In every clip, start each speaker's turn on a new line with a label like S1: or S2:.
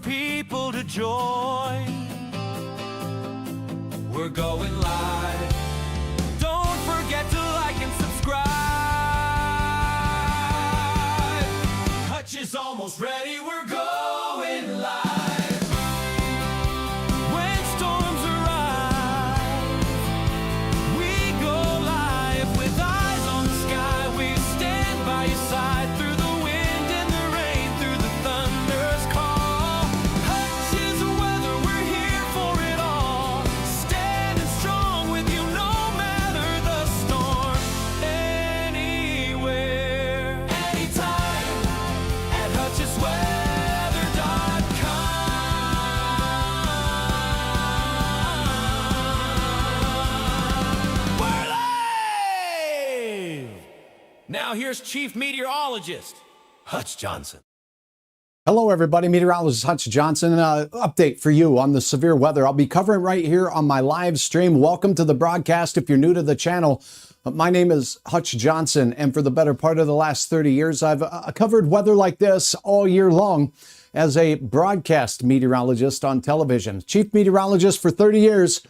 S1: people to join. We're going live. Don't forget to like and subscribe. Hutch is almost ready. We're going live. When storms arrive, we go live with eyes on the sky. We stand by your side through the wind and the rain, through the thunder's call. Hutch is the weather, we're here for it all. Standing strong with you no matter the storm. Anywhere, anytime at hutchesweather.com. We're live! Now here's Chief Meteorologist Hutch Johnson.
S2: Hello, everybody. Meteorologist Hutch Johnson. Update for you on the severe weather. I'll be covering right here on my live stream. Welcome to the broadcast. If you're new to the channel, my name is Hutch Johnson, and for the better part of the last 30 years, I've covered weather like this all year long as a broadcast meteorologist on television. Chief meteorologist for 30 years,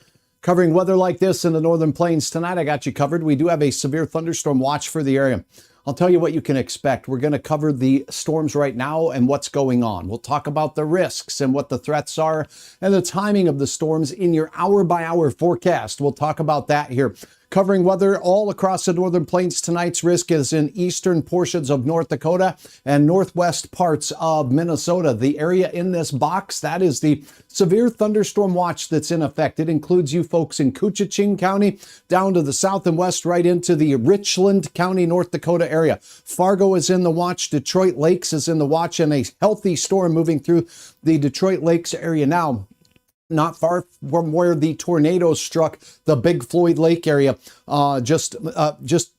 S2: covering weather like this in the Northern Plains. Tonight, I got you covered. We do have a severe thunderstorm watch for the area. I'll tell you what you can expect. We're going to cover the storms right now and what's going on. We'll talk about the risks and what the threats are and the timing of the storms in your hour-by-hour forecast. We'll talk about that here. Covering weather all across the Northern Plains. Tonight's risk is in eastern portions of North Dakota and northwest parts of Minnesota. The area in this box, that is the severe thunderstorm watch that's in effect. It includes you folks in Koochiching County, down to the south and west, right into the Richland County, North Dakota area. Fargo is in the watch. Detroit Lakes is in the watch, and a healthy storm moving through the Detroit Lakes area now. Not far from where the tornado struck the Big Floyd Lake area just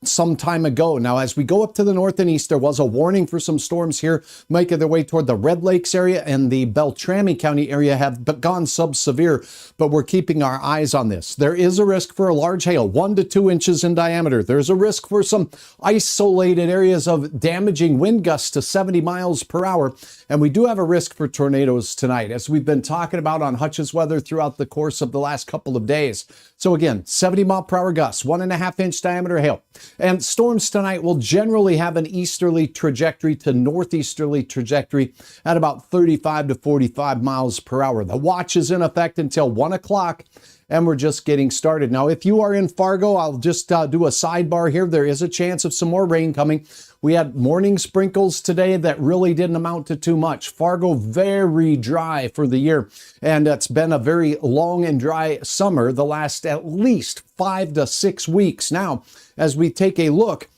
S2: some time ago. Now, as we go up to the north and east, there was a warning for some storms here making their way toward the Red Lakes area, and the Beltrami County area have gone sub-severe, but we're keeping our eyes on this. There is a risk for a large hail, 1 to 2 inches in diameter. There's a risk for some isolated areas of damaging wind gusts to 70 miles per hour, and we do have a risk for tornadoes tonight, as we've been talking about on Hutch's weather throughout the course of the last couple of days. So again, 70 mile per hour gusts, 1.5 inch diameter hail. And storms tonight will generally have an easterly trajectory to northeasterly trajectory at about 35 to 45 miles per hour. The watch is in effect until 1 o'clock. And we're just getting started. Now, if you are in Fargo, I'll just do a sidebar here. There is a chance of some more rain coming. We had morning sprinkles today that really didn't amount to too much. Fargo, very dry for the year. And it's been a very long and dry summer the last at least 5 to 6 weeks. Now, as we take a look,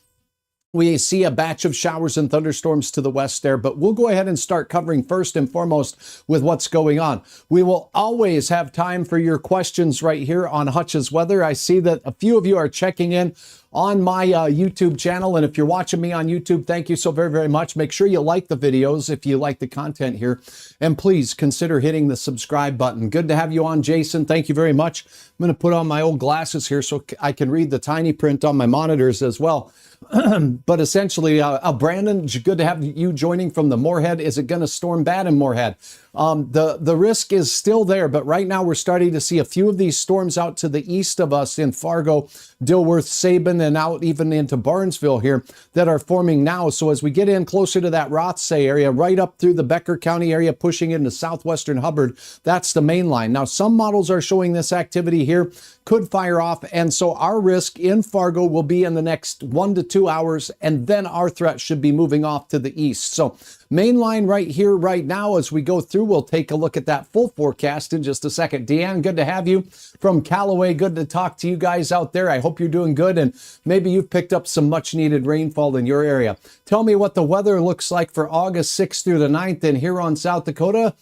S2: we see a batch of showers and thunderstorms to the west there, but we'll go ahead and start covering first and foremost with what's going on. We will always have time for your questions right here on Hutch's Weather. I see that a few of you are checking in on my YouTube channel, and if you're watching me on YouTube, thank you so very, very much. Make sure you like the videos if you like the content here, and please consider hitting the subscribe button. Good to have you on, Jason. Thank you very much. I'm going to put on my old glasses here so I can read the tiny print on my monitors as well. But essentially, Brandon, good to have you joining from the Moorhead. Is it going to storm bad in Moorhead? The risk is still there, but right now we're starting to see a few of these storms out to the east of us in Fargo, Dilworth, Sabin, and out even into Barnesville here that are forming now. So as we get in closer to that Rothsay area, right up through the Becker County area, pushing into southwestern Hubbard, that's the main line. Now, some models are showing this activity here could fire off, and so our risk in Fargo will be in the next 1 to 2 hours, and then our threat should be moving off to the east. So main line right here, right now, as we go through, we'll take a look at that full forecast in just a second. Deanne, good to have you from Callaway. Good to talk to you guys out there. I hope you're doing good, and maybe you've picked up some much needed rainfall in your area. Tell me what the weather looks like for August 6th through the 9th in Huron, South Dakota.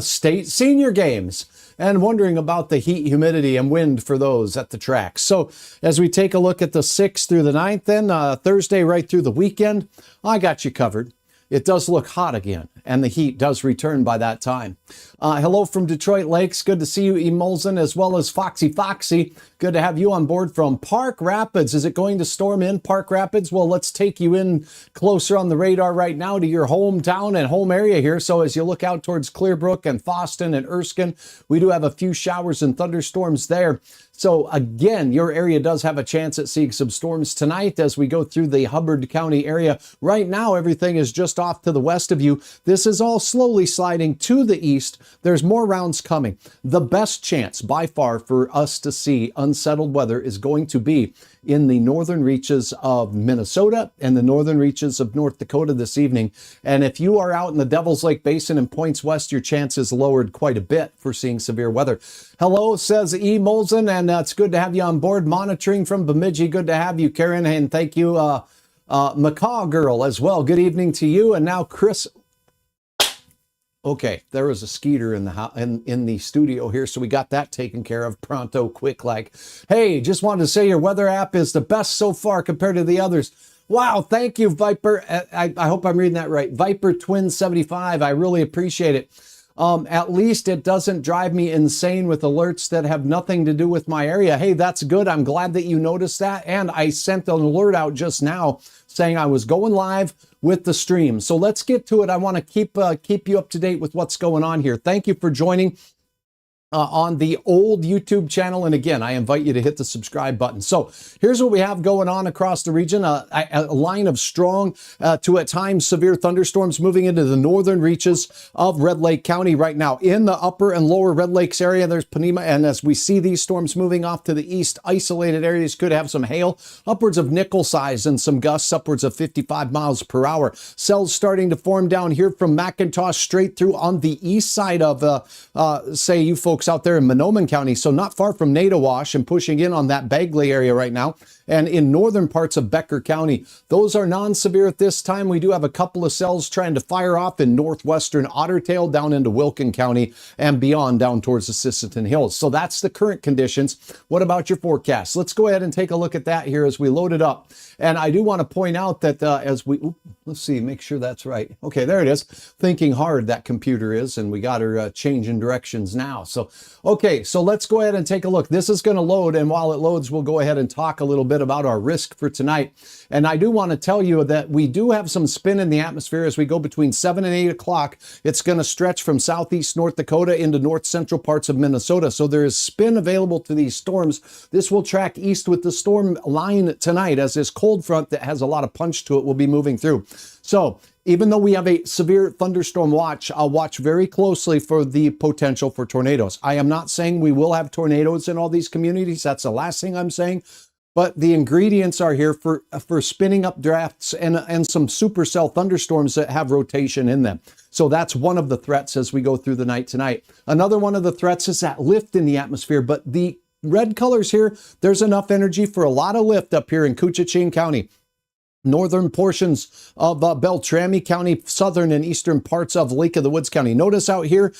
S2: State senior games, and wondering about the heat, humidity, and wind for those at the track. So as we take a look at the 6th through the 9th, then Thursday right through the weekend, I got you covered. it does look hot again, and the heat does return by that time. Hello from Detroit Lakes. Good to see you, Emulsion, as well as Foxy. Good to have you on board from Park Rapids. Is it going to storm in Park Rapids? Well, let's take you in closer on the radar right now to your hometown and home area here. So as you look out towards Clearbrook and Foston and Erskine, we do have a few showers and thunderstorms there. So again, your area does have a chance at seeing some storms tonight as we go through the Hubbard County area. Right now, everything is just off to the west of you. This is all slowly sliding to the east. There's more rounds coming. The best chance by far for us to see unsettled weather is going to be in the northern reaches of Minnesota and the northern reaches of North Dakota this evening. And if you are out in the Devil's Lake Basin and points west, your chance is lowered quite a bit for seeing severe weather. Hello, says E. Molson, and it's good to have you on board. Monitoring from Bemidji, good to have you, Karen, and thank you, Macaw Girl, as well. Good evening to you. And now Chris. Okay, there was a skeeter in the studio here, so we got that taken care of pronto, quick like. Hey, just wanted to say your weather app is the best so far compared to the others. Wow, thank you, Viper. I hope I'm reading that right. Viper Twin 75. I really appreciate it. At least it doesn't drive me insane with alerts that have nothing to do with my area. Hey, that's good. I'm glad that you noticed that. And I sent an alert out just now saying I was going live with the stream. So let's get to it. I want to keep you up to date with what's going on here. Thank you for joining on the old YouTube channel. And again, I invite you to hit the subscribe button. So here's what we have going on across the region. A line of strong to at times severe thunderstorms moving into the northern reaches of Red Lake County right now. In the upper and lower Red Lakes area, there's Panema. And as we see these storms moving off to the east, isolated areas could have some hail, upwards of nickel size, and some gusts upwards of 55 miles per hour. Cells starting to form down here from McIntosh straight through on the east side of, say, you folks out there in Monoman County, so not far from Natowash and pushing in on that Bagley area right now. And in northern parts of Becker County, those are non-severe at this time. We do have a couple of cells trying to fire off in northwestern Ottertail down into Wilkin County and beyond down towards the Sisseton Hills. So that's the current conditions. What about your forecast? Let's go ahead and take a look at that here as we load it up. And I do want to point out that as we, let's see, make sure that's right. Okay, there it is. Thinking hard, that computer is, and we got her changing directions now. So, okay, so let's go ahead and take a look. This is going to load, and while it loads, we'll go ahead and talk a little bit about our risk for tonight. And I do want to tell you that we do have some spin in the atmosphere as we go between 7 and 8 o'clock. It's going to stretch from southeast North Dakota into north central parts of Minnesota. So there is spin available to these storms. This will track east with the storm line tonight as this cold front that has a lot of punch to it will be moving through. So even though we have a severe thunderstorm watch, I'll watch very closely for the potential for tornadoes. I am not saying we will have tornadoes in all these communities. That's the last thing I'm saying. But the ingredients are here for spinning up drafts and some supercell thunderstorms that have rotation in them. So that's one of the threats as we go through the night tonight. Another one of the threats is that lift in the atmosphere. But the red colors here, there's enough energy for a lot of lift up here in Koochiching County. Northern portions of Beltrami County, southern and eastern parts of Lake of the Woods County. Notice out here,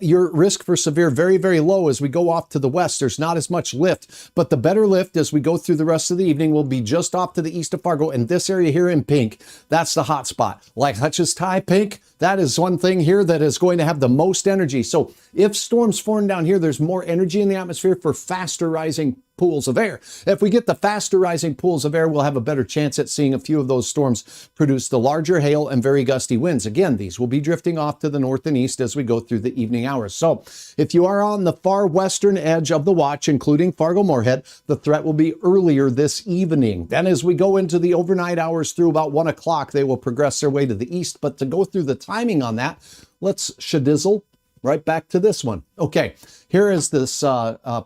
S2: your risk for severe very, very low as we go off to the west. There's not as much lift, but the better lift as we go through the rest of the evening will be just off to the east of Fargo. And this area here in pink, that's the hot spot. Like Hutch's tie pink, that is one thing here that is going to have the most energy. So if storms form down here, there's more energy in the atmosphere for faster rising pools of air. If we get the faster rising pools of air, we'll have a better chance at seeing a few of those storms produce the larger hail and very gusty winds. Again, these will be drifting off to the north and east as we go through the evening hours. So if you are on the far western edge of the watch, including Fargo Moorhead, the threat will be earlier this evening. Then as we go into the overnight hours through about 1 o'clock, they will progress their way to the east. But to go through the timing on that, let's shadizzle right back to this one. Okay, here is this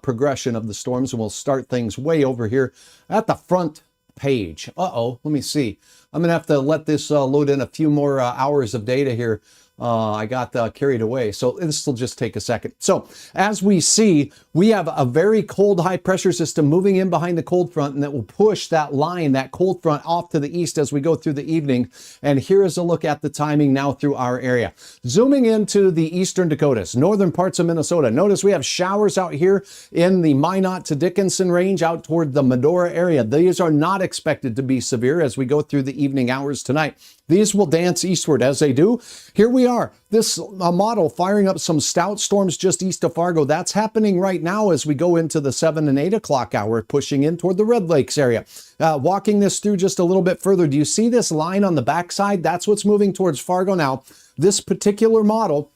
S2: progression of the storms, and we'll start things way over here at the front page. Let me see. I'm going to have to let this load in a few more hours of data here. I got carried away, so this will just take a second. So as we see, we have a very cold high pressure system moving in behind the cold front, and that will push that line, that cold front, off to the east as we go through the evening. And here is a look at the timing now through our area. Zooming into the eastern Dakotas, northern parts of Minnesota. Notice we have showers out here in the Minot to Dickinson range out toward the Medora area. These are not expected to be severe as we go through the evening hours tonight. These will dance eastward as they do. Here we are. This model firing up some stout storms just east of Fargo. That's happening right now as we go into the 7 and 8 o'clock hour, pushing in toward the Red Lakes area. Walking this through just a little bit further, do you see this line on the backside? That's what's moving towards Fargo now. This particular model,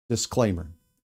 S2: disclaimer,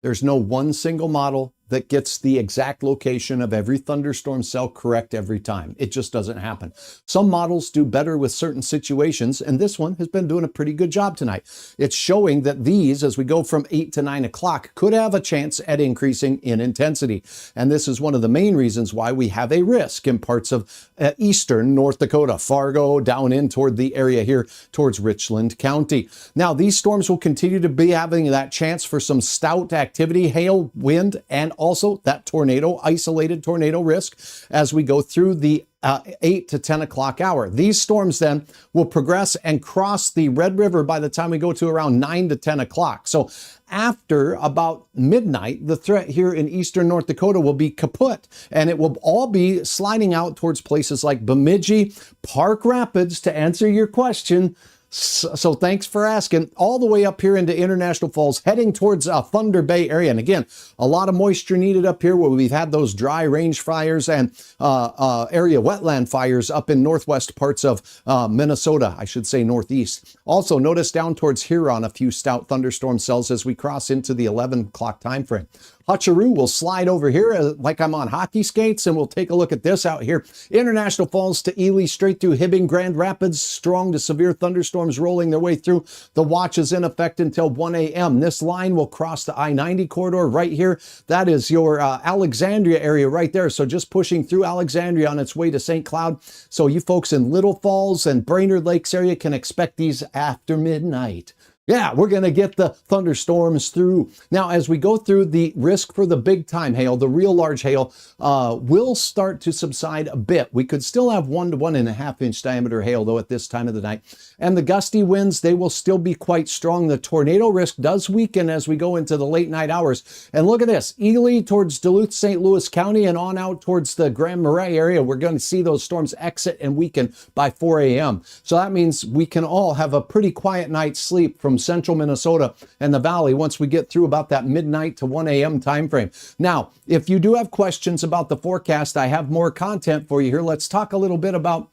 S2: there's no one single model that gets the exact location of every thunderstorm cell correct every time. It just doesn't happen. Some models do better with certain situations, and this one has been doing a pretty good job tonight. It's showing that these, as we go from 8 to 9 o'clock, could have a chance at increasing in intensity. And this is one of the main reasons why we have a risk in parts of eastern North Dakota, Fargo, down in toward the area here towards Richland County. Now, these storms will continue to be having that chance for some stout activity, hail, wind, and also that tornado, isolated tornado risk as we go through the 8 to 10 o'clock hour. These storms then will progress and cross the Red River by the time we go to around 9 to 10 o'clock. So after about midnight, the threat here in eastern North Dakota will be kaput, and it will all be sliding out towards places like Bemidji, Park Rapids, to answer your question. So thanks for asking. All the way up here into International Falls, heading towards Thunder Bay area. And again, a lot of moisture needed up here where we've had those dry range fires and area wetland fires up in northwest parts of Minnesota, I should say northeast. Also, notice down towards Huron, a few stout thunderstorm cells as we cross into the 11 o'clock time frame. Hutcheroo will slide over here like I'm on hockey skates, and we'll take a look at this out here. International Falls to Ely, straight through Hibbing, Grand Rapids, strong to severe thunderstorms rolling their way through. The watch is in effect until 1 a.m. This line will cross the I-90 corridor right here. That is your Alexandria area right there. So just pushing through Alexandria on its way to St. Cloud. So you folks in Little Falls and Brainerd Lakes area can expect these after midnight. Yeah, we're going to get the thunderstorms through. Now, as we go through, the risk for the big time hail, the real large hail, will start to subside a bit. We could still have 1 to 1.5 inch diameter hail, though, at this time of the night. And the gusty winds, they will still be quite strong. The tornado risk does weaken as we go into the late night hours. And look at this, Ely towards Duluth, St. Louis County, and on out towards the Grand Marais area. We're going to see those storms exit and weaken by 4 a.m. So that means we can all have a pretty quiet night's sleep from central Minnesota and the valley once we get through about that midnight to 1 a.m. time frame. Now, if you do have questions about the forecast, I have more content for you here. Let's talk a little bit about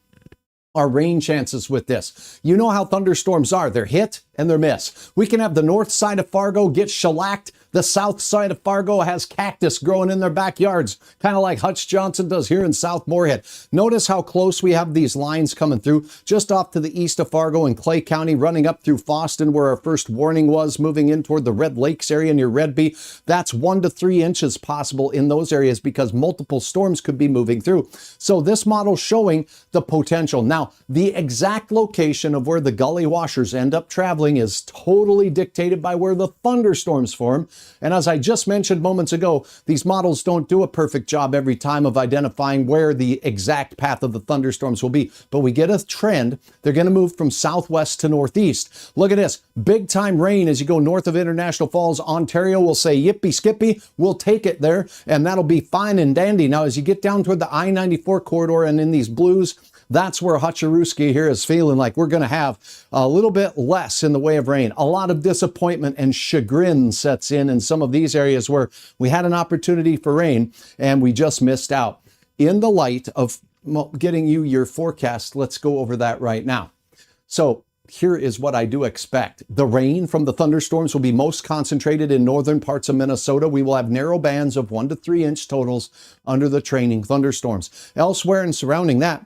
S2: our rain chances with this. You know how thunderstorms are. They're hit and they're miss. We can have the north side of Fargo get shellacked. The south side of Fargo has cactus growing in their backyards, kind of like Hutch Johnson does here in South Moorhead. Notice how close we have these lines coming through, just off to the east of Fargo and Clay County, running up through Fosston, where our first warning was, moving in toward the Red Lakes area near Redby. That's 1 to 3 inches possible in those areas because multiple storms could be moving through. So this model showing the potential. Now, the exact location of where the gully washers end up traveling is totally dictated by where the thunderstorms form. And as I just mentioned moments ago, these models don't do a perfect job every time of identifying where the exact path of the thunderstorms will be. But we get a trend. They're going to move from southwest to northeast. Look at this. Big time rain as you go north of International Falls. Ontario will say, yippee skippy, we'll take it there. And that'll be fine and dandy. Now, as you get down toward the I-94 corridor and in these blues, that's where Hutcherooski here is feeling like we're going to have a little bit less in the way of rain. A lot of disappointment and chagrin sets in some of these areas where we had an opportunity for rain and we just missed out. In the light of getting you your forecast, let's go over that right now. So here is what I do expect. The rain from the thunderstorms will be most concentrated in northern parts of Minnesota. We will have narrow bands of 1 to 3 inch totals under the training thunderstorms. Elsewhere and surrounding that,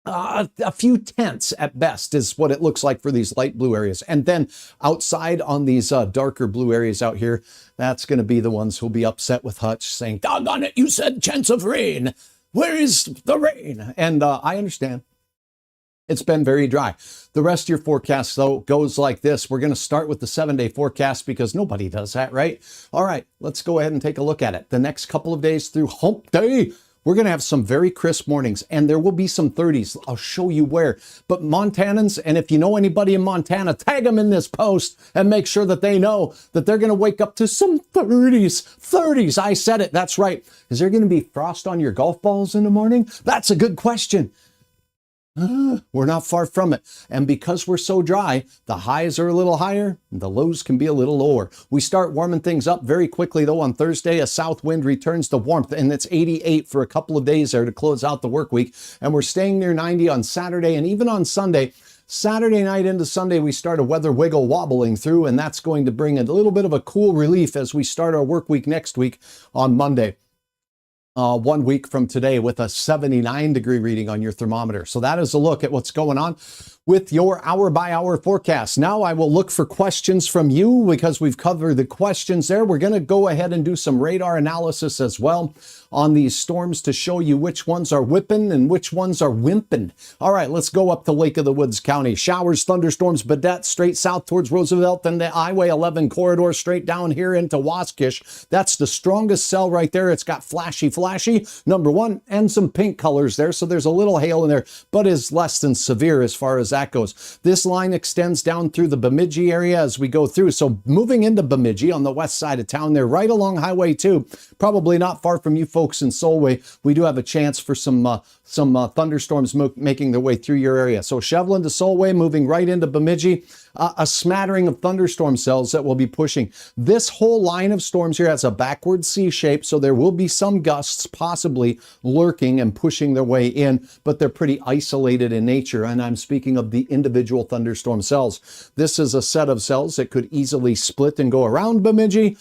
S2: a few tenths at best is what it looks like for these light blue areas. And then outside on these darker blue areas out here, that's going to be the ones who'll be upset with Hutch saying, doggone it, you said chance of rain. Where is the rain? And I understand. It's been very dry. The rest of your forecast, though, goes like this. We're going to start with the 7-day forecast because nobody does that, right? All right, let's go ahead and take a look at it. The next couple of days through hump day, we're going to have some very crisp mornings, and there will be some 30s. I'll show you where. But Montanans, and if you know anybody in Montana, tag them in this post and make sure that they know that they're going to wake up to some 30s. 30s, I said it, that's right. Is there going to be frost on your golf balls in the morning? That's a good question. We're not far from it. And because we're so dry, the highs are a little higher, the lows can be a little lower. We start warming things up very quickly, though. On Thursday, a south wind returns to warmth, and it's 88 for a couple of days there to close out the work week. And we're staying near 90 on Saturday and even on Sunday. Saturday night into Sunday, we start a weather wiggle wobbling through, and that's going to bring a little bit of a cool relief as we start our work week next week on Monday. 1 week from today with a 79-degree reading on your thermometer. So that is a look at what's going on with your hour-by-hour forecast. Now I will look for questions from you because we've covered the questions there. We're going to go ahead and do some radar analysis as well on these storms to show you which ones are whipping and which ones are wimping. All right, let's go up to Lake of the Woods County. Showers, thunderstorms, Badette, straight south towards Roosevelt and the Highway 11 corridor straight down here into Waskish. That's the strongest cell right there. It's got flashy, number one, and some pink colors there. So there's a little hail in there, but is less than severe as far as that goes. This line extends down through the Bemidji area as we go through. So moving into Bemidji on the west side of town there, right along Highway 2, probably not far from you folks in Solway, we do have a chance for some thunderstorms making their way through your area. So Shevlin to Solway, moving right into Bemidji, a smattering of thunderstorm cells that will be pushing. This whole line of storms here has a backward C shape, so there will be some gusts possibly lurking and pushing their way in, but they're pretty isolated in nature, and I'm speaking of the individual thunderstorm cells. This is a set of cells that could easily split and go around Bemidji.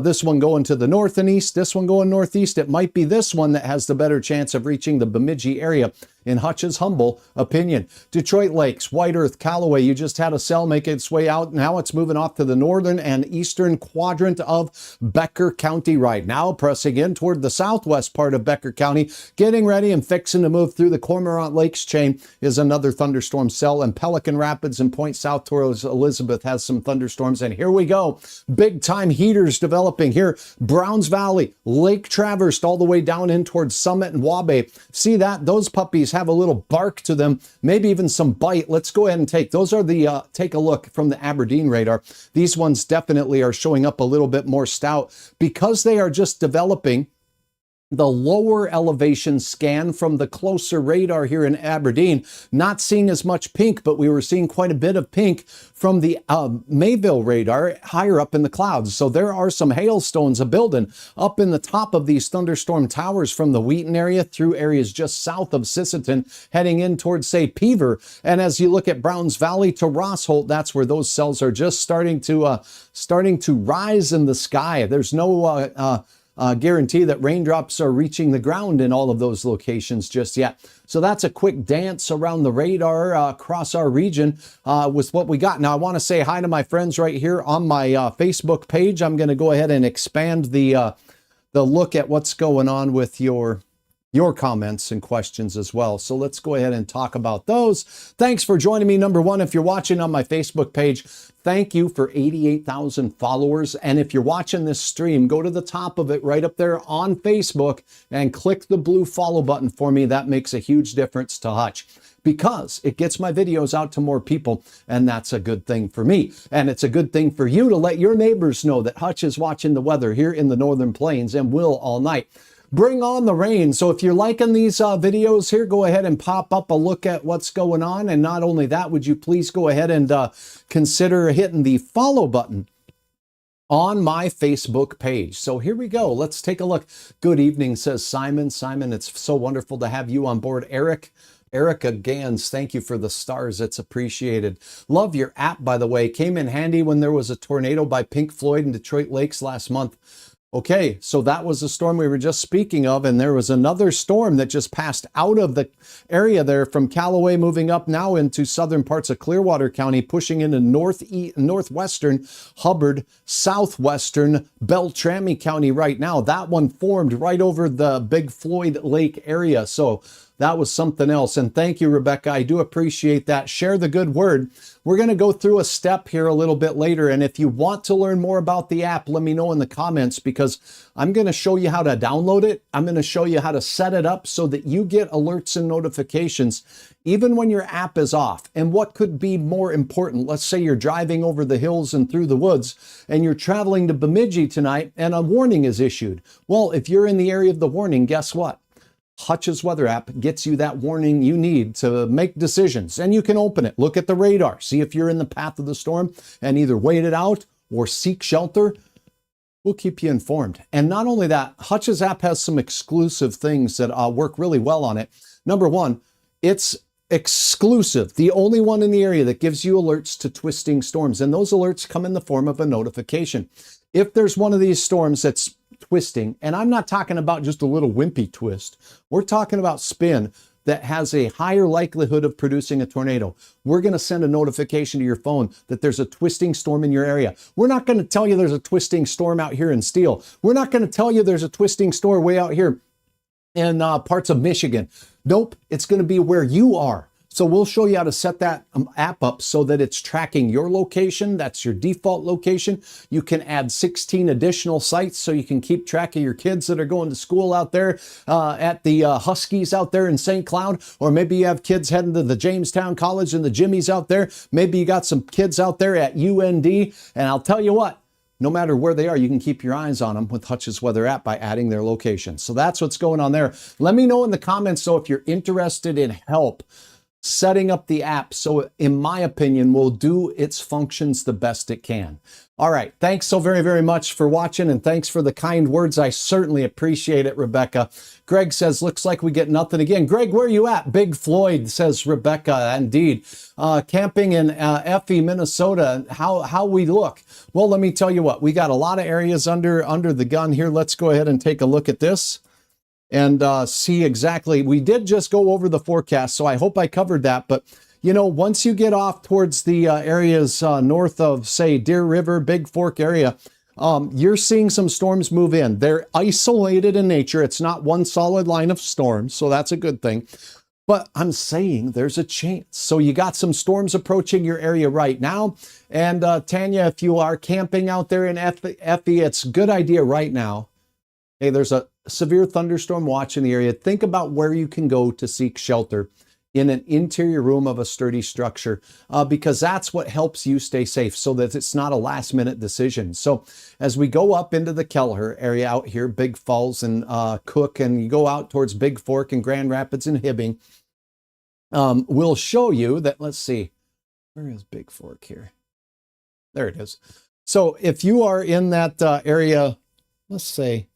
S2: This one going to the north and east, this one going northeast. It might be this one that has the better chance of reaching the Bemidji area, in Hutch's humble opinion. Detroit Lakes, White Earth, Callaway, you just had a cell make its way out. Now it's moving off to the northern and eastern quadrant of Becker County right now, pressing in toward the southwest part of Becker County, getting ready and fixing to move through the Cormorant Lakes chain is another thunderstorm cell, and Pelican Rapids and Point South towards Elizabeth has some thunderstorms. And here we go. Big time heaters developing here. Browns Valley, Lake Traverse, all the way down in towards Summit and Wabae. See that? Those puppies have a little bark to them, maybe even some bite. Let's go ahead and take those are the take a look from the Aberdeen radar. These ones definitely are showing up a little bit more stout because they are just developing. The lower elevation scan from the closer radar here in Aberdeen, not seeing as much pink, but we were seeing quite a bit of pink from the Mayville radar higher up in the clouds. So there are some hailstones a-building up in the top of these thunderstorm towers from the Wheaton area through areas just south of Sisseton, heading in towards, say, Peaver. And as you look at Browns Valley to Rossholt, that's where those cells are just starting to rise in the sky. There's no guarantee that raindrops are reaching the ground in all of those locations just yet. So that's a quick dance around the radar across our region with what we got. Now, I want to say hi to my friends right here on my Facebook page. I'm going to go ahead and expand the look at what's going on with your comments and questions as well. So let's go ahead and talk about those. Thanks for joining me. Number one, if you're watching on my Facebook page, thank you for 88,000 followers. And if you're watching this stream, go to the top of it right up there on Facebook and click the blue follow button for me. That makes a huge difference to Hutch, because it gets my videos out to more people, and that's a good thing for me. And it's a good thing for you to let your neighbors know that Hutch is watching the weather here in the Northern Plains and will all night. Bring on the rain. So if you're liking these videos here, go ahead and pop up a look at what's going on. And not only that, would you please go ahead and consider hitting the follow button on my Facebook page. So here we go. Let's take a look. Good evening, says Simon. Simon, it's so wonderful to have you on board. Erica Gans, thank you for the stars. It's appreciated. Love your app, by the way. Came in handy when there was a tornado by Pink Floyd in Detroit Lakes last month. Okay, so that was the storm we were just speaking of, and there was another storm that just passed out of the area there from Callaway, moving up now into southern parts of Clearwater County, pushing into northwestern Hubbard, southwestern Beltrami County right now. That one formed right over the Big Floyd Lake area. So that was something else. And thank you, Rebecca. I do appreciate that. Share the good word. We're going to go through a step here a little bit later. And if you want to learn more about the app, let me know in the comments, because I'm going to show you how to download it. I'm going to show you how to set it up so that you get alerts and notifications even when your app is off. And what could be more important? Let's say you're driving over the hills and through the woods and you're traveling to Bemidji tonight and a warning is issued. Well, if you're in the area of the warning, guess what? Hutch's weather app gets you that warning you need to make decisions, and you can open it, look at the radar, see if you're in the path of the storm, and either wait it out or seek shelter. We'll keep you informed. And not only that, Hutch's app has some exclusive things that work really well on it. Number one, it's exclusive, the only one in the area that gives you alerts to twisting storms. And those alerts come in the form of a notification. If there's one of these storms that's twisting, and I'm not talking about just a little wimpy twist, we're talking about spin that has a higher likelihood of producing a tornado, we're going to send a notification to your phone that there's a twisting storm in your area. We're not going to tell you there's a twisting storm out here in Steele. We're not going to tell you there's a twisting storm way out here in parts of Michigan. Nope, it's going to be where you are. So we'll show you how to set that app up so that it's tracking your location. That's your default location. You can add 16 additional sites so you can keep track of your kids that are going to school out there at the Huskies out there in St. Cloud, or maybe you have kids heading to the Jamestown College and the Jimmies out there. Maybe you got some kids out there at UND, and I'll tell you what, no matter where they are, you can keep your eyes on them with Hutch's weather app by adding their location. So that's what's going on there. Let me know in the comments, though, if you're interested in help setting up the app so, in my opinion, will do its functions the best it can. All right. Thanks so very, very much for watching, and thanks for the kind words. I certainly appreciate it, Rebecca. Greg says, looks like we get nothing again. Greg, where are you at? Big Floyd, says Rebecca. Indeed. Camping in Effie, Minnesota. How we look? Well, let me tell you what. We got a lot of areas under the gun here. Let's go ahead and take a look at this and see exactly. We did just go over the forecast, so I hope I covered that. But, you know, once you get off towards the areas north of, say, Deer River, Big Fork area, you're seeing some storms move in. They're isolated in nature. It's not one solid line of storms, so that's a good thing. But I'm saying there's a chance. So you got some storms approaching your area right now. And Tanya, if you are camping out there in Effie, it's a good idea right now. Hey, there's a severe thunderstorm watch in the area. Think about where you can go to seek shelter in an interior room of a sturdy structure, because that's what helps you stay safe, so that it's not a last minute decision. So as we go up into the Kelleher area out here, Big Falls and Cook, and you go out towards Big Fork and Grand Rapids and Hibbing, we'll show you that. Let's see, where is Big Fork here? There it is. So if you are in that area, let's say,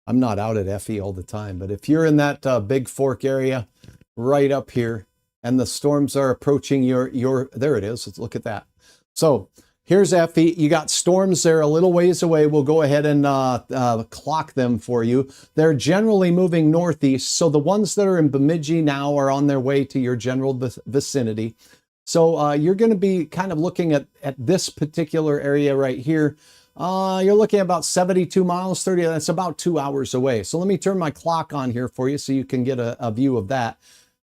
S2: I'm not out at Effie all the time, but if you're in that Big Fork area right up here and the storms are approaching your there it is. Let's look at that. So here's Effie. You got storms there a little ways away. We'll go ahead and clock them for you. They're generally moving northeast. So the ones that are in Bemidji now are on their way to your general vicinity. So you're going to be kind of looking at this particular area right here. You're looking at about 72 miles, 30, that's about 2 hours away. So let me turn my clock on here for you so you can get a view of that.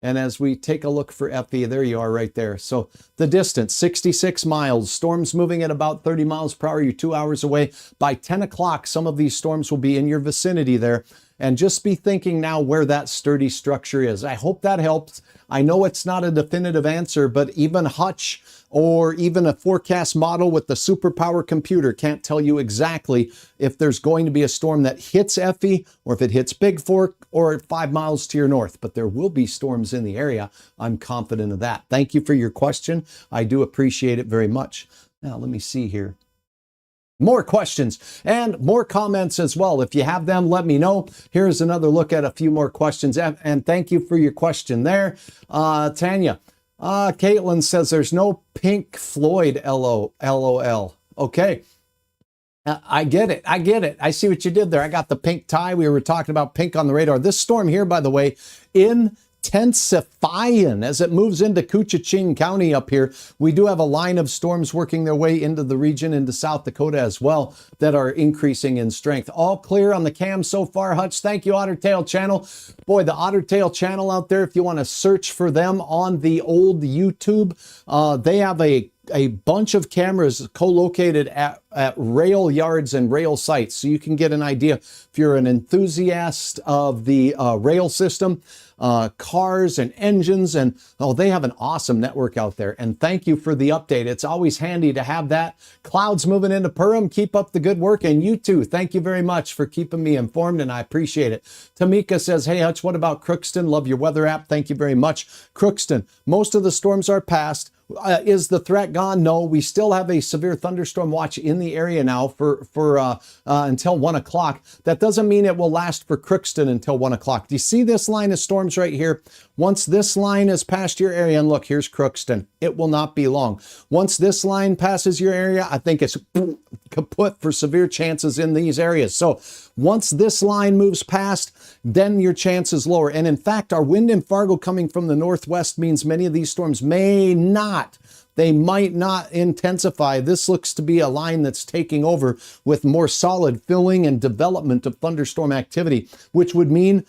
S2: And as we take a look for Effie, there you are right there. So the distance, 66 miles, storms moving at about 30 miles per hour, you're 2 hours away. By 10 o'clock, some of these storms will be in your vicinity there. And just be thinking now where that sturdy structure is. I hope that helps. I know it's not a definitive answer, but even Hutch or even a forecast model with the superpower computer can't tell you exactly if there's going to be a storm that hits Effie or if it hits Big Fork or 5 miles to your north. But there will be storms in the area. I'm confident of that. Thank you for your question. I do appreciate it very much. Now, let me see here. More questions and more comments as well. If you have them, let me know. Here's another look at a few more questions. And thank you for your question there. Tanya, Caitlin says there's no Pink Floyd, LOL. Okay. I get it. I get it. I see what you did there. I got the pink tie. We were talking about pink on the radar. This storm here, by the way, intensifying as it moves into Koochiching County up here. We do have a line of storms working their way into the region, into South Dakota as well, that are increasing in strength. All clear on the cam so far, Hutch. Thank you, Ottertail Channel. Boy, the Ottertail Channel out there, if you want to search for them on the old YouTube, they have a bunch of cameras co-located at rail yards and rail sites, so you can get an idea if you're an enthusiast of the rail system. cars and engines, and they have an awesome network out there. And thank you for the update. It's always handy to have that. Clouds moving into Perham. Keep up the good work. And you too, thank you very much for keeping me informed, and I appreciate it. Tamika says, hey Hutch, what about Crookston? Love your weather app. Thank you very much. Crookston, most of the storms are past. Is the threat gone? No, we still have a severe thunderstorm watch in the area now for until 1 o'clock. That doesn't mean it will last for Crookston until 1 o'clock. Do you see this line of storms right here? Once this line is past your area, and look, here's Crookston, it will not be long. Once this line passes your area, I think it's kaput for severe chances in these areas. So once this line moves past, then your chance is lower. And in fact, our wind in Fargo coming from the northwest means many of these storms may not, they might not intensify. This looks to be a line that's taking over with more solid filling and development of thunderstorm activity, which would mean,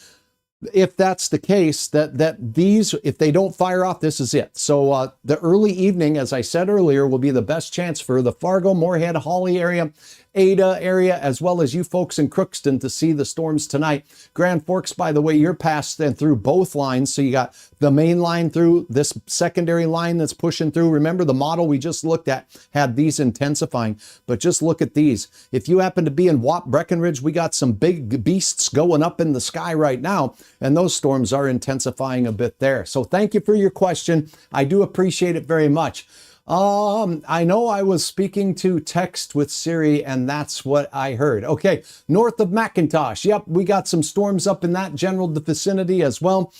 S2: if that's the case, that these, if they don't fire off, this is it. So the early evening, as I said earlier, will be the best chance for the Fargo, Moorhead, Hawley area, Ada area, as well as you folks in Crookston to see the storms tonight. Grand Forks, by the way, you're past and through both lines. So you got the main line through, this secondary line that's pushing through. Remember, the model we just looked at had these intensifying, but just look at these. If you happen to be in Watt, Breckenridge, we got some big beasts going up in the sky right now, and those storms are intensifying a bit there. So thank you for your question. I do appreciate it very much. I know I was speaking to text with Siri, and that's what I heard. Okay, north of McIntosh. Yep, we got some storms up in that general vicinity as well.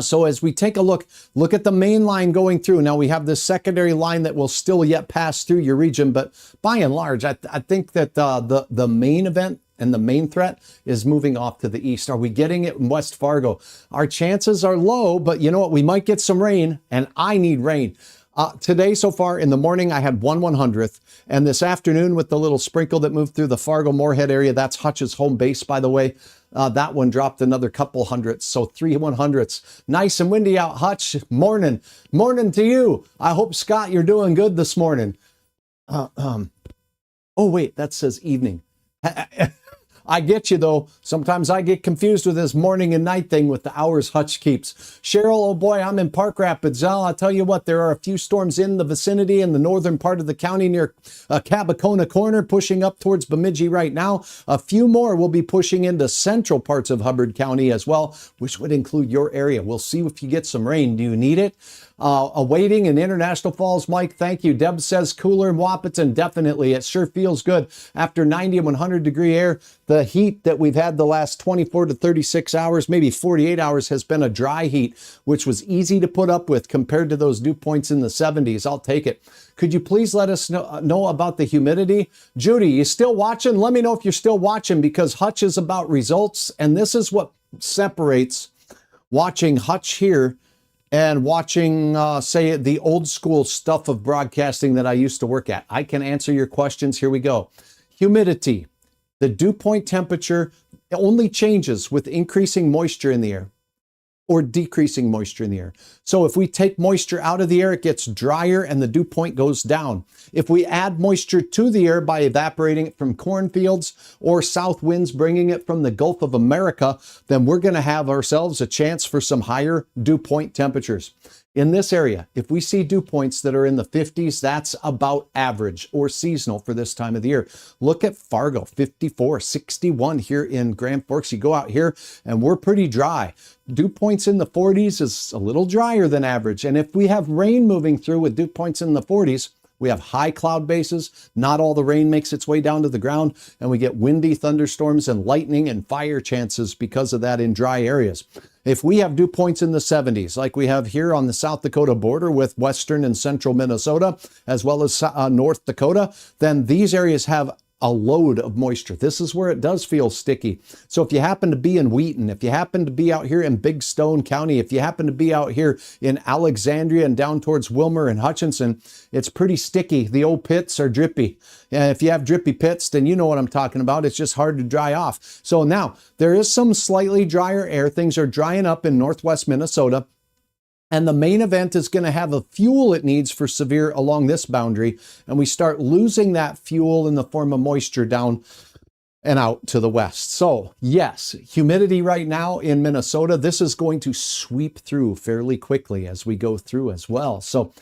S2: So as we take a look at the main line going through. Now we have this secondary line that will still yet pass through your region, but by and large, I think that the main event and the main threat is moving off to the east. Are we getting it in West Fargo? Our chances are low, but you know what? We might get some rain, and I need rain. Today, so far in the morning, I had 1/100th, and this afternoon with the little sprinkle that moved through the Fargo Moorhead area, that's Hutch's home base, by the way. That one dropped another couple hundredths, so 3/100ths. Nice and windy out, Hutch. Morning to you. I hope, Scott, you're doing good this morning. Oh wait, that says evening. I get you though. Sometimes I get confused with this morning and night thing with the hours Hutch keeps. Cheryl, oh boy, I'm in Park Rapids. I'll tell you what, there are a few storms in the vicinity in the northern part of the county near Cabacona Corner, pushing up towards Bemidji right now. A few more will be pushing into central parts of Hubbard County as well, which would include your area. We'll see if you get some rain. Do you need it? Awaiting in International Falls, Mike, thank you. Deb says cooler in Wahpeton, definitely. It sure feels good after 90 and 100 degree air. The heat that we've had the last 24 to 36 hours, maybe 48 hours, has been a dry heat, which was easy to put up with compared to those dew points in the 70s. I'll take it. Could you please let us know about the humidity? Judy, you still watching? Let me know if you're still watching, because Hutch is about results, and this is what separates watching Hutch here and watching, say, the old school stuff of broadcasting that I used to work at. I can answer your questions. Here we go. Humidity. The dew point temperature only changes with increasing moisture in the air or decreasing moisture in the air. So if we take moisture out of the air, it gets drier and the dew point goes down. If we add moisture to the air by evaporating it from cornfields or south winds bringing it from the Gulf of America, then we're going to have ourselves a chance for some higher dew point temperatures. In this area, if we see dew points that are in the 50s, that's about average or seasonal for this time of the year. Look at Fargo, 54, 61 here in Grand Forks. You go out here and we're pretty dry. Dew points in the 40s is a little drier than average. And if we have rain moving through with dew points in the 40s, we have high cloud bases. Not all the rain makes its way down to the ground, and we get windy thunderstorms and lightning and fire chances because of that in dry areas. If we have dew points in the 70s, like we have here on the South Dakota border with western and central Minnesota, as well as North Dakota, then these areas have a load of moisture. This is where it does feel sticky. So if you happen to be in Wheaton, if you happen to be out here in Big Stone County, if you happen to be out here in Alexandria and down towards Wilmer and Hutchinson, it's pretty sticky. The old pits are drippy. And if you have drippy pits, then you know what I'm talking about. It's just hard to dry off. So now there is some slightly drier air. Things are drying up in northwest Minnesota. And the main event is going to have the fuel it needs for severe along this boundary. And we start losing that fuel in the form of moisture down and out to the west. So yes, humidity right now in Minnesota, this is going to sweep through fairly quickly as we go through as well. So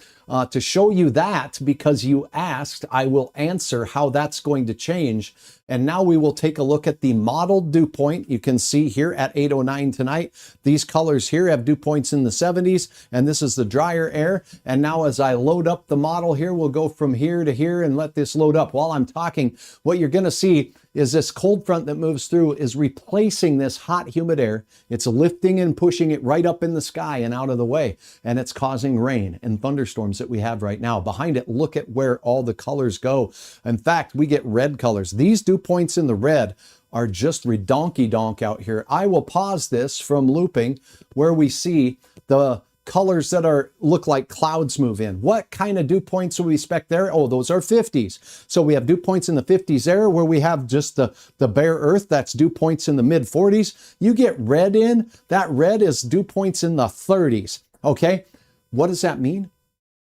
S2: to show you that, because you asked, I will answer how that's going to change. And now we will take a look at the modeled dew point. You can see here at 8:09 tonight, these colors here have dew points in the 70s, and this is the drier air. And now as I load up the model here, we'll go from here to here and let this load up. While I'm talking, what you're going to see is this cold front that moves through is replacing this hot, humid air. It's lifting and pushing it right up in the sky and out of the way. And it's causing rain and thunderstorms that we have right now. Behind it, look at where all the colors go. In fact, we get red colors. These dew points in the red are just redonky-donk out here. I will pause this from looping where we see the colors that look like clouds move in. What kind of dew points do we expect there? Oh, those are 50s. So we have dew points in the 50s there where we have just the bare earth. That's dew points in the mid 40s. You get red in, that red is dew points in the 30s. Okay, what does that mean?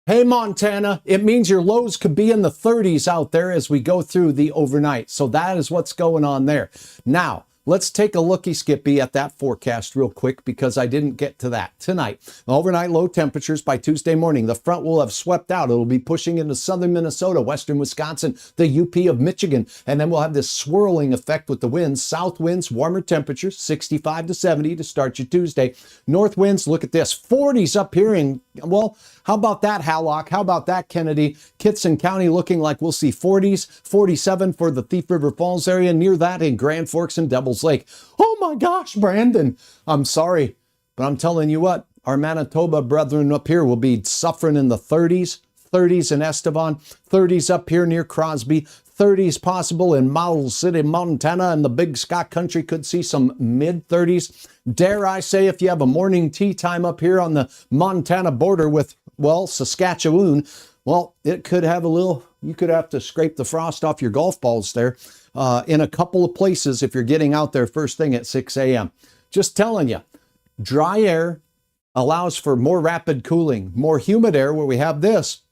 S2: Hey, Montana, it means your lows could be in the 30s out there as we go through the overnight. So that is what's going on there. Now, let's take a looky, Skippy, at that forecast real quick because I didn't get to that tonight. Overnight low temperatures by Tuesday morning. The front will have swept out. It'll be pushing into southern Minnesota, western Wisconsin, the UP of Michigan, and then we'll have this swirling effect with the winds. South winds, warmer temperatures, 65 to 70 to start your Tuesday. North winds, look at this, 40s up here in, well, how about that, Hallock? How about that, Kennedy? Kitson County looking like we'll see 40s, 47 for the Thief River Falls area, near that in Grand Forks and Devil's Lake. Oh my gosh, Brandon, I'm sorry, but I'm telling you what, our Manitoba brethren up here will be suffering in the 30s, 30s in Estevan, 30s up here near Crosby, 30s possible in Model City, Montana, and the Big Sky Country could see some mid 30s. Dare I say, if you have a morning tea time up here on the Montana border with, well, Saskatchewan, well, it could have a little, you could have to scrape the frost off your golf balls there in a couple of places if you're getting out there first thing at 6 a.m. Just telling you, dry air allows for more rapid cooling. More humid air, where we have this,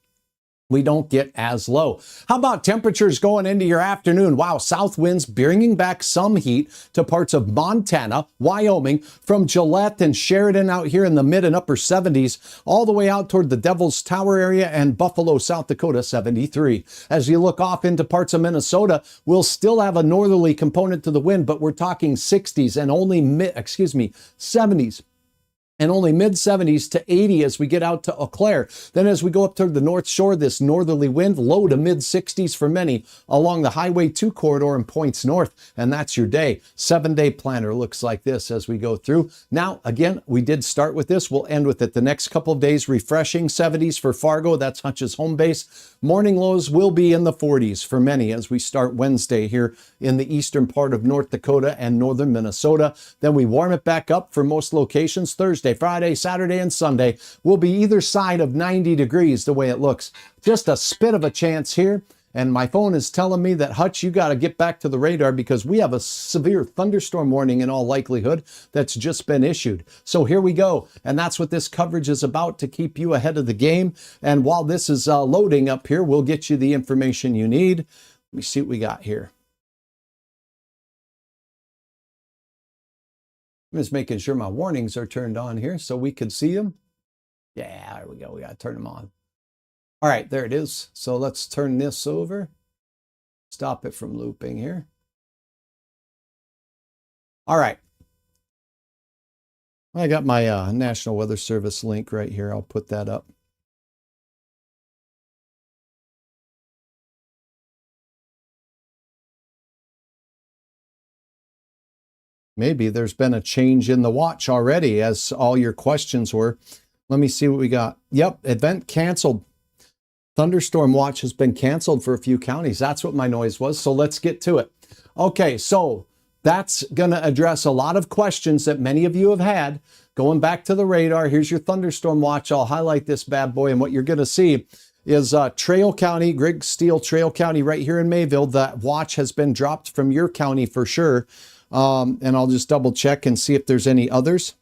S2: we don't get as low. How about temperatures going into your afternoon? Wow, south winds bringing back some heat to parts of Montana, Wyoming, from Gillette and Sheridan out here in the mid and upper 70s, all the way out toward the Devil's Tower area and Buffalo, South Dakota, 73. As you look off into parts of Minnesota, we'll still have a northerly component to the wind, but we're talking 60s and only 70s. And only mid 70s to 80 as we get out to Eau Claire. Then as we go up to the North Shore, this northerly wind, low to mid 60s for many along the Highway 2 corridor and points north. And that's your day. 7-day planner looks like this as we go through. Now, again, we did start with this. We'll end with it. The next couple of days, refreshing 70s for Fargo. That's Hutch's home base. Morning lows will be in the 40s for many as we start Wednesday here in the eastern part of North Dakota and northern Minnesota. Then we warm it back up for most locations. Thursday, Friday, Saturday, and Sunday will be either side of 90 degrees the way it looks. Just a spit of a chance here. And my phone is telling me that, Hutch, you got to get back to the radar because we have a severe thunderstorm warning in all likelihood that's just been issued. So here we go. And that's what this coverage is about, to keep you ahead of the game. And while this is loading up here, we'll get you the information you need. Let me see what we got here. I'm just making sure my warnings are turned on here so we could see them. Yeah, there we go. We got to turn them on. All right, there it is. So let's turn this over. Stop it from looping here. All right. I got my National Weather Service link right here. I'll put that up. Maybe there's been a change in the watch already, as all your questions were. Let me see what we got. Yep, event canceled. Thunderstorm watch has been canceled for a few counties. That's what my noise was. So let's get to it. Okay, so that's going to address a lot of questions that many of you have had. Going back to the radar, here's your thunderstorm watch. I'll highlight this bad boy, and what you're going to see is Trail County, Griggs Steel Trail County right here in Mayville. That watch has been dropped from your county for sure. And I'll just double check and see if there's any others.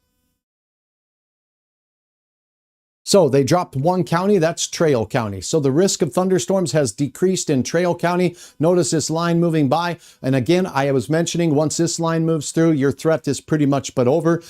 S2: So they dropped one county, that's Trail County. So the risk of thunderstorms has decreased in Trail County. Notice this line moving by. And again, I was mentioning once this line moves through, your threat is pretty much but over.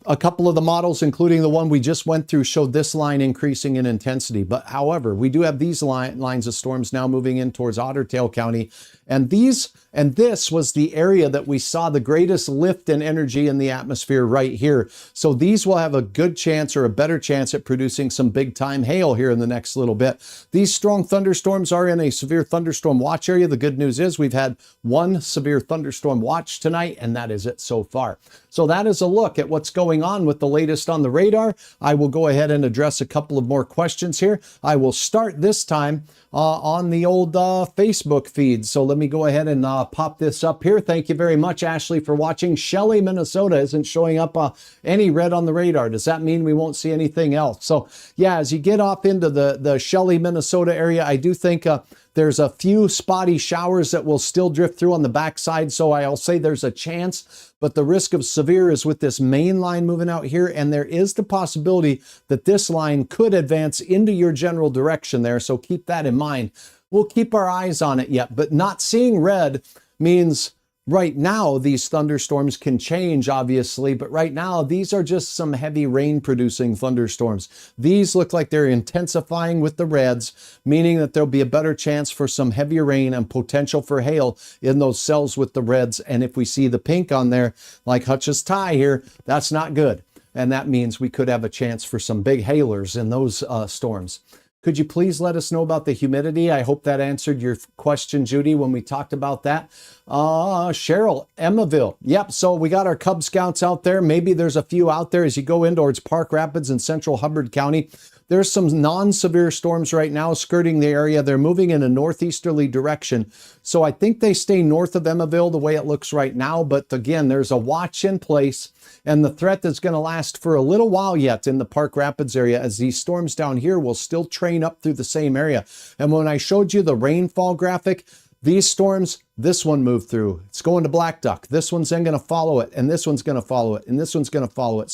S2: A couple of the models, including the one we just went through, showed this line increasing in intensity. But however, we do have these lines of storms now moving in towards Otter Tail County. And this was the area that we saw the greatest lift in energy in the atmosphere right here. So these will have a good chance or a better chance at producing some big time hail here in the next little bit. These strong thunderstorms are in a severe thunderstorm watch area. The good news is we've had one severe thunderstorm watch tonight, and that is it so far. So that is a look at what's going on with the latest on the radar. I will go ahead and address a couple of more questions here. I will start this time on the old Facebook feed. So let me go ahead and pop this up here. Thank you very much, Ashley, for watching. Shelley, Minnesota isn't showing up any red on the radar. Does that mean we won't see anything else? So yeah, as you get off into the Shelley, Minnesota area, I do think there's a few spotty showers that will still drift through on the backside. So I'll say there's a chance, but the risk of severe is with this main line moving out here. And there is the possibility that this line could advance into your general direction there. So keep that in mind. We'll keep our eyes on it yet, but not seeing red means right now these thunderstorms can change, obviously, but right now these are just some heavy rain producing thunderstorms. These look like they're intensifying with the reds, meaning that there'll be a better chance for some heavier rain and potential for hail in those cells with the reds. And if we see the pink on there, like Hutch's tie here, that's not good. And that means we could have a chance for some big hailers in those storms. Could you please let us know about the humidity? I hope that answered your question, Judy, when we talked about that. Cheryl, Emmaville. Yep, so we got our Cub Scouts out there. Maybe there's a few out there as you go in towards Park Rapids and central Hubbard County. There's some non-severe storms right now skirting the area. They're moving in a northeasterly direction. So I think they stay north of Emmaville the way it looks right now. But again, there's a watch in place, and the threat is going to last for a little while yet in the Park Rapids area, as these storms down here will still train up through the same area. And when I showed you the rainfall graphic, these storms, this one moved through. It's going to Black Duck. This one's then going to follow it, and this one's going to follow it, and this one's going to follow it.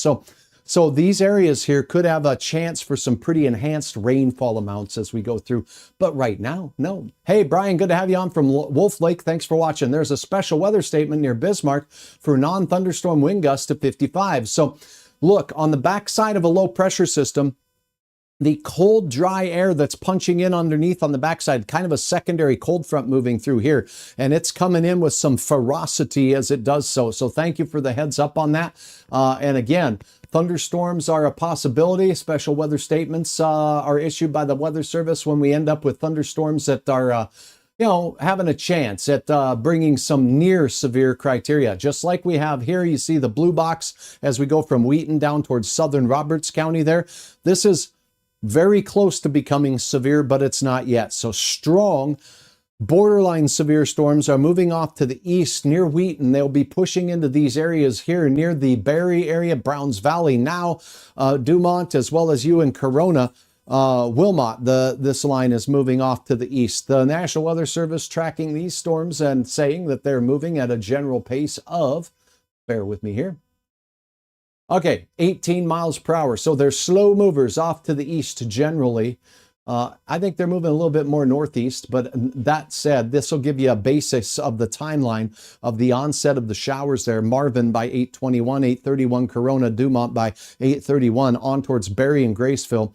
S2: So these areas here could have a chance for some pretty enhanced rainfall amounts as we go through. But right now, no. Hey, Brian, good to have you on from Wolf Lake. Thanks for watching. There's a special weather statement near Bismarck for non-thunderstorm wind gusts to 55. So look, on the backside of a low pressure system, the cold, dry air that's punching in underneath on the backside, kind of a secondary cold front moving through here. And it's coming in with some ferocity as it does so. So thank you for the heads up on that. And again, thunderstorms are a possibility. Special weather statements are issued by the Weather Service when we end up with thunderstorms that are having a chance at bringing some near severe criteria. Just like we have here, you see the blue box as we go from Wheaton down towards southern Roberts County there. This is very close to becoming severe, but it's not yet. So strong, borderline severe storms are moving off to the east near Wheaton. They'll be pushing into these areas here near the Barrie area, Browns Valley now, Dumont, as well as you in Corona. Wilmot, this line is moving off to the east. The National Weather Service tracking these storms and saying that they're moving at a general pace of, bear with me here, okay, 18 miles per hour. So they're slow movers off to the east generally. I think they're moving a little bit more northeast, but that said, this will give you a basis of the timeline of the onset of the showers there. Marvin by 8:21, 8:31, Corona, Dumont by 8:31, on towards Barrie and Graceville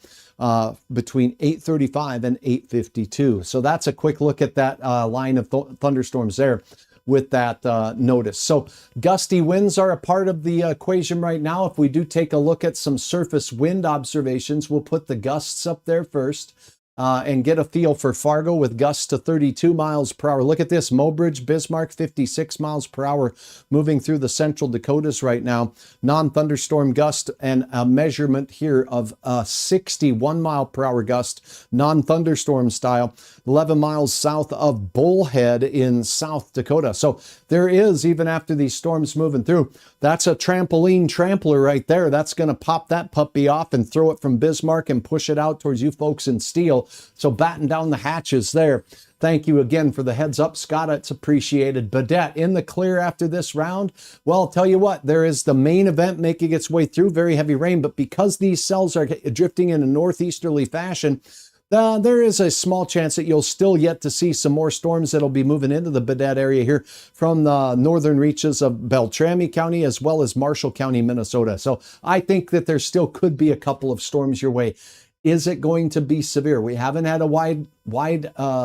S2: between 8:35 and 8:52. So that's a quick look at that line of thunderstorms there with that notice. So gusty winds are a part of the equation right now. If we do take a look at some surface wind observations, we'll put the gusts up there first and get a feel for Fargo with gusts to 32 miles per hour. Look at this, Mobridge, Bismarck, 56 miles per hour moving through the central Dakotas right now. Non-thunderstorm gust and a measurement here of 61 mile per hour gust, non-thunderstorm style, 11 miles south of Bullhead in South Dakota. So there is, even after these storms moving through, that's a trampoline trampler right there. That's going to pop that puppy off and throw it from Bismarck and push it out towards you folks in Steele. So batten down the hatches there. Thank you again for the heads up, Scott. It's appreciated. Badette in the clear after this round. Well, I'll tell you what, there is the main event making its way through. Very heavy rain, but because these cells are drifting in a northeasterly fashion, there is a small chance that you'll still yet to see some more storms that'll be moving into the Badette area here from the northern reaches of Beltrami County as well as Marshall County, Minnesota. So I think that there still could be a couple of storms your way. Is it going to be severe? We haven't had a wide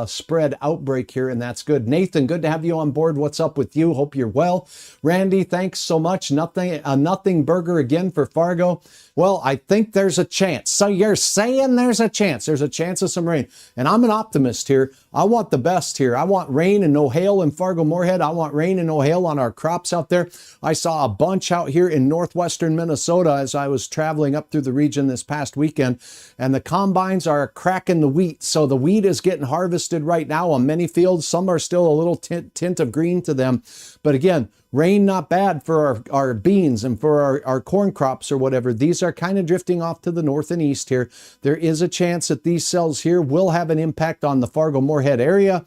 S2: spread outbreak here, and that's good. Nathan, good to have you on board. What's up with you? Hope you're well. Randy, thanks so much. Nothing burger again for Fargo. Well, I think there's a chance. So you're saying there's a chance. There's a chance of some rain. And I'm an optimist here. I want the best here. I want rain and no hail in Fargo, Moorhead. I want rain and no hail on our crops out there. I saw a bunch out here in northwestern Minnesota as I was traveling up through the region this past weekend. And the combines are cracking the wheat. So the wheat is getting harvested right now on many fields. Some are still a little tint of green to them. But again, rain not bad for our beans and for our corn crops or whatever. These are kind of drifting off to the north and east here. There is a chance that these cells here will have an impact on the Fargo Moorhead area.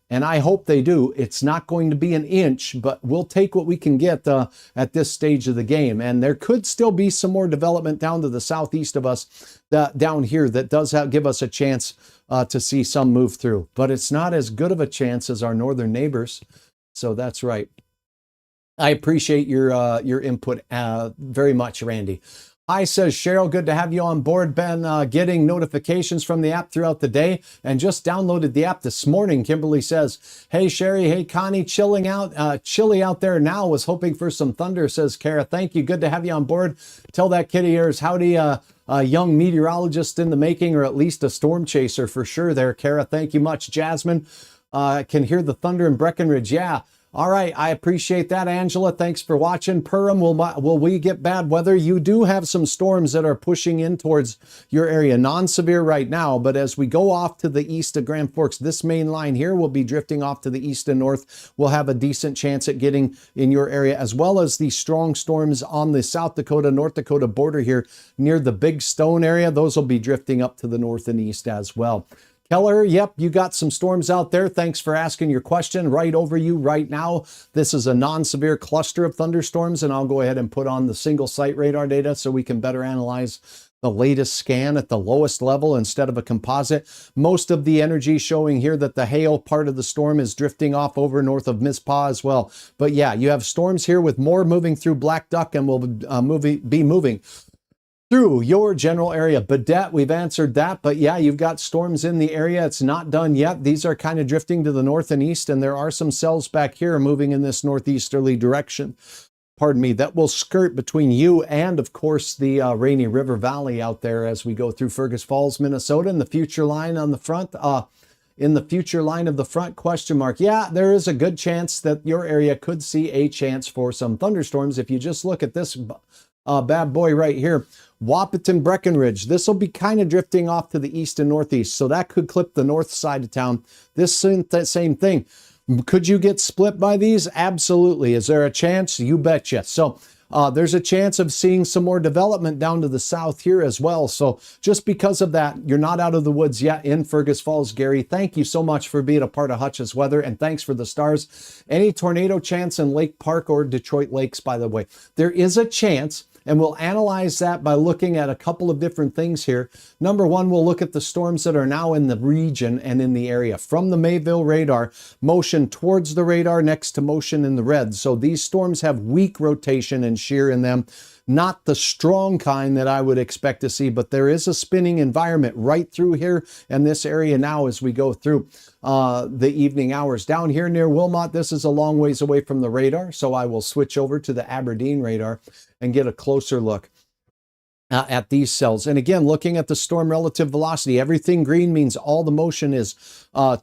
S2: And I hope they do. It's not going to be an inch, but we'll take what we can get at this stage of the game. And there could still be some more development down to the southeast of us down here that does give us a chance to see some move through. But it's not as good of a chance as our northern neighbors. So that's right. I appreciate your input very much, Randy. Hi, says Cheryl. Good to have you on board. Been getting notifications from the app throughout the day and just downloaded the app this morning. Kimberly says, hey, Sherry. Hey, Connie. Chilly out there now. Was hoping for some thunder, says Kara. Thank you. Good to have you on board. Tell that kitty ears howdy. A young meteorologist in the making, or at least a storm chaser for sure there, Kara. Thank you much. Jasmine, can hear the thunder in Breckenridge. Yeah. All right, I appreciate that, Angela. Thanks for watching. Perham, will we get bad weather? You do have some storms that are pushing in towards your area. Non-severe right now, but as we go off to the east of Grand Forks, this main line here will be drifting off to the east and north. We'll have a decent chance at getting in your area, as well as the strong storms on the South Dakota, North Dakota border here near the Big Stone area. Those will be drifting up to the north and east as well. Keller, yep, you got some storms out there. Thanks for asking your question. Right over you right now. This is a non-severe cluster of thunderstorms, and I'll go ahead and put on the single site radar data so we can better analyze the latest scan at the lowest level instead of a composite. Most of the energy showing here that the hail part of the storm is drifting off over north of Mizpah as well. But yeah, you have storms here with more moving through Black Duck and will be moving through your general area. Badette, we've answered that, but yeah, you've got storms in the area. It's not done yet. These are kind of drifting to the north and east, and there are some cells back here moving in this northeasterly direction. Pardon me, that will skirt between you and, of course, the Rainy River Valley out there as we go through Fergus Falls, Minnesota, and the future line on the front. In the future line of the front, question mark. Yeah, there is a good chance that your area could see a chance for some thunderstorms. If you just look at this bad boy right here, Wahpeton, Breckenridge. This will be kind of drifting off to the east and northeast, so that could clip the north side of town. This same thing. Could you get split by these? Absolutely. Is there a chance? You betcha. So there's a chance of seeing some more development down to the south here as well. So just because of that, you're not out of the woods yet in Fergus Falls, Gary. Thank you so much for being a part of Hutch's weather, and thanks for the stars. Any tornado chance in Lake Park or Detroit Lakes, by the way? There is a chance. And we'll analyze that by looking at a couple of different things here. Number one, we'll look at the storms that are now in the region and in the area. From the Mayville radar, motion towards the radar next to motion in the red. So these storms have weak rotation and shear in them. Not the strong kind that I would expect to see, but there is a spinning environment right through here and this area now as we go through the evening hours. Down here near Wilmot, this is a long ways away from the radar, so I will switch over to the Aberdeen radar and get a closer look at these cells. And again, looking at the storm relative velocity, everything green means all the motion is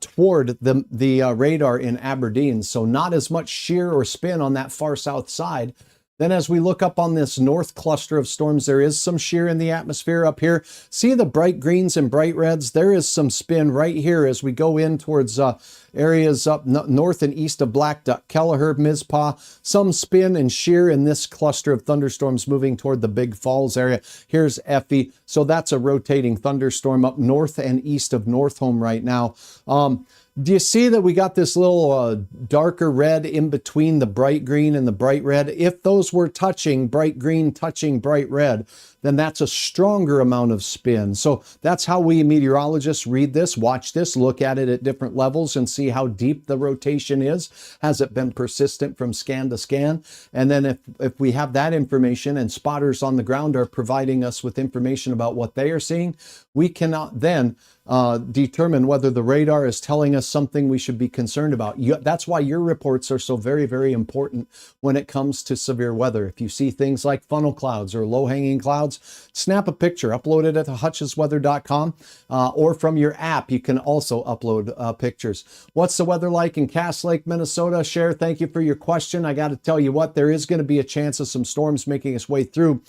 S2: toward the radar in Aberdeen, so not as much shear or spin on that far south side. Then as we look up on this north cluster of storms, there is some shear in the atmosphere up here. See the bright greens and bright reds? There is some spin right here as we go in towards areas up north and east of Black Duck, Kelleher, Mizpah. Some spin and shear in this cluster of thunderstorms moving toward the Big Falls area. Here's Effie. So that's a rotating thunderstorm up north and east of Northholm right now. Do you see that we got this little darker red in between the bright green and the bright red? If those were touching, bright green touching bright red, then that's a stronger amount of spin. So that's how we meteorologists read this, watch this, look at it at different levels and see how deep the rotation is. Has it been persistent from scan to scan? And then if we have that information and spotters on the ground are providing us with information about what they are seeing, we cannot then determine whether the radar is telling us something we should be concerned about. That's why your reports are so very, very important when it comes to severe weather. If you see things like funnel clouds or low-hanging clouds, snap a picture, upload it at hutchesweather.com, or from your app, you can also upload pictures. What's the weather like in Cass Lake, Minnesota? Cher, thank you for your question. I got to tell you what, there is going to be a chance of some storms making its way through.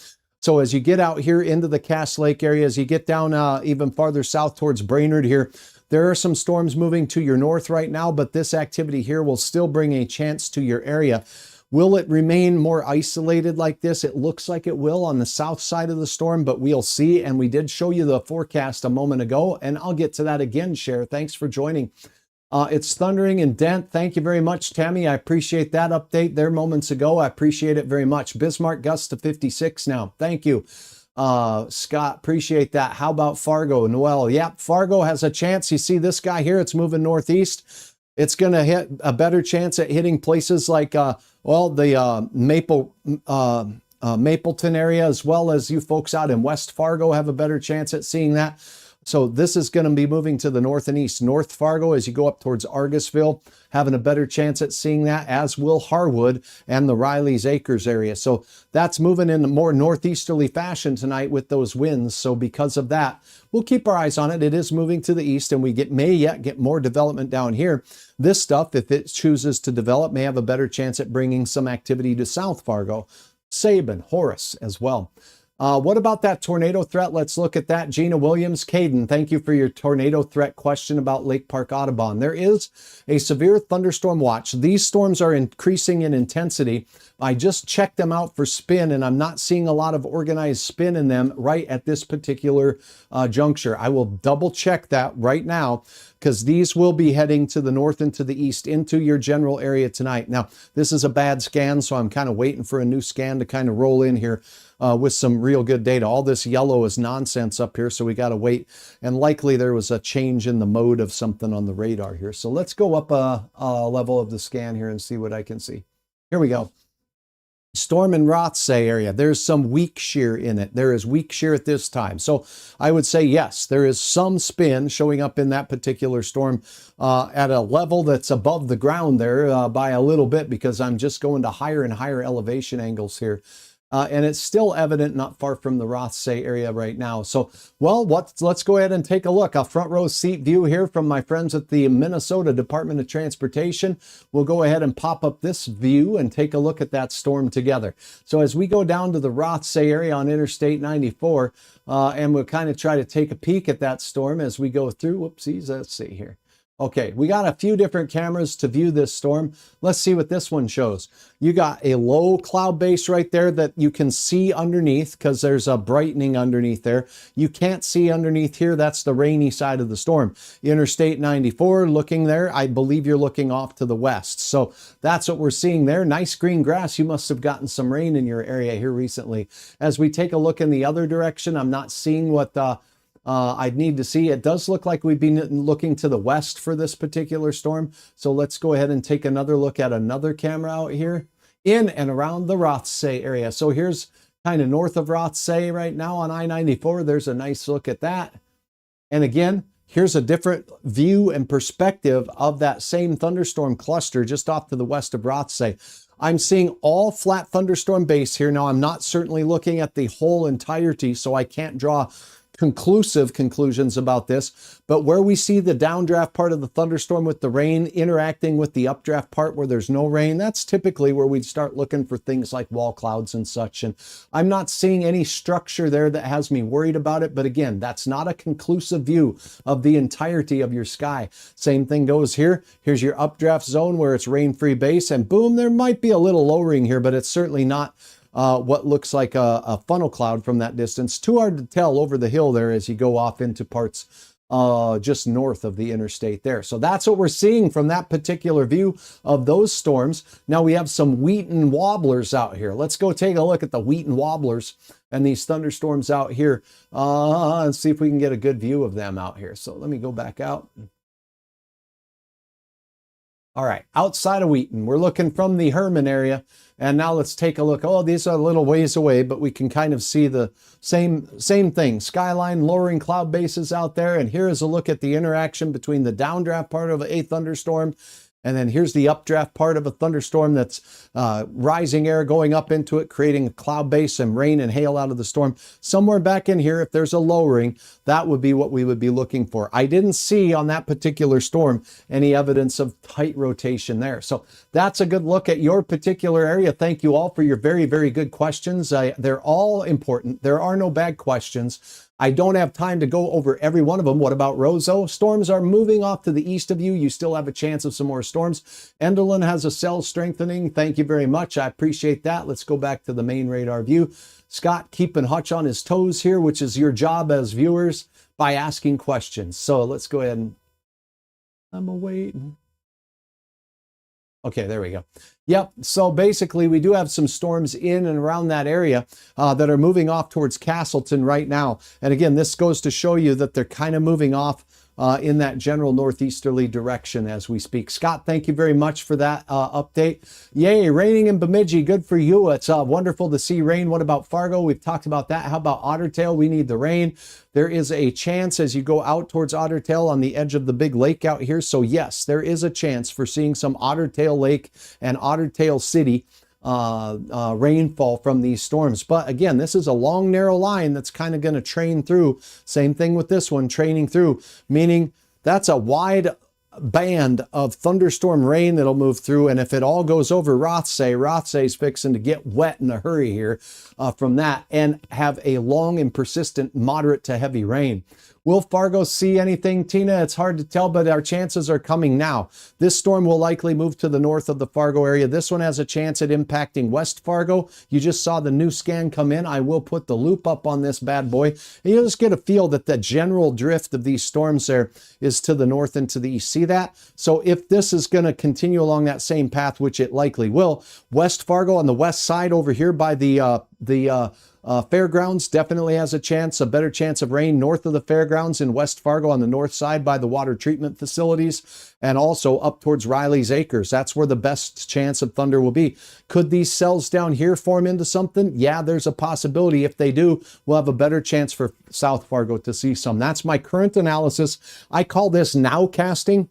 S2: So as you get out here into the Cass Lake area, as you get down even farther south towards Brainerd here, there are some storms moving to your north right now, but this activity here will still bring a chance to your area. Will it remain more isolated like this? It looks like it will on the south side of the storm, but we'll see. And we did show you the forecast a moment ago, and I'll get to that again, Cher. Thanks for joining. It's thundering in Dent. Thank you very much, Tammy. I appreciate that update there moments ago. I appreciate it very much. Bismarck gusts to 56 now. Thank you. Scott, appreciate that. How about Fargo? Noel, yep, Fargo has a chance. You see this guy here, it's moving northeast. It's going to hit a better chance at hitting places like, the Mapleton area, as well as you folks out in West Fargo have a better chance at seeing that. So this is going to be moving to the north and east. North Fargo, as you go up towards Argusville, having a better chance at seeing that, as will Harwood and the Riley's Acres area. So that's moving in a more northeasterly fashion tonight with those winds. So because of that, we'll keep our eyes on it. It is moving to the east, and we may yet get more development down here. This stuff, if it chooses to develop, may have a better chance at bringing some activity to South Fargo, Sabin, Horace as well. What about that tornado threat? Let's look at that. Gina Williams, Caden, thank you for your tornado threat question about Lake Park Audubon. There is a severe thunderstorm watch. These storms are increasing in intensity. I just checked them out for spin, and I'm not seeing a lot of organized spin in them right at this particular juncture. I will double check that right now, because these will be heading to the north and to the east into your general area tonight. Now, this is a bad scan, so I'm kind of waiting for a new scan to kind of roll in here with some real good data. All this yellow is nonsense up here, so we got to wait. And likely there was a change in the mode of something on the radar here. So let's go up a level of the scan here and see what I can see. Here we go. Storm in Rothsay area, there's some weak shear in it. There is weak shear at this time. So I would say, yes, there is some spin showing up in that particular storm at a level that's above the ground there by a little bit, because I'm just going to higher and higher elevation angles here. And it's still evident not far from the Rothsay area right now. So, well, let's go ahead and take a look. A front row seat view here from my friends at the Minnesota Department of Transportation. We'll go ahead and pop up this view and take a look at that storm together. So as we go down to the Rothsay area on Interstate 94, and we'll kind of try to take a peek at that storm as we go through. Whoopsies, let's see here. Okay, we got a few different cameras to view this storm. Let's see what this one shows. You got a low cloud base right there that you can see underneath, because there's a brightening underneath there. You can't see underneath here. That's the rainy side of the storm. Interstate 94, looking there, I believe you're looking off to the west. So that's what we're seeing there. Nice green grass. You must have gotten some rain in your area here recently. As we take a look in the other direction, I'm not seeing what I'd need to see. It does look like we've been looking to the west for this particular storm. So let's go ahead and take another look at another camera out here in and around the Rothsay area. So here's kind of north of Rothsay right now on I-94. There's a nice look at that. And again, here's a different view and perspective of that same thunderstorm cluster just off to the west of Rothsay. I'm seeing all flat thunderstorm base here. Now, I'm not certainly looking at the whole entirety, so I can't draw conclusive conclusions about this, but where we see the downdraft part of the thunderstorm with the rain interacting with the updraft part where there's no rain, that's typically where we'd start looking for things like wall clouds and such. And I'm not seeing any structure there that has me worried about it. But again, that's not a conclusive view of the entirety of your sky. Same thing goes here. Here's your updraft zone where it's rain-free base, and boom, there might be a little lowering here, but it's certainly not what looks like a funnel cloud from that distance. Too hard to tell over the hill there as you go off into parts just north of the interstate there. So that's what we're seeing from that particular view of those storms. Now we have some Wheaton wobblers out here. Let's go take a look at the Wheaton wobblers and these thunderstorms out here and see if we can get a good view of them out here. So let me go back out. All right, outside of Wheaton, we're looking from the Herman area. And now let's take a look. Oh, these are a little ways away, but we can kind of see the same thing. Skyline, lowering cloud bases out there. And here is a look at the interaction between the downdraft part of a thunderstorm. And then here's the updraft part of a thunderstorm that's rising air going up into it, creating a cloud base and rain and hail out of the storm. Somewhere back in here, if there's a lowering, that would be what we would be looking for. I didn't see on that particular storm any evidence of tight rotation there. So that's a good look at your particular area. Thank you all for your very, very good questions. They're all important. There are no bad questions. I don't have time to go over every one of them. What about Roseau? Storms are moving off to the east of you. You still have a chance of some more storms. Enderlin has a cell strengthening. Thank you very much. I appreciate that. Let's go back to the main radar view. Scott keeping Hutch on his toes here, which is your job as viewers by asking questions. So let's go ahead and I'm awaiting. Okay, there we go. Yep, so basically we do have some storms in and around that area that are moving off towards Castleton right now. And again, this goes to show you that they're kind of moving off in that general northeasterly direction as we speak. Scott, thank you very much for that update. Yay, raining in Bemidji, good for you. It's wonderful to see rain. What about Fargo? We've talked about that. How about Ottertail? We need the rain. There is a chance as you go out towards Ottertail on the edge of the big lake out here. So yes, there is a chance for seeing some Ottertail Lake and Ottertail City rainfall from these storms. But again, this is a long, narrow line that's kind of going to train through. Same thing with this one, training through, meaning that's a wide band of thunderstorm rain that'll move through. And if it all goes over Rothsay's fixing to get wet in a hurry here from that and have a long and persistent moderate to heavy rain. Will Fargo see anything, Tina? It's hard to tell, but our chances are coming now. This storm will likely move to the north of the Fargo area. This one has a chance at impacting West Fargo. You just saw the new scan come in. I will put the loop up on this bad boy. And you'll just get a feel that the general drift of these storms there is to the north and to the east. See that? So if this is going to continue along that same path, which it likely will, West Fargo on the west side over here by the fairgrounds definitely has a better chance of rain north of the fairgrounds in West Fargo on the north side by the water treatment facilities and also up towards Riley's Acres. That's where the best chance of thunder will be. Could these cells down here form into something? Yeah, there's a possibility. If they do, we'll have a better chance for South Fargo to see some. That's my current analysis. I call this nowcasting,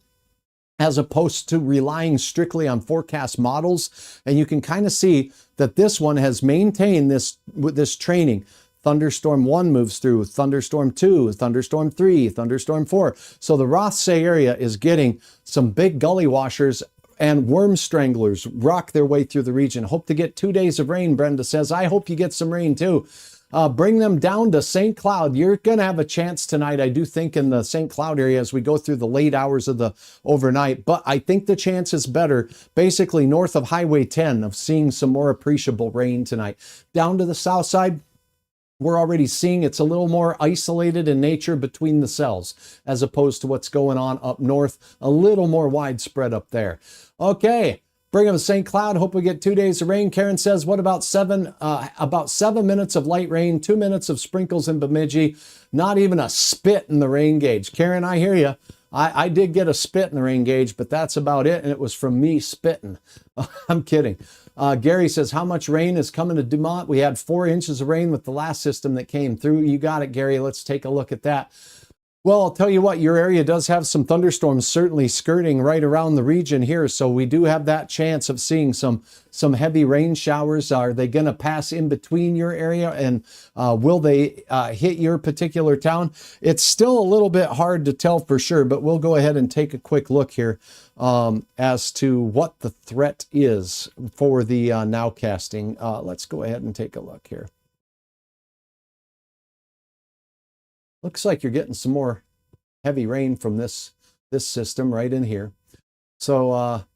S2: as opposed to relying strictly on forecast models. And you can kind of see that this one has maintained this training. Thunderstorm 1 moves through, Thunderstorm 2, Thunderstorm 3, Thunderstorm 4. So the Rothsay area is getting some big gully washers and worm stranglers rock their way through the region. Hope to get 2 days of rain, Brenda says. I hope you get some rain too. Bring them down to St. Cloud. You're going to have a chance tonight, I do think, in the St. Cloud area as we go through the late hours of the overnight. But I think the chance is better, basically north of Highway 10, of seeing some more appreciable rain tonight. Down to the south side, we're already seeing it's a little more isolated in nature between the cells, as opposed to what's going on up north, a little more widespread up there. Okay. Bring them to St. Cloud. Hope we get 2 days of rain. Karen says, what about 7 minutes of light rain, 2 minutes of sprinkles in Bemidji, not even a spit in the rain gauge. Karen, I hear you. I did get a spit in the rain gauge, but that's about it. And it was from me spitting. I'm kidding. Gary says, how much rain is coming to Dumont? We had 4 inches of rain with the last system that came through. You got it, Gary. Let's take a look at that. Well, I'll tell you what, your area does have some thunderstorms certainly skirting right around the region here. So we do have that chance of seeing some heavy rain showers. Are they going to pass in between your area, and will they hit your particular town? It's still a little bit hard to tell for sure, but we'll go ahead and take a quick look here as to what the threat is for the nowcasting. Let's go ahead and take a look here. Looks like you're getting some more heavy rain from this system right in here. So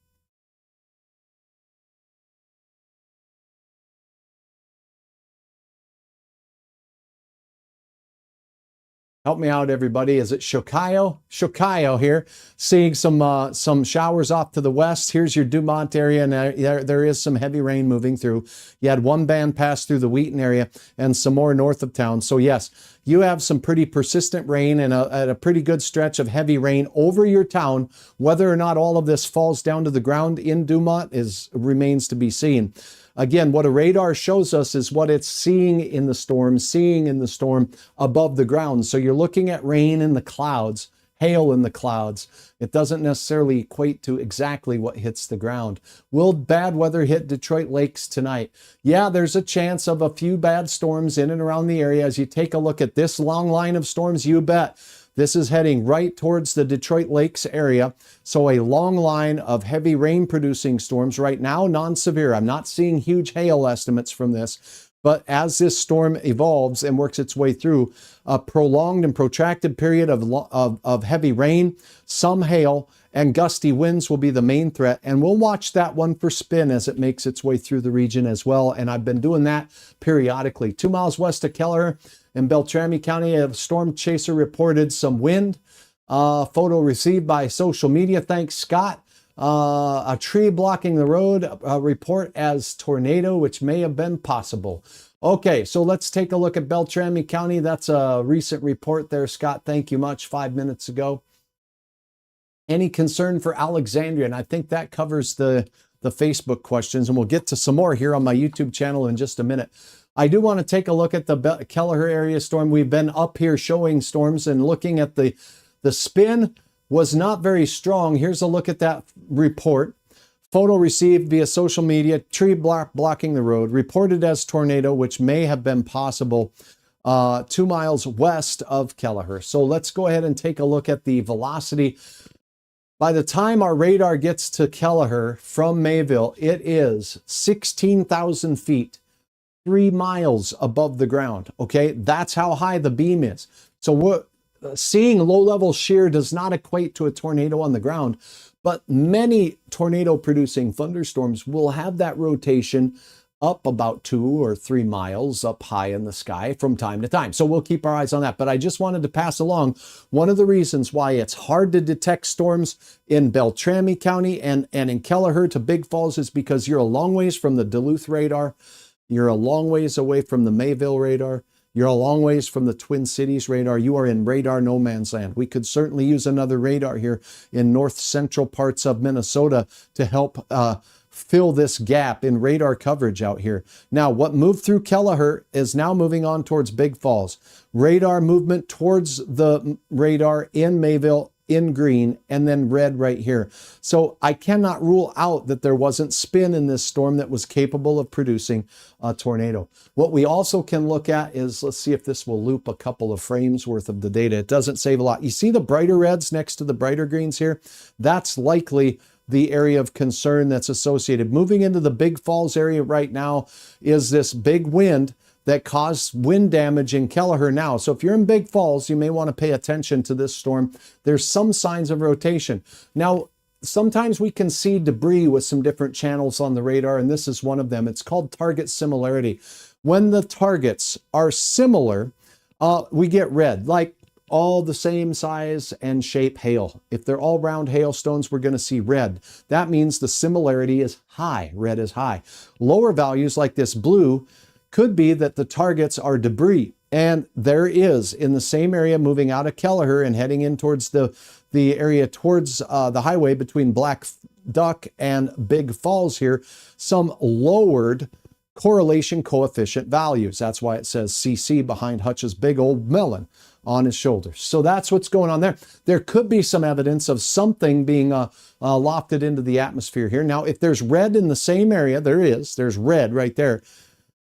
S2: help me out, everybody. Is it Shokayo? Shokayo here, seeing some showers off to the west. Here's your Dumont area, and there is some heavy rain moving through. You had one band pass through the Wheaton area and some more north of town. So yes, you have some pretty persistent rain and a pretty good stretch of heavy rain over your town. Whether or not all of this falls down to the ground in Dumont remains to be seen. Again, what a radar shows us is what it's seeing in the storm above the ground. So you're looking at rain in the clouds, hail in the clouds. It doesn't necessarily equate to exactly what hits the ground. Will bad weather hit Detroit Lakes tonight? Yeah, there's a chance of a few bad storms in and around the area. As you take a look at this long line of storms, you bet. This is heading right towards the Detroit Lakes area. So a long line of heavy rain producing storms right now, non-severe. I'm not seeing huge hail estimates from this, but as this storm evolves and works its way through a prolonged and protracted period of heavy rain, some hail, and gusty winds will be the main threat. And we'll watch that one for spin as it makes its way through the region as well. And I've been doing that periodically. 2 miles west of Kelleher in Beltrami County, a storm chaser reported some wind. Photo received by social media. Thanks, Scott. A tree blocking the road. Report as tornado, which may have been possible. Okay, so let's take a look at Beltrami County. That's a recent report there, Scott. Thank you much, 5 minutes ago. Any concern for Alexandria? And I think that covers the Facebook questions, and we'll get to some more here on my YouTube channel in just a minute. I do want to take a look at the Kelleher area storm. We've been up here showing storms and looking at the spin was not very strong. Here's a look at that report. Photo received via social media, tree blocking the road, reported as tornado, which may have been possible 2 miles west of Kelleher. So let's go ahead and take a look at the velocity. By the time our radar gets to Kelleher from Mayville, it is 16,000 feet, 3 miles above the ground. Okay, that's how high the beam is. So seeing low-level shear does not equate to a tornado on the ground, but many tornado-producing thunderstorms will have that rotation up about 2 or 3 miles up high in the sky from time to time. So we'll keep our eyes on that. But I just wanted to pass along one of the reasons why it's hard to detect storms in Beltrami County and in Kelleher to Big Falls is because you're a long ways from the Duluth radar. You're a long ways away from the Mayville radar. You're a long ways from the Twin Cities radar. You are in radar no man's land. We could certainly use another radar here in north central parts of Minnesota to help fill this gap in radar coverage out here. Now, what moved through Kelleher is now moving on towards Big Falls. Radar movement towards the radar in Mayville in green, and then red right here. So I cannot rule out that there wasn't spin in this storm that was capable of producing a tornado. What we also can look at is, let's see if this will loop a couple of frames worth of the data. It doesn't save a lot. You see the brighter reds next to the brighter greens here? That's likely the area of concern that's associated. Moving into the Big Falls area right now is this big wind that caused wind damage in Kelleher now. So if you're in Big Falls, you may want to pay attention to this storm. There's some signs of rotation. Now, sometimes we can see debris with some different channels on the radar, and this is one of them. It's called target similarity. When the targets are similar, we get red, like all the same size and shape hail. If they're all round hailstones, we're going to see red. That means the similarity is high. Red is high. Lower values like this blue could be that the targets are debris. And there is, in the same area moving out of Kelleher and heading in towards the area towards the highway between Black Duck and Big Falls here, some lowered correlation coefficient values. That's why it says CC behind Hutch's big old melon on his shoulders. So that's what's going on there. There could be some evidence of something being lofted into the atmosphere here. Now, if there's red in the same area, there's red right there.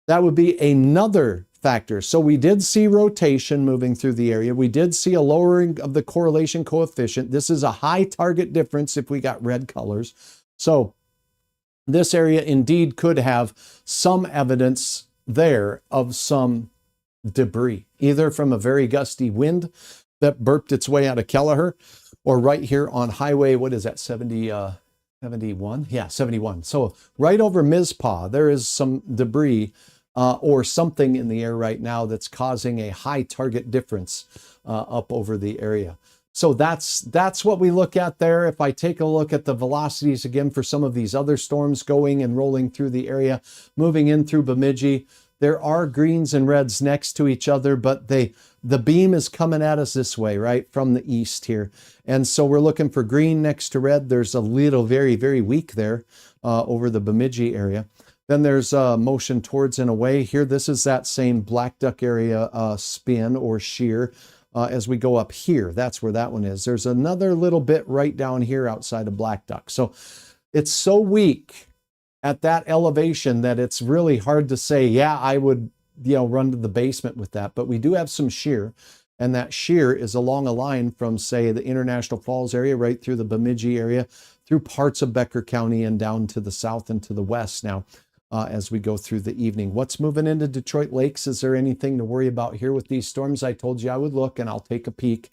S2: That would be another factor. So we did see rotation moving through the area. We did see a lowering of the correlation coefficient. This is a high target difference if we got red colors. So this area indeed could have some evidence there of some debris, either from a very gusty wind that burped its way out of Kelleher, or right here on highway, what is that, 71? Yeah, 71. So right over Mizpah, there is some debris or something in the air right now that's causing a high target difference up over the area. So that's what we look at there. If I take a look at the velocities again for some of these other storms going and rolling through the area, moving in through Bemidji, there are greens and reds next to each other, but the beam is coming at us this way, right, from the east here. And so we're looking for green next to red. There's a little very, very weak there over the Bemidji area. Then there's motion towards and away here. This is that same Black Duck area spin or shear as we go up here. That's where that one is. There's another little bit right down here outside of Black Duck. So it's so weak at that elevation that it's really hard to say, yeah, I would, run to the basement with that. But we do have some shear, and that shear is along a line from, say, the International Falls area right through the Bemidji area, through parts of Becker County and down to the south and to the west now as we go through the evening. What's moving into Detroit Lakes? Is there anything to worry about here with these storms? I told you I would look, and I'll take a peek.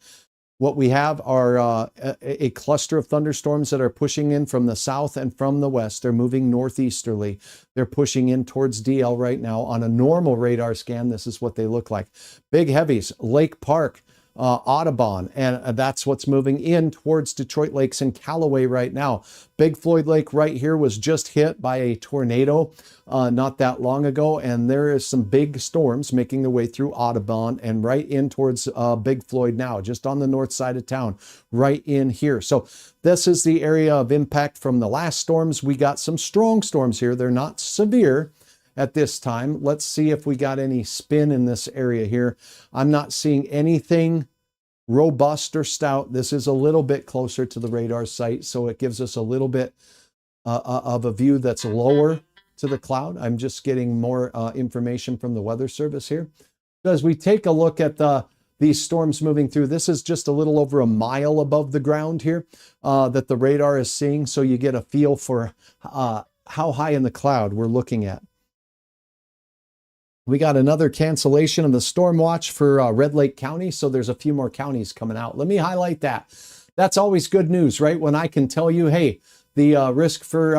S2: What we have are a cluster of thunderstorms that are pushing in from the south and from the west. They're moving northeasterly. They're pushing in towards DL right now. On a normal radar scan, this is what they look like. Big heavies, Lake Park, Audubon, and that's what's moving in towards Detroit Lakes and Callaway right now. Big Floyd Lake right here was just hit by a tornado not that long ago, and there is some big storms making their way through Audubon and right in towards Big Floyd now, just on the north side of town, right in here. So this is the area of impact from the last storms. We got some strong storms here. They're not severe at this time. Let's see if we got any spin in this area here. I'm not seeing anything robust or stout. This is a little bit closer to the radar site, so it gives us a little bit of a view that's lower to the cloud. I'm just getting more information from the Weather Service here. So as we take a look at these storms moving through, this is just a little over a mile above the ground here that the radar is seeing, so you get a feel for how high in the cloud we're looking at. We got another cancellation of the storm watch for Red Lake County, so there's a few more counties coming out. Let me highlight that. That's always good news, right? When I can tell you, hey, the risk for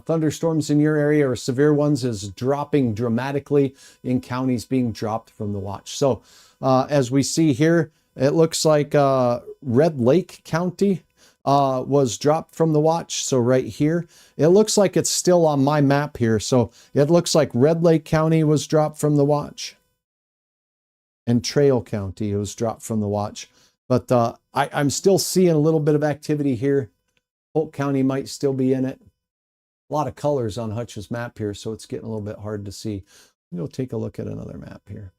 S2: thunderstorms in your area or severe ones is dropping dramatically in counties being dropped from the watch. So as we see here, it looks like Red Lake County was dropped from the watch. So right here, it looks like it's still on my map here. So it looks like Red Lake County was dropped from the watch, and Trail County was dropped from the watch. But I'm still seeing a little bit of activity here. Polk County might still be in it. A lot of colors on Hutch's map here, so it's getting a little bit hard to see. We'll take a look at another map here.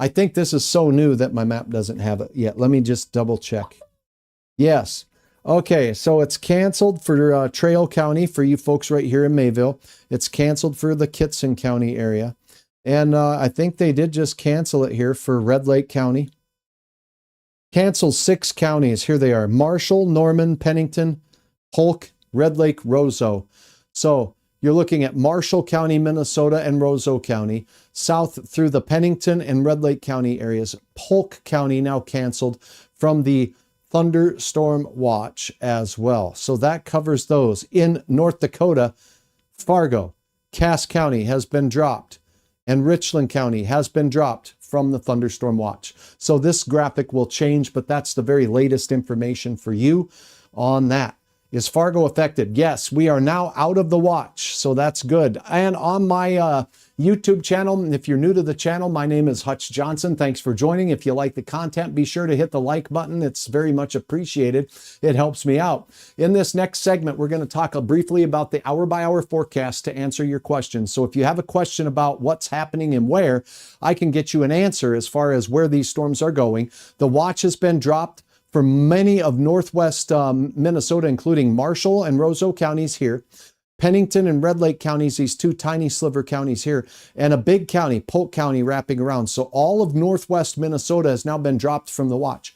S2: I think this is so new that my map doesn't have it yet. Let me just double check. Yes. Okay, so it's canceled for Trail County for you folks right here in Mayville. It's canceled for the Kitson County area. And I think they did just cancel it here for Red Lake County. Canceled 6 counties. Here they are: Marshall, Norman, Pennington, Polk, Red Lake, Roseau. So you're looking at Marshall County, Minnesota, and Roseau County, south through the Pennington and Red Lake County areas. Polk County now canceled from the thunderstorm watch as well. So that covers those. In North Dakota, Fargo, Cass County has been dropped, and Richland County has been dropped from the thunderstorm watch. So this graphic will change, but that's the very latest information for you on that. Is Fargo affected? Yes, we are now out of the watch, so that's good. And on my YouTube channel. If you're new to the channel, my name is Hutch Johnson. Thanks for joining. If you like the content, be sure to hit the like button. It's very much appreciated. It helps me out. In this next segment, we're going to talk briefly about the hour-by-hour forecast to answer your questions. So if you have a question about what's happening and where, I can get you an answer as far as where these storms are going. The watch has been dropped for many of northwest Minnesota, including Marshall and Roseau counties here, Pennington and Red Lake counties, these two tiny sliver counties here, and a big county, Polk County, wrapping around. So all of northwest Minnesota has now been dropped from the watch.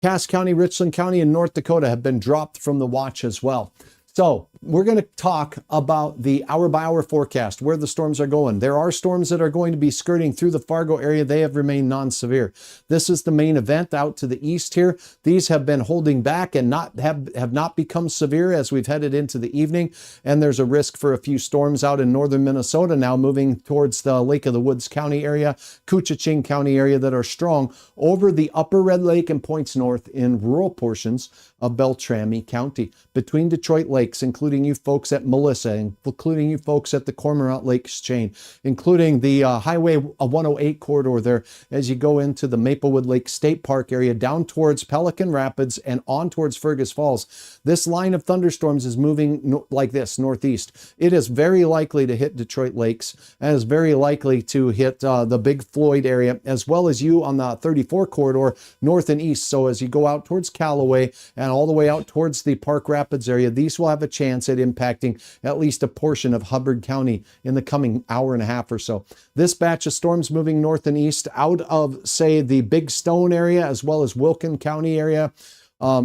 S2: Cass County, Richland County, and North Dakota have been dropped from the watch as well. So we're going to talk about the hour-by-hour forecast, where the storms are going. There are storms that are going to be skirting through the Fargo area. They have remained non-severe. This is the main event out to the east here. These have been holding back and have not become severe as we've headed into the evening. And there's a risk for a few storms out in northern Minnesota now moving towards the Lake of the Woods County area, Koochiching County area that are strong over the upper Red Lake and points north in rural portions of Beltrami County. Between Detroit Lakes, including you folks at Melissa, including you folks at the Cormorant Lakes chain, including the Highway 108 corridor there as you go into the Maplewood Lake State Park area down towards Pelican Rapids and on towards Fergus Falls. This line of thunderstorms is moving like this, northeast. It is very likely to hit Detroit Lakes and is very likely to hit the Big Floyd area, as well as you on the 34 corridor north and east. So as you go out towards Callaway and all the way out towards the Park Rapids area, these will have a chance at impacting at least a portion of Hubbard County in the coming hour and a half or so. This batch of storms moving north and east out of, say, the Big Stone area, as well as Wilkin County area,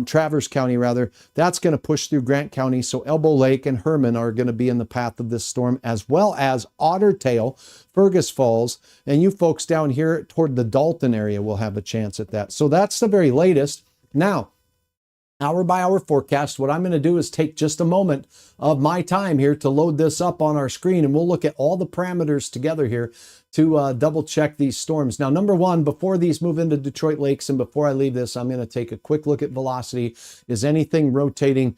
S2: Traverse County rather, that's going to push through Grant County. So Elbow Lake and Herman are going to be in the path of this storm, as well as Otter Tail, Fergus Falls, and you folks down here toward the Dalton area will have a chance at that. So that's the very latest. Now, hour-by-hour forecast, what I'm going to do is take just a moment of my time here to load this up on our screen, and we'll look at all the parameters together here to double check these storms. Now, number one, before these move into Detroit Lakes and before I leave this, I'm going to take a quick look at velocity. Is anything rotating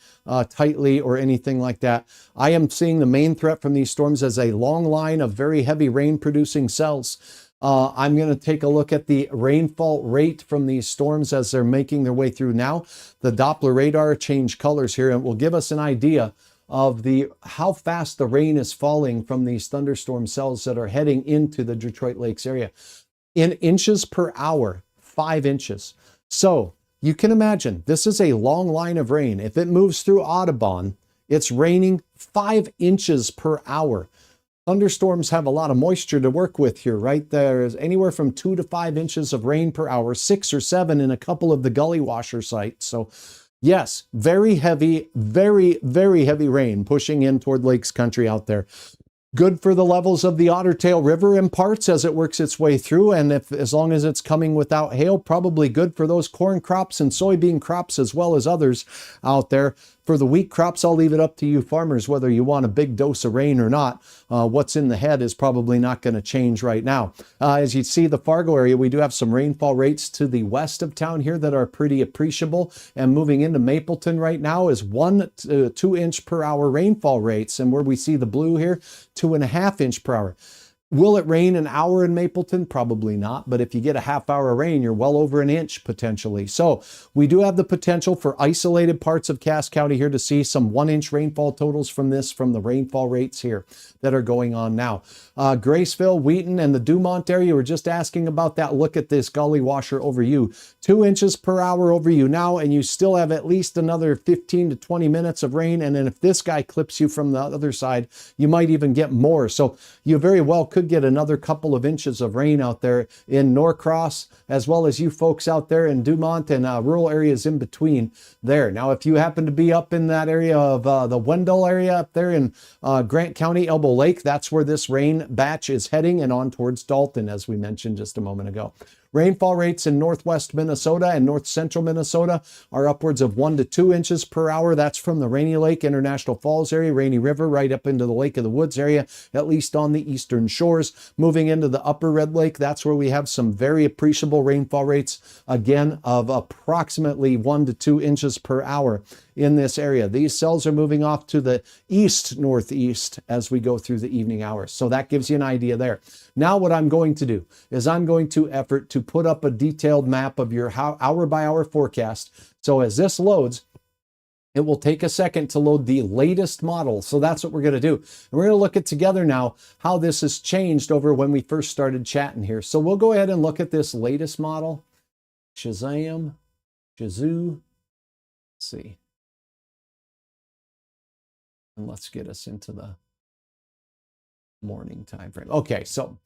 S2: tightly or anything like that? I am seeing the main threat from these storms as a long line of very heavy rain-producing cells. I'm going to take a look at the rainfall rate from these storms as they're making their way through now. The Doppler radar changed colors here and will give us an idea of how fast the rain is falling from these thunderstorm cells that are heading into the Detroit Lakes area. In inches per hour, 5 inches. So you can imagine this is a long line of rain. If it moves through Audubon, it's raining 5 inches per hour. Thunderstorms have a lot of moisture to work with here, right? There's anywhere from 2 to 5 inches of rain per hour, 6 or 7 in a couple of the gully washer sites. So yes, very heavy, very, very heavy rain pushing in toward Lakes Country out there. Good for the levels of the Otter Tail River in parts as it works its way through, and as long as it's coming without hail, probably good for those corn crops and soybean crops as well as others out there. For the wheat crops, I'll leave it up to you farmers whether you want a big dose of rain or not. What's in the head is probably not going to change right now. As you see the Fargo area, we do have some rainfall rates to the west of town here that are pretty appreciable. And moving into Mapleton right now is 1 to 2 inch per hour rainfall rates. And where we see the blue here, 2.5 inch per hour. Will it rain an hour in Mapleton? Probably not, but if you get a half hour rain, you're well over an inch potentially. So we do have the potential for isolated parts of Cass County here to see some 1 inch rainfall totals from the rainfall rates here that are going on now. Graceville, Wheaton, and the Dumont area, we're just asking about that. Look at this gully washer over you. 2 inches per hour over you now, and you still have at least another 15 to 20 minutes of rain. And then if this guy clips you from the other side, you might even get more. So you very well could get another couple of inches of rain out there in Norcross, as well as you folks out there in Dumont and rural areas in between there. Now, if you happen to be up in that area of the Wendell area up there in Grant County, Elbow Lake, that's where this rain batch is heading and on towards Dalton, as we mentioned just a moment ago. Rainfall rates in northwest Minnesota and north central Minnesota are upwards of 1 to 2 inches per hour. That's from the Rainy Lake, International Falls area, Rainy River, right up into the Lake of the Woods area, at least on the eastern shores. Moving into the upper Red Lake, that's where we have some very appreciable rainfall rates, again, of approximately 1 to 2 inches per hour. in this area. These cells are moving off to the east-northeast as we go through the evening hours. So that gives you an idea there. Now what I'm going to do is I'm going to effort to put up a detailed map of your hour-by-hour forecast. So as this loads, it will take a second to load the latest model. So that's what we're going to do. And we're going to look at together now how this has changed over when we first started chatting here. So we'll go ahead and look at this latest model. Shazam, Shazoo. Let's see. And let's get us into the morning time frame. Okay, so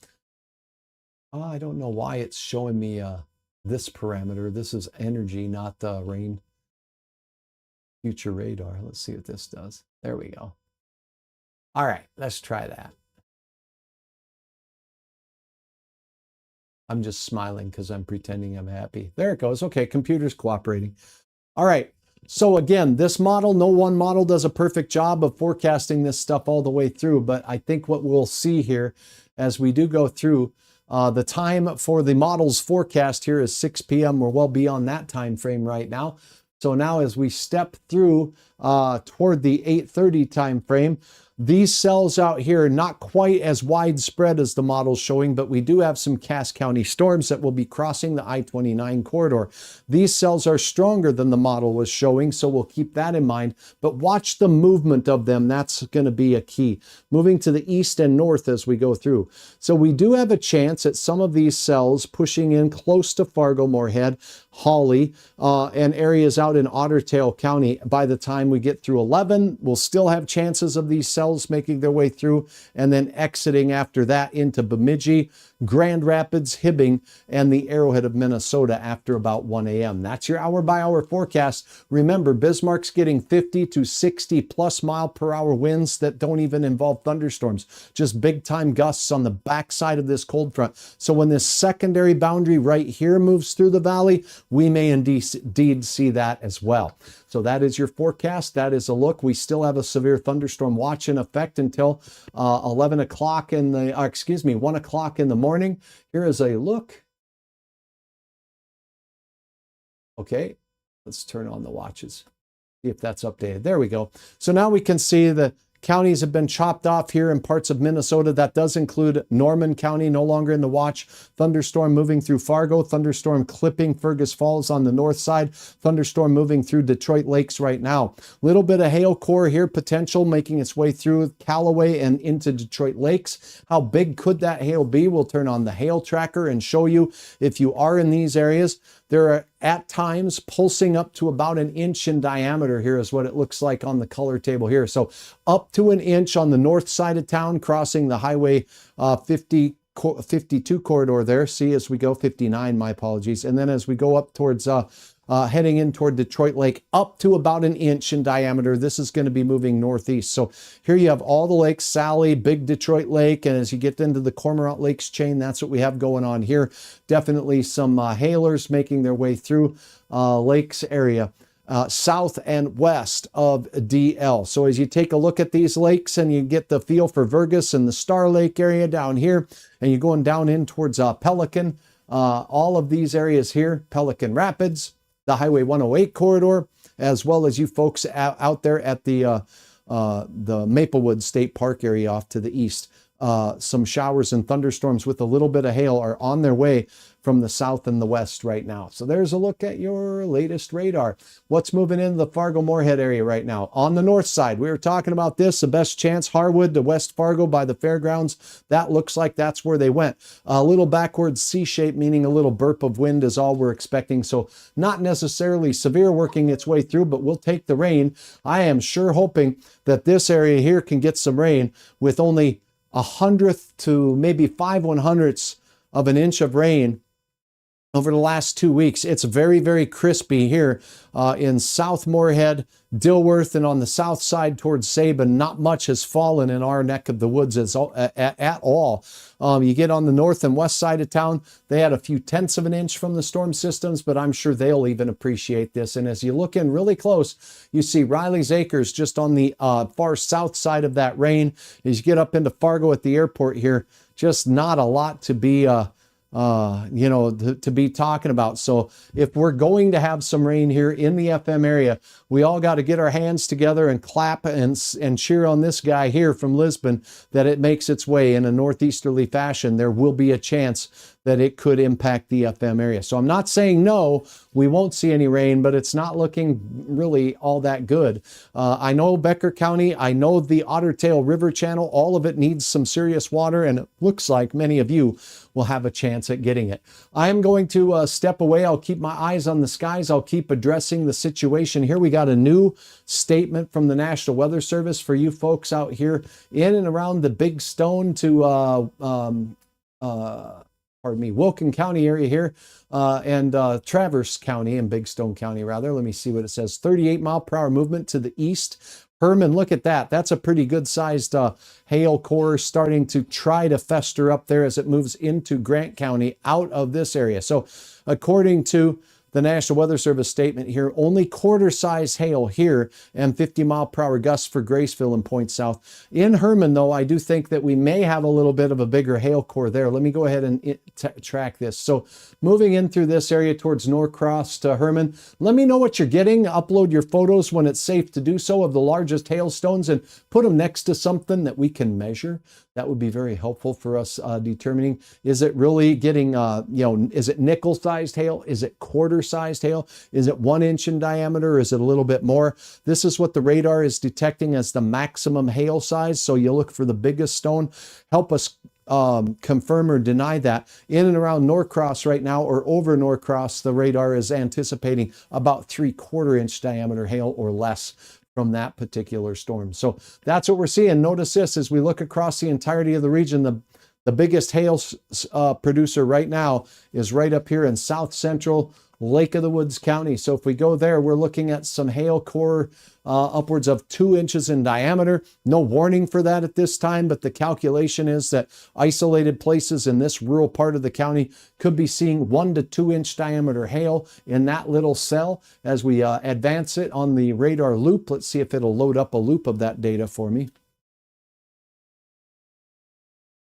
S2: I don't know why it's showing me this parameter. This is energy, not the rain. Future radar. Let's see what this does. There we go. All right, let's try that. I'm just smiling because I'm pretending I'm happy. There it goes. Okay, computer's cooperating. All right, so again, this model, no one model does a perfect job of forecasting this stuff all the way through, but I think what we'll see here as we do go through, the time for the model's forecast here is 6 p.m. We're well beyond that time frame right now. So now as we step through toward the 8:30 time frame, these cells out here are not quite as widespread as the model's showing, but we do have some Cass County storms that will be crossing the I-29 corridor. These cells are stronger than the model was showing, so we'll keep that in mind. But watch the movement of them. That's going to be a key. Moving to the east and north as we go through. So we do have a chance at some of these cells pushing in close to Fargo, Moorhead, Hawley, and areas out in Otter Tail County. By the time we get through 11, we'll still have chances of these cells making their way through and then exiting after that into Bemidji, Grand Rapids, Hibbing, and the Arrowhead of Minnesota after about 1 a.m. That's your hour-by-hour forecast. Remember, Bismarck's getting 50 to 60 plus mile per hour winds that don't even involve thunderstorms, just big-time gusts on the backside of this cold front. So when this secondary boundary right here moves through the valley, we may indeed see that as well. So that is your forecast. That is a look. We still have a severe thunderstorm watch in effect until 11 o'clock in the, 1 o'clock in the morning. Here is a look. Okay, let's turn on the watches. See if that's updated. There we go. So now we can see the counties have been chopped off here in parts of Minnesota. That does include Norman County, no longer in the watch. Thunderstorm moving through Fargo. Thunderstorm clipping Fergus Falls on the north side. Thunderstorm moving through Detroit Lakes right now. Little bit of hail core here, potential making its way through Callaway and into Detroit Lakes. How big could that hail be? We'll turn on the hail tracker and show you if you are in these areas. There are at times pulsing up to about 1 inch in diameter. Here is what it looks like on the color table here. So up to 1 inch on the north side of town, crossing the Highway 52 corridor there. See, as we go, 59, my apologies. And then as we go up towards heading in toward Detroit Lake, up to about 1 inch in diameter. This is going to be moving northeast. So here you have all the lakes, Sally, Big Detroit Lake, and as you get into the Cormorant Lakes chain, that's what we have going on here. Definitely some hailers making their way through lakes area. South and west of DL. So as you take a look at these lakes and you get the feel for Fergus and the Star Lake area down here, and you're going down in towards Pelican, all of these areas here, Pelican Rapids, the Highway 108 corridor, as well as you folks out there at the Maplewood State Park area off to the east. Some showers and thunderstorms with a little bit of hail are on their way from the south and the west right now. So there's a look at your latest radar. What's moving into the Fargo-Moorhead area right now? On the north side, we were talking about this, the best chance, Harwood to West Fargo by the fairgrounds. That looks like that's where they went. A little backwards C-shape, meaning a little burp of wind is all we're expecting. So not necessarily severe working its way through, but we'll take the rain. I am sure hoping that this area here can get some rain with only 1/100th to maybe 5/100ths of an inch of rain over the last 2 weeks. It's very, very crispy here in South Moorhead, Dilworth, and on the south side towards Sabin. Not much has fallen in our neck of the woods at all. You get on the north and west side of town, they had a few tenths of an inch from the storm systems, but I'm sure they'll even appreciate this. And as you look in really close, you see Riley's Acres just on the far south side of that rain. As you get up into Fargo at the airport here, just not a lot to be you know, to be talking about. So if we're going to have some rain here in the FM area, we all got to get our hands together and clap and cheer on this guy here from Lisbon that it makes its way in a northeasterly fashion. There will be a chance that it could impact the FM area. So I'm not saying no, we won't see any rain, but it's not looking really all that good. I know Becker County, I know the Otter Tail River channel, all of it needs some serious water, and it looks like many of you will have a chance at getting it. I am going to step away. I'll keep my eyes on the skies. I'll keep addressing the situation here. We got a new statement from the National Weather Service for you folks out here in and around the Big Stone to Wilkin County area here, and Traverse County and Big Stone County rather. Let me see what it says. 38-mile-per-hour movement to the east. Herman, look at that. That's a pretty good sized hail core starting to try to fester up there as it moves into Grant County out of this area. So according to the National Weather Service statement here, only quarter-size hail here and 50-mile-per-hour gusts for Graceville and Point South. In Herman, though, I do think that we may have a little bit of a bigger hail core there. Let me go ahead and track this. So moving in through this area towards Norcross to Herman, let me know what you're getting. Upload your photos when it's safe to do so of the largest hailstones and put them next to something that we can measure. That would be very helpful for us determining, is it really getting, is it nickel-sized hail? Is it quarter-sized hail? Is it 1 inch in diameter? Is it a little bit more? This is what the radar is detecting as the maximum hail size. So you look for the biggest stone. Help us confirm or deny that. In and around Norcross right now, or over Norcross, the radar is anticipating about 3/4 inch diameter hail or less from that particular storm. So that's what we're seeing. Notice this as we look across the entirety of the region, the biggest hail producer right now is right up here in south central Lake of the Woods County. So if we go there, we're looking at some hail core upwards of 2 inches in diameter. No warning for that at this time, but the calculation is that isolated places in this rural part of the county could be seeing 1 to 2 inch diameter hail in that little cell. As we advance it on the radar loop, let's see if it'll load up a loop of that data for me.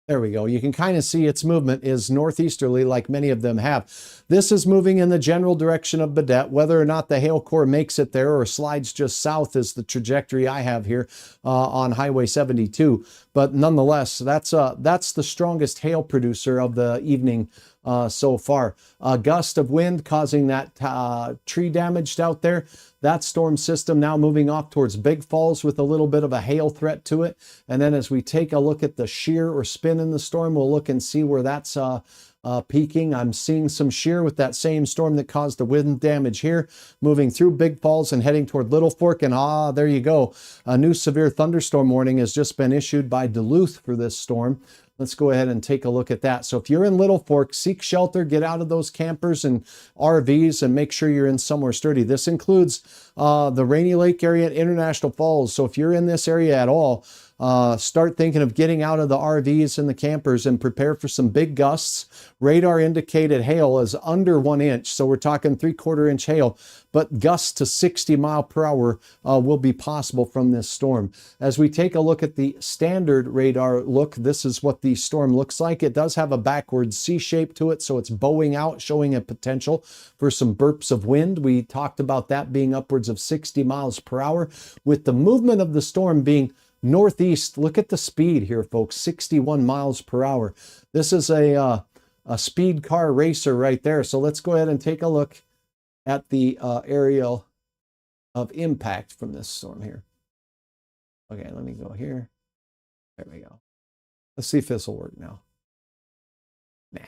S2: There we go. You can kind of see its movement is northeasterly like many of them have. This is moving in the general direction of Baudette. Whether or not the hail core makes it there or slides just south is the trajectory I have here on Highway 72. But nonetheless, that's the strongest hail producer of the evening so far. A gust of wind causing that tree damaged out there. That storm system now moving off towards Big Falls with a little bit of a hail threat to it. And then as we take a look at the shear or spin in the storm, we'll look and see where that's peaking. I'm seeing some shear with that same storm that caused the wind damage here, moving through Big Falls and heading toward Little Fork. And there you go. A new severe thunderstorm warning has just been issued by Duluth for this storm. Let's go ahead and take a look at that. So if you're in Little Fork, seek shelter, get out of those campers and RVs and make sure you're in somewhere sturdy. This includes the Rainy Lake area at International Falls. So if you're in this area at all, start thinking of getting out of the RVs and the campers and prepare for some big gusts. Radar indicated hail is under 1 inch. So we're talking 3/4 inch hail, but gusts to 60 mile per hour will be possible from this storm. As we take a look at the standard radar look, this is what the storm looks like. It does have a backward C shape to it, so it's bowing out, showing a potential for some burps of wind. We talked about that being upwards of 60 miles per hour, with the movement of the storm being northeast. Look at the speed here, folks, 61 miles per hour. This is a speed car racer right there. So let's go ahead and take a look at the area of impact from this storm here. Okay, let me go here. There we go. Let's see if this will work now. Nah.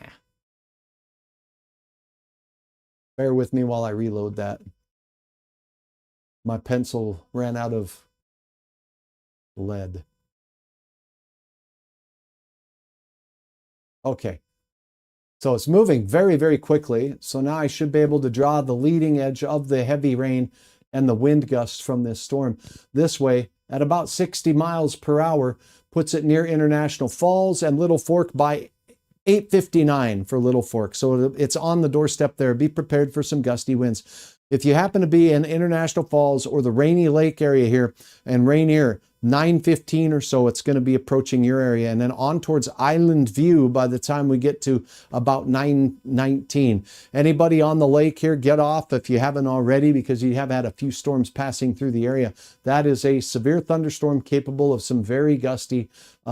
S2: Bear with me while I reload that. My pencil ran out of lead. Okay. So it's moving very, very quickly. So now I should be able to draw the leading edge of the heavy rain and the wind gusts from this storm this way at about 60 miles per hour, puts it near International Falls and Little Fork by 8:59 for Little Fork. So it's on the doorstep there. Be prepared for some gusty winds. If you happen to be in International Falls or the Rainy Lake area here and Rainier, 9:15 or so, it's going to be approaching your area, and then on towards Island View by the time we get to about 9:19. Anybody on the lake here, get off if you haven't already, because you have had a few storms passing through the area. That is a severe thunderstorm capable of some very gusty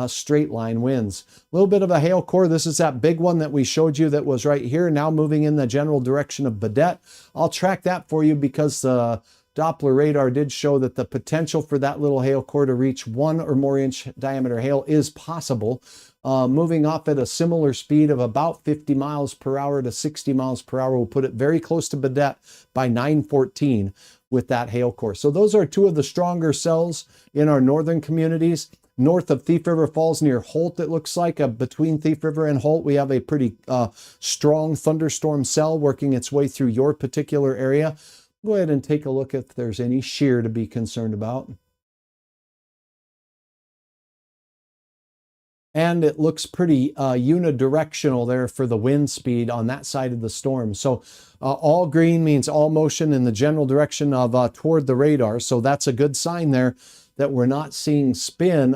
S2: straight line winds. A little bit of a hail core. This is that big one that we showed you that was right here, now moving in the general direction of Badette. I'll track that for you because the Doppler radar did show that the potential for that little hail core to reach 1 or more inch diameter hail is possible. Moving off at a similar speed of about 50 miles per hour to 60 miles per hour will put it very close to Badette by 9:14 with that hail core. So those are two of the stronger cells in our northern communities. North of Thief River Falls near Holt, it looks like, between Thief River and Holt, we have a pretty strong thunderstorm cell working its way through your particular area. Go ahead and take a look if there's any shear to be concerned about. And it looks pretty unidirectional there for the wind speed on that side of the storm. So all green means all motion in the general direction of toward the radar. So that's a good sign there that we're not seeing spin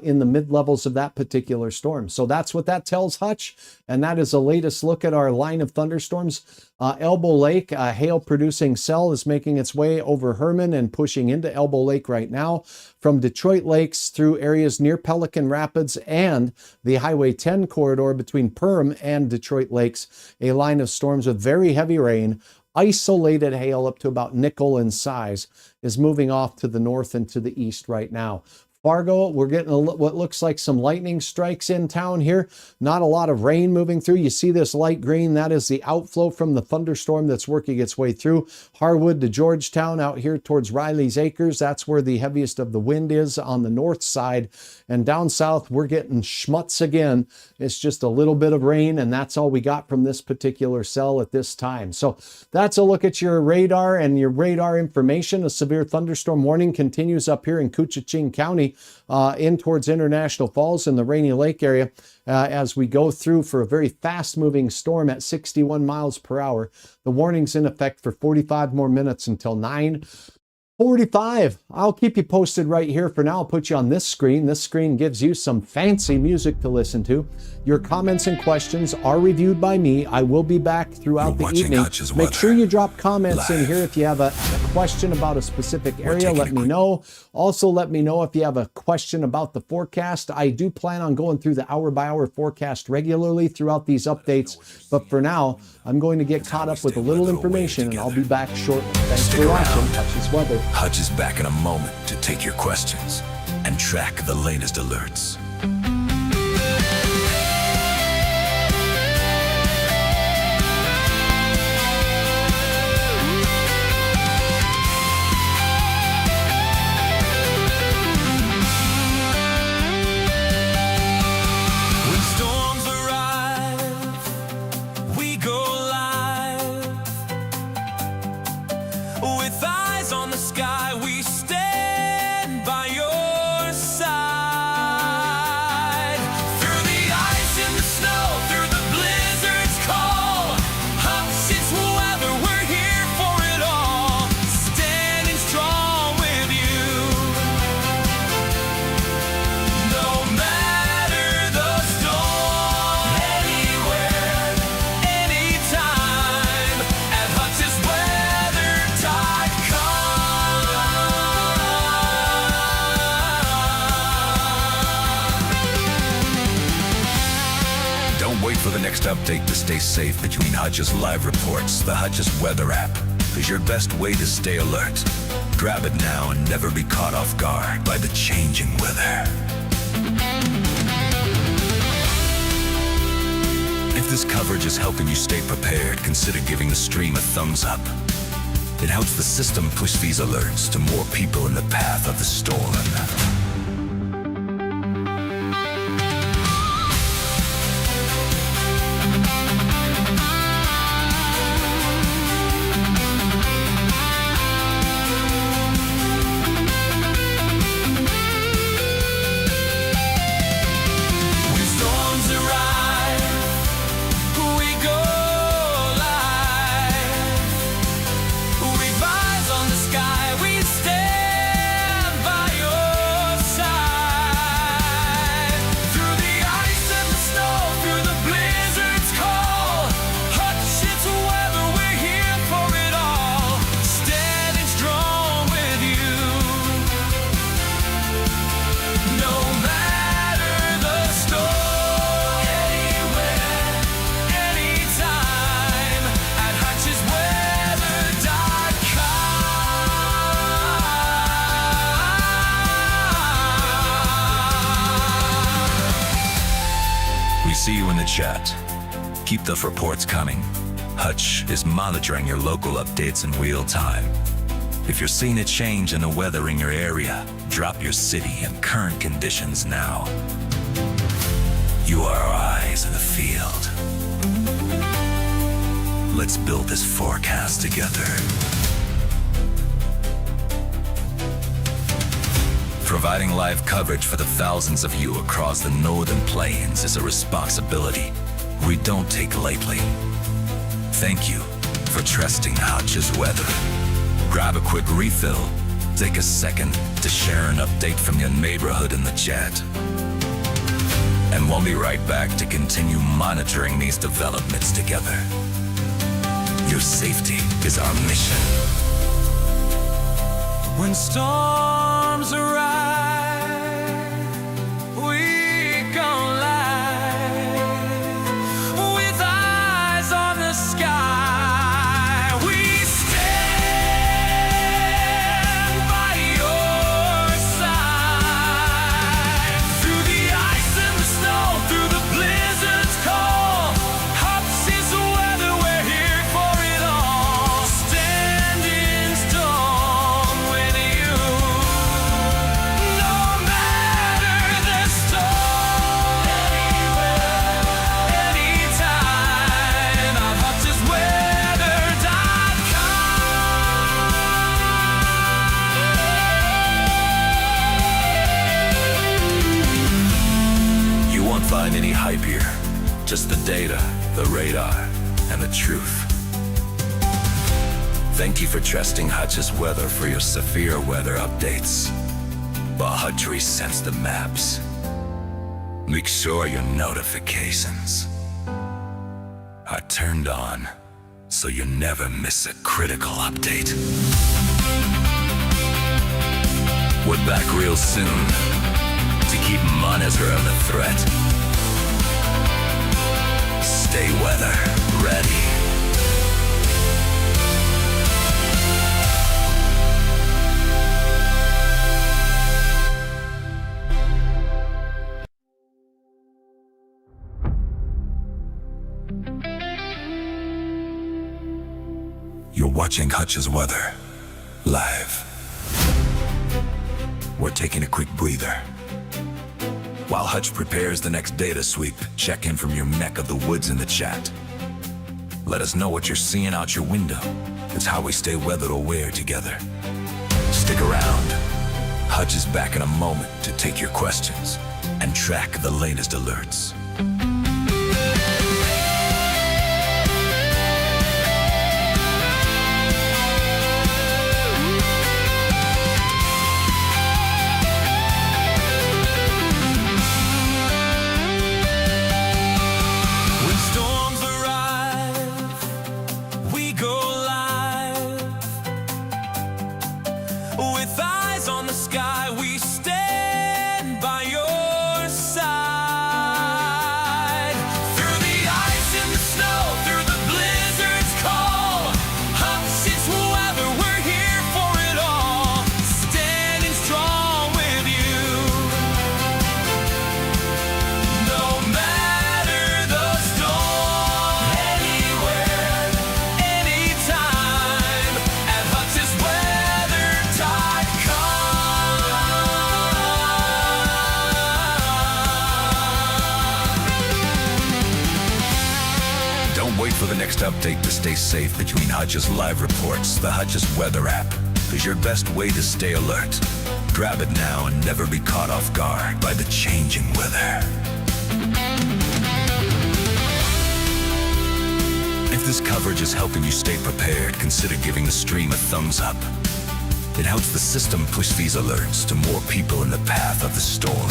S2: in the mid-levels of that particular storm. So that's what that tells Hutch, and that is the latest look at our line of thunderstorms. Elbow Lake, a hail-producing cell, is making its way over Herman and pushing into Elbow Lake right now. From Detroit Lakes through areas near Pelican Rapids and the Highway 10 corridor between Perham and Detroit Lakes, a line of storms with very heavy rain, isolated hail up to about nickel in size, is moving off to the north and to the east right now. Fargo, we're getting what looks like some lightning strikes in town here. Not a lot of rain moving through. You see this light green, that is the outflow from the thunderstorm that's working its way through. Harwood to Georgetown out here towards Riley's Acres, that's where the heaviest of the wind is on the north side. And down south, we're getting schmutz again. It's just a little bit of rain, and that's all we got from this particular cell at this time. So that's a look at your radar and your radar information. A severe thunderstorm warning continues up here in Koochiching County, in towards International Falls in the Rainy Lake area as we go through for a very fast-moving storm at 61 miles per hour. The warning's in effect for 45 more minutes until 9:45. I'll keep you posted right here. For now, I'll put you on this screen. This screen gives you some fancy music to listen to. Your comments and questions are reviewed by me. I will be back throughout the evening. Make sure you drop comments in here if you have a question about a specific area. Let me know. Also, let me know if you have a question about the forecast. I do plan on going through the hour-by-hour forecast regularly throughout these updates. But for now, I'm going to get caught up with a little information, and I'll be back shortly. Thanks for watching Hutch's Weather.
S1: Hutch is back in a moment to take your questions and track the latest alerts. When storms arrive, we go live. With eyes on the sky, we stand by your side. Through the ice and the snow, through the blizzard's call, Hutch's Weather, we're here for it all. Standing strong with you. No matter the storm, anywhere, anytime, at Hutch's weather.com. Don't wait for the next update to stay safe between Hutch's live reports. The Hutch's Weather app is your best way to stay alert. Grab it now and never be caught off guard by the changing weather. If this coverage is helping you stay prepared, consider giving the stream a thumbs up. It helps the system push these alerts to more people in the path of the storm. When storms arrive, we go live. We've eyes on the sky, we stand by your
S3: chat. Keep those reports coming. Hutch is monitoring your local updates in real time. If you're seeing a change in the weather in your area, drop your city and current conditions now. You are our eyes in the field. Let's build this forecast together. Providing live coverage for the thousands of you across the northern plains is a responsibility we don't take lightly. Thank you for trusting Hutch's weather. Grab a quick refill. Take a second to share an update from your neighborhood in the chat. And we'll be right back to continue monitoring these developments together. Your safety is our mission.
S1: When storms arrive, we go live with eyes on the sky. We stand by your side through the ice and the snow, through the blizzard's call. Hutch is the weather, we're here for it all. Standing strong with you, no matter the storm. Anywhere, anytime, I'm HutchesWeather.com.
S3: You won't find any hype here. Just the data, the radar, and the truth. Thank you for trusting Hutch's Weather for your severe weather updates. While Hutch resends the maps, make sure your notifications are turned on so you never miss a critical update. We're back real soon to keep monitoring the threat. Stay weather ready. You're watching Hutch's Weather live. We're taking a quick breather. While Hutch prepares the next data sweep, check in from your neck of the woods in the chat. Let us know what you're seeing out your window. It's how we stay weather aware together. Stick around. Hutch is back in a moment to take your questions and track the latest alerts.
S1: When storms arrive, we go live with eyes on the sky. We stand by your side through the ice and the snow, through the blizzard's call. Hutch's weather, we're here for it all. Standing strong with you, no matter the storm. Anywhere, anytime, at HutchesWeather.com.
S3: Don't wait for the next update to stay safe between Hutch's live reports. The Hutch's Weather app is your best way to stay alert. Grab it now and never be caught off guard by the changing weather. If this coverage is helping you stay prepared, consider giving the stream a thumbs up. It helps the system push these alerts to more people in the path of the storm.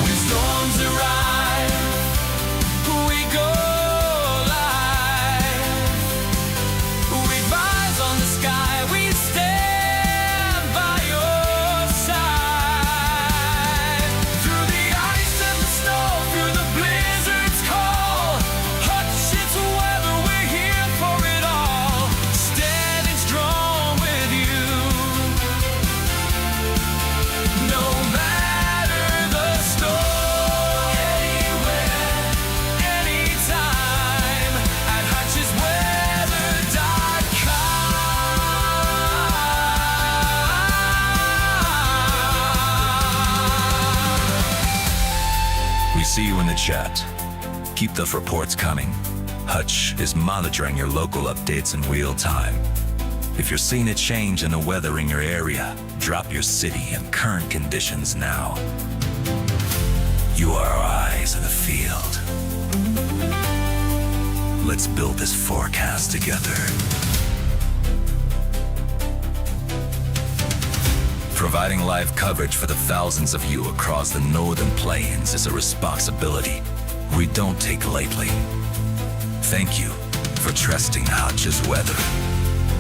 S1: When storms arrive, we go live with eyes on the sky. We stand by your
S3: chat. Keep the reports coming. Hutch is monitoring your local updates in real time. If you're seeing a change in the weather in your area, drop your city and current conditions now. You are our eyes in the field. Let's build this forecast together. Providing live coverage for the thousands of you across the northern plains is a responsibility we don't take lightly. Thank you for trusting Hutch's weather.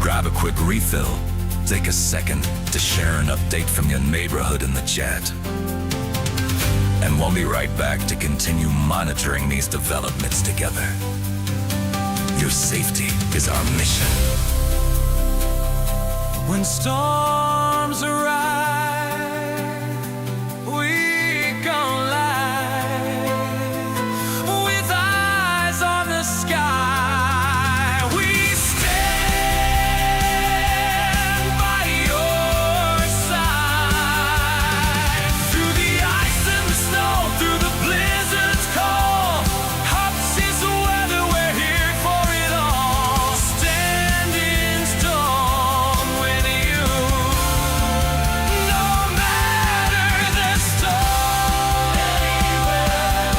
S3: Grab a quick refill. Take a second to share an update from your neighborhood in the chat. And we'll be right back to continue monitoring these developments together. Your safety is our mission.
S1: When storms arrive, we go live with eyes on the sky. We stand by your side through the ice and the snow, through the blizzard's call. Hutch's weather, we're here for it all. Standing strong with you, no matter the storm. Anywhere,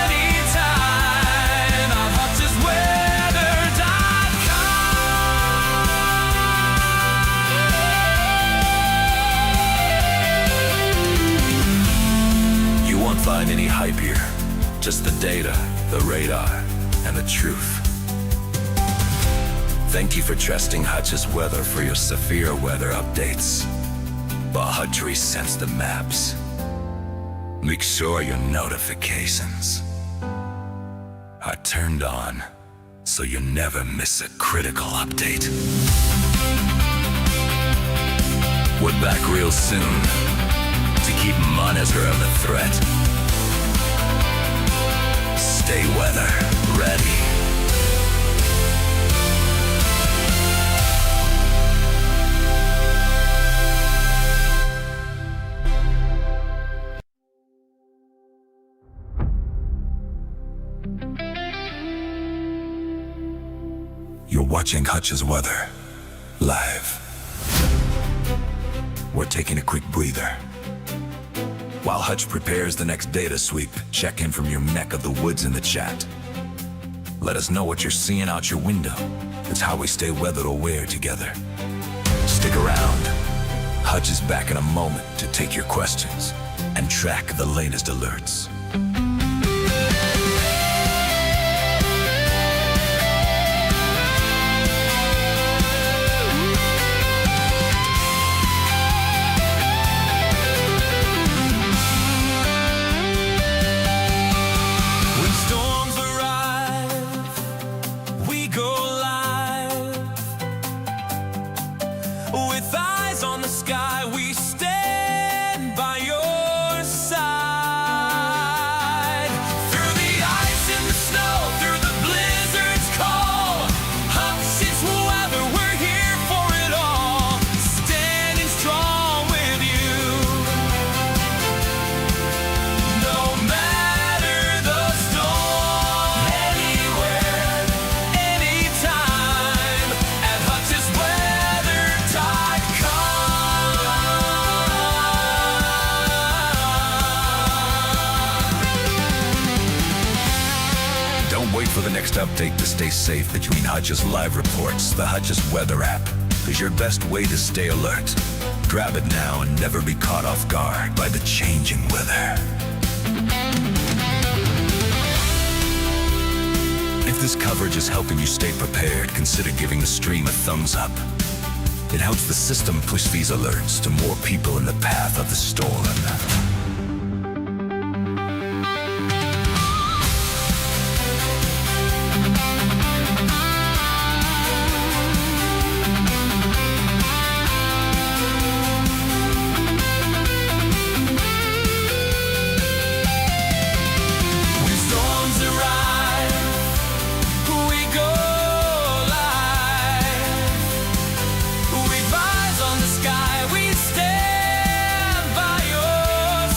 S1: anytime, on hutchesweather.com.
S3: You won't find any hype here. Just the data, the radar, and the truth. Thank you for trusting Hutch's weather for your severe weather updates. But Hutch resends the maps. Make sure your notifications are turned on so you never miss a critical update. We're back real soon to keep monitoring the threat. Stay weather ready. You're watching Hutch's weather live. We're taking a quick breather. While Hutch prepares the next data sweep, check in from your neck of the woods in the chat. Let us know what you're seeing out your window. It's how we stay weather aware together. Stick around. Hutch is back in a moment to take your questions and track the latest alerts.
S1: When storms arrive, we go live with eyes on the sky. We stand by your side through the ice and the snow, through the blizzard's call. Hutch's weather, we're here for it all. Standing strong with you, no matter the storm. Anywhere, anytime, at hutchesweather.com.
S3: Don't wait for the next update to stay safe between Hutch's live reports. The Hutch's weather app is your best way to stay alert. Grab it now and never be caught off guard by the changing weather. If this coverage is helping you stay prepared, consider giving the stream a thumbs up. It helps the system push these alerts to more people in the path of the storm.
S1: When storms arrive, we go live with eyes on the sky. We stand by your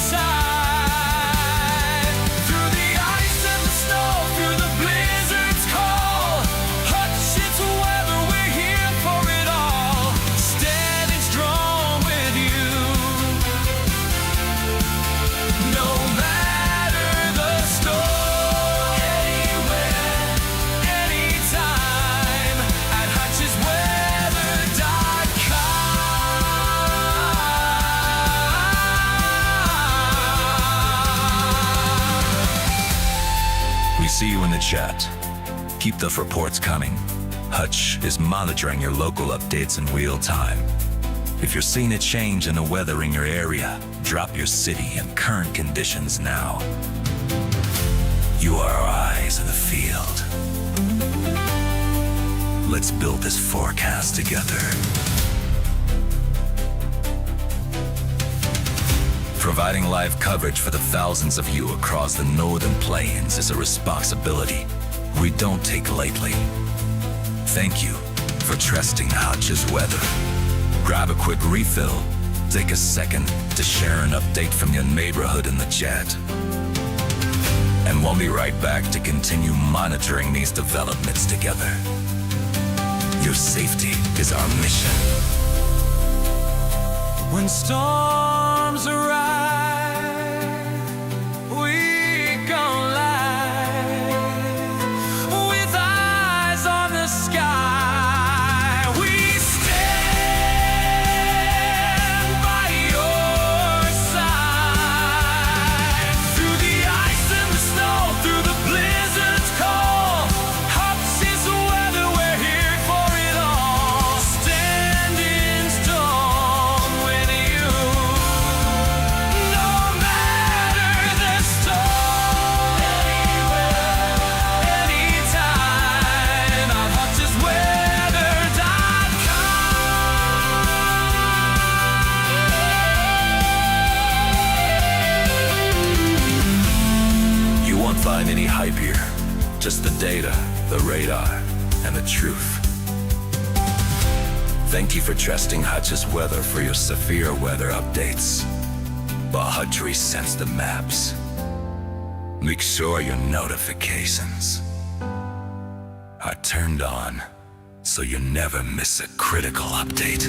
S3: chat. Keep those reports coming. Hutch is monitoring your local updates in real time. If you're seeing a change in the weather in your area, drop your city and current conditions now. You are our eyes in the field. Let's build this forecast together. Providing live coverage for the thousands of you across the northern plains is a responsibility we don't take lightly. Thank you for trusting Hutch's weather. Grab a quick refill, take a second to share an update from your neighborhood in the chat. And we'll be right back to continue monitoring these developments together. Your safety is our mission.
S1: When storms arrive, we go live with eyes on the sky. We stand by your side through the ice and the snow, through the blizzard's call. Hutch is the weather, we're here for it all. Standing strong with you, no matter the storm. Anywhere, anytime, on HutchesWeather.com.
S3: You won't find any hype here, just the data, the radar, and the truth. Thank you for trusting Hutch's Weather for your severe weather updates. While Hutch resends the maps, make sure your notifications are turned on so you never miss a critical update.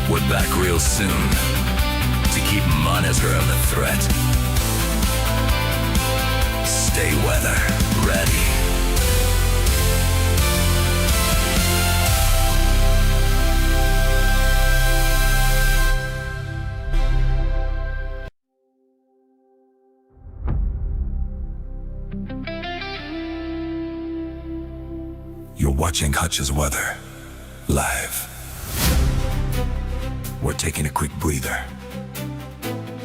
S3: We're back real soon to keep monitoring the threat. Stay weather ready. You're watching Hutch's Weather live. We're taking a quick breather.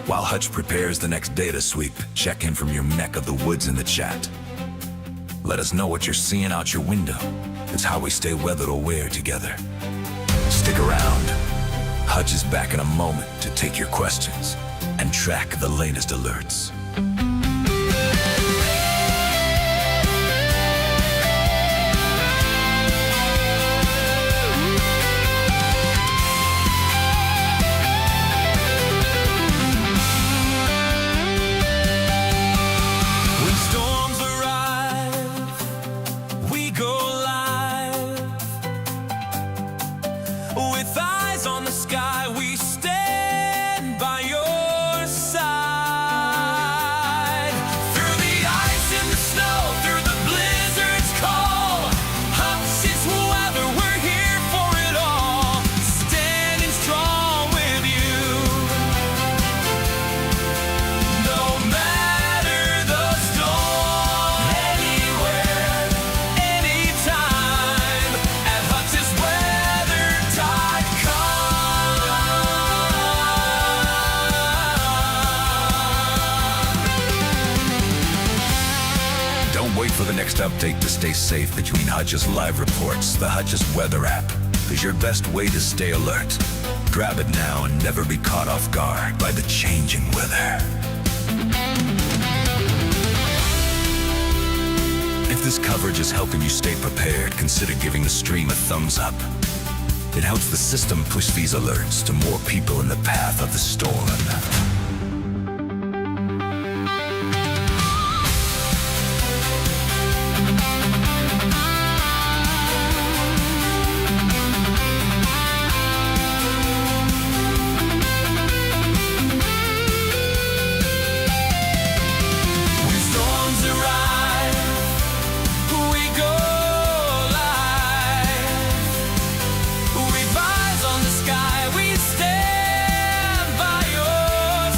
S3: While Hutch prepares the next data sweep, check in from your neck of the woods in the chat. Let us know what you're seeing out your window. It's how we stay weather aware together. Stick around. Hutch is back in a moment to take your questions and track the latest alerts.
S1: When storms arrive, we go live with eyes on the sky. We stand by your side through the ice and the snow, through the blizzard's call. Hutch's weather, we're here for it all. Standing strong with you, no matter the storm. Anywhere, anytime, at HutchesWeather.com.
S3: Don't wait for the next update to stay safe between Hutch's live reports. The Hutch's Weather app is your best way to stay alert. Grab it now and never be caught off guard by the changing weather. If this coverage is helping you stay prepared, consider giving the stream a thumbs up. It helps the system push these alerts to more people in the path of the storm.
S1: When storms arrive, we go live with eyes on the sky. We stand by your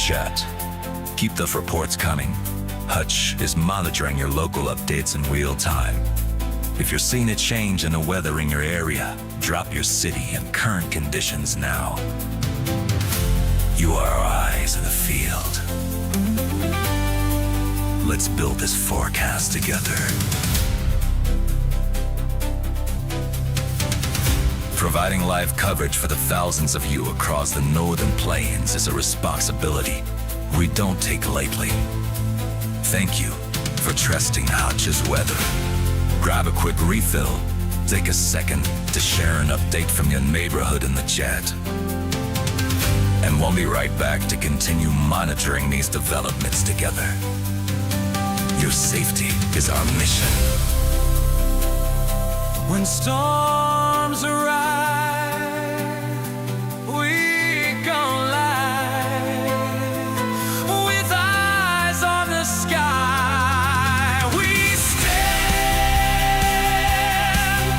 S3: chat. Keep the reports coming. Hutch is monitoring your local updates in real time. If you're seeing a change in the weather in your area, drop your city and current conditions now. You are our eyes in the field. Let's build this forecast together. Providing live coverage for the thousands of you across the northern plains is a responsibility we don't take lightly. Thank you for trusting Hutch's weather. Grab a quick refill. Take a second to share an update from your neighborhood in the chat. And we'll be right back to continue monitoring these developments together. Your safety is our mission.
S1: When storms arrive, we go live with eyes on the sky. We stand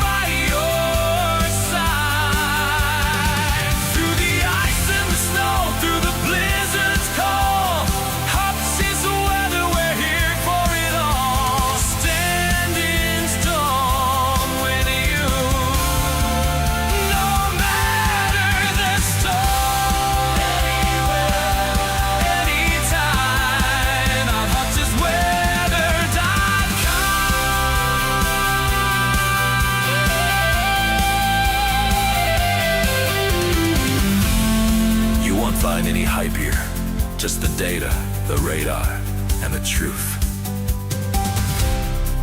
S1: by your side through the ice and the snow, through the blizzard's cold. Hutch's weather, we're here for it all. Standing strong with you, no matter the storm. Anywhere, anytime, on Hutch'sWeather.com.
S3: You won't find any hype here. Just the data, the radar, and the truth.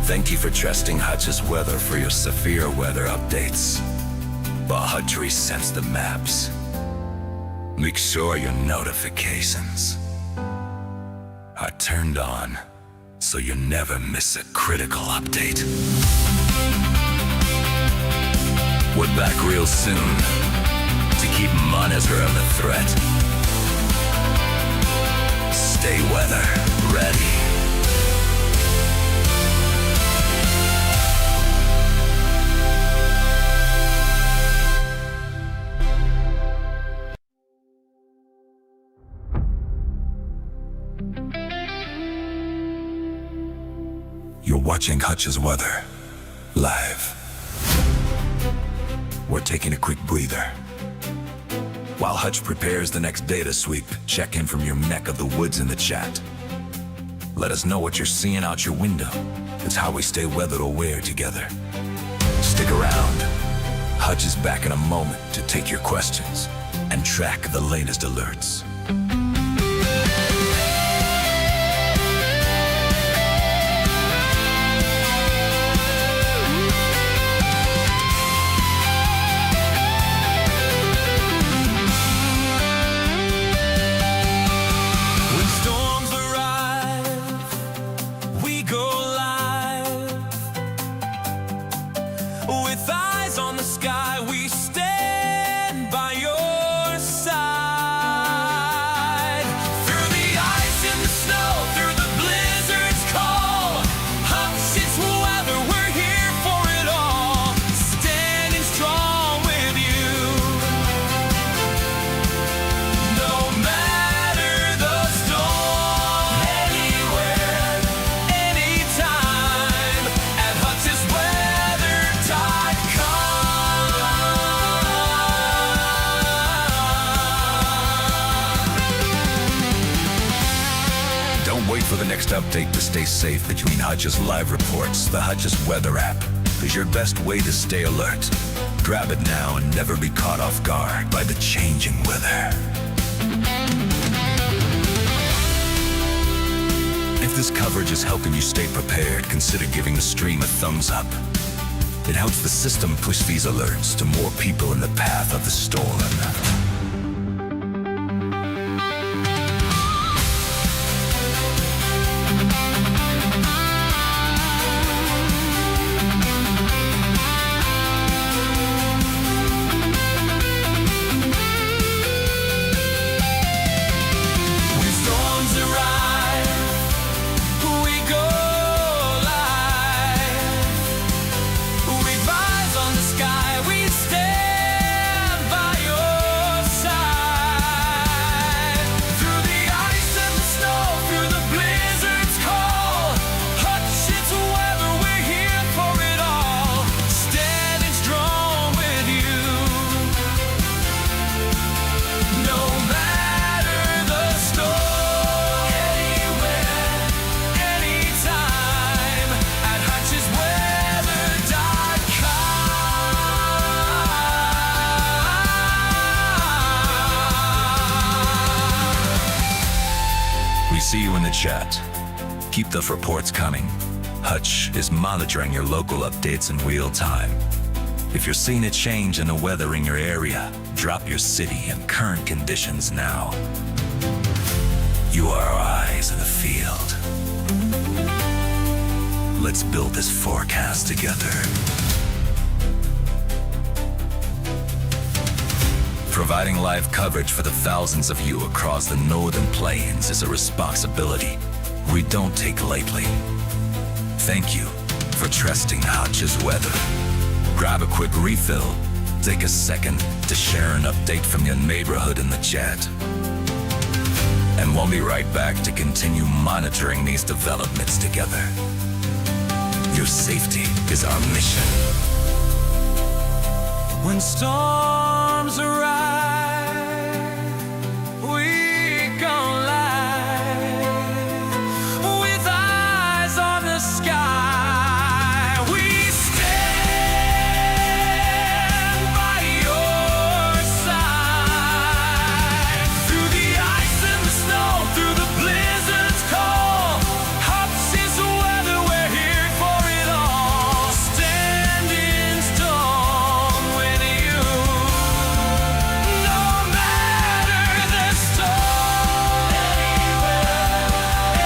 S3: Thank you for trusting Hutch's weather for your severe weather updates. While Hutch resends the maps, make sure your notifications are turned on so you never miss a critical update. We're back real soon to keep monitoring the threat. Stay weather ready. You're watching Hutch's weather live. We're taking a quick breather. While Hutch prepares the next data sweep, check in from your neck of the woods in the chat. Let us know what you're seeing out your window. It's how we stay weather aware together. Stick around. Hutch is back in a moment to take your questions and track the latest alerts.
S1: When storms arrive, we go live with eyes on the sky. We stand by your side through the ice and the snow, through the blizzard's cold. Hutch's weather, we're here for it all. Standing strong with you, no matter the storm. Anywhere, anytime, at Hutch'sWeather.com.
S3: Don't wait for the next update to stay safe between Hutch's live reports. The Hutch's Weather app is your best way to stay alert. Grab it now and never be caught off guard by the changing weather. If this coverage is helping you stay prepared, consider giving the stream a thumbs up. It helps the system push these alerts to more people in the path of the storm.
S1: When storms arrive, we go live with eyes on the sky. We stand by your
S3: see you in the chat. Keep the reports coming. Hutch is monitoring your local updates in real time. If you're seeing a change in the weather in your area, drop your city and current conditions now. You are our eyes in the field. Let's build this forecast together. Providing live coverage for the thousands of you across the northern plains is a responsibility we don't take lightly. Thank you for trusting Hutch's weather. Grab a quick refill, take a second to share an update from your neighborhood in the chat. And we'll be right back to continue monitoring these developments together. Your safety is our mission.
S1: When storms arrive, we go live with eyes on the sky. We stand by your side through the ice and the snow, through the blizzard's call. Hutch's weather, we're here for it all. Standing strong with you, no matter the storm. Anywhere,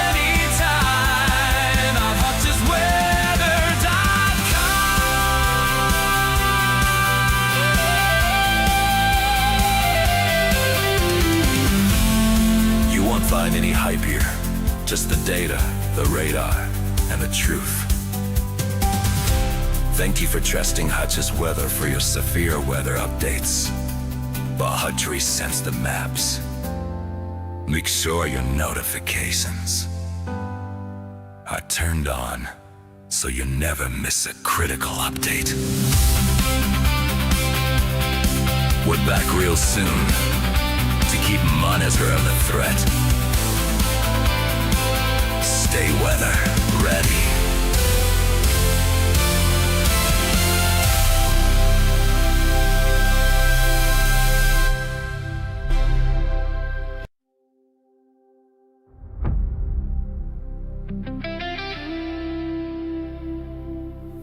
S1: anytime, on HutchesWeather.com.
S3: You won't find any hype here, just the data, the radar, and the truth. Thank you for trusting Hutch's Weather for your severe weather updates. But Hutch resends the maps. Make sure your notifications are turned on so you never miss a critical update. We're back real soon to keep monitoring the threat. Stay weather ready.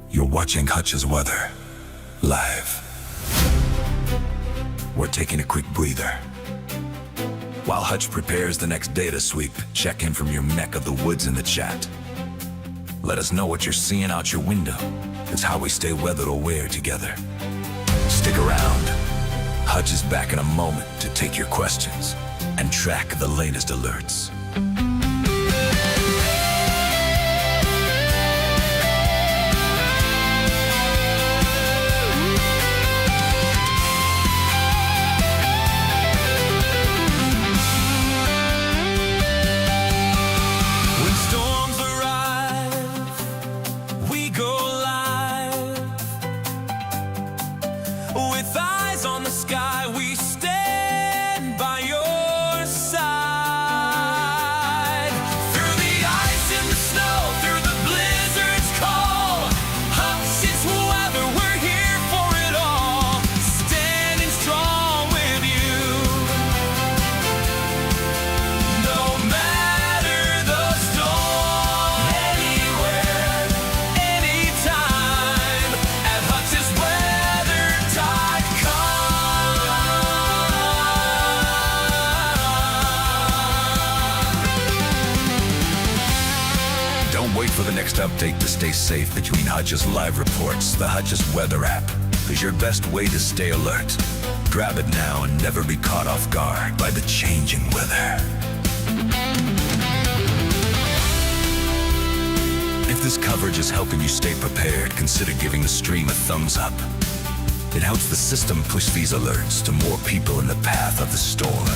S3: You're watching Hutch's Weather live. We're taking a quick breather. While Hutch prepares the next data sweep, check in from your neck of the woods in the chat. Let us know what you're seeing out your window. It's how we stay weather aware together. Stick around. Hutch is back in a moment to take your questions and track the latest alerts.
S1: When storms arrive, we go live with eyes on the sky. We stand by your side through the ice and the snow, through the blizzard's call. Hutch's weather, we're here for it all. Standing strong with you, no matter the storm. Anywhere, anytime, at HutchesWeather.com.
S3: Don't wait for the next update to stay safe between Hutch's live reports. The Hutch's Weather app is your best way to stay alert. Grab it now and never be caught off guard by the changing weather. If this coverage is helping you stay prepared, consider giving the stream a thumbs up. It helps the system push these alerts to more people in the path of the storm.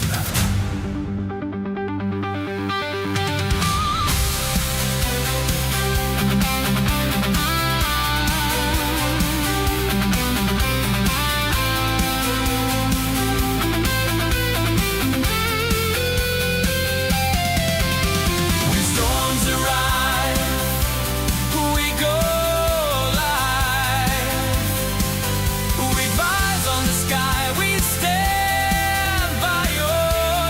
S1: When storms arrive, we go live with eyes on the sky. We stand by your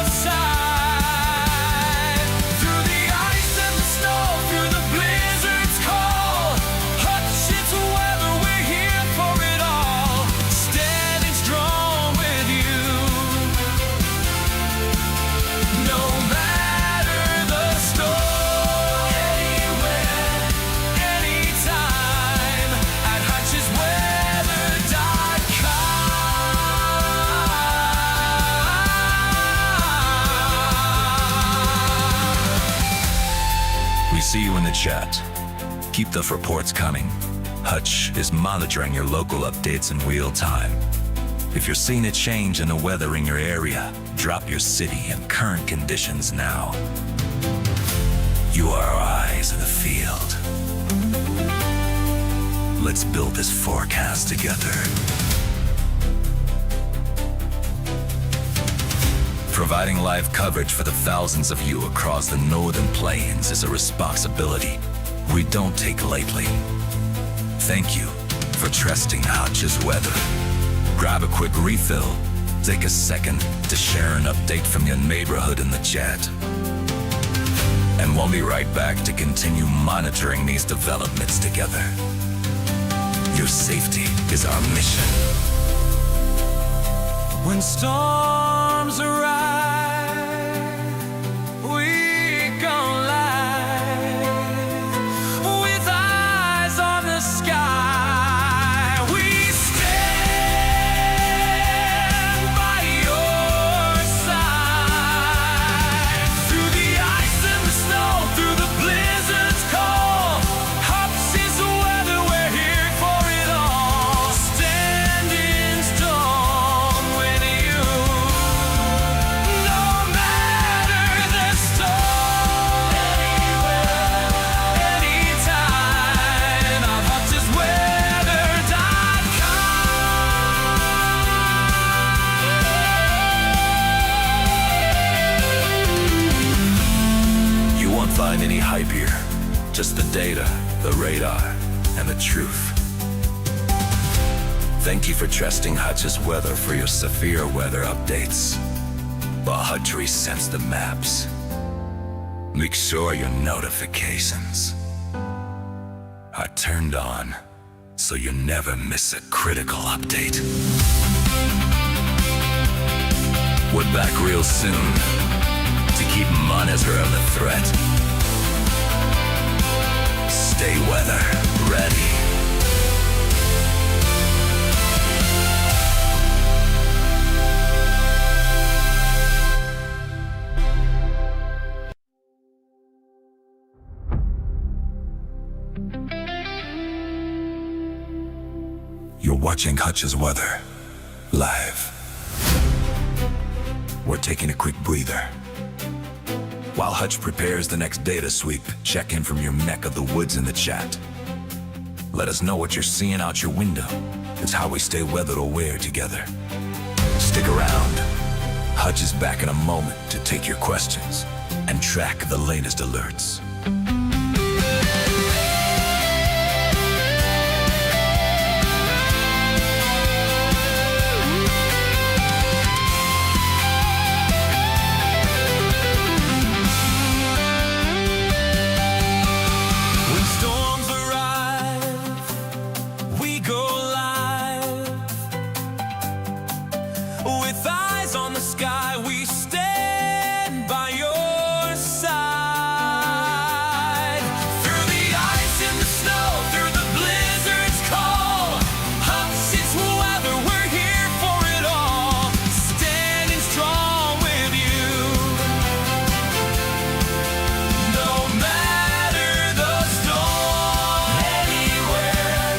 S3: We see you in the chat. Keep the reports coming. Hutch is monitoring your local updates in real time. If you're seeing a change in the weather in your area, drop your city and current conditions now. You are our eyes in the field. Let's build this forecast together. Providing live coverage for the thousands of you across the northern plains is a responsibility we don't take lightly. Thank you for trusting Hutch's weather. Grab a quick refill, take a second to share an update from your neighborhood in the chat. And we'll be right back to continue monitoring these developments together. Your safety is our mission.
S1: When storms arrive, we go live with eyes on the sky. We stand by your side. Through the ice and the snow, through the blizzard's call, Hutch is the weather, we're here for it all. Standing strong with you, no matter the storm. Anywhere, anytime, I'm HutchesWeather.com.
S3: You won't find any hype here. Just the data, the radar, and the truth. Thank you for trusting Hutch's weather for your severe weather updates. While Hutch resends the maps, make sure your notifications are turned on so you never miss a critical update. We're back real soon to keep monitoring the threat. Stay weather ready. You're watching Hutch's weather live. We're taking a quick breather. While Hutch prepares the next data sweep, check in from your neck of the woods in the chat. Let us know what you're seeing out your window. It's how we stay weather aware together. Stick around. Hutch is back in a moment to take your questions and track the latest alerts.
S1: When storms arrive, we go live. With eyes on the sky, we stand by your side. Through the ice and the snow, through the blizzard's call, Hutch's weather, we're here for it all. Standing strong with you, no matter the storm. Anywhere,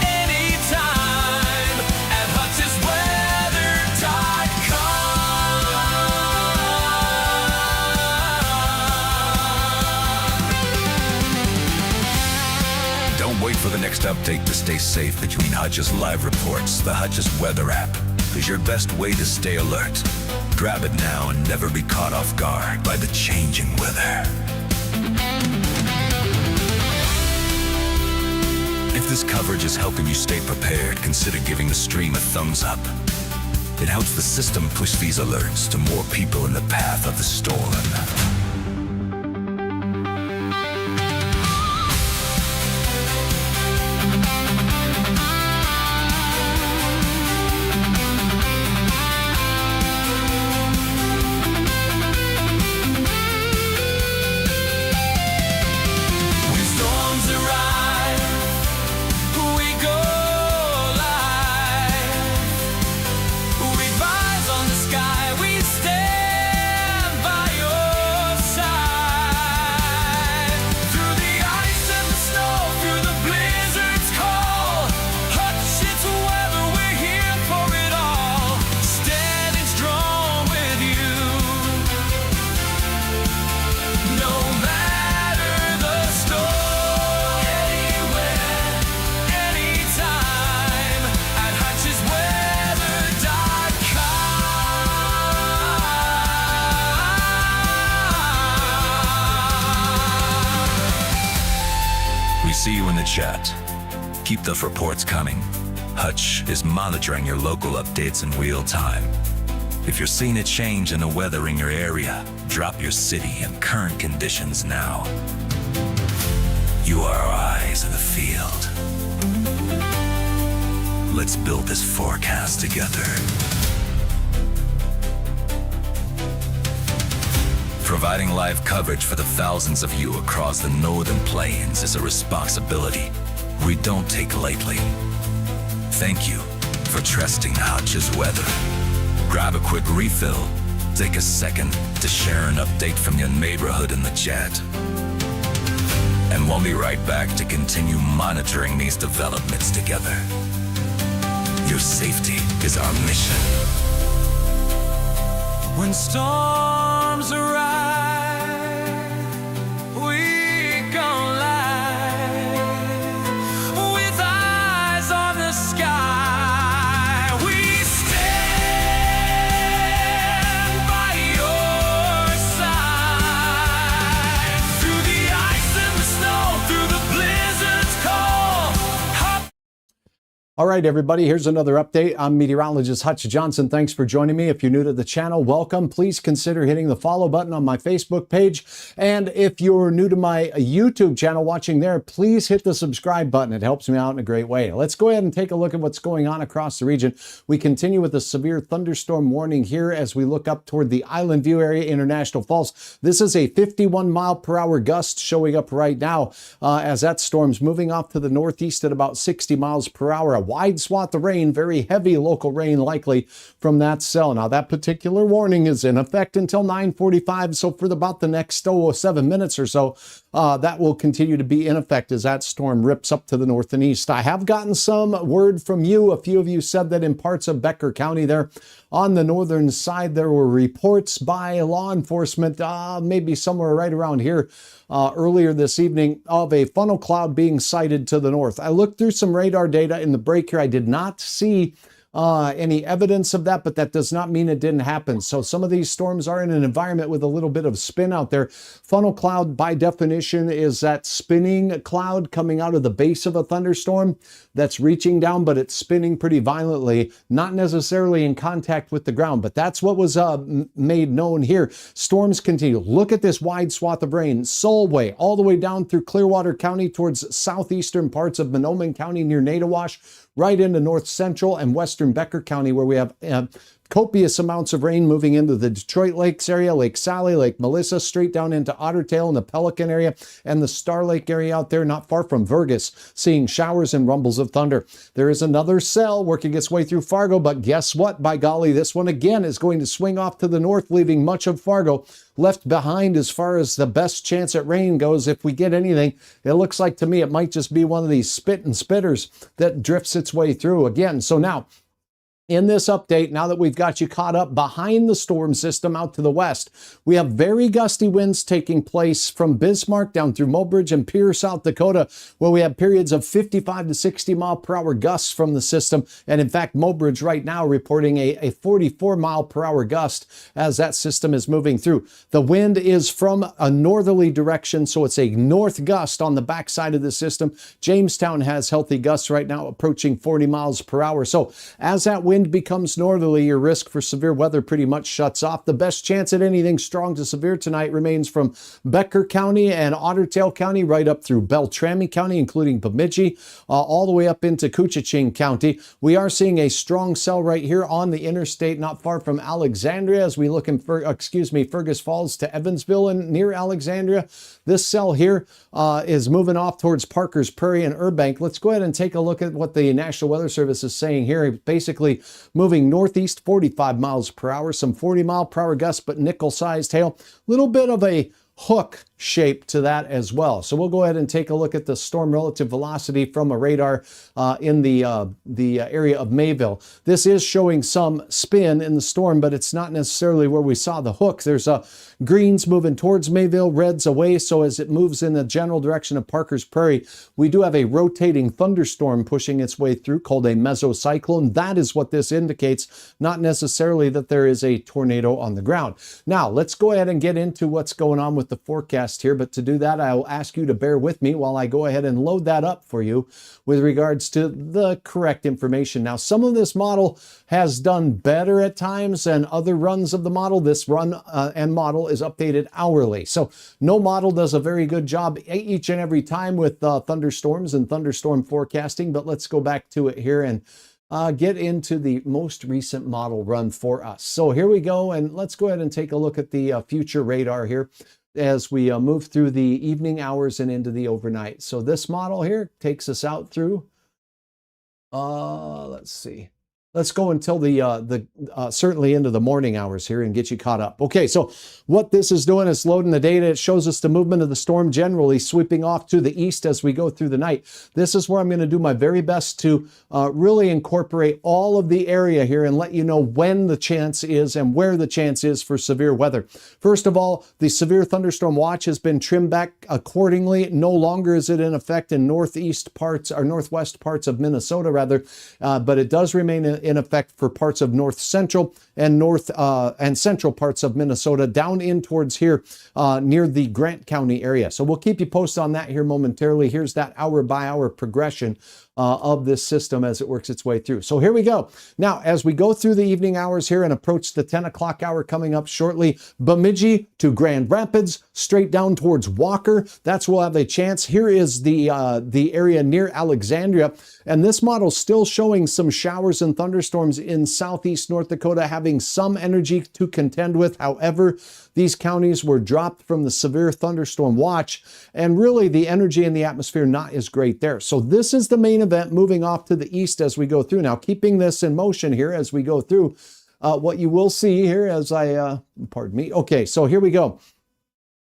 S1: anytime, at HutchesWeather.com.
S3: Don't wait for the next update to stay safe between Hutch's live reports. The Hutch's Weather app is your best way to stay alert. Grab it now and never be caught off guard by the changing weather. If this coverage is helping you stay prepared, consider giving the stream a thumbs up. It helps the system push these alerts to more people in the path of the storm.
S1: When storms arrive, we go live. With eyes on the sky, we stand by your
S3: We see you in the chat. Keep the reports coming. Hutch is monitoring your local updates in real time. If you're seeing a change in the weather in your area, drop your city and current conditions now. You are our eyes in the field. Let's build this forecast together. Providing live coverage for the thousands of you across the northern plains is a responsibility we don't take lightly. Thank you for trusting Hutch's weather. Grab a quick refill. Take a second to share an update from your neighborhood in the chat. And we'll be right back to continue monitoring these developments together. Your safety is our mission.
S1: When storms arrive, we come live with eyes on the sky. We stand by your side through the ice and the snow, through the blizzard's call.
S2: All right, everybody, here's another update. I'm meteorologist Hutch Johnson. Thanks for joining me. If you're new to the channel, welcome. Please consider hitting the follow button on my Facebook page. And if you're new to my YouTube channel watching there, please hit the subscribe button. It helps me out in a great way. Let's go ahead and take a look at what's going on across the region. We continue with a severe thunderstorm warning here as we look up toward the Island View area, International Falls. This is a 51-mile-per-hour gust showing up right now as that storm's moving off to the northeast at about 60 miles per hour. A wide swath of rain, very heavy local rain likely from that cell. Now that particular warning is in effect until 9:45, so for about the next 7 minutes or so, that will continue to be in effect as that storm rips up to the north and east. I have gotten some word from you. A few of you said that in parts of Becker County there on the northern side, there were reports by law enforcement, maybe somewhere right around here, earlier this evening, of a funnel cloud being sighted to the north. I looked through some radar data in the break here. I did not see any evidence of that, but that does not mean it didn't happen. So some of these storms are in an environment with a little bit of spin out there. Funnel cloud, by definition, is that spinning cloud coming out of the base of a thunderstorm that's reaching down, but it's spinning pretty violently, not necessarily in contact with the ground. But that's what was made known here. Storms continue. Look at this wide swath of rain, Solway, all the way down through Clearwater County towards southeastern parts of Monoman County near Natawash, right into north central and western Becker County, where we have copious amounts of rain moving into the Detroit Lakes area, Lake Sally, Lake Melissa, straight down into Otter Tail in the Pelican area and the Star Lake area out there, not far from Vergas, seeing showers and rumbles of thunder. There is another cell working its way through Fargo, but guess what? By golly, this one again is going to swing off to the north, leaving much of Fargo left behind as far as the best chance at rain goes. If we get anything, it looks like to me it might just be one of these spit and spitters that drifts its way through again. So now, in this update, now that we've got you caught up behind the storm system out to the west, we have very gusty winds taking place from Bismarck down through Mobridge and Pierre, South Dakota, where we have periods of 55 to 60 mile per hour gusts from the system. And in fact, Mobridge right now reporting a 44 mile per hour gust as that system is moving through. The wind is from a northerly direction, so it's a north gust on the backside of the system. Jamestown has healthy gusts right now approaching 40 miles per hour. So as that wind becomes northerly, your risk for severe weather pretty much shuts off. The best chance at anything strong to severe tonight remains from Becker County and Otter Tail County right up through Beltrami County, including Bemidji, all the way up into Koochiching County. We are seeing a strong cell right here on the interstate not far from Alexandria as we look in Fergus Falls to Evansville and near Alexandria. This cell here is moving off towards Parker's Prairie and Urbank. Let's go ahead and take a look at what the National Weather Service is saying here. Basically moving northeast 45 miles per hour, some 40 mile per hour gusts, but nickel-sized hail. Little bit of a hook shape to that as well. So we'll go ahead and take a look at the storm relative velocity from a radar in the area of Mayville. This is showing some spin in the storm, but it's not necessarily where we saw the hook. There's greens moving towards Mayville, reds away. So as it moves in the general direction of Parker's Prairie, we do have a rotating thunderstorm pushing its way through called a mesocyclone. That is what this indicates, not necessarily that there is a tornado on the ground. Now let's go ahead and get into what's going on with the forecast forecast here, but to do that, I will ask you to bear with me while I go ahead and load that up for you with regards to the correct information. Now, some of this model has done better at times than other runs of the model. This run and model is updated hourly. So no model does a very good job each and every time with thunderstorms and thunderstorm forecasting, but let's go back to it here and get into the most recent model run for us. So here we go, and let's go ahead and take a look at the future radar here as we move through the evening hours and into the overnight. So this model here takes us out through, let's see. Let's go until certainly into the morning hours here and get you caught up. Okay, so what this is doing is loading the data. It shows us the movement of the storm generally sweeping off to the east as we go through the night. This is where I'm going to do my very best to really incorporate all of the area here and let you know when the chance is and where the chance is for severe weather. First of all, the severe thunderstorm watch has been trimmed back accordingly. No longer is it in effect in northwest parts of Minnesota rather, but it does remain in effect for parts of north central and central parts of Minnesota down in towards here near the Grant County area. So we'll keep you posted on that here momentarily. Here's that hour by hour progression of this system as it works its way through. So here we go. Now, as we go through the evening hours here and approach the 10 o'clock hour coming up shortly, Bemidji to Grand Rapids, straight down towards Walker. That's where we'll have a chance. Here is the area near Alexandria. And this model still showing some showers and thunderstorms in southeast North Dakota, having some energy to contend with. However, these counties were dropped from the severe thunderstorm watch, and really the energy in the atmosphere not as great there. So this is the main event moving off to the east as we go through. Now, keeping this in motion here as we go through, what you will see here as pardon me. Okay, so here we go.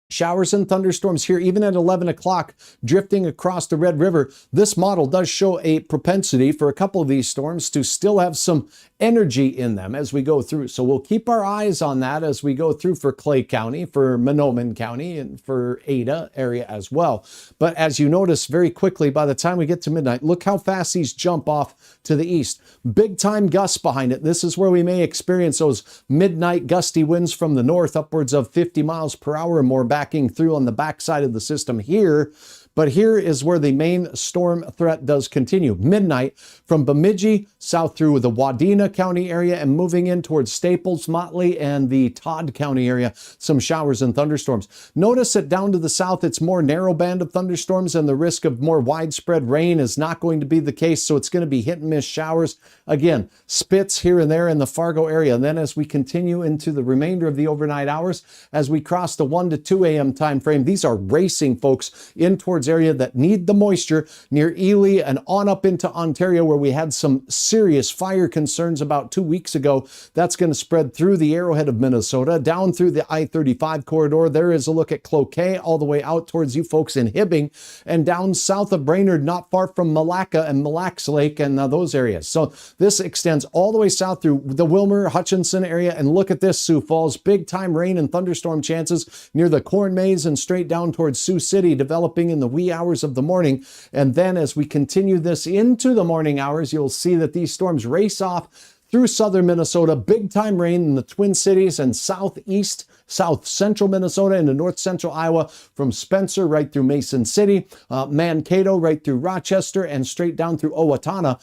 S2: Showers and thunderstorms here, even at 11 o'clock, drifting across the Red River. This model does show a propensity for a couple of these storms to still have some energy in them as we go through. So we'll keep our eyes on that as we go through for Clay County, for Mahnomen County, and for Ada area as well. But as you notice very quickly, by the time we get to midnight, look how fast these jump off to the east. Big time gusts behind it. This is where we may experience those midnight gusty winds from the north, upwards of 50 miles per hour or more, backing through on the backside of the system here. But here is where the main storm threat does continue. Midnight from Bemidji south through the Wadena County area and moving in towards Staples, Motley, and the Todd County area. Some showers and thunderstorms. Notice that down to the south, it's more narrow band of thunderstorms, and the risk of more widespread rain is not going to be the case. So it's going to be hit and miss showers. Again, spits here and there in the Fargo area. And then as we continue into the remainder of the overnight hours, as we cross the 1 to 2 a.m. time frame, these are racing, folks, in towards area that need the moisture near Ely and on up into Ontario, where we had some serious fire concerns about 2 weeks ago. That's going to spread through the arrowhead of Minnesota, down through the I-35 corridor. There is a look at Cloquet, all the way out towards you folks in Hibbing, and down south of Brainerd, not far from Malacca and Mille Lacs Lake and those areas. So this extends all the way south through the Wilmer, Hutchinson area. And look at this, Sioux Falls, big time rain and thunderstorm chances near the corn maze and straight down towards Sioux City, developing in the wee hours of the morning. And then as we continue this into the morning hours, you'll see that these storms race off through southern Minnesota. Big time rain in the Twin Cities and southeast, south central Minnesota into north central Iowa, from Spencer right through Mason City, Mankato right through Rochester, and straight down through Owatonna.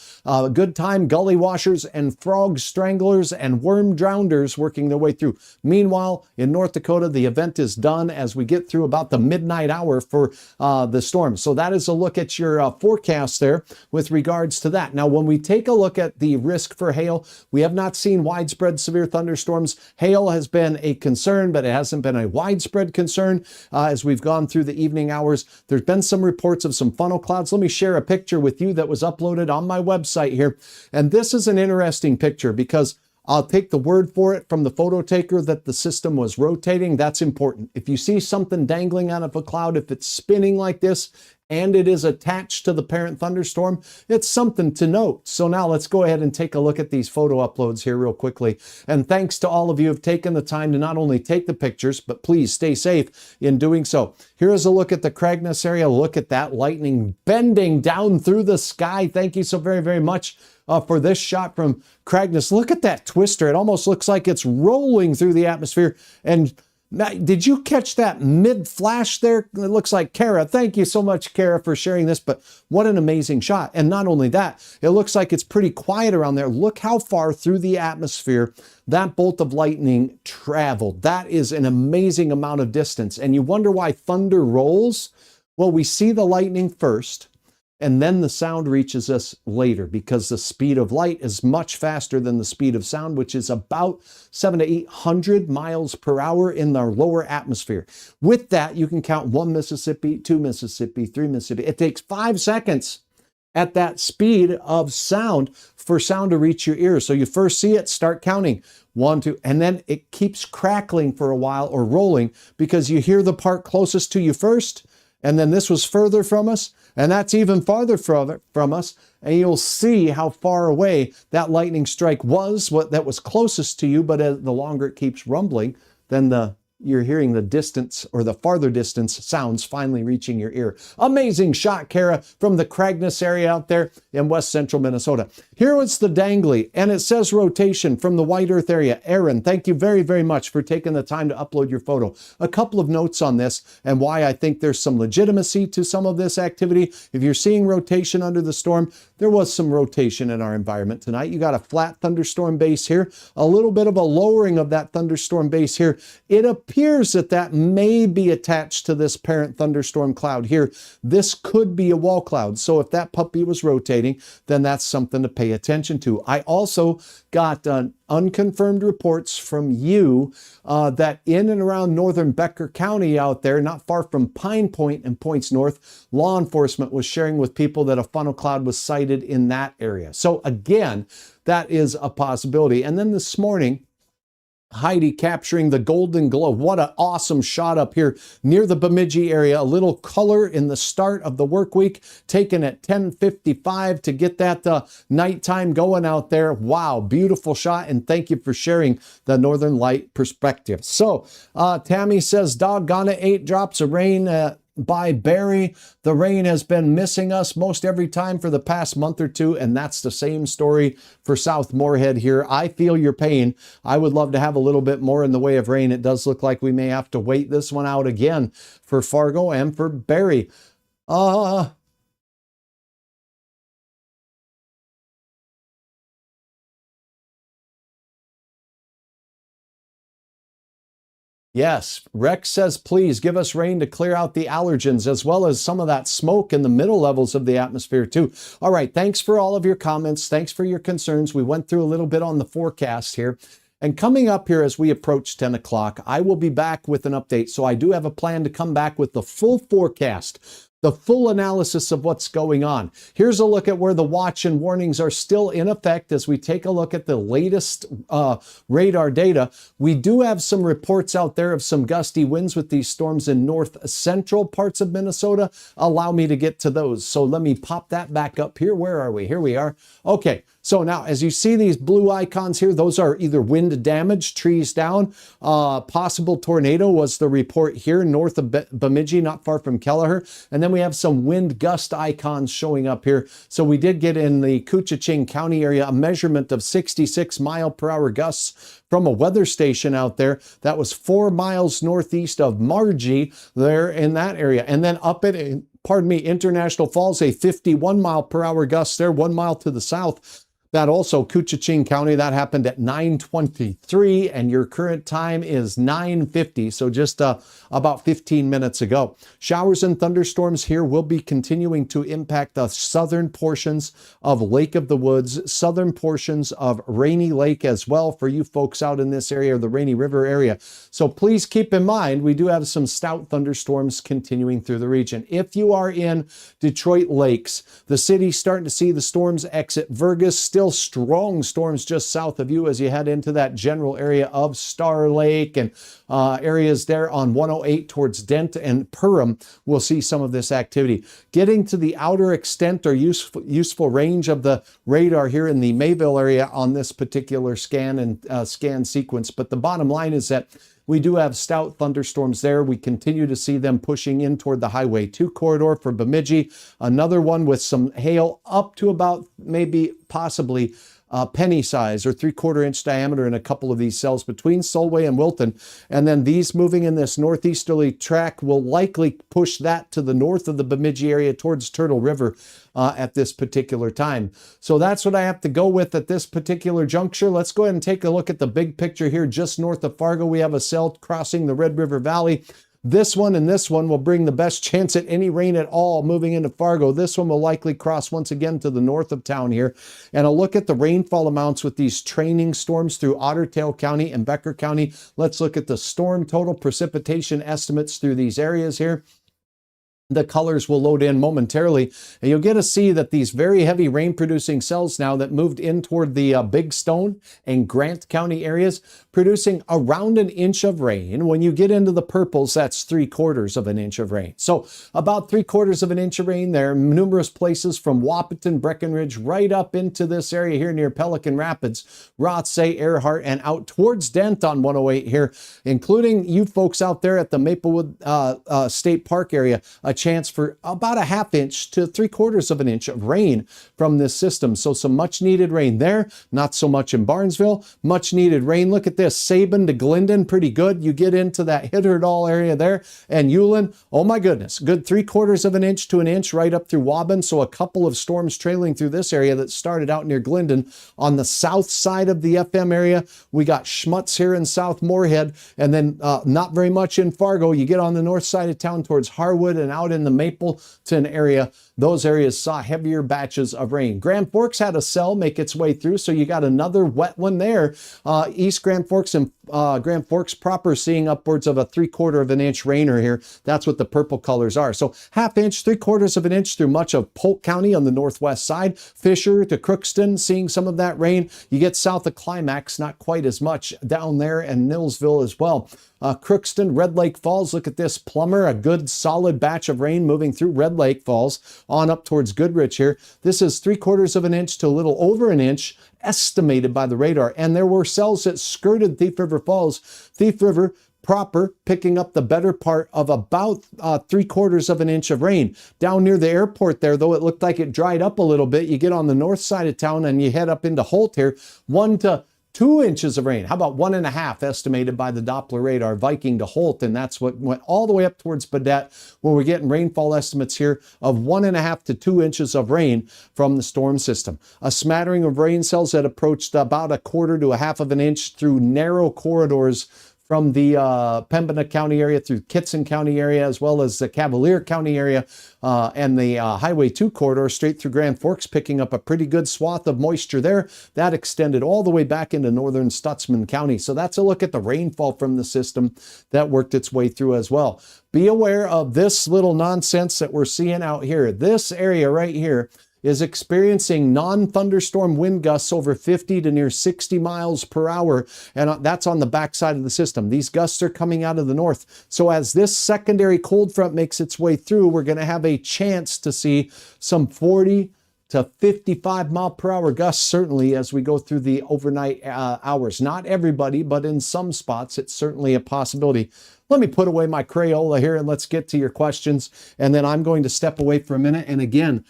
S2: Good time gully washers and frog stranglers and worm drowners working their way through. Meanwhile, in North Dakota, the event is done as we get through about the midnight hour for the storm. So that is a look at your forecast there with regards to that. Now, when we take a look at the risk for hail, we have not seen widespread severe thunderstorms. Hail has been a concern, but it hasn't been a widespread concern as we've gone through the evening hours. There's been some reports of some funnel clouds. Let me share a picture with you that was uploaded on my website here. And this is an interesting picture because I'll take the word for it from the photo taker that the system was rotating. That's important. If you see something dangling out of a cloud, if it's spinning like this, and it is attached to the parent thunderstorm, it's something to note. So now let's go ahead and take a look at these photo uploads here real quickly. And thanks to all of you who have taken the time to not only take the pictures, but please stay safe in doing so. Here is a look at the Cragness area. Look at that lightning bending down through the sky. Thank you so very, very much for this shot from Cragness. Look at that twister. It almost looks like it's rolling through the atmosphere. And Now, did you catch that mid-flash there? It looks like Kara. Thank you so much, Kara, for sharing this, but what an amazing shot. And not only that, it looks like it's pretty quiet around there. Look how far through the atmosphere that bolt of lightning traveled. That is an amazing amount of distance. And you wonder why thunder rolls? Well, we see the lightning first, and then the sound reaches us later because the speed of light is much faster than the speed of sound, which is about 700 to 800 miles per hour in our lower atmosphere. With that, you can count 1 Mississippi, 2 Mississippi, 3 Mississippi. It takes 5 seconds at that speed of sound for sound to reach your ears. So you first see it, start counting 1, 2, and then it keeps crackling for a while or rolling because you hear the part closest to you first, and then this was further from us, and that's even farther from us, and you'll see how far away that lightning strike was, what that was closest to you, but the longer it keeps rumbling, then you're hearing the distance or the farther distance sounds finally reaching your ear. Amazing shot, Kara, from the Cragness area out there in west central Minnesota. Here was the dangly, and it says rotation from the White Earth area. Aaron, thank you very, very much for taking the time to upload your photo. A couple of notes on this and why I think there's some legitimacy to some of this activity. If you're seeing rotation under the storm, there was some rotation in our environment tonight. You got a flat thunderstorm base here, a little bit of a lowering of that thunderstorm base here. It appears that may be attached to this parent thunderstorm cloud here. This could be a wall cloud. So if that puppy was rotating, then that's something to pay attention to. I also got unconfirmed reports from you that in and around northern Becker County out there, not far from Pine Point and points north, law enforcement was sharing with people that a funnel cloud was sighted in that area. So again, that is a possibility. And then this morning, Heidi capturing the Golden Glow. What an awesome shot up here near the Bemidji area. A little color in the start of the work week, taken at 10:55 to get that nighttime going out there. Wow, beautiful shot, and thank you for sharing the Northern Light perspective. So Tammy says, doggone it, 8 drops of rain by Barry. The rain has been missing us most every time for the past month or two, and that's the same story for South Moorhead here. I feel your pain. I would love to have a little bit more in the way of rain. It does look like we may have to wait this one out again for Fargo and for Barry. Yes, Rex says, please give us rain to clear out the allergens as well as some of that smoke in the middle levels of the atmosphere too. All right, thanks for all of your comments. Thanks for your concerns. We went through a little bit on the forecast here. And coming up here as we approach 10 o'clock, I will be back with an update. So I do have a plan to come back with the full forecast, the full analysis of what's going on. Here's a look at where the watch and warnings are still in effect as we take a look at the latest radar data. We do have some reports out there of some gusty winds with these storms in north central parts of Minnesota. Allow me to get to those. So let me pop that back up here. Where are we? Here we are. Okay. So now, as you see these blue icons here, those are either wind damage, trees down. Possible tornado was the report here north of Bemidji, not far from Kelleher. And then we have some wind gust icons showing up here. So we did get in the Koochiching County area a measurement of 66 mile per hour gusts from a weather station out there. That was 4 miles northeast of Margie there in that area. And then up at, International Falls, a 51 mile per hour gust there, 1 mile to the south. That also, Koochiching County, that happened at 9:23, and your current time is 9:50, so just about 15 minutes ago. Showers and thunderstorms here will be continuing to impact the southern portions of Lake of the Woods, southern portions of Rainy Lake as well for you folks out in this area, the Rainy River area. So please keep in mind, we do have some stout thunderstorms continuing through the region. If you are in Detroit Lakes, the city's starting to see the storms exit Vergas, still strong storms just south of you as you head into that general area of Star Lake and areas there on 108 towards Dent and Perham. We'll see some of this activity. Getting to the outer extent or useful range of the radar here in the Mayville area on this particular scan and scan sequence. But the bottom line is that we do have stout thunderstorms there. We continue to see them pushing in toward the Highway 2 corridor for Bemidji. Another one with some hail up to about maybe possibly penny size or 3/4 inch diameter in a couple of these cells between Solway and Wilton. And then these moving in this northeasterly track will likely push that to the north of the Bemidji area towards Turtle River at this particular time. So that's what I have to go with at this particular juncture. Let's go ahead and take a look at the big picture here. Just north of Fargo, we have a cell crossing the Red River Valley. This one and this one will bring the best chance at any rain at all moving into Fargo. This one will likely cross once again to the north of town here. And a look at the rainfall amounts with these training storms through Ottertail County and Becker County. Let's look at the storm total precipitation estimates through these areas here. The colors will load in momentarily, and you'll get to see that these very heavy rain producing cells now that moved in toward the Big Stone and Grant County areas, producing around an inch of rain. When you get into the purples, that's 3/4 of an inch of rain. So about 3/4 of an inch of rain there. Numerous places from Wahpeton, Breckenridge, right up into this area here near Pelican Rapids, Rothsay, Earhart, and out towards Dent on 108 here, including you folks out there at the Maplewood State Park area. A chance for about a 1/2 inch to 3/4 of an inch of rain from this system. So some much needed rain there, not so much in Barnesville. Much needed rain. Look at this, Sabin to Glendon, pretty good. You get into that Hitterdall area there, and Ulen, oh my goodness, good 3/4 of an inch to an inch right up through Waban. So a couple of storms trailing through this area that started out near Glendon. On the south side of the FM area, we got Schmutz here in South Moorhead, and then not very much in Fargo. You get on the north side of town towards Harwood and out in the Mapleton area. Those areas saw heavier batches of rain. Grand Forks had a cell make its way through, so you got another wet one there. East Grand Forks and Grand Forks proper seeing upwards of a 3/4 of an inch rainer here. That's what the purple colors are. So 1/2 inch, 3/4 of an inch through much of Polk County on the northwest side. Fisher to Crookston seeing some of that rain. You get south of Climax, not quite as much down there, and Nillsville as well. Crookston, Red Lake Falls, look at this, Plummer, a good solid batch of rain moving through Red Lake Falls on up towards Goodrich here. This is 3/4 of an inch to a little over an inch estimated by the radar. And there were cells that skirted Thief River Falls. Thief River proper picking up the better part of about 3/4 of an inch of rain. Down near the airport there, though, it looked like it dried up a little bit. You get on the north side of town and you head up into Holt here, 1 to 2 inches of rain. How about 1.5 estimated by the Doppler radar, Viking to Holt, and that's what went all the way up towards Baudette, where we're getting rainfall estimates here of 1.5 to 2 inches of rain from the storm system. A smattering of rain cells that approached about 1/4 to 1/2 of an inch through narrow corridors from the Pembina County area through Kitson County area, as well as the Cavalier County area and the Highway 2 corridor straight through Grand Forks, picking up a pretty good swath of moisture there. That extended all the way back into northern Stutsman County. So that's a look at the rainfall from the system that worked its way through as well. Be aware of this little nonsense that we're seeing out here. This area right here is experiencing non-thunderstorm wind gusts over 50 to near 60 miles per hour, and that's on the backside of the system. These gusts are coming out of the north. So as this secondary cold front makes its way through, we're going to have a chance to see some 40 to 55 mile per hour gusts, certainly as we go through the overnight hours. Not everybody, but in some spots, it's certainly a possibility. Let me put away my Crayola here and let's get to your questions. And then I'm going to step away for a minute. And again,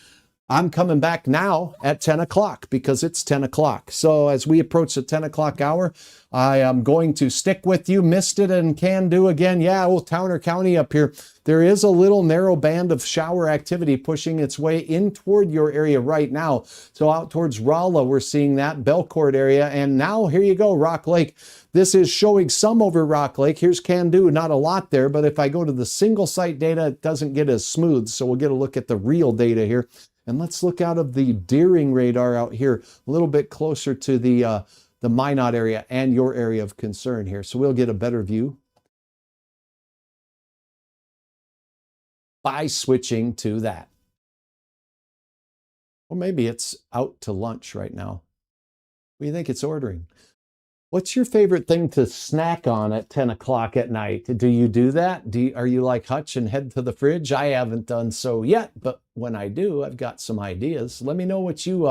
S2: I'm coming back now at 10 o'clock because it's 10 o'clock. So as we approach the 10 o'clock hour, I am going to stick with you. Missed it and can do again. Yeah, Old Towner County up here. There is a little narrow band of shower activity pushing its way in toward your area right now. So out towards Rolla, we're seeing that Belcourt area. And now here you go, Rock Lake. This is showing some over Rock Lake. Here's Can-Do, not a lot there, but if I go to the single site data, it doesn't get as smooth. So we'll get a look at the real data here. And let's look out of the Deering radar out here, a little bit closer to the Minot area and your area of concern here. So we'll get a better view by switching to that. Or maybe it's out to lunch right now. What do you think it's ordering? What's your favorite thing to snack on at 10 o'clock at night? Do you do that? Are you like Hutch and head to the fridge? I haven't done so yet, but when I do, I've got some ideas. Let me know what you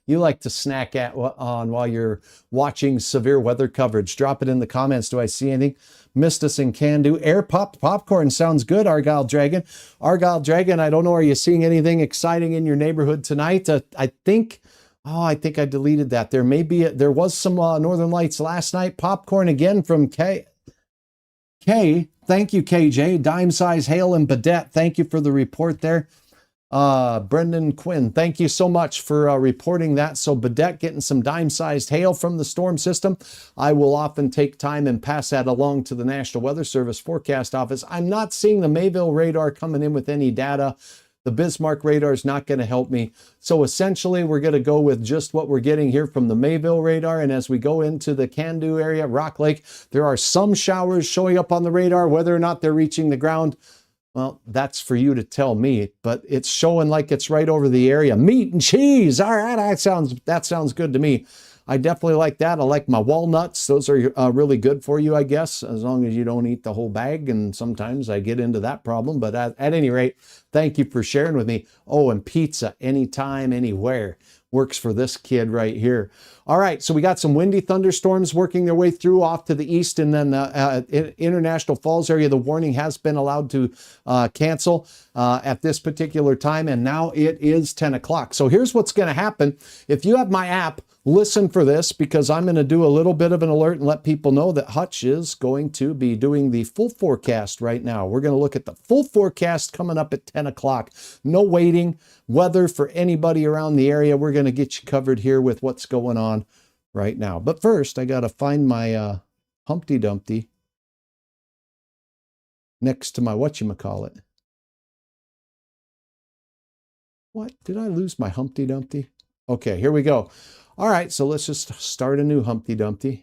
S2: like to snack on while you're watching severe weather coverage. Drop it in the comments. Do I see anything? Missed us in Can-Do. Air popped popcorn sounds good, Argyle Dragon. Argyle Dragon, I don't know, are you seeing anything exciting in your neighborhood tonight? I think Oh, I think I deleted that. There was some Northern Lights last night. Popcorn again from K. Thank you, KJ. Dime size hail and Badette. Thank you for the report there. Brendan Quinn, thank you so much for reporting that. So Badette getting some dime-sized hail from the storm system. I will often take time and pass that along to the National Weather Service forecast office. I'm not seeing the Mayville radar coming in with any data. The Bismarck radar is not going to help me. So essentially, we're going to go with just what we're getting here from the Mayville radar. And as we go into the Candu area, Rock Lake, there are some showers showing up on the radar. Whether or not they're reaching the ground, well, that's for you to tell me. But it's showing like it's right over the area. Meat and cheese. All right, that sounds good to me. I definitely like that. I like my walnuts. Those are really good for you, I guess, as long as you don't eat the whole bag. And sometimes I get into that problem. But at any rate, thank you for sharing with me. Oh, and pizza anytime, anywhere. Works for this kid right here. All right, so we got some windy thunderstorms working their way through off to the east, and then International Falls area, the warning has been allowed to cancel at this particular time, and now it is 10 o'clock. So here's what's going to happen. If you have my app, listen for this, because I'm going to do a little bit of an alert and let people know that Hutch is going to be doing the full forecast right now. We're going to look at the full forecast coming up at 10 o'clock. No waiting. Weather for anybody around the area. We're going to get you covered here with what's going on right now. But first, I got to find my Humpty Dumpty next to my whatchamacallit. What? Did I lose my Humpty Dumpty? Okay, here we go. All right, so let's just start a new Humpty Dumpty.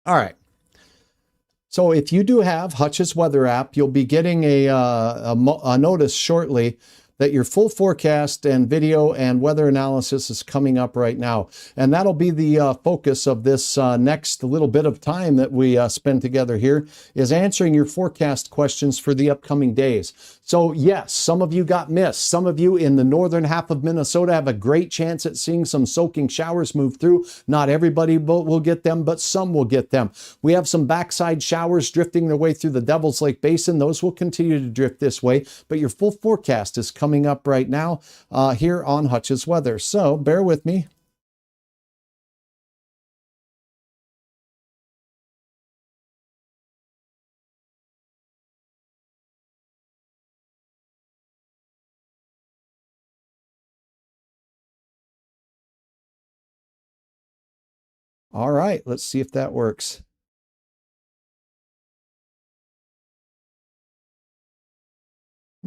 S2: All right. So if you do have Hutch's weather app, you'll be getting a notice shortly that your full forecast and video and weather analysis is coming up right now. And that'll be the focus of this next little bit of time that we spend together here, is answering your forecast questions for the upcoming days. So yes, some of you got missed. Some of you in the northern half of Minnesota have a great chance at seeing some soaking showers move through. Not everybody will get them, but some will get them. We have some backside showers drifting their way through the Devil's Lake Basin. Those will continue to drift this way, but your full forecast is coming up right now here on Hutch's Weather. So bear with me. All right, let's see if that works.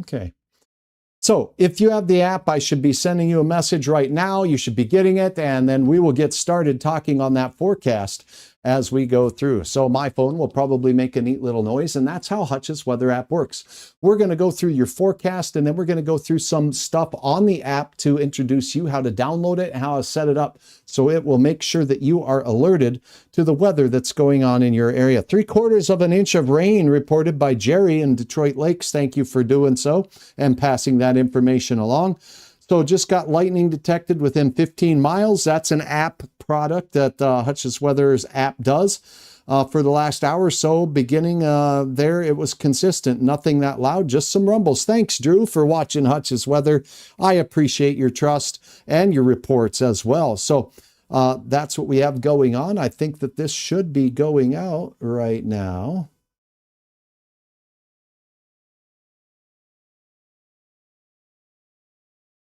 S2: Okay. So if you have the app, I should be sending you a message right now. You should be getting it, and then we will get started talking on that forecast as we go through. So my phone will probably make a neat little noise, and that's how Hutch's weather app works. We're going to go through your forecast, and then we're going to go through some stuff on the app to introduce you how to download it and how to set it up so it will make sure that you are alerted to the weather that's going on in your area. 3/4 of an inch of rain reported by Jerry in Detroit Lakes. Thank you for doing so and passing that information along. So just got lightning detected within 15 miles. That's an app product that Hutch's Weather's app does. For the last hour or so, beginning there, it was consistent. Nothing that loud, just some rumbles. Thanks, Drew, for watching Hutch's Weather. I appreciate your trust and your reports as well. So that's what we have going on. I think that this should be going out right now.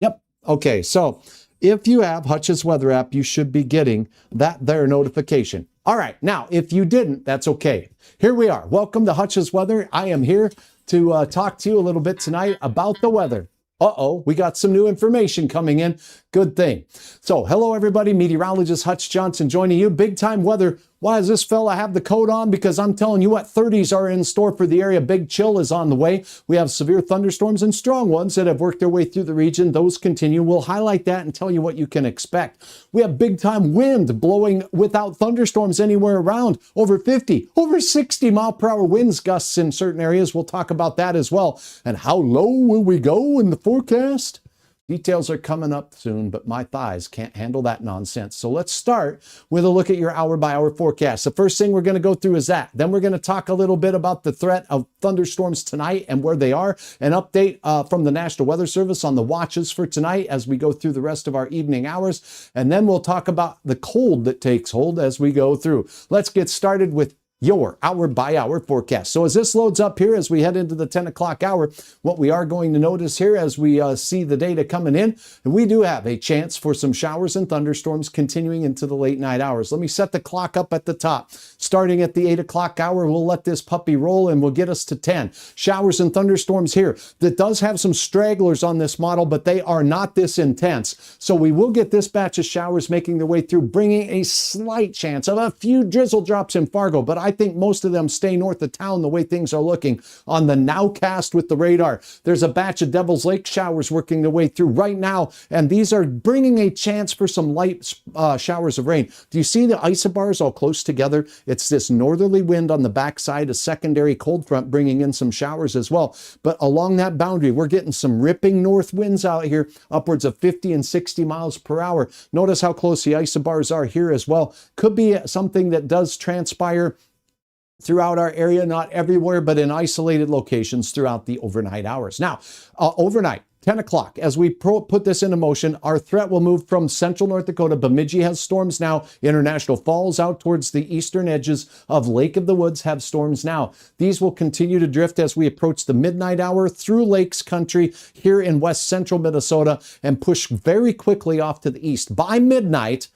S2: Yep. Okay, so if you have Hutch's Weather app, you should be getting that there notification. All right, now, if you didn't, that's okay. Here we are. Welcome to Hutch's Weather. I am here to talk to you a little bit tonight about the weather. Uh-oh, we got some new information coming in. Good thing. So, hello everybody, meteorologist Hutch Johnson joining you. Big time weather. Why does this fella have the coat on? Because I'm telling you what, 30s are in store for the area. Big chill is on the way. We have severe thunderstorms and strong ones that have worked their way through the region. Those continue. We'll highlight that and tell you what you can expect. We have big time wind blowing without thunderstorms anywhere around. Over 50, over 60 mile per hour winds gusts in certain areas. We'll talk about that as well. And how low will we go in the forecast? Details are coming up soon, but my thighs can't handle that nonsense. So let's start with a look at your hour-by-hour forecast. The first thing we're going to go through is that. Then we're going to talk a little bit about the threat of thunderstorms tonight and where they are. An update from the National Weather Service on the watches for tonight as we go through the rest of our evening hours. And then we'll talk about the cold that takes hold as we go through. Let's get started with your hour-by-hour forecast. So as this loads up here, as we head into the 10 o'clock hour, what we are going to notice here as we see the data coming in, we do have a chance for some showers and thunderstorms continuing into the late night hours. Let me set the clock up at the top. Starting at the 8 o'clock hour, we'll let this puppy roll and we'll get us to 10. Showers and thunderstorms here. That does have some stragglers on this model, but they are not this intense. So we will get this batch of showers making their way through, bringing a slight chance of a few drizzle drops in Fargo, but I think most of them stay north of town the way things are looking on the nowcast with the radar. There's a batch of Devil's Lake showers working their way through right now, and these are bringing a chance for some light showers of rain. Do you see the isobars all close together? It's this northerly wind on the backside, a secondary cold front bringing in some showers as well. But along that boundary, we're getting some ripping north winds out here, upwards of 50 and 60 miles per hour. Notice how close the isobars are here as well. Could be something that does transpire throughout our area, not everywhere, but in isolated locations throughout the overnight hours. Now, overnight, 10 o'clock, as we put this into motion, our threat will move from central North Dakota. Bemidji has storms now. International Falls out towards the eastern edges of Lake of the Woods have storms now. These will continue to drift as we approach the midnight hour through Lakes Country here in west central Minnesota and push very quickly off to the east. By midnight,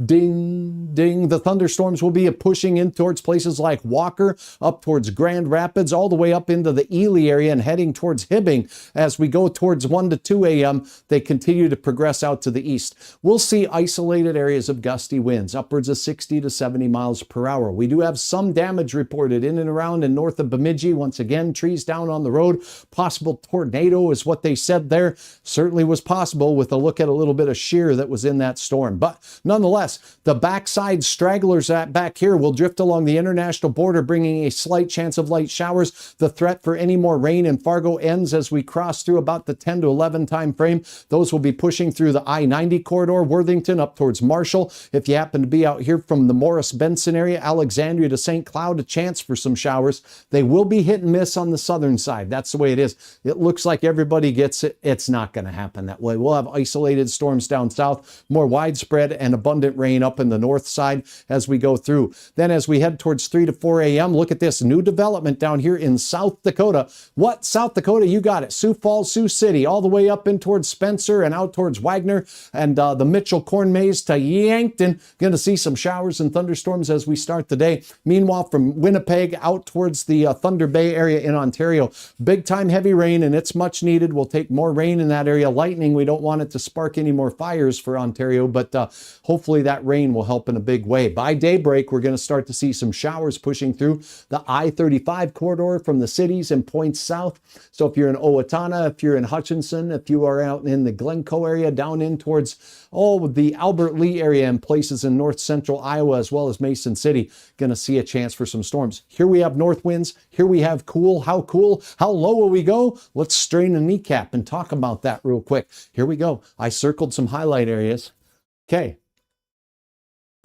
S2: ding, ding, the thunderstorms will be pushing in towards places like Walker, up towards Grand Rapids, all the way up into the Ely area and heading towards Hibbing. As we go towards 1 to 2 a.m., they continue to progress out to the east. We'll see isolated areas of gusty winds, upwards of 60 to 70 miles per hour. We do have some damage reported in and around and north of Bemidji. Once again, trees down on the road. Possible tornado is what they said there. Certainly was possible with a look at a little bit of shear that was in that storm. But nonetheless, the backside stragglers back here will drift along the international border, bringing a slight chance of light showers. The threat for any more rain in Fargo ends as we cross through about the 10 to 11 time frame. Those will be pushing through the I-90 corridor, Worthington up towards Marshall. If you happen to be out here from the Morris-Benson area, Alexandria to St. Cloud, a chance for some showers. They will be hit and miss on the southern side. That's the way it is. It looks like everybody gets it. It's not going to happen that way. We'll have isolated storms down south, more widespread and abundant rain up in the north side as we go through. Then as we head towards 3 to 4 a.m., look at this new development down here in South Dakota. What? South Dakota? You got it. Sioux Falls, Sioux City, all the way up in towards Spencer and out towards Wagner and the Mitchell Corn Maze to Yankton. Going to see some showers and thunderstorms as we start the day. Meanwhile, from Winnipeg out towards the Thunder Bay area in Ontario, big time heavy rain, and it's much needed. We'll take more rain in that area. Lightning, we don't want it to spark any more fires for Ontario, but hopefully that rain will help in a big way. By daybreak, we're going to start to see some showers pushing through the I-35 corridor from the cities and points south. So if you're in Owatonna, if you're in Hutchinson, if you are out in the Glencoe area, down in towards the Albert Lee area and places in north central Iowa as well as Mason City, going to see a chance for some storms. Here we have north winds. Here we have cool. How cool? How low will we go? Let's strain a kneecap and talk about that real quick. Here we go. I circled some highlight areas. Okay.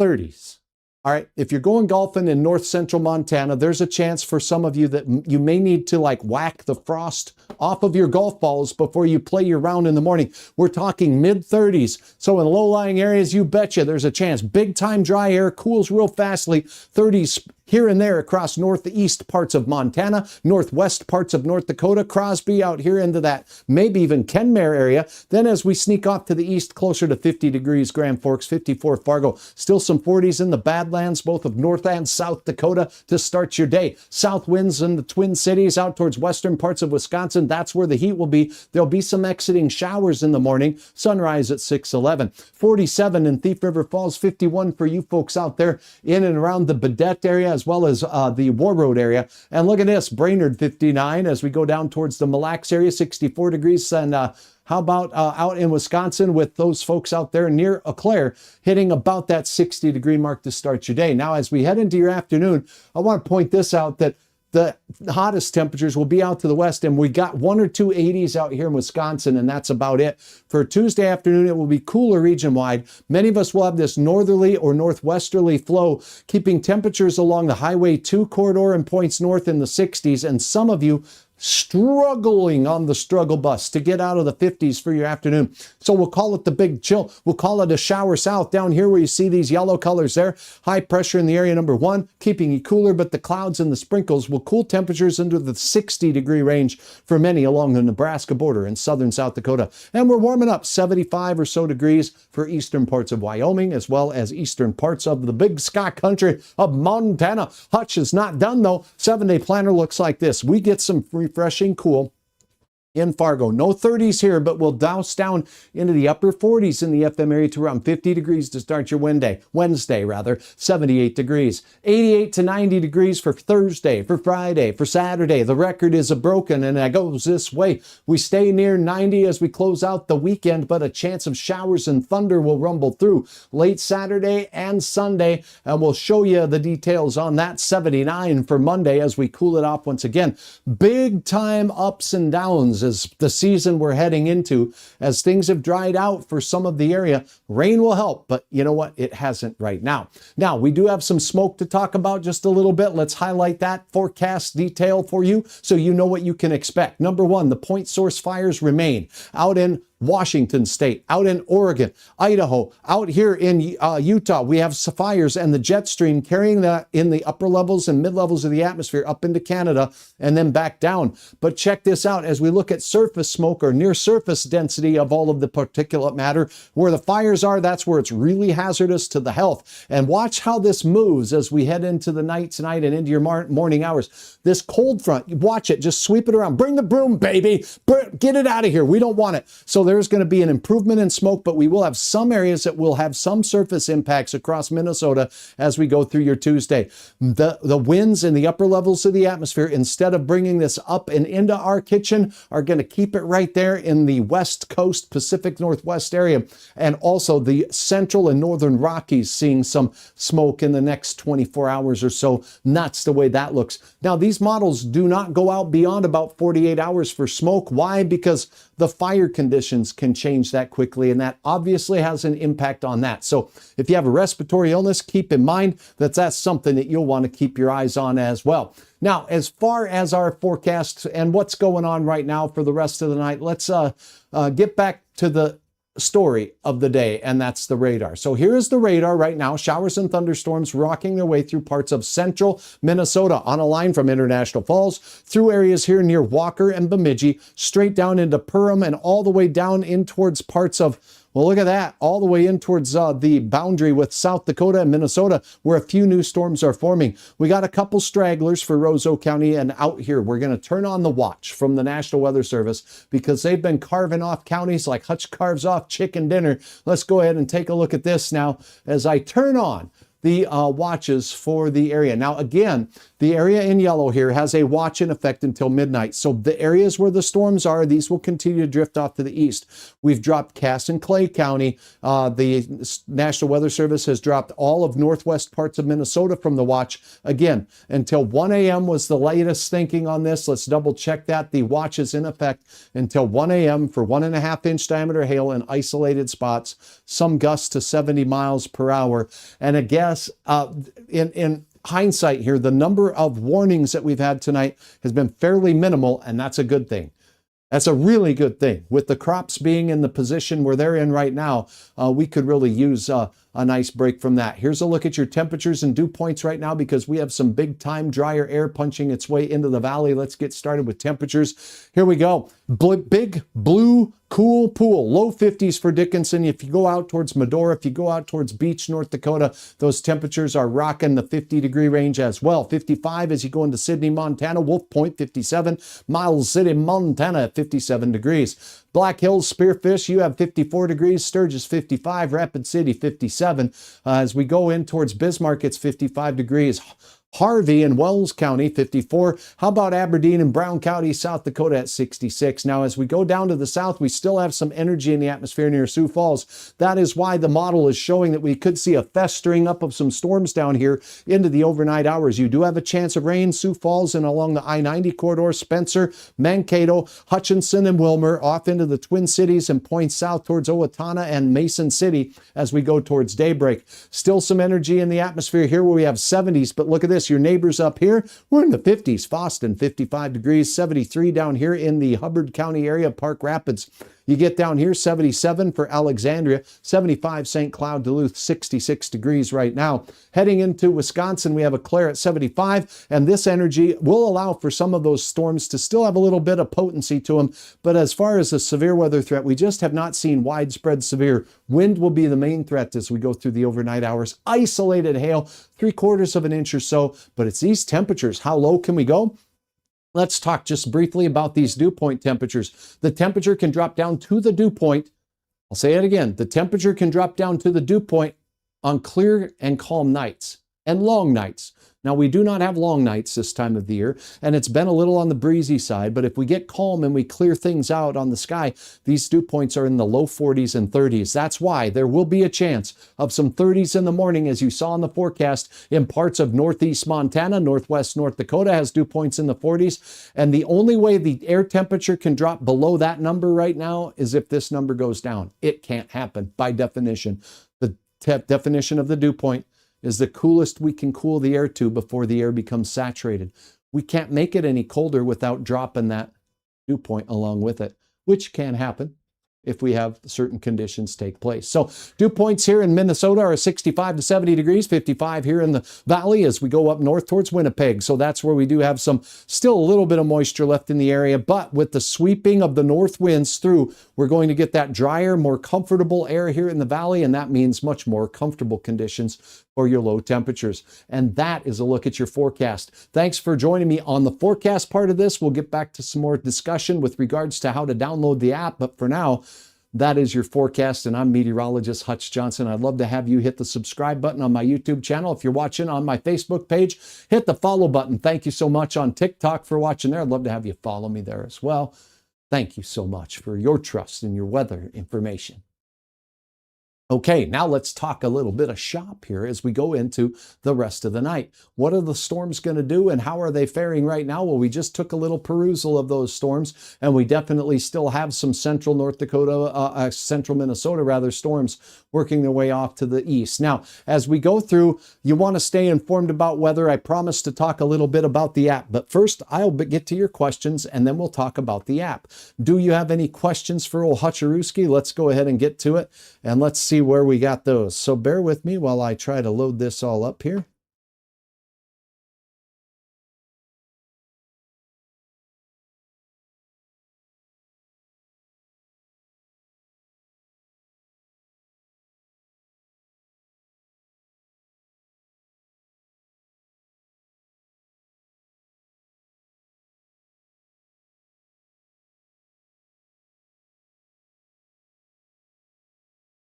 S2: 30s. All right, if you're going golfing in north central Montana, there's a chance for some of you that you may need to like whack the frost off of your golf balls before you play your round in the morning. We're talking mid 30s. So in low-lying areas, you betcha there's a chance. Big time dry air, cools real fastly. 30s here and there across northeast parts of Montana, northwest parts of North Dakota, Crosby out here into that maybe even Kenmare area. Then as we sneak off to the east, closer to 50 degrees, Grand Forks, 54 Fargo. Still some 40s in the Badlands, both of North and South Dakota to start your day. South winds in the Twin Cities out towards western parts of Wisconsin. That's where the heat will be. There'll be some exiting showers in the morning. Sunrise at 6:11. 47 in Thief River Falls, 51 for you folks out there in and around the Bedette area, as well as the War Road area. And look at this, Brainerd 59 as we go down towards the Mille Lacs area, 64 degrees. And how about out in Wisconsin with those folks out there near Eau Claire hitting about that 60 degree mark to start your day. Now, as we head into your afternoon, I want to point this out that the hottest temperatures will be out to the west, and we got 1 or 2 80s out here in Wisconsin, and that's about it. For Tuesday afternoon, it will be cooler region-wide. Many of us will have this northerly or northwesterly flow, keeping temperatures along the Highway 2 corridor and points north in the 60s, and some of you struggling on the struggle bus to get out of the 50s for your afternoon. So we'll call it the big chill. We'll call it a shower south down here where you see these yellow colors there. High pressure in the area number 1, keeping you cooler, but the clouds and the sprinkles will cool temperatures into the 60-degree range for many along the Nebraska border in southern South Dakota. And we're warming up 75 or so degrees for eastern parts of Wyoming, as well as eastern parts of the big sky country of Montana. Hutch is not done though. 7-day planner looks like this. We get some refreshing cool in Fargo. No 30s here, but we'll douse down into the upper 40s in the FM area to around 50 degrees to start your Wednesday, 78 degrees. 88 to 90 degrees for Thursday, for Friday, for Saturday. The record is broken, and it goes this way. We stay near 90 as we close out the weekend, but a chance of showers and thunder will rumble through late Saturday and Sunday, and we'll show you the details on that. 79 for Monday as we cool it off once again. Big time ups and downs as the season we're heading into. As things have dried out for some of the area, rain will help, but you know what? It hasn't right now. Now, we do have some smoke to talk about just a little bit. Let's highlight that forecast detail for you so you know what you can expect. Number 1, the point source fires remain out in Washington State, out in Oregon, Idaho, out here in Utah. We have fires and the jet stream carrying that in the upper levels and mid levels of the atmosphere up into Canada and then back down. But check this out as we look at surface smoke or near surface density of all of the particulate matter. Where the fires are, that's where it's really hazardous to the health. And watch how this moves as we head into the night tonight and into your morning hours. This cold front, watch it, just sweep it around. Bring the broom, baby. Get it out of here. We don't want it. So there's going to be an improvement in smoke, but we will have some areas that will have some surface impacts across Minnesota as we go through your Tuesday. The winds in the upper levels of the atmosphere, instead of bringing this up and into our kitchen, are going to keep it right there in the West Coast, Pacific Northwest area, and also the central and northern Rockies seeing some smoke in the next 24 hours or so. That's the way that looks. Now, these models do not go out beyond about 48 hours for smoke. Why? Because the fire conditions can change that quickly, and that obviously has an impact on that. So if you have a respiratory illness, keep in mind that that's something that you'll want to keep your eyes on as well. Now, as far as our forecast and what's going on right now for the rest of the night, let's get back to the story of the day, and that's the radar. So here is the radar right now. Showers and thunderstorms rocking their way through parts of central Minnesota on a line from International Falls through areas here near Walker and Bemidji, straight down into Perham and all the way down in towards parts of, well, look at that, all the way in towards the boundary with South Dakota and Minnesota, where a few new storms are forming. We got a couple stragglers for Roseau County, and out here, we're going to turn on the watch from the National Weather Service because they've been carving off counties like Hutch carves off chicken dinner. Let's go ahead and take a look at this now as I turn on the watches for the area. Now, again, the area in yellow here has a watch in effect until midnight. So the areas where the storms are, these will continue to drift off to the east. We've dropped Cass and Clay County. The National Weather Service has dropped all of northwest parts of Minnesota from the watch. Again, until 1 a.m. was the latest thinking on this. Let's double check that. The watch is in effect until 1 a.m. for 1.5-inch diameter hail in isolated spots, some gusts to 70 miles per hour. And I guess in hindsight here, the number of warnings that we've had tonight has been fairly minimal, and that's a good thing. That's a really good thing. With the crops being in the position where they're in right now, we could really use a nice break from that. Here's a look at your temperatures and dew points right now because we have some big time drier air punching its way into the valley. Let's get started with temperatures. Here we go. Big blue cool pool, low 50s for Dickinson. If you go out towards Medora, if you go out towards Beach, North Dakota, those temperatures are rocking the 50-degree range as well. 55 as you go into Sidney, Montana, Wolf Point 57, Miles City, Montana at 57 degrees. Black Hills, Spearfish, you have 54 degrees, Sturgis 55, Rapid City 57. As we go in towards Bismarck, it's 55 degrees. Harvey and Wells County, 54. How about Aberdeen and Brown County, South Dakota at 66? Now, as we go down to the south, we still have some energy in the atmosphere near Sioux Falls. That is why the model is showing that we could see a festering up of some storms down here into the overnight hours. You do have a chance of rain, Sioux Falls and along the I-90 corridor, Spencer, Mankato, Hutchinson, and Wilmer, off into the Twin Cities and points south towards Owatonna and Mason City as we go towards daybreak. Still some energy in the atmosphere here where we have 70s, but look at this. Your neighbors up here, we're in the 50s. Foston, 55 degrees, 73 down here in the Hubbard County area, Park Rapids. You get down here, 77 for Alexandria, 75 St. Cloud, Duluth, 66 degrees right now. Heading into Wisconsin, we have a Clare at 75, and this energy will allow for some of those storms to still have a little bit of potency to them. But as far as a severe weather threat, we just have not seen widespread severe. Wind will be the main threat as we go through the overnight hours. Isolated hail, 3/4 of an inch or so, but it's these temperatures. How low can we go? Let's talk just briefly about these dew point temperatures. The temperature can drop down to the dew point. I'll say it again. The temperature can drop down to the dew point on clear and calm nights and long nights. Now, we do not have long nights this time of the year, and it's been a little on the breezy side, but if we get calm and we clear things out on the sky, these dew points are in the low 40s and 30s. That's why there will be a chance of some 30s in the morning, as you saw in the forecast, in parts of northeast Montana. Northwest North Dakota has dew points in the 40s, and the only way the air temperature can drop below that number right now is if this number goes down. It can't happen by definition. The definition of the dew point is the coolest we can cool the air to before the air becomes saturated. We can't make it any colder without dropping that dew point along with it, which can happen if we have certain conditions take place. So dew points here in Minnesota are 65 to 70 degrees, 55 here in the valley as we go up north towards Winnipeg. So that's where we do have still a little bit of moisture left in the area, but with the sweeping of the north winds through, we're going to get that drier, more comfortable air here in the valley, and that means much more comfortable conditions for your low temperatures. And that is a look at your forecast. Thanks for joining me on the forecast part of this. We'll get back to some more discussion with regards to how to download the app, but for now, that is your forecast, and I'm meteorologist Hutch Johnson. I'd love to have you hit the subscribe button on my YouTube channel. If you're watching on my Facebook page, hit the follow button. Thank you so much on TikTok for watching there. I'd love to have you follow me there as well. Thank you so much for your trust in your weather information. Okay, now let's talk a little bit of shop here as we go into the rest of the night. What are the storms going to do and how are they faring right now? Well, we just took a little perusal of those storms, and we definitely still have some central North Dakota, central Minnesota rather, storms working their way off to the east. Now, as we go through, you want to stay informed about weather. I promised to talk a little bit about the app, but first I'll get to your questions and then we'll talk about the app. Do you have any questions for old Hutcherooski? Let's go ahead and get to it and let's see where we got those. So bear with me while I try to load this all up here.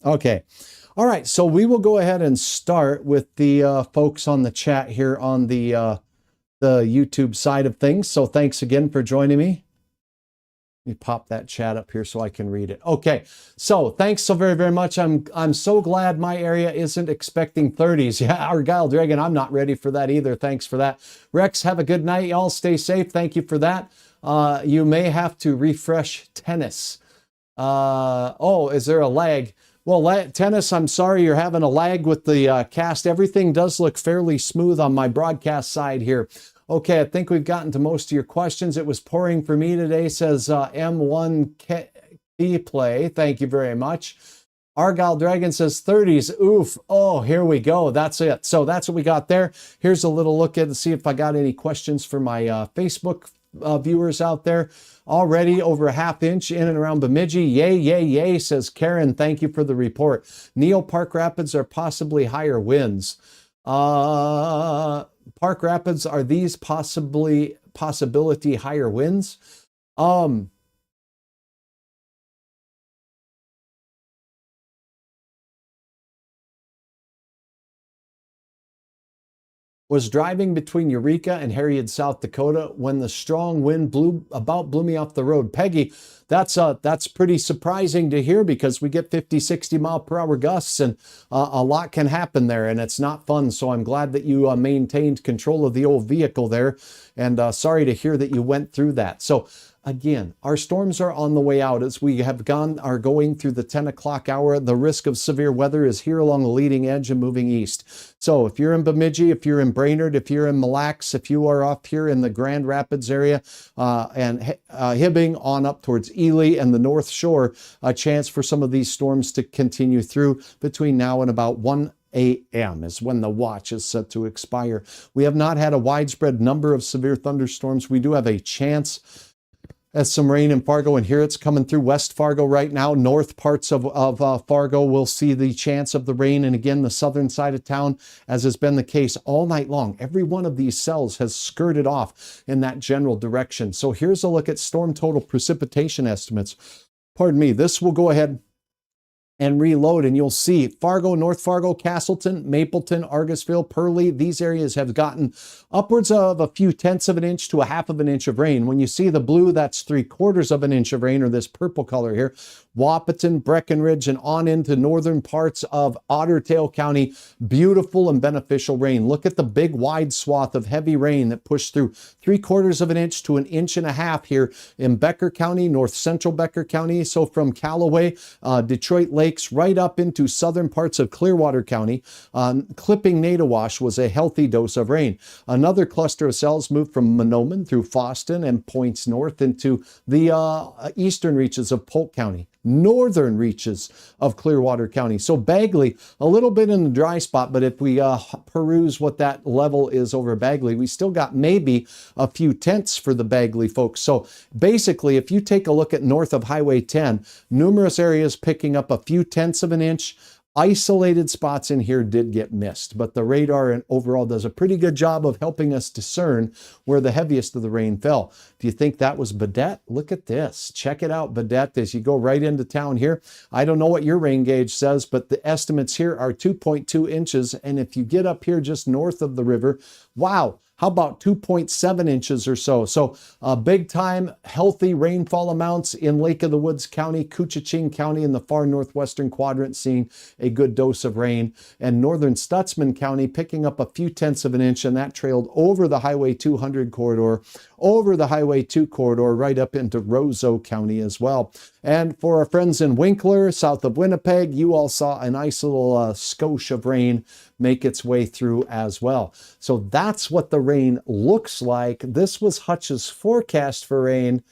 S2: Okay. All right. So we will go ahead and start with the folks on the chat here on the YouTube side of things. So thanks again for joining me. Let me pop that chat up here so I can read it. Okay. So thanks so very, very much. I'm so glad my area isn't expecting 30s. Yeah, Argyle Dragon, I'm not ready for that either. Thanks for that. Rex, have a good night. Y'all stay safe. Thank you for that. You may have to refresh tennis. Oh, is there a lag? Well, tennis, I'm sorry you're having a lag with the cast. Everything does look fairly smooth on my broadcast side here. Okay, I think we've gotten to most of your questions. It was pouring for me today, says M1K Play. Thank you very much. Argyle Dragon says 30s. Oof. Oh, here we go. That's it. So that's what we got there. Here's a little look at to see if I got any questions for my Facebook viewers out there. Already over a ½ inch in and around Bemidji. Yay, yay, yay, says Karen. Thank you for the report. Neil, Park Rapids are possibly higher winds. Park Rapids, are these possibility higher winds? Was driving between Eureka and Harriet, South Dakota, when the strong wind blew me off the road. Peggy, that's pretty surprising to hear, because we get 50, 60 mile per hour gusts, and a lot can happen there, and it's not fun. So I'm glad that you maintained control of the old vehicle there, and sorry to hear that you went through that. So again, our storms are on the way out as we are going through the 10 o'clock hour. The risk of severe weather is here along the leading edge and moving east. So if you're in Bemidji, if you're in Brainerd, if you're in Mille Lacs, if you are up here in the Grand Rapids area and Hibbing on up towards Ely and the North Shore, a chance for some of these storms to continue through between now and about 1 a.m. is when the watch is set to expire. We have not had a widespread number of severe thunderstorms. We do have a chance as some rain in Fargo, and here it's coming through West Fargo right now. North parts of Fargo will see the chance of the rain, and again, the southern side of town, as has been the case all night long. Every one of these cells has skirted off in that general direction. So here's a look at storm total precipitation estimates. Pardon me, this will go ahead and reload, and you'll see Fargo, North Fargo, Castleton, Mapleton, Argosville, Purley. These areas have gotten upwards of a few tenths of an inch to a half of an inch of rain. When you see the blue, that's 3/4 of an inch of rain, or this purple color here. Wahpeton, Breckenridge, and on into northern parts of Otter Tail County, beautiful and beneficial rain. Look at the big wide swath of heavy rain that pushed through 3/4 of an inch to an inch and a half here in Becker County, north central Becker County. So from Callaway, Detroit Lakes, right up into southern parts of Clearwater County, clipping Nadawash was a healthy dose of rain. Another cluster of cells moved from Monoman through Fosston and points north into the eastern reaches of Polk County, northern reaches of Clearwater County. So Bagley, a little bit in the dry spot, but if we peruse what that level is over Bagley, we still got maybe a few tenths for the Bagley folks. So basically, if you take a look at north of Highway 10, numerous areas picking up a few tenths of an inch. Isolated spots in here did get missed, but the radar and overall does a pretty good job of helping us discern where the heaviest of the rain fell. Do you think that was Badette? Look at this. Check it out, Badette, as you go right into town here. I don't know what your rain gauge says, but the estimates here are 2.2 inches. And if you get up here just north of the river, wow, how about 2.7 inches or so? So big time healthy rainfall amounts in Lake of the Woods County, Koochiching County in the far northwestern quadrant, seeing a good dose of rain, and northern Stutzman County picking up a few tenths of an inch, and that trailed over the Highway 200 corridor, over the Highway 2 corridor, right up into Roseau County as well. And for our friends in Winkler, south of Winnipeg, you all saw a nice little skosh of rain make its way through as well. So that's what the rain looks like. This was Hutch's forecast for rain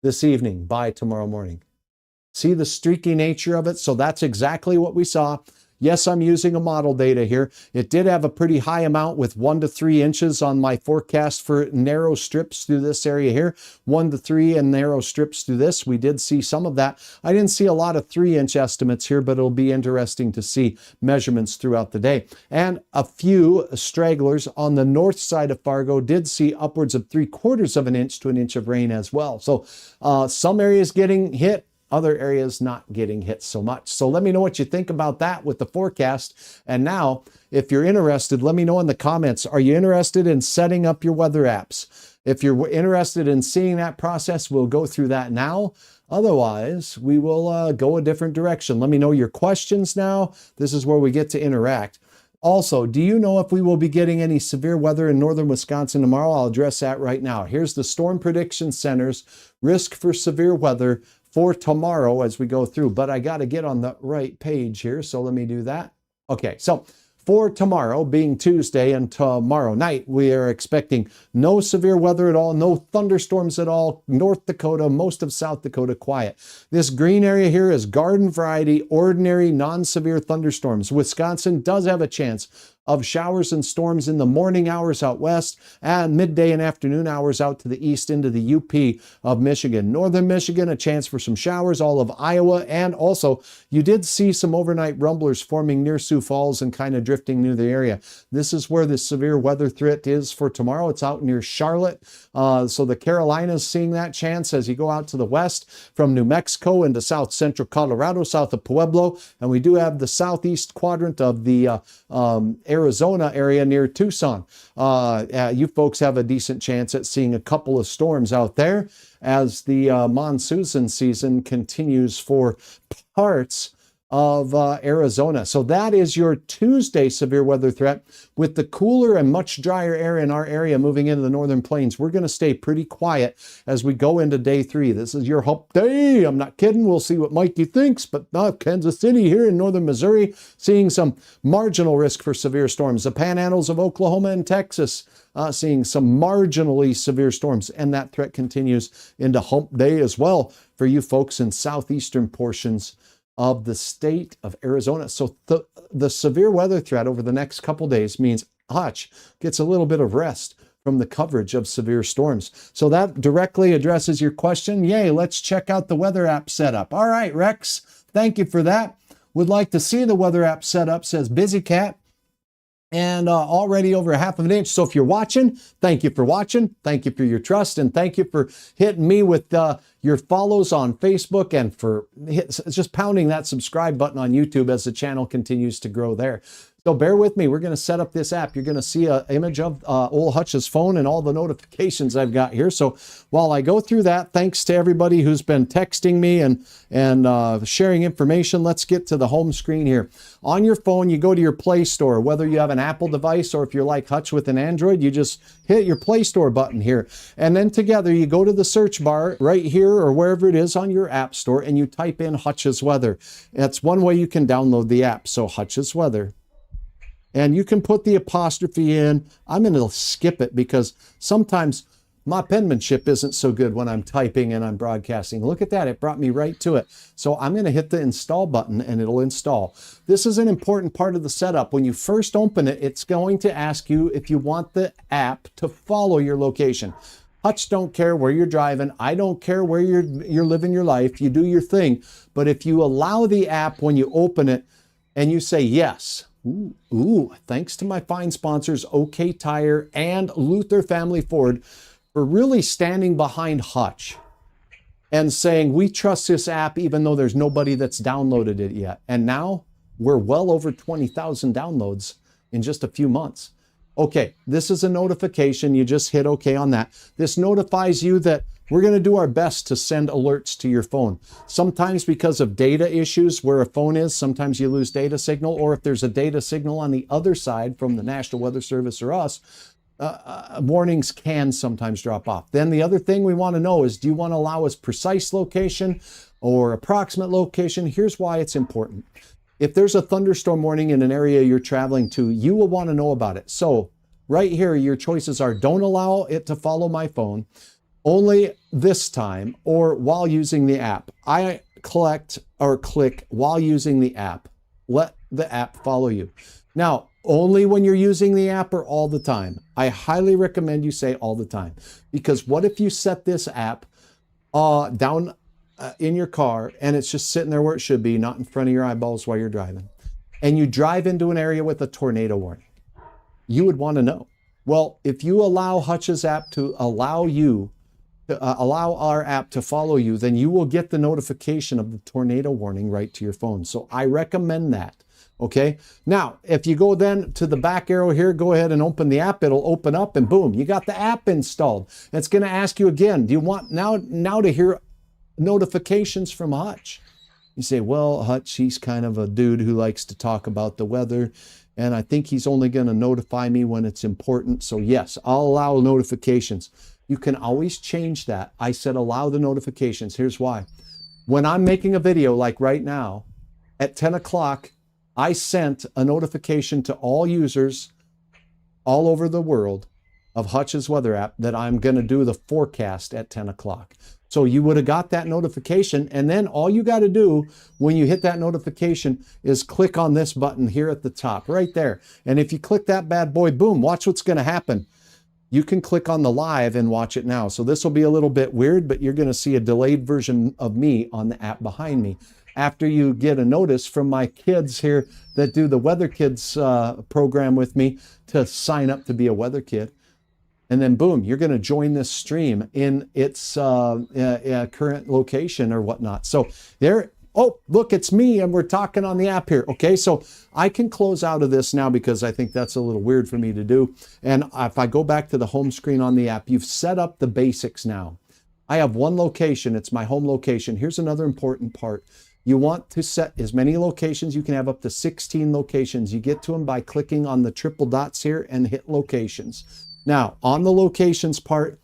S2: this evening by tomorrow morning. See the streaky nature of it? So that's exactly what we saw. Yes, I'm using a model data here. It did have a pretty high amount with 1 to 3 inches on my forecast for narrow strips through this area here. 1 to 3 and narrow strips through this. We did see some of that. I didn't see a lot of 3-inch estimates here, but it'll be interesting to see measurements throughout the day. And a few stragglers on the north side of Fargo did see upwards of 3/4 of an inch to an inch of rain as well. So some areas getting hit, other areas not getting hit so much. So let me know what you think about that with the forecast. And now, if you're interested, let me know in the comments. Are you interested in setting up your weather apps? If you're interested in seeing that process, we'll go through that now. Otherwise, we will go a different direction. Let me know your questions now. This is where we get to interact. Also, do you know if we will be getting any severe weather in northern Wisconsin tomorrow? I'll address that right now. Here's the Storm Prediction Center's risk for severe weather for tomorrow as we go through, but I got to get on the right page here, so let me do that. Okay, so for tomorrow, being Tuesday and tomorrow night, we are expecting no severe weather at all, no thunderstorms at all. North Dakota, most of South Dakota, quiet. This green area here is garden variety, ordinary, non-severe thunderstorms. Wisconsin does have a chance of showers and storms in the morning hours out west and midday and afternoon hours out to the east into the UP of Michigan. Northern Michigan, a chance for some showers, all of Iowa, and also you did see some overnight rumblers forming near Sioux Falls and kind of drifting near the area. This is where the severe weather threat is for tomorrow. It's out near Charlotte. So the Carolinas seeing that chance as you go out to the west from New Mexico into south central Colorado, south of Pueblo. And we do have the southeast quadrant of the area Arizona area near Tucson. You folks have a decent chance at seeing a couple of storms out there as the monsoon season continues for parts of Arizona. So that is your Tuesday severe weather threat. With the cooler and much drier air in our area moving into the northern plains, we're going to stay pretty quiet as we go into day 3. This is your hump day. I'm not kidding. We'll see what Mikey thinks, but Kansas City here in northern Missouri seeing some marginal risk for severe storms. The panhandles of Oklahoma and Texas seeing some marginally severe storms, and that threat continues into hump day as well for you folks in southeastern portions of the state of Arizona. So the severe weather threat over the next couple days means Hutch gets a little bit of rest from the coverage of severe storms. So that directly addresses your question. Yay, let's check out the weather app setup. All right, Rex, thank you for that. Would like to see the weather app setup, says Busy Cat. And already over half of an inch. So if you're watching, thank you for watching. Thank you for your trust. And thank you for hitting me with your follows on Facebook and for just pounding that subscribe button on YouTube as the channel continues to grow there. So bear with me. We're going to set up this app. You're going to see an image of old Hutch's phone and all the notifications I've got here. So while I go through that, thanks to everybody who's been texting me and sharing information, let's get to the home screen here. On your phone, you go to your Play Store. Whether you have an Apple device or if you're like Hutch with an Android, you just hit your Play Store button here. And then together you go to the search bar right here or wherever it is on your App Store and you type in Hutch's Weather. That's one way you can download the app. So Hutch's Weather. And you can put the apostrophe in. I'm going to skip it because sometimes my penmanship isn't so good when I'm typing and I'm broadcasting. Look at that. It brought me right to it. So I'm going to hit the install button and it'll install. This is an important part of the setup. When you first open it, it's going to ask you if you want the app to follow your location. Hutch don't care where you're driving. I don't care where you're living your life. You do your thing. But if you allow the app when you open it and you say yes, thanks to my fine sponsors, OK Tire and Luther Family Ford, for really standing behind Hutch and saying, we trust this app even though there's nobody that's downloaded it yet. And now we're well over 20,000 downloads in just a few months. Okay, this is a notification. You just hit OK on that. This notifies you that we're going to do our best to send alerts to your phone. Sometimes because of data issues where a phone is, sometimes you lose data signal, or if there's a data signal on the other side from the National Weather Service or us, warnings can sometimes drop off. Then the other thing we want to know is, do you want to allow us precise location or approximate location? Here's why it's important. If there's a thunderstorm warning in an area you're traveling to, you will want to know about it. So right here, your choices are don't allow it to follow my phone, only this time, or while using the app. I click while using the app. Let the app follow you. Now, only when you're using the app or all the time? I highly recommend you say all the time. Because what if you set this app down in your car and it's just sitting there where it should be, not in front of your eyeballs while you're driving, and you drive into an area with a tornado warning? You would want to know. Well, if you allow Hutch's app to allow our app to follow you, then you will get the notification of the tornado warning right to your phone. So I recommend that. Okay. Now, if you go then to the back arrow here, go ahead and open the app. It'll open up and boom, you got the app installed. It's going to ask you again, do you want now to hear notifications from Hutch? You say, well, Hutch, he's kind of a dude who likes to talk about the weather, and I think he's only going to notify me when it's important. So yes, I'll allow notifications. You can always change that. I said allow the notifications. Here's why. When I'm making a video like right now, at 10 o'clock, I sent a notification to all users all over the world of Hutch's weather app that I'm going to do the forecast at 10 o'clock. So you would have got that notification, and then all you got to do when you hit that notification is click on this button here at the top, right there. And if you click that bad boy, boom, watch what's going to happen. You can click on the live and watch it now. So this will be a little bit weird, but you're going to see a delayed version of me on the app behind me. After you get a notice from my kids here that do the Weather Kids program with me to sign up to be a weather kid. And then boom, you're going to join this stream in its current location or whatnot. So there, Oh, look, it's me and we're talking on the app here. Okay, so I can close out of this now because I think that's a little weird for me to do. And if I go back to the home screen on the app, you've set up the basics now. I have one location, it's my home location. Here's another important part. You want to set as many locations. You can have up to 16 locations. You get to them by clicking on the triple dots here and hit locations. Now, on the locations part,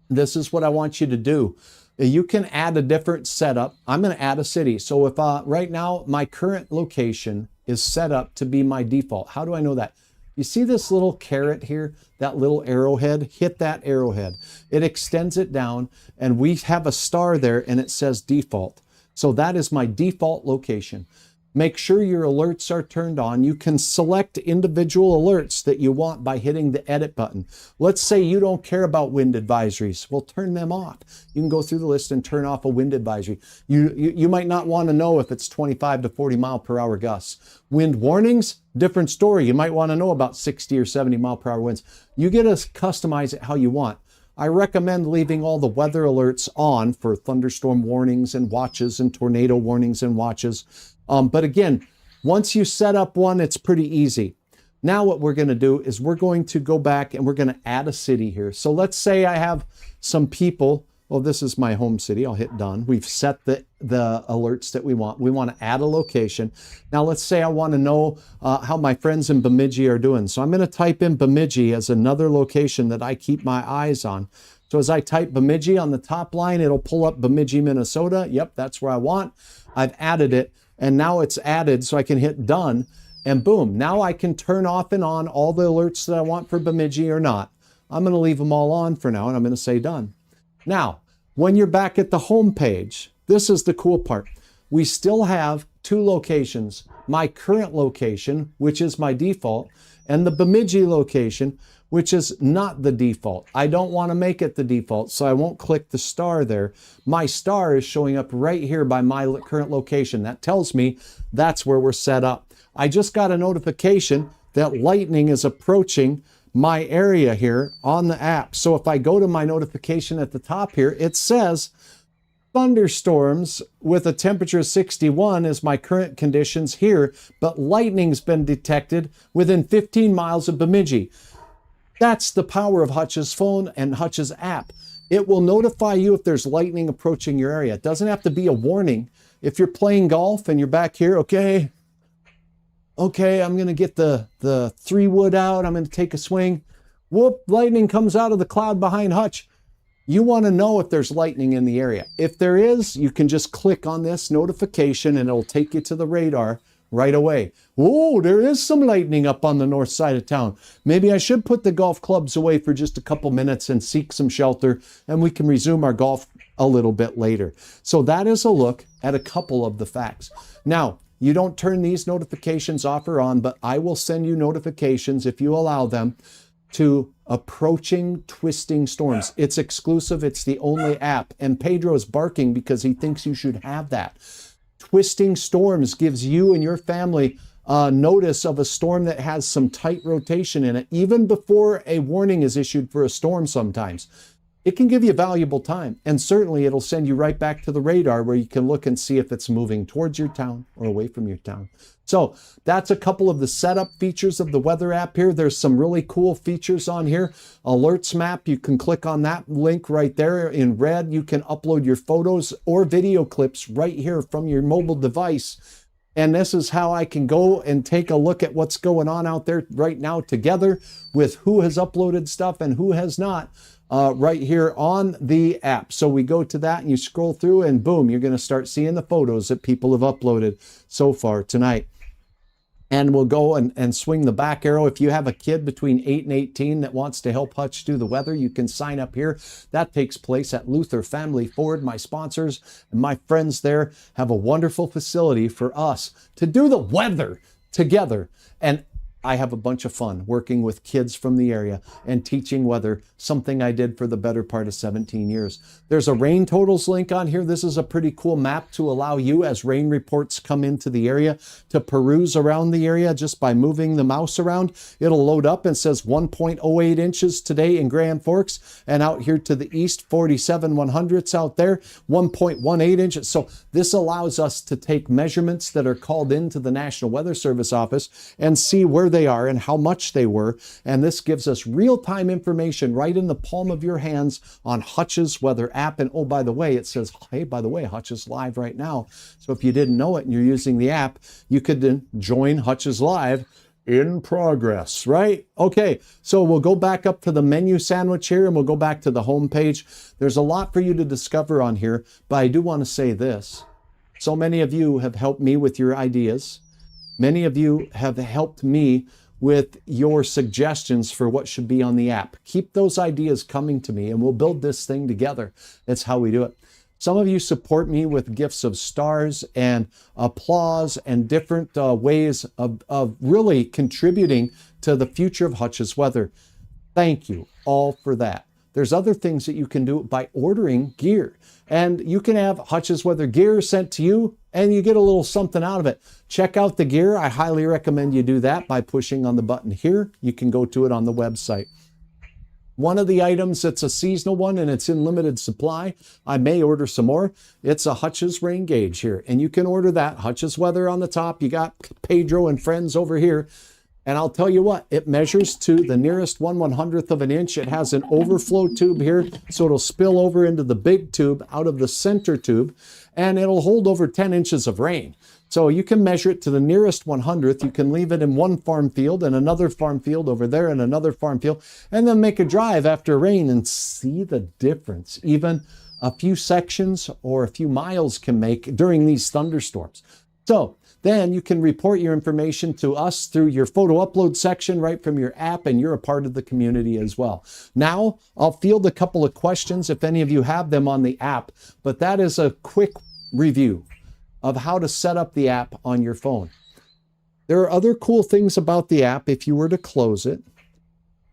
S2: this is what I want you to do. You can add a different setup. I'm going to add a city. So if right now my current location is set up to be my default, how do I know that? You see this little caret here, that little arrowhead? Hit that arrowhead. It extends it down and we have a star there and it says default. So that is my default location. Make sure your alerts are turned on. You can select individual alerts that you want by hitting the edit button. Let's say you don't care about wind advisories. Well, turn them off. You can go through the list and turn off a wind advisory. You might not want to know if it's 25 to 40 mile per hour gusts. Wind warnings, different story. You might want to know about 60 or 70 mile per hour winds. You get to customize it how you want. I recommend leaving all the weather alerts on for thunderstorm warnings and watches and tornado warnings and watches. But again, once you set up one, it's pretty easy. Now what we're going to do is we're going to go back and we're going to add a city here. So let's say I have some people. Well, this is my home city. I'll hit done. We've set the alerts that we want. We want to add a location. Now let's say I want to know how my friends in Bemidji are doing. So I'm going to type in Bemidji as another location that I keep my eyes on. So as I type Bemidji on the top line, it'll pull up Bemidji, Minnesota. Yep, that's where I want. I've added it. And now it's added, so I can hit done, and boom. Now I can turn off and on all the alerts that I want for Bemidji or not. I'm going to leave them all on for now, and I'm going to say done. Now, when you're back at the home page, this is the cool part. We still have two locations. My current location, which is my default, and the Bemidji location, which is not the default. I don't want to make it the default, so I won't click the star there. My star is showing up right here by my current location. That tells me that's where we're set up. I just got a notification that lightning is approaching my area here on the app. So if I go to my notification at the top here, it says thunderstorms with a temperature of 61 is my current conditions here, but lightning's been detected within 15 miles of Bemidji. That's the power of Hutch's phone and Hutch's app. It will notify you if there's lightning approaching your area. It doesn't have to be a warning. If you're playing golf and you're back here, okay, I'm going to get the 3-wood out. I'm going to take a swing. Whoop, lightning comes out of the cloud behind Hutch. You want to know if there's lightning in the area. If there is, you can just click on this notification and it'll take you to the radar right away. Oh, there is some lightning up on the north side of town. Maybe I should put the golf clubs away for just a couple minutes and seek some shelter, and we can resume our golf a little bit later. So that is a look at a couple of the facts. Now, you don't turn these notifications off or on, but I will send you notifications if you allow them to approaching twisting storms. It's exclusive. It's the only app. And Pedro is barking because he thinks you should have that. Twisting storms gives you and your family notice of a storm that has some tight rotation in it, even before a warning is issued for a storm sometimes. It can give you valuable time, and certainly it'll send you right back to the radar where you can look and see if it's moving towards your town or away from your town. So that's a couple of the setup features of the weather app here. There's some really cool features on here. Alerts map, you can click on that link right there in red. You can upload your photos or video clips right here from your mobile device. And this is how I can go and take a look at what's going on out there right now together with who has uploaded stuff and who has not. Right here on the app. So we go to that and you scroll through and boom, you're going to start seeing the photos that people have uploaded so far tonight. And we'll go and swing the back arrow. If you have a kid between 8 and 18 that wants to help Hutch do the weather, you can sign up here. That takes place at Luther Family Ford. My sponsors and my friends there have a wonderful facility for us to do the weather together. And I have a bunch of fun working with kids from the area and teaching weather, something I did for the better part of 17 years. There's a rain totals link on here. This is a pretty cool map to allow you, as rain reports come into the area, to peruse around the area just by moving the mouse around. It'll load up and says 1.08 inches today in Grand Forks, and out here to the east, 47/100ths out there, 1.18 inches. So this allows us to take measurements that are called into the National Weather Service office and see where they are and how much they were. And this gives us real-time information right in the palm of your hands on Hutch's weather app. And oh, by the way, it says, hey, by the way, Hutch is live right now. So if you didn't know it and you're using the app, you could then join Hutch's live in progress, right? Okay, so we'll go back up to the menu sandwich here and we'll go back to the home page. There's a lot for you to discover on here, but I do want to say this. So many of you have helped me with your ideas. Many of you have helped me with your suggestions for what should be on the app. Keep those ideas coming to me and we'll build this thing together. That's how we do it. Some of you support me with gifts of stars and applause and different ways of really contributing to the future of Hutch's Weather. Thank you all for that. There's other things that you can do by ordering gear. And you can have Hutch's Weather gear sent to you and you get a little something out of it. Check out the gear. I highly recommend you do that by pushing on the button here. You can go to it on the website. One of the items that's a seasonal one and it's in limited supply, I may order some more. It's a Hutch's rain gauge here. And you can order that. Hutch's Weather on the top. You got Pedro and friends over here. And I'll tell you what, it measures to the nearest 1/100th of an inch. It has an overflow tube here, so it'll spill over into the big tube out of the center tube, and it'll hold over 10 inches of rain. So you can measure it to the nearest 1/100th. You can leave it in one farm field and another farm field over there and another farm field, and then make a drive after rain and see the difference. Even a few sections or a few miles can make during these thunderstorms. So then you can report your information to us through your photo upload section right from your app, and you're a part of the community as well. Now, I'll field a couple of questions if any of you have them on the app, but that is a quick review of how to set up the app on your phone. There are other cool things about the app. If you were to close it,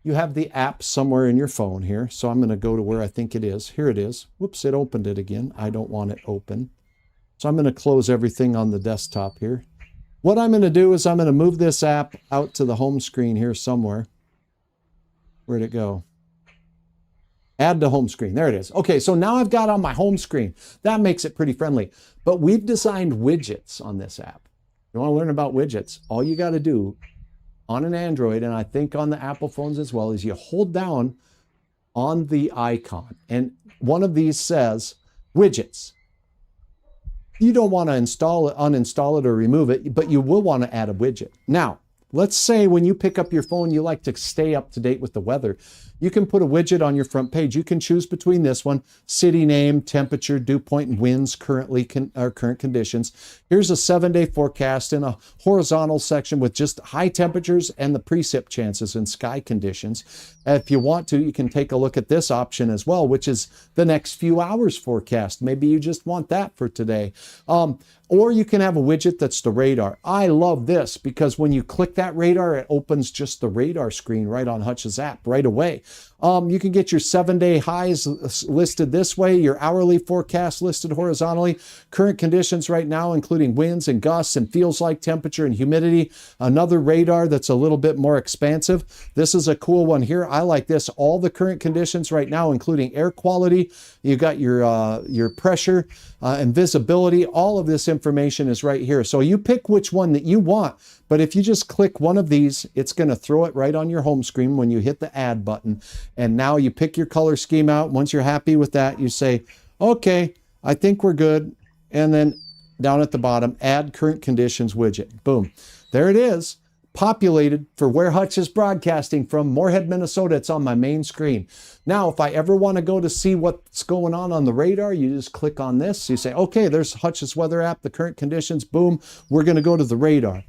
S2: you have the app somewhere in your phone here. So I'm going to go to where I think it is. Here it is. Whoops, it opened it again. I don't want it open. So I'm going to close everything on the desktop here. What I'm going to do is I'm going to move this app out to the home screen here somewhere. Where'd it go? Add to home screen. There it is. Okay, so now I've got on my home screen. That makes it pretty friendly. But we've designed widgets on this app. You want to learn about widgets? All you got to do on an Android, and I think on the Apple phones as well, is you hold down on the icon. And one of these says widgets. You don't want to install it, uninstall it, or remove it, but you will want to add a widget. Now, let's say when you pick up your phone, you like to stay up to date with the weather. You can put a widget on your front page. You can choose between this one, city name, temperature, dew point, and winds, current conditions. Here's a 7-day forecast in a horizontal section with just high temperatures and the precip chances and sky conditions. If you want to, you can take a look at this option as well, which is the next few hours forecast. Maybe you just want that for today. Or you can have a widget that's the radar. I love this because when you click that radar, it opens just the radar screen right on Hutch's app right away. You can get your 7-day highs listed this way, your hourly forecast listed horizontally, current conditions right now, including winds and gusts and feels like temperature and humidity. Another radar that's a little bit more expansive. This is a cool one here. I like this. All the current conditions right now, including air quality. You got your pressure and visibility. All of this information is right here. So you pick which one that you want. But if you just click one of these, it's going to throw it right on your home screen when you hit the add button. And now you pick your color scheme out. Once you're happy with that, you say, okay, I think we're good. And then down at the bottom, add current conditions widget. Boom. There it is. Populated for where Hutch is broadcasting from, Moorhead, Minnesota. It's on my main screen. Now, if I ever want to go to see what's going on the radar, you just click on this. You say, okay, there's Hutch's weather app, the current conditions. Boom. We're going to go to the radar.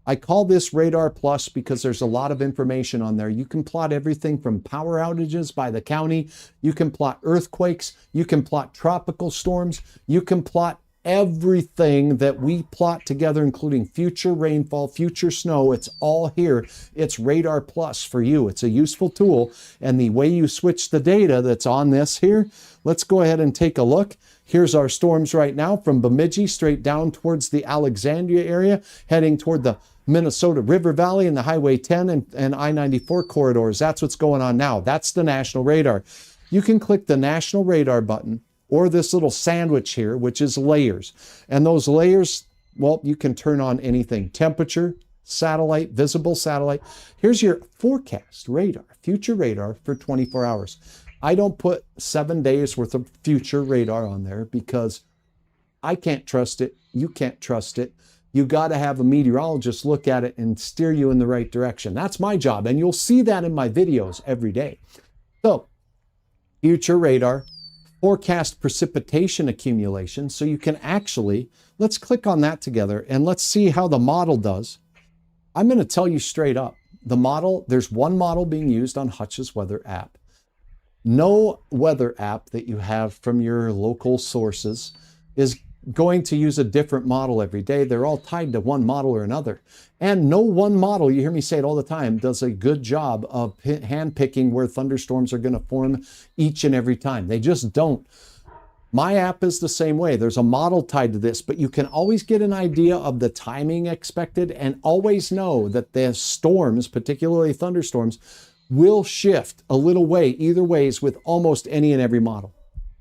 S2: I call this Radar Plus because there's a lot of information on there. You can plot everything from power outages by the county. You can plot earthquakes. You can plot tropical storms. You can plot everything that we plot together, including future rainfall, future snow. It's all here. It's Radar Plus for you. It's a useful tool. And the way you switch the data that's on this here, let's go ahead and take a look. Here's our storms right now from Bemidji straight down towards the Alexandria area, heading toward the Minnesota River Valley and the Highway 10 and I-94 corridors. That's what's going on now. That's the national radar. You can click the national radar button or this little sandwich here, which is layers. And those layers, well, you can turn on anything. Temperature, satellite, visible satellite. Here's your forecast radar, future radar for 24 hours. I don't put 7 days worth of future radar on there because I can't trust it. You can't trust it. You got to have a meteorologist look at it and steer you in the right direction. That's my job. And you'll see that in my videos every day. So, future radar, forecast precipitation accumulation. So you can actually, let's click on that together and let's see how the model does. I'm going to tell you straight up, the model, there's one model being used on Hutch's weather app. No weather app that you have from your local sources is going to use a different model every day. They're all tied to one model or another. And no one model, you hear me say it all the time, does a good job of handpicking where thunderstorms are going to form each and every time. They just don't. My app is the same way. There's a model tied to this, but you can always get an idea of the timing expected and always know that the storms, particularly thunderstorms, will shift a little way either ways with almost any and every model.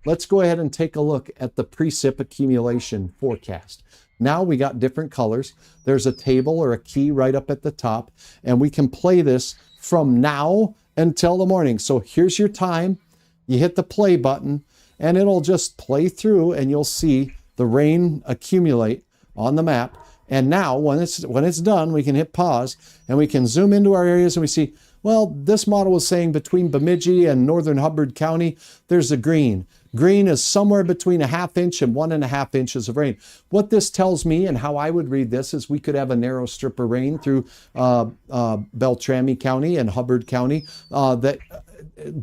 S2: Let's go ahead and take a look at the precip accumulation forecast. Now we got different colors. There's a table or a key right up at the top, and we can play this from now until the morning. So here's your time. You hit the play button, and it'll just play through, and you'll see the rain accumulate on the map. And now when it's done, we can hit pause, and we can zoom into our areas, and we see, well, this model was saying between Bemidji and northern Hubbard County, there's a green. Green is somewhere between 1/2 inch and 1.5 inches of rain. What this tells me and how I would read this is we could have a narrow strip of rain through Beltrami County and Hubbard County that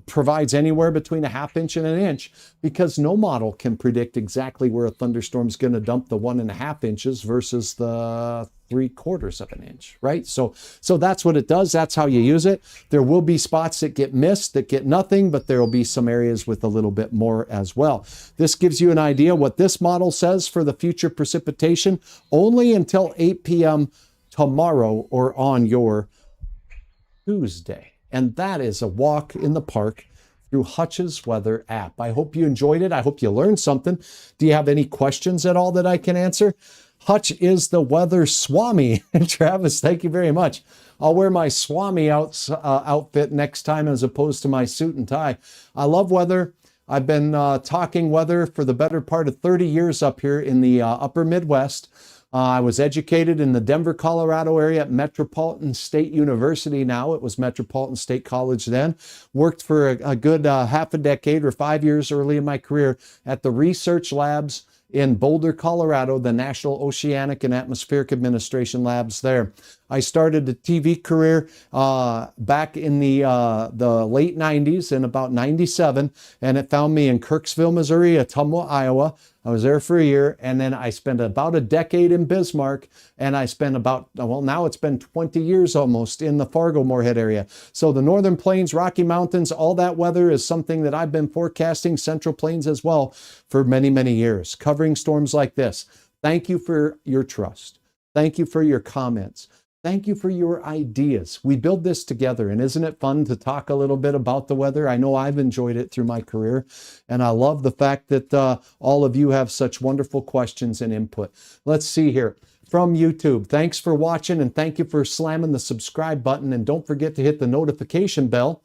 S2: provides anywhere between 1/2 inch and 1 inch, because no model can predict exactly where a thunderstorm is going to dump the 1.5 inches versus the 3/4 of an inch, right? So that's what it does. That's how you use it. There will be spots that get missed, that get nothing, but there will be some areas with a little bit more as well. This gives you an idea what this model says for the future precipitation only until 8 p.m. tomorrow or on your Tuesday. And that is a walk in the park through Hutch's weather app. I hope you enjoyed it. I hope you learned something. Do you have any questions at all that I can answer? Hutch is the weather swami. Travis, thank you very much. I'll wear my swami outfit next time as opposed to my suit and tie. I love weather. I've been talking weather for the better part of 30 years up here in the upper Midwest. I was educated in the Denver, Colorado area at Metropolitan State University now. It was Metropolitan State College then. Worked for a good half a decade or 5 years early in my career at the research labs in Boulder, Colorado, the National Oceanic and Atmospheric Administration labs there. I started a TV career back in the late 90s, in about 97, and it found me in Kirksville, Missouri, Ottumwa, Iowa. I was there for a year, and then I spent about a decade in Bismarck, and I spent about, well, now it's been 20 years almost in the Fargo, Moorhead area. So the Northern Plains, Rocky Mountains, all that weather is something that I've been forecasting, Central Plains as well, for many, many years, covering storms like this. Thank you for your trust. Thank you for your comments. Thank you for your ideas. We build this together, and isn't it fun to talk a little bit about the weather? I know I've enjoyed it through my career, and I love the fact that all of you have such wonderful questions and input. Let's see here. From YouTube, thanks for watching, and thank you for slamming the subscribe button, and don't forget to hit the notification bell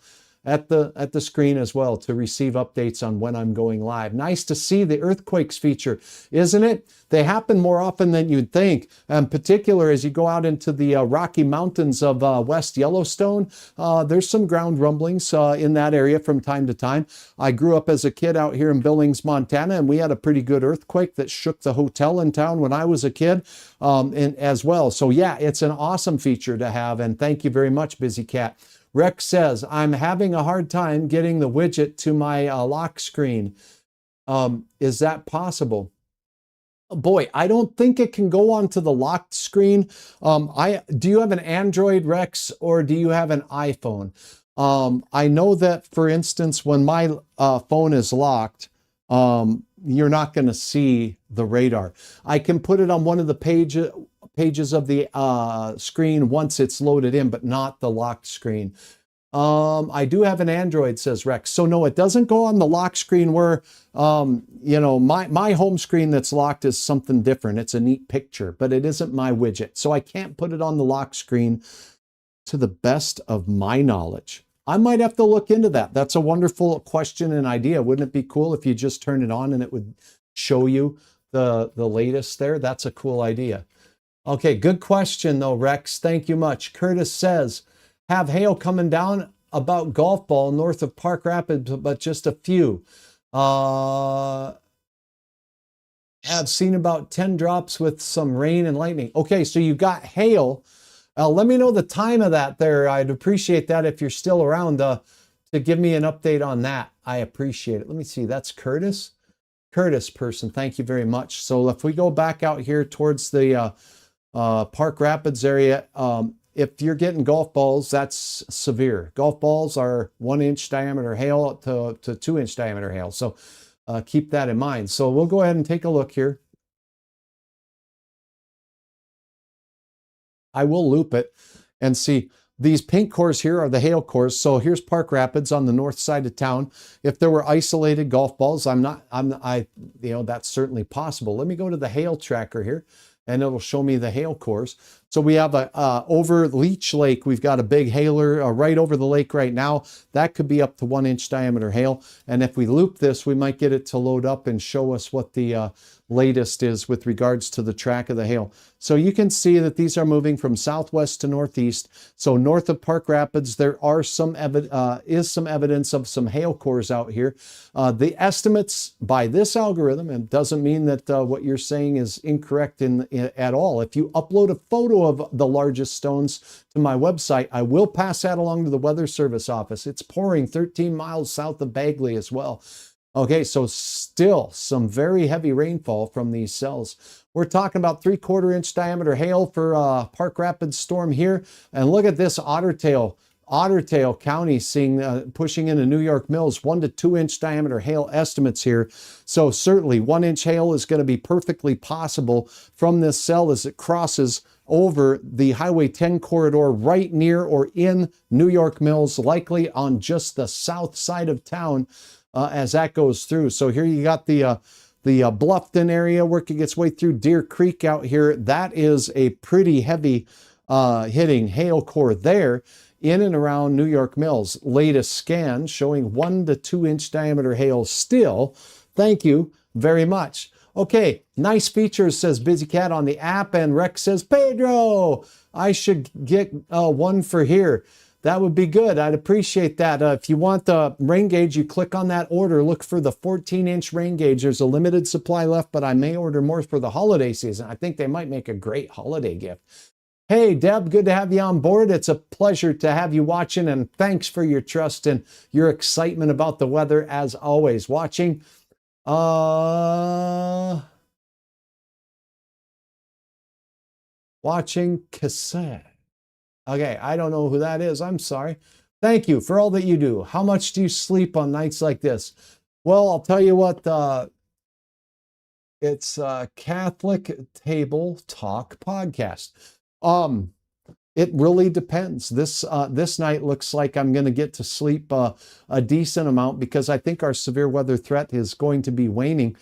S2: at the screen as well to receive updates on when I'm going live. Nice to see the earthquakes feature, isn't it? They happen more often than you'd think. In particular, as you go out into the Rocky Mountains of West Yellowstone, there's some ground rumblings in that area from time to time. I grew up as a kid out here in Billings, Montana, and we had a pretty good earthquake that shook the hotel in town when I was a kid as well. So yeah, it's an awesome feature to have, and thank you very much, Busy Cat. Rex says, I'm having a hard time getting the widget to my lock screen. Is that possible? Boy, I don't think it can go onto the locked screen. Do you have an Android, Rex, or do you have an iPhone? I know that, for instance, when my phone is locked, you're not going to see the radar. I can put it on one of the pages of the screen once it's loaded in, but not the locked screen. I do have an Android, says Rex. So no, it doesn't go on the lock screen where, you know, my home screen that's locked is something different. It's a neat picture, but it isn't my widget. So I can't put it on the lock screen to the best of my knowledge. I might have to look into that. That's a wonderful question and idea. Wouldn't it be cool if you just turned it on and it would show you the latest there? That's a cool idea. Okay, good question though, Rex. Thank you much. Curtis says, have hail coming down about golf ball north of Park Rapids, but just a few. Have seen about 10 drops with some rain and lightning. Okay, so you got hail. Let me know the time of that there. I'd appreciate that if you're still around to give me an update on that. I appreciate it. Let me see. That's Curtis. Curtis person, thank you very much. So if we go back out here towards the Park Rapids area, if you're getting golf balls, that's severe. Golf balls are 1-inch diameter hail to 2-inch diameter hail. So keep that in mind. So we'll go ahead and take a look here. I will loop it and see. These pink cores here are the hail cores. So here's Park Rapids on the north side of town. If there were isolated golf balls, you know, that's certainly possible. Let me go to the hail tracker here, and it'll show me the hail cores. So we have over Leech Lake, we've got a big hailer right over the lake right now. That could be up to 1-inch diameter hail. And if we loop this, we might get it to load up and show us what the latest is with regards to the track of the hail. So you can see that these are moving from southwest to northeast. So north of Park Rapids, there are some evidence of some hail cores out here. The estimates by this algorithm, and doesn't mean that what you're saying is incorrect at all. If you upload a photo of the largest stones to my website, I will pass that along to the Weather Service office. It's pouring 13 miles south of Bagley as well. Okay, so still some very heavy rainfall from these cells. We're talking about 3/4-inch diameter hail for Park Rapids storm here. And look at this Ottertail County seeing pushing into New York Mills, 1 to 2-inch diameter hail estimates here. So certainly 1-inch hail is going to be perfectly possible from this cell as it crosses over the Highway 10 corridor right near or in New York Mills, likely on just the south side of town as that goes through. So here you got the Bluffton area working its way through Deer Creek out here. That is a pretty heavy hitting hail core there in and around New York Mills. Latest scan showing 1 to 2-inch diameter hail still. Thank you very much. Okay, nice features, says Busy Cat on the app, and Rex says, Pedro, I should get one for here. That would be good. I'd appreciate that. If you want the rain gauge, you click on that order. Look for the 14-inch rain gauge. There's a limited supply left, but I may order more for the holiday season. I think they might make a great holiday gift. Hey, Deb, good to have you on board. It's a pleasure to have you watching, and thanks for your trust and your excitement about the weather as always. Watching cassette. Okay, I don't know who that is. I'm sorry. Thank you for all that you do. How much do you sleep on nights like this? Well, I'll tell you what, it's Catholic Table Talk Podcast. It really depends. This night looks like I'm going to get to sleep a decent amount because I think our severe weather threat is going to be waning.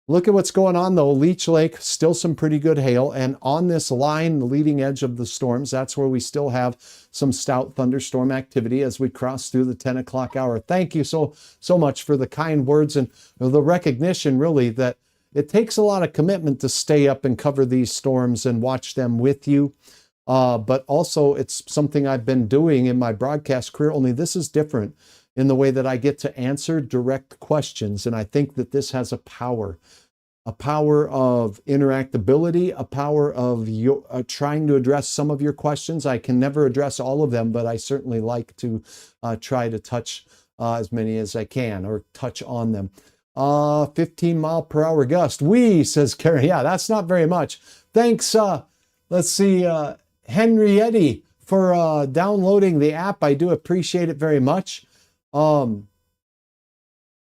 S2: Look at what's going on though. Leech Lake, still some pretty good hail. And on this line, the leading edge of the storms, that's where we still have some stout thunderstorm activity as we cross through the 10 o'clock hour. Thank you so much for the kind words and the recognition really that it takes a lot of commitment to stay up and cover these storms and watch them with you. But also it's something I've been doing in my broadcast career, only this is different in the way that I get to answer direct questions. And I think that this has a power of interactability, a power of trying to address some of your questions. I can never address all of them, but I certainly like to try to touch as many as I can or touch on them. 15 mile per hour gust. Says Karen. Yeah, that's not very much. Thanks, let's see, Henriette for downloading the app. I do appreciate it very much.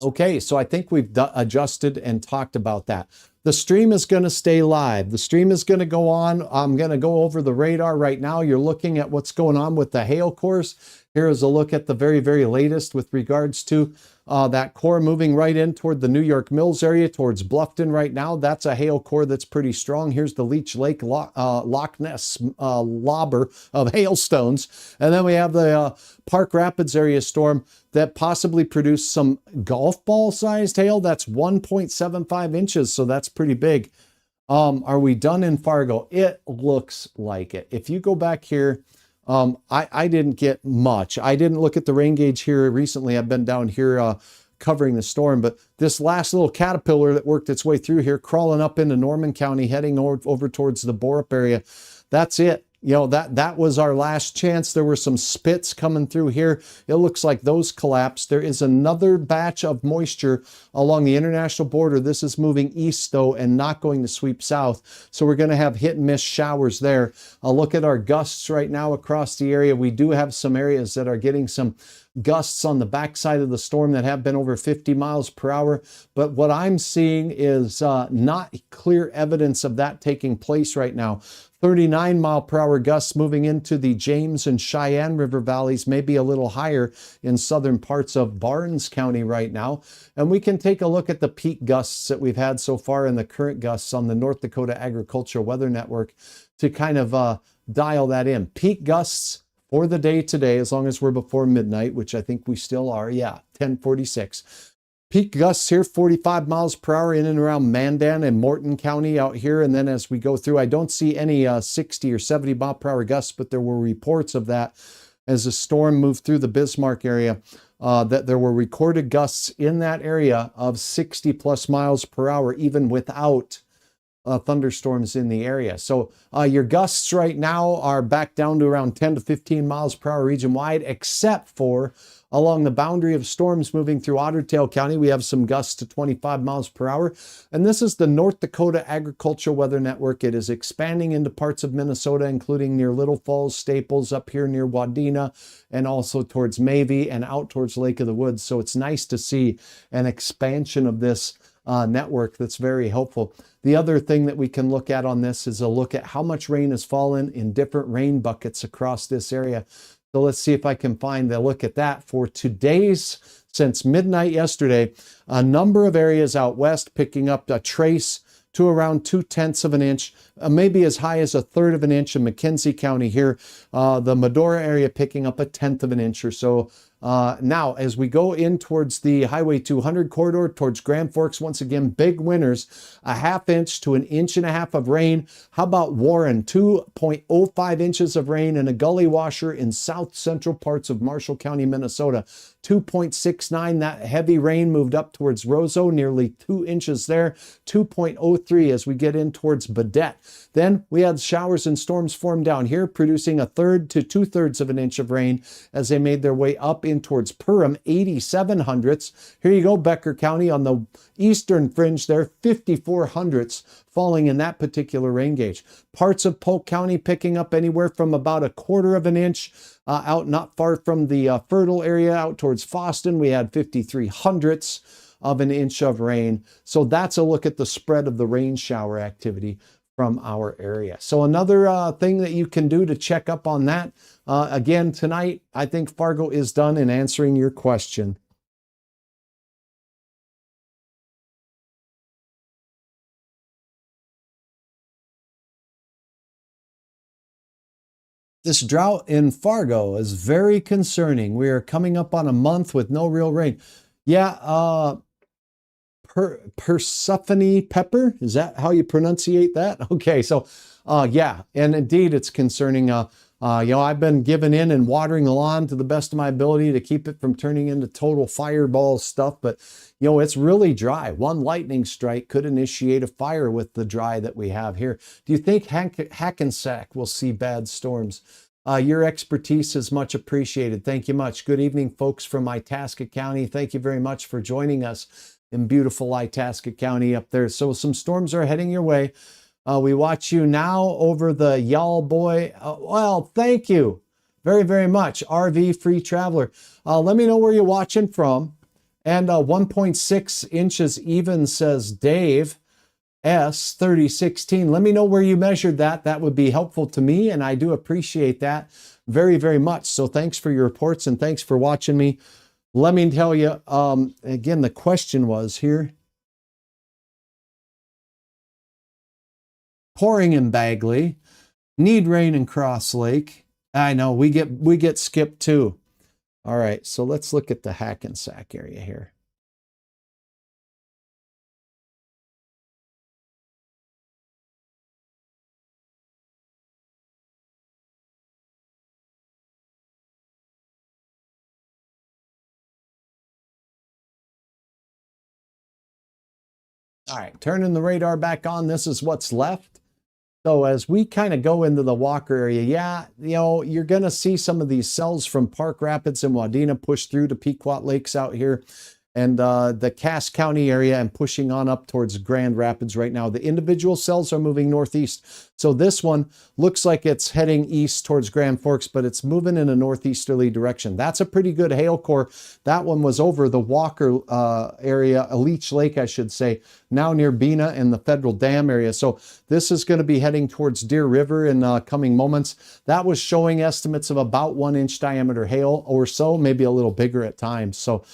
S2: Okay, so I think we've adjusted and talked about that. The stream is going to stay live. The stream is going to go on. I'm going to go over the radar right now. You're looking at what's going on with the hail cores. Here is a look at the very, very latest with regards to that core moving right in toward the New York Mills area, towards Bluffton right now. That's a hail core that's pretty strong. Here's the Leech Lake Loch Ness lobber of hailstones. And then we have the Park Rapids area storm that possibly produced some golf ball sized hail. That's 1.75 inches. So that's pretty big. Are we done in Fargo? It looks like it. If you go back here, I didn't get much. I didn't look at the rain gauge here recently. I've been down here covering the storm, but this last little caterpillar that worked its way through here, crawling up into Norman County, heading over towards the Borup area, that's it. You know, that was our last chance. There were some spits coming through here. It looks like those collapsed. There is another batch of moisture along the international border. This is moving east, though, and not going to sweep south. So we're going to have hit and miss showers there. I'll look at our gusts right now across the area. We do have some areas that are getting some gusts on the backside of the storm that have been over 50 miles per hour. But what I'm seeing is not clear evidence of that taking place right now. 39 mile per hour gusts moving into the James and Cheyenne River valleys, maybe a little higher in southern parts of Barnes County right now. And we can take a look at the peak gusts that we've had so far and the current gusts on the North Dakota Agricultural Weather Network to kind of dial that in. Peak gusts for the day today, as long as we're before midnight, which I think we still are. Yeah, 10:46. Peak gusts here, 45 miles per hour in and around Mandan and Morton County out here. And then as we go through, I don't see any 60 or 70 mile per hour gusts, but there were reports of that as the storm moved through the Bismarck area, that there were recorded gusts in that area of 60 plus miles per hour, even without thunderstorms in the area. So your gusts right now are back down to around 10 to 15 miles per hour region wide, except for along the boundary of storms moving through Otter Tail County. We have some gusts to 25 miles per hour. And this is the North Dakota Agricultural Weather Network. It is expanding into parts of Minnesota, including near Little Falls, Staples, up here near Wadena, and also towards Mavie and out towards Lake of the Woods. So it's nice to see an expansion of this network that's very helpful. The other thing that we can look at on this is a look at how much rain has fallen in different rain buckets across this area. So let's see if I can find a look at that for today's, since midnight yesterday, a number of areas out west picking up a trace to around 2/10 of an inch, maybe as high as 1/3 of an inch in McKenzie County here. The Medora area picking up 1/10 of an inch or so. Now, as we go in towards the Highway 200 corridor, towards Grand Forks, once again, big winners, 1/2 inch to 1.5 inches of rain. How about Warren? 2.05 inches of rain and a gully washer in south central parts of Marshall County, Minnesota. 2.69, that heavy rain moved up towards Roseau, nearly 2 inches there. 2.03 as we get in towards Badette. Then we had showers and storms form down here, producing 1/3 to 2/3 of an inch of rain as they made their way up in towards Perham, 87 hundredths. Here you go, Becker County on the eastern fringe there, 54 hundredths falling in that particular rain gauge. Parts of Polk County picking up anywhere from about 1/4 of an inch. Out not far from the Fertile area out towards Foston, we had 53 hundredths of an inch of rain. So that's a look at the spread of the rain shower activity from our area. So another thing that you can do to check up on that, again tonight, I think Fargo is done in answering your question. This drought in Fargo is very concerning. We are coming up on a month with no real rain. Yeah, Persephone pepper, is that how you pronunciate that? Okay, so yeah, and indeed it's concerning. I've been giving in and watering the lawn to the best of my ability to keep it from turning into total fireball stuff, but it's really dry. One lightning strike could initiate a fire with the dry that we have here. Do you think Hackensack will see bad storms? Your expertise is much appreciated. Thank you much. Good evening, folks from Itasca County. Thank you very much for joining us. in beautiful Itasca County up there. So some storms are heading your way. We watch you now over the Y'all Boy. Well, thank you very, very much. RV Free Traveler. Let me know where you're watching from. And 1.6 inches even, says Dave S 3016. Let me know where you measured that. That would be helpful to me, and I do appreciate that very, very much. So thanks for your reports and thanks for watching me. Let me tell you, again, the question was here. Pouring in Bagley, need rain in Cross Lake. I know we get skipped too. All right, so let's look at the Hackensack area here. All right, turning the radar back on. This is what's left. So as we kind of go into the Walker area, yeah, you know, you're going to see some of these cells from Park Rapids and Wadena push through to Pequot Lakes out here, and the Cass County area, and pushing on up towards Grand Rapids right now. The individual cells are moving northeast. So this one looks like it's heading east towards Grand Forks, but it's moving in a northeasterly direction. That's a pretty good hail core. That one was over the Walker area, Leech Lake, I should say, now near Bena and the Federal Dam area. So this is going to be heading towards Deer River in coming moments. That was showing estimates of about 1 inch diameter hail or so, maybe a little bigger at times. So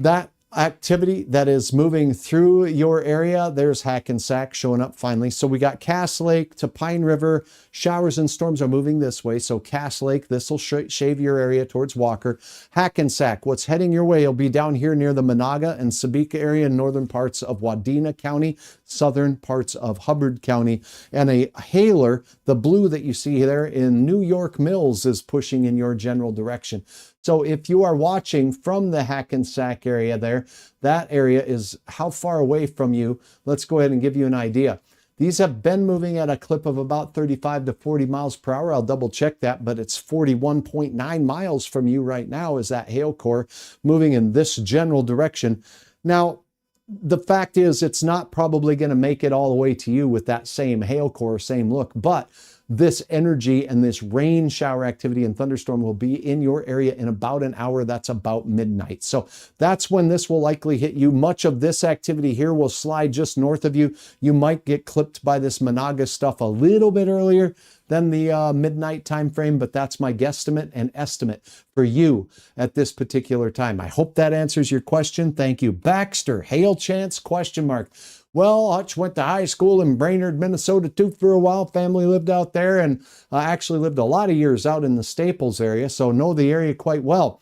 S2: that activity that is moving through your area, there's Hackensack showing up finally. So we got Cass Lake to Pine River. Showers and storms are moving this way. So Cass Lake, this will shave your area towards Walker. Hackensack, what's heading your way will be down here near the Monaga and Sabika area, northern parts of Wadena County, southern parts of Hubbard County. And a hailer, the blue that you see there in New York Mills, is pushing in your general direction. So if you are watching from the Hackensack area there, that area is how far away from you? Let's go ahead and give you an idea. These have been moving at a clip of about 35 to 40 miles per hour. I'll double check that, but it's 41.9 miles from you right now is that hail core moving in this general direction. Now, the fact is it's not probably going to make it all the way to you with that same hail core, same look, but this energy and this rain shower activity and thunderstorm will be in your area in about an hour. That's about midnight. So that's when this will likely hit you. Much of this activity here will slide just north of you. You might get clipped by this Monaga stuff a little bit earlier than the midnight time frame, but that's my guesstimate and estimate for you at this particular time. I hope that answers your question. Thank you. Baxter, hail chance, question mark. Well, Hutch went to high school in Brainerd, Minnesota too for a while. Family lived out there, and actually lived a lot of years out in the Staples area, so know the area quite well.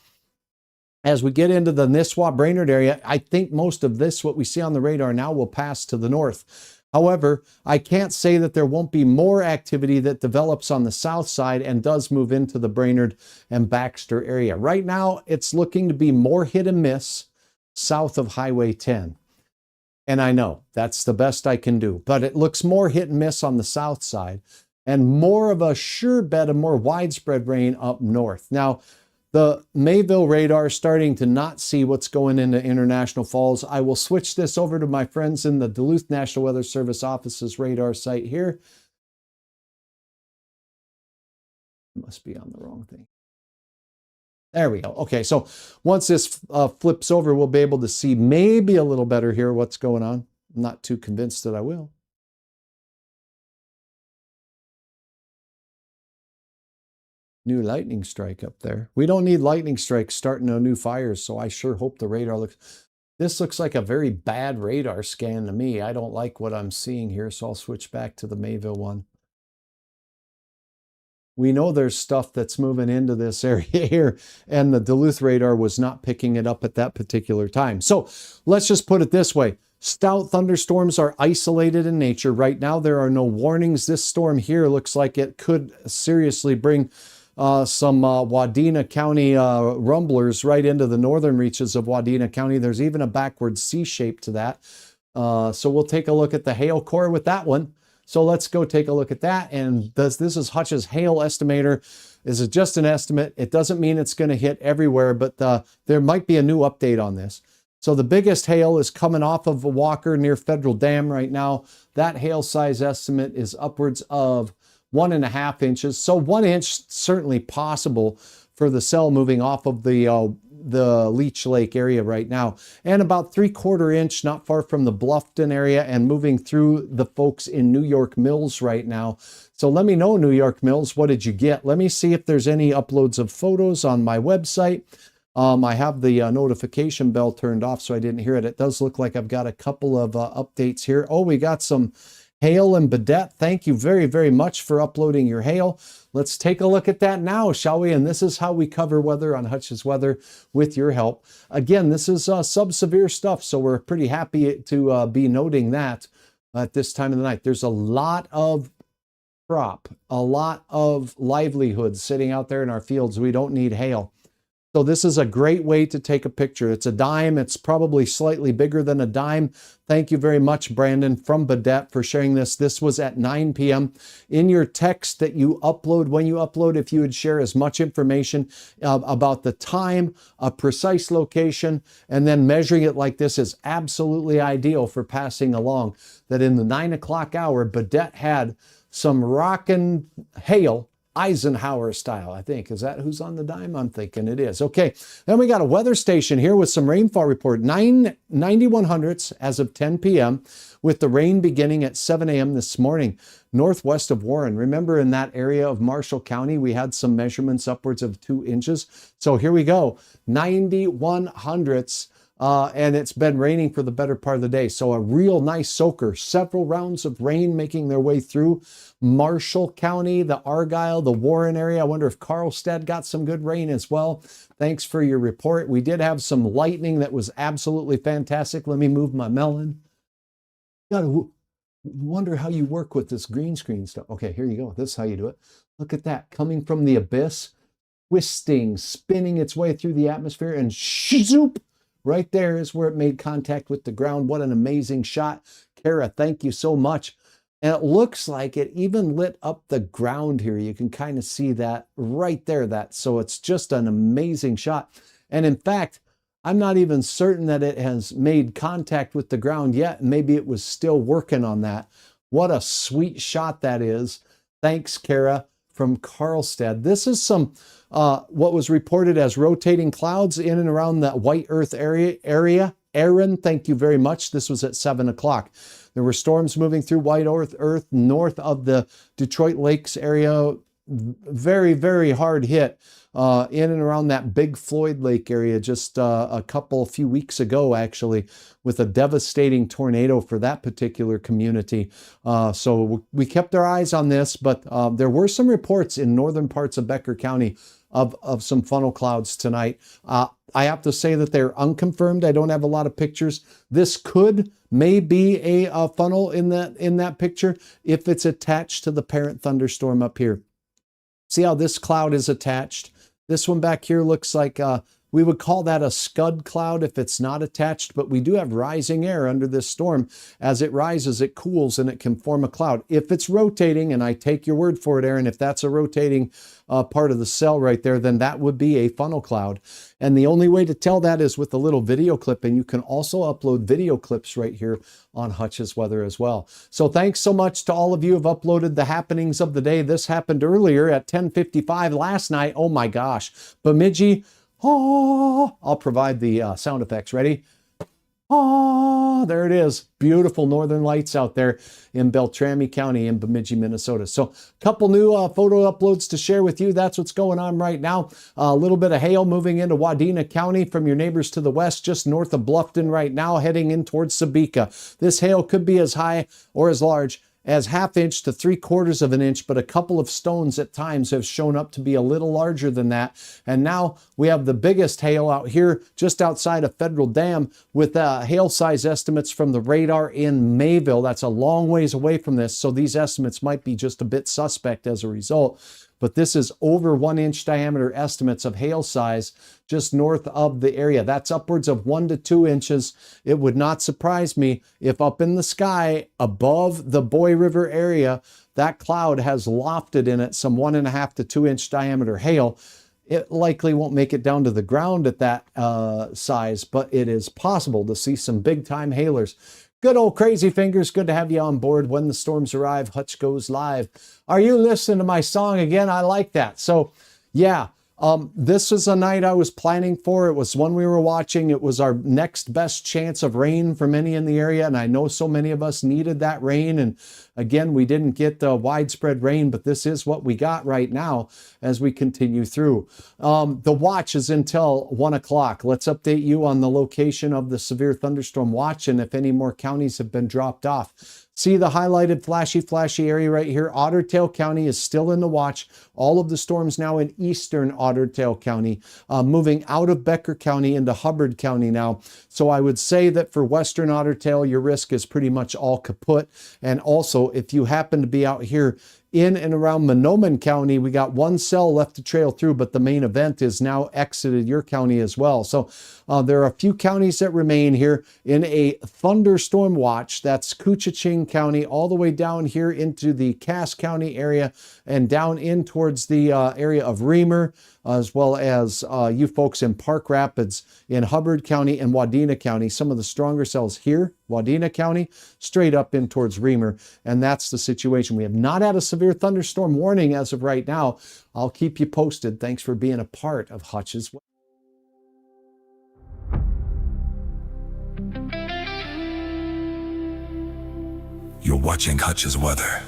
S2: As we get into the Nisswa Brainerd area, I think most of this, what we see on the radar now, will pass to the north. However, I can't say that there won't be more activity that develops on the south side and does move into the Brainerd and Baxter area. Right now, it's looking to be more hit and miss south of Highway 10. And I know that's the best I can do, but it looks more hit and miss on the south side and more of a sure bet of more widespread rain up north. Now, the Mayville radar is starting to not see what's going into International Falls. I will switch this over to my friends in the Duluth National Weather Service office's radar site here. Must be on the wrong thing. There we go. Okay, so once this flips over, we'll be able to see maybe a little better here what's going on. I'm not too convinced that I will. New lightning strike up there. We don't need lightning strikes starting no new fires, so I sure hope the radar looks... This looks like a very bad radar scan to me. I don't like what I'm seeing here, so I'll switch back to the Mayville one. We know there's stuff that's moving into this area here, and the Duluth radar was not picking it up at that particular time. So let's just put it this way. Stout thunderstorms are isolated in nature. Right now, there are no warnings. This storm here looks like it could seriously bring some Wadena County rumblers right into the northern reaches of Wadena County. There's even a backward C shape to that. So we'll take a look at the hail core with that one. So let's go take a look at that. And this is Hutch's hail estimator. This is just an estimate. It doesn't mean it's going to hit everywhere, but there might be a new update on this. So the biggest hail is coming off of a Walker near Federal Dam right now. That hail size estimate is upwards of 1.5 inches. So 1 inch certainly possible for the cell moving off of the Leech Lake area right now, and about 3/4 inch not far from the Bluffton area and moving through the folks in New York Mills right now. So let me know, New York Mills, what did you get? Let me see if there's any uploads of photos on my website. I have the notification bell turned off, so I didn't hear it. It does look like I've got a couple of updates here. Oh, we got some hail in Badette. Thank you very, very much for uploading your hail. Let's take a look at that now, shall we? And this is how we cover weather on Hutch's Weather with your help. Again, this is sub-severe stuff, so we're pretty happy to be noting that at this time of the night. There's a lot of crop, a lot of livelihood sitting out there in our fields. We don't need hail. So this is a great way to take a picture. It's a dime. It's probably slightly bigger than a dime. Thank you very much, Brandon from Badette, for sharing this. This was at 9 p.m. In your text that you upload, when you upload, if you would share as much information about the time, a precise location, and then measuring it like this is absolutely ideal for passing along that in the 9 o'clock hour, Badette had some rockin' hail, Eisenhower style, I think. Is that who's on the dime? I'm thinking it is. Okay, then we got a weather station here with some rainfall report. 9100ths as of 10 p.m. with the rain beginning at 7 a.m. this morning, northwest of Warren. Remember, in that area of Marshall County, we had some measurements upwards of 2 inches. So here we go, 9100ths. And it's been raining for the better part of the day. So a real nice soaker. Several rounds of rain making their way through Marshall County, the Argyle, the Warren area. I wonder if Carlstead got some good rain as well. Thanks for your report. We did have some lightning that was absolutely fantastic. Let me move my melon. Gotta wonder how you work with this green screen stuff. Okay, here you go. This is how you do it. Look at that, coming from the abyss, twisting, spinning its way through the atmosphere, and zoop. Right there is where it made contact with the ground. What an amazing shot. Kara, thank you so much. And it looks like it even lit up the ground here. You can kind of see that right there. So it's just an amazing shot. And in fact, I'm not even certain that it has made contact with the ground yet. Maybe it was still working on that. What a sweet shot that is. Thanks, Kara from Carlstead. This is some what was reported as rotating clouds in and around that White Earth area. Aaron, thank you very much. This was at 7 o'clock. There were storms moving through White Earth north of the Detroit Lakes area. Very, very hard hit in and around that Big Floyd Lake area just a few weeks ago, actually, with a devastating tornado for that particular community. So we kept our eyes on this, but there were some reports in northern parts of Becker County of some funnel clouds tonight. I have to say that they're unconfirmed. I don't have a lot of pictures. This may be a funnel in that picture if it's attached to the parent thunderstorm up here. See how this cloud is attached? This one back here looks like we would call that a scud cloud if it's not attached, but we do have rising air under this storm. As it rises, it cools and it can form a cloud. If it's rotating, and I take your word for it, Aaron, if that's a rotating part of the cell right there, then that would be a funnel cloud. And the only way to tell that is with a little video clip, and you can also upload video clips right here on Hutch's Weather as well. So thanks so much to all of you who have uploaded the happenings of the day. This happened earlier at 10:55 last night. Oh my gosh. Bemidji. Oh, I'll provide the sound effects. Ready? Oh, there it is. Beautiful northern lights out there in Beltrami County in Bemidji, Minnesota. So a couple new photo uploads to share with you. That's what's going on right now. A little bit of hail moving into Wadena County from your neighbors to the west, just north of Bluffton right now, heading in towards Sabika. This hail could be as high or as large as 1/2 inch to 3/4 of an inch, but a couple of stones at times have shown up to be a little larger than that. And now we have the biggest hail out here just outside of Federal Dam with hail size estimates from the radar in Mayville. That's a long ways away from this, so these estimates might be just a bit suspect as a result. But this is over 1 inch diameter estimates of hail size just north of the area. That's upwards of 1 to 2 inches. It would not surprise me if up in the sky above the Boy River area, that cloud has lofted in it some 1.5 to 2 inch diameter hail. It likely won't make it down to the ground at that size, but it is possible to see some big time hailers. Good old Crazy Fingers, good to have you on board. When the storms arrive, Hutch goes live. Are you listening to my song again? I like that. So yeah, this was a night I was planning for. It was one we were watching. It was our next best chance of rain for many in the area. And I know so many of us needed that rain. And again, we didn't get widespread rain, but this is what we got right now as we continue through. The watch is until 1 o'clock. Let's update you on the location of the severe thunderstorm watch and if any more counties have been dropped off. See the highlighted flashy area right here. Otter Tail County is still in the watch. All of the storms now in eastern Otter Tail County, moving out of Becker County into Hubbard County now. So I would say that for western Otter Tail, your risk is pretty much all kaput. And also, if you happen to be out here in and around Manitoba County, we got one cell left to trail through, but the main event is now exited your county as well. So there are a few counties that remain here in a thunderstorm watch. That's Koochiching County all the way down here into the Cass County area and down in towards the area of Reamer, as well as you folks in Park Rapids, in Hubbard County and Wadena County. Some of the stronger cells here, Wadena County, straight up in towards Reamer. And that's the situation. We have not had a severe thunderstorm warning as of right now. I'll keep you posted. Thanks for being a part of Hutch's.
S3: You're watching Hutch's Weather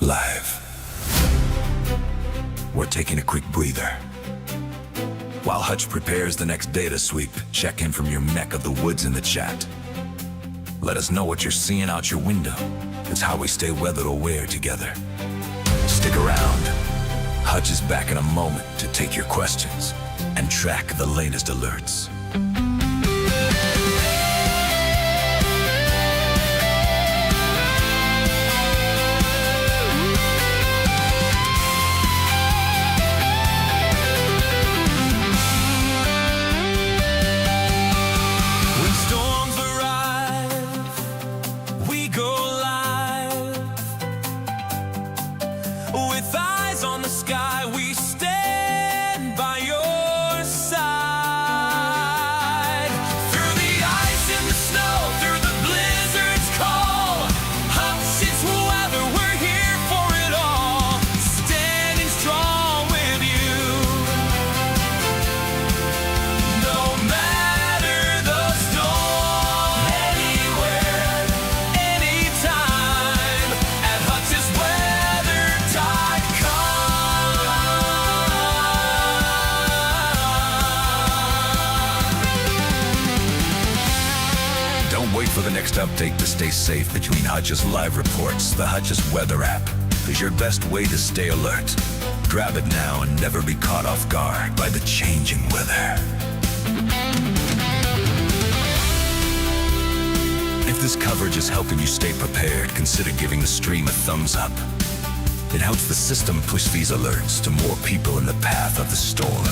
S3: live. We're taking a quick breather. While Hutch prepares the next data sweep, check in from your neck of the woods in the chat. Let us know what you're seeing out your window. It's how we stay weather aware together. Stick around. Hutch is back in a moment to take your questions and track the latest alerts. For the next update to stay safe between Hutch's live reports, the Hutch's Weather app is your best way to stay alert. Grab it now and never be caught off guard by the changing weather. If this coverage is helping you stay prepared, consider giving the stream a thumbs up. It helps the system push these alerts to more people in the path of the storm.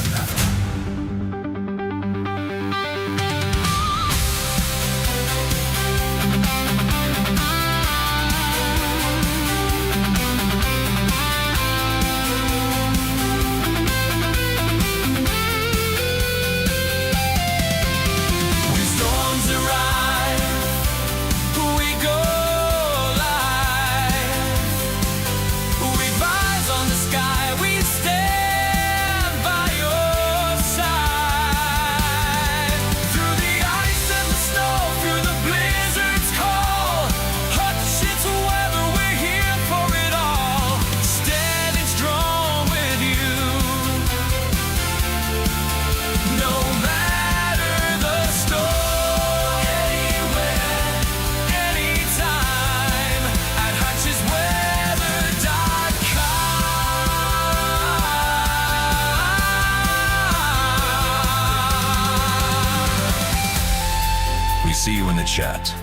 S3: See you in the chat.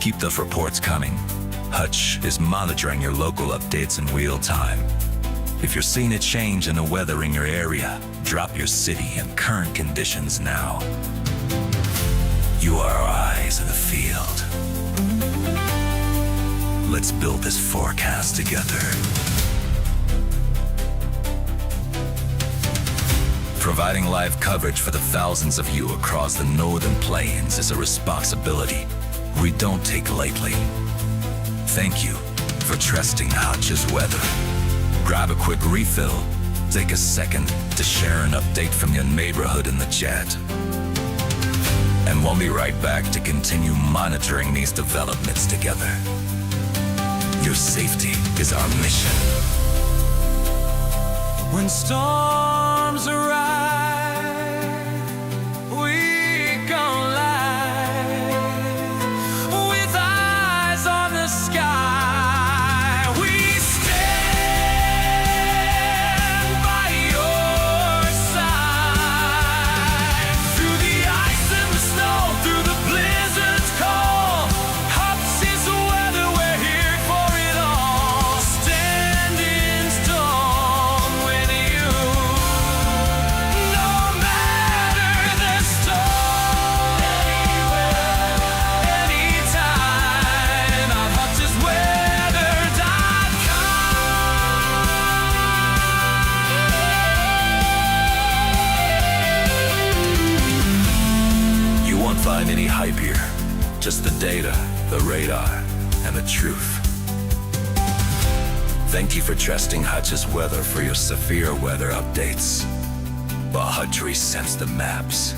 S3: Keep those reports coming. Hutch is monitoring your local updates in real time. If you're seeing a change in the weather in your area, drop your city and current conditions now. You are our eyes in the field. Let's build this forecast together. Providing live coverage for the thousands of you across the northern plains is a responsibility we don't take lightly. Thank you for trusting Hutch's weather. Grab a quick refill, take a second to share an update from your neighborhood in the chat. And we'll be right back to continue monitoring these developments together. Your safety is our mission.
S1: When storms arrive, we go live with eyes on the sky. We stand by your side. Through the ice and the snow, through the blizzard's call, Hutch is the weather, we're here for it all. Standing strong with you, no matter the storm. Anywhere, anytime, on HutchesWeather.com.
S3: You won't find any hype here, just the data, the radar, and the truth. Thank you for trusting Hutch's Weather for your severe weather updates. While Hutch resends the maps,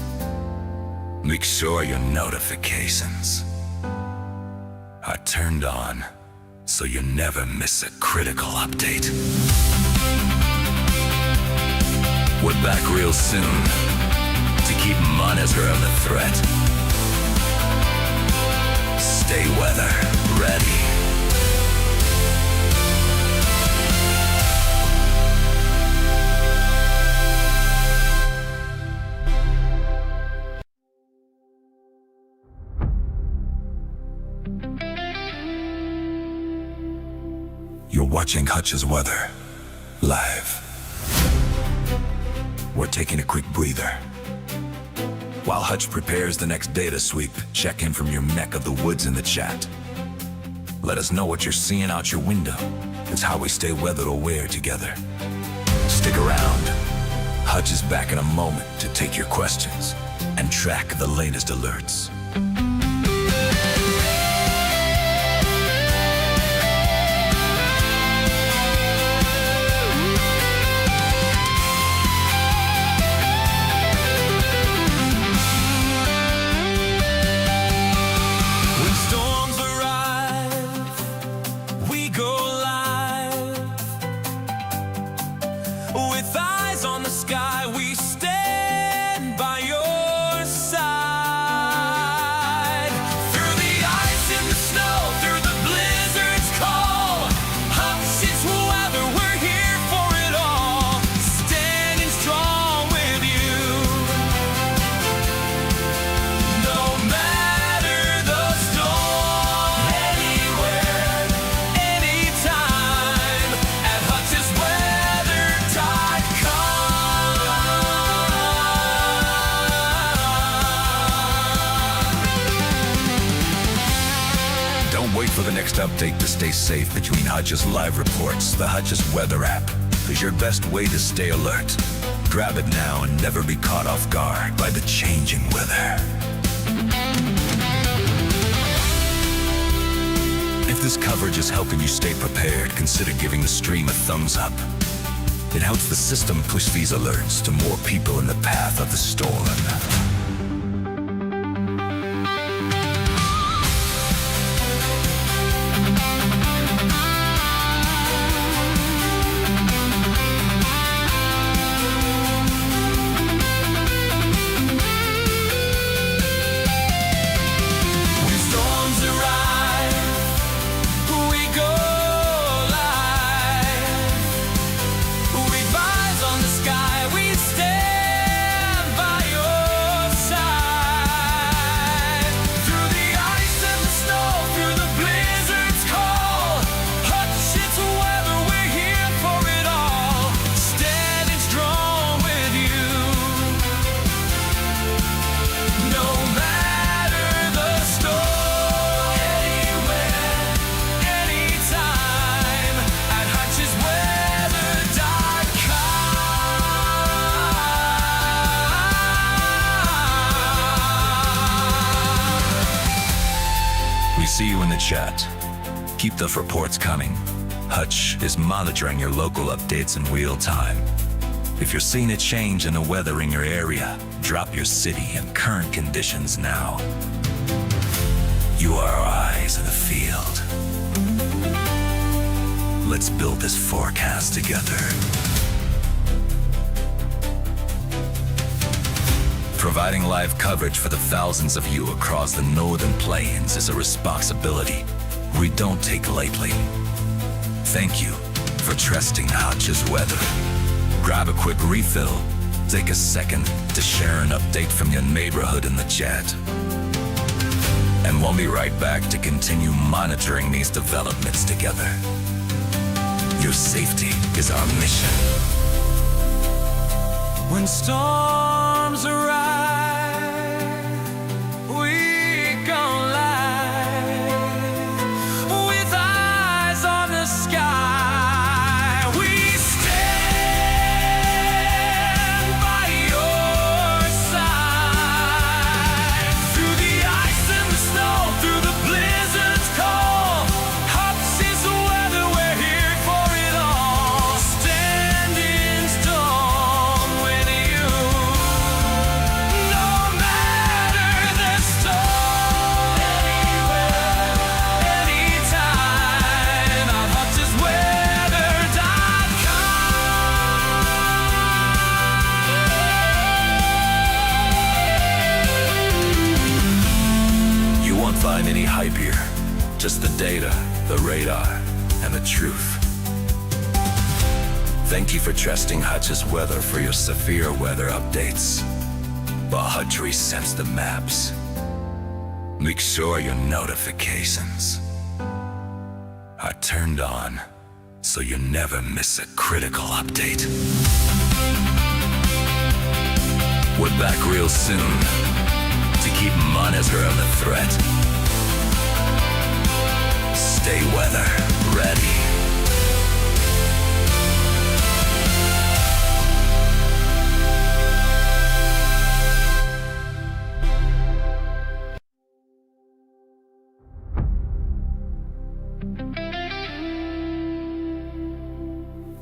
S3: make sure your notifications are turned on so you never miss a critical update. We're back real soon to keep monitoring the threat. Stay weather ready. You're watching Hutch's Weather live. We're taking a quick breather. While Hutch prepares the next data sweep, check in from your neck of the woods in the chat. Let us know what you're seeing out your window. It's how we stay weather aware together. Stick around. Hutch is back in a moment to take your questions and track the latest alerts.
S1: When storms arrive, we go live. With eyes on the sky, we stand by your side. Through the ice and the snow, through the blizzard's call, Hutch's weather, we're here for it all. Standing strong with you, no matter the storm. Anywhere, anytime, at HutchesWeather.com.
S3: Don't wait for the next update to stay safe between Hutch's live reports. The Hutch's Weather app is your best way to stay alert. Grab it now and never be caught off guard by the changing weather. If this coverage is helping you stay prepared, consider giving the stream a thumbs up. It helps the system push these alerts to more people in the path of the storm.
S1: When storms arrive, we go live. With eyes on the sky, we stand by your
S3: See you in the chat. Keep the reports coming. Hutch is monitoring your local updates in real time. If you're seeing a change in the weather in your area, drop your city and current conditions now. You are our eyes in the field. Let's build this forecast together. Providing live coverage for the thousands of you across the northern plains is a responsibility we don't take lightly. Thank you for trusting Hutch's weather. Grab a quick refill. Take a second to share an update from your neighborhood in the chat. And we'll be right back to continue monitoring these developments together. Your safety is our mission.
S1: When storms arrive, we go live with eyes on the sky. We stand by your side through the ice and the snow, through the blizzard's cold. Hutch's weather, we're here for it all. Standing strong with you, no matter the storm. Anywhere, anytime, on HutchesWeather.com.
S3: You won't find any hype here. Just the data, the radar, and the truth. Thank you for trusting Hutch's weather for your severe weather updates. While Hutch resends the maps, make sure your notifications are turned on so you never miss a critical update. We're back real soon to keep monitoring the threat. Stay weather ready.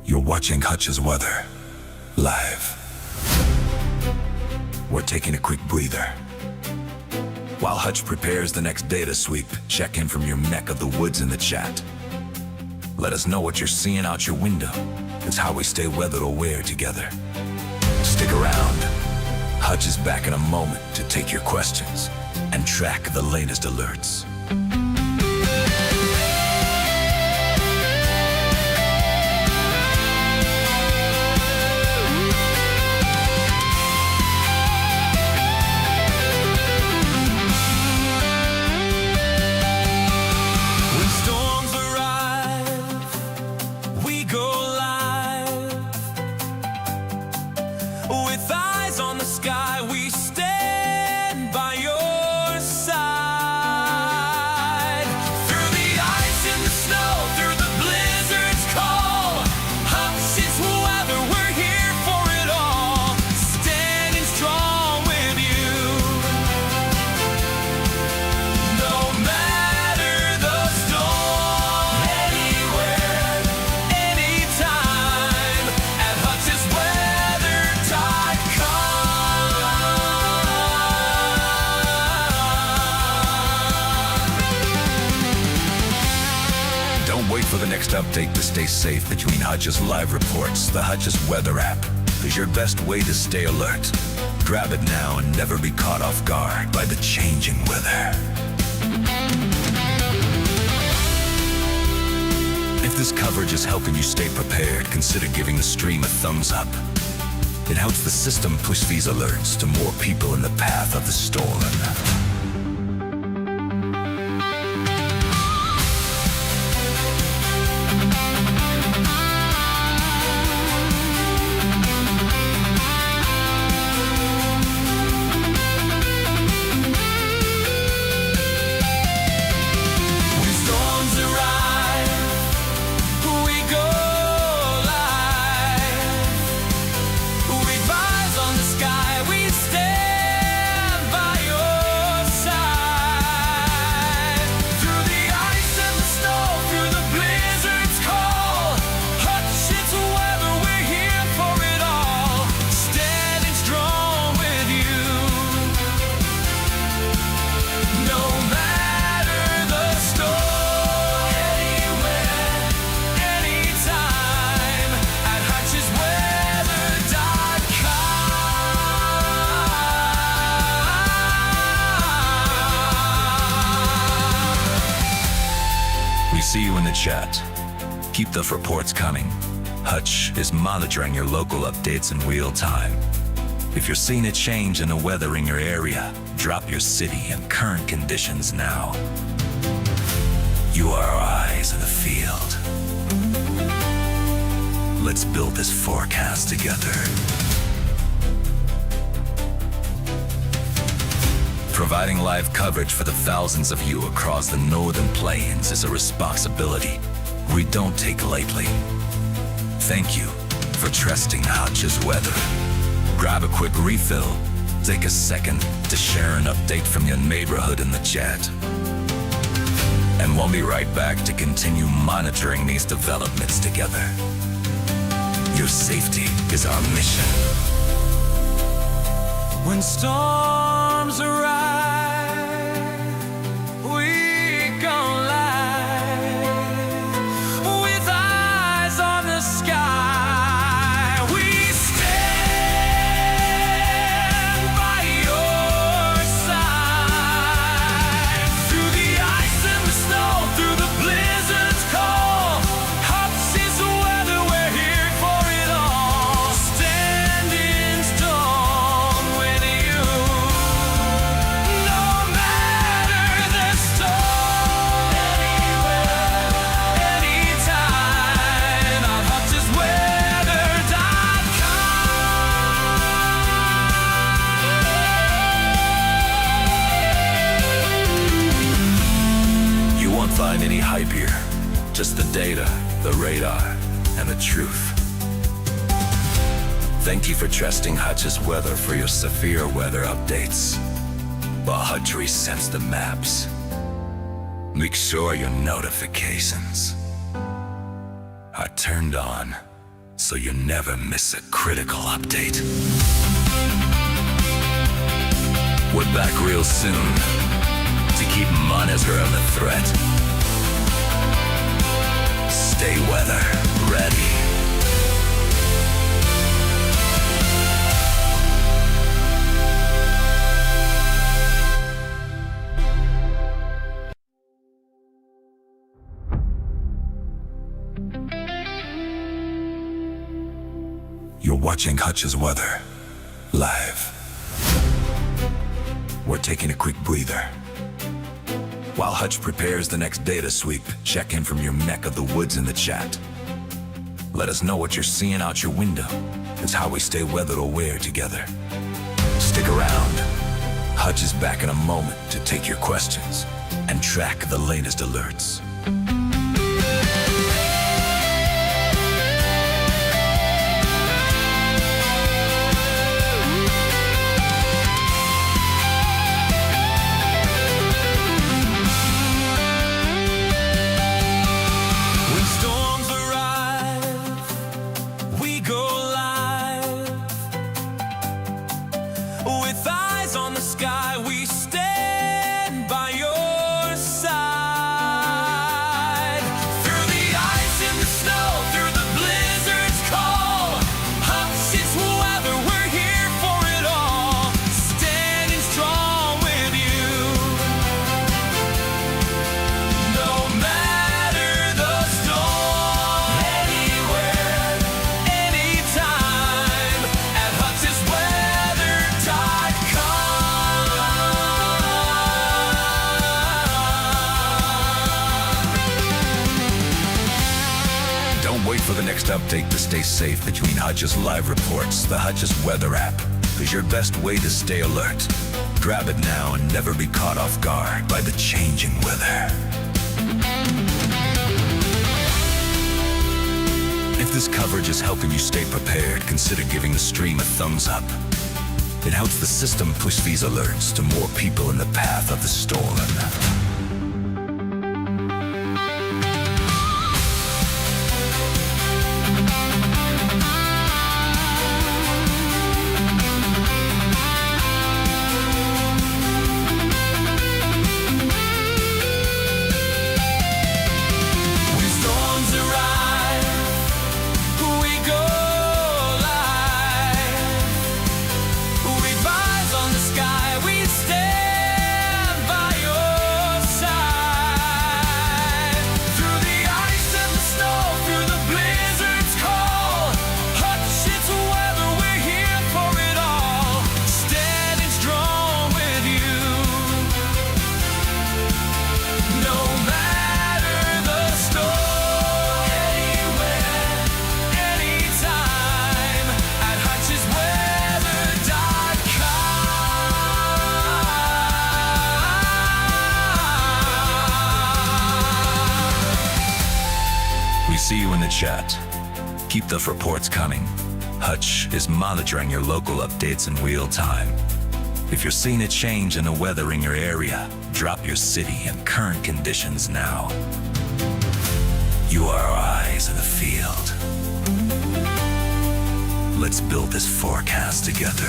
S3: You're watching Hutch's Weather live. We're taking a quick breather. While Hutch prepares the next data sweep, check in from your neck of the woods in the chat. Let us know what you're seeing out your window. It's how we stay weather aware together. Stick around. Hutch is back in a moment to take your questions and track the latest alerts.
S1: When storms arrive, we go live with eyes on the sky. We stand by your side through the ice and the snow, through the blizzard's cold. Hutch's weather, we're here for it all. Standing strong with you, no matter the storm. Anywhere, anytime, at HutchesWeather.com.
S3: Don't wait for the next update to stay safe between Hutch's live reports. The Hutch's Weather app is your best way to stay alert. Grab it now and never be caught off guard by the changing weather. If this coverage is helping you stay prepared, consider giving the stream a thumbs up. It helps the system push these alerts to more people in the path of the storm.
S1: When storms arrive, we go live with eyes on the sky. We stand by your
S3: chat. Keep the reports coming. Hutch is monitoring your local updates in real time. If you're seeing a change in the weather in your area, drop your city and current conditions now. You are our eyes in the field. Let's build this forecast together. Providing live coverage for the thousands of you across the northern plains is a responsibility we don't take lightly. Thank you for trusting Hutch's weather. Grab a quick refill, take a second to share an update from your neighborhood in the chat. And we'll be right back to continue monitoring these developments together. Your safety is our mission.
S1: When storms arrive, we go live with eyes on the sky. We stand by your side. Through the ice and the snow, through the blizzard's call, Hutch's weather, we're here for it all. Standing strong with you. No matter the storm, anywhere, anytime, on HutchesWeather.com.
S3: You won't find any hype here, just the data, the radar, and the truth. Thank you for trusting Hutch's weather for your severe weather updates. While Hutch resends the maps, make sure your notifications are turned on so you never miss a critical update. We're back real soon to keep monitoring the threat. Stay weather ready. You're watching Hutch's Weather live. We're taking a quick breather. While Hutch prepares the next data sweep, check in from your neck of the woods in the chat. Let us know what you're seeing out your window. It's how we stay weather aware together. Stick around. Hutch is back in a moment to take your questions and track the latest alerts.
S1: When storms arrive, we go live. With eyes on the sky, we stand by your side. Through the ice and the snow, through the blizzard's call, Hutch's weather, we're here for it all. Standing strong with you. No matter the storm, anywhere, anytime, at HutchesWeather.com.
S3: Don't wait for the next update to stay safe between Hutch's live reports. The Hutch's Weather app is your best way to stay alert. Grab it now and never be caught off guard by the changing weather. If this coverage is helping you stay prepared, consider giving the stream a thumbs up. It helps the system push these alerts to more people in the path of the storm.
S1: When storms arrive, we go live. With eyes on the sky, we stand by your
S3: chat. Keep those reports coming. Hutch is monitoring your local updates in real time. If you're seeing a change in the weather in your area, drop your city and current conditions now. You are our eyes in the field. Let's build this forecast together.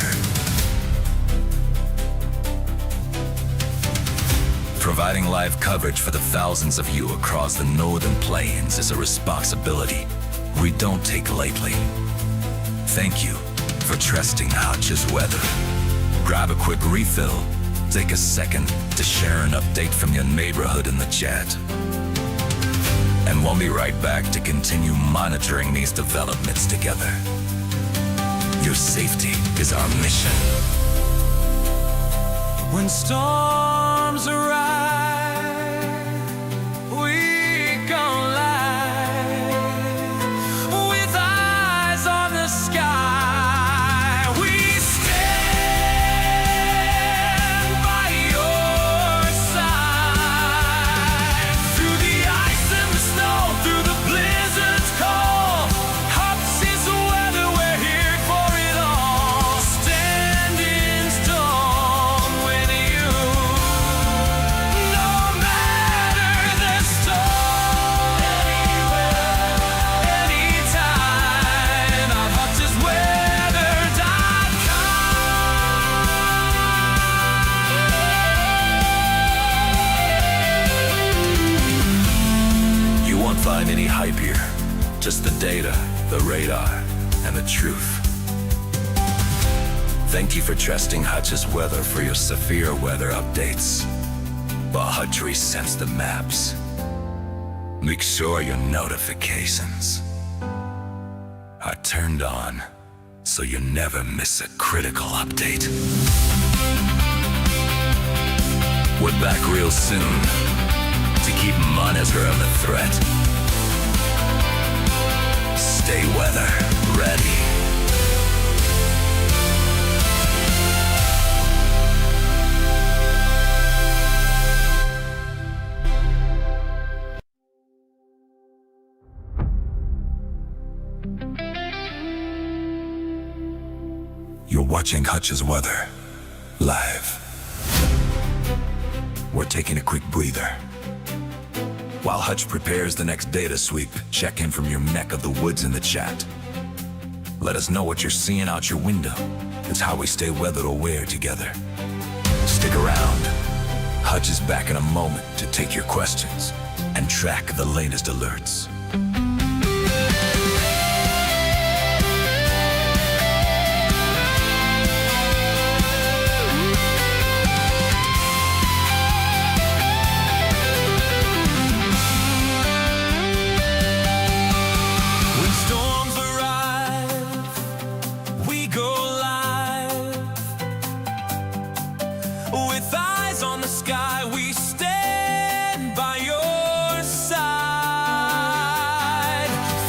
S3: Providing live coverage for the thousands of you across the northern plains is a responsibility we don't take lightly. Thank you for trusting Hutch's weather. Grab a quick refill. Take a second to share an update from your neighborhood in the chat. And we'll be right back to continue monitoring these developments together. Your safety is our mission.
S1: When storms arrive, we go live with eyes on the sky. We stand by your side. Through the ice and the snow, through the blizzard's cold, Hutch is the weather, we're here for it all. Standing strong with you, no matter the storm. Anywhere, anytime, on HutchesWeather.com.
S3: You won't find any hype here. Just the data, the radar, and the truth. Thank you for trusting Hutch's weather for your severe weather updates. While Hutch resends the maps, make sure your notifications are turned on so you never miss a critical update. We're back real soon to keep monitoring the threat. Stay weather ready. You're watching Hutch's Weather live. We're taking a quick breather. While Hutch prepares the next data sweep, check in from your neck of the woods in the chat. Let us know what you're seeing out your window. It's how we stay weather aware together. Stick around. Hutch is back in a moment to take your questions and track the latest alerts.
S1: When storms arrive, we go live. With eyes on the sky, we stand by your side.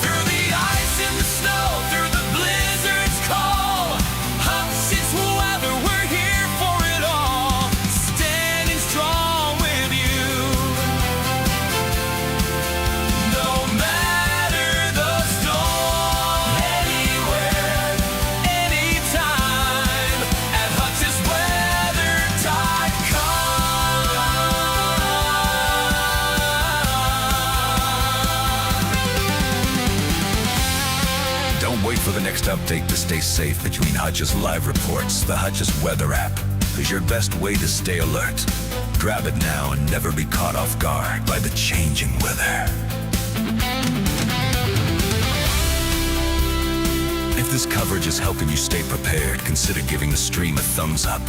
S1: Through the ice and the snow, through the blizzard's cold, Hutch's weather, we're here for it all. Standing strong with you, no matter the storm. Anywhere, anytime, at HutchesWeather.com.
S3: Don't wait for the next update to stay safe between Hutch's live reports. The Hutch's Weather app is your best way to stay alert. Grab it now and never be caught off guard by the changing weather. If this coverage is helping you stay prepared, consider giving the stream a thumbs up.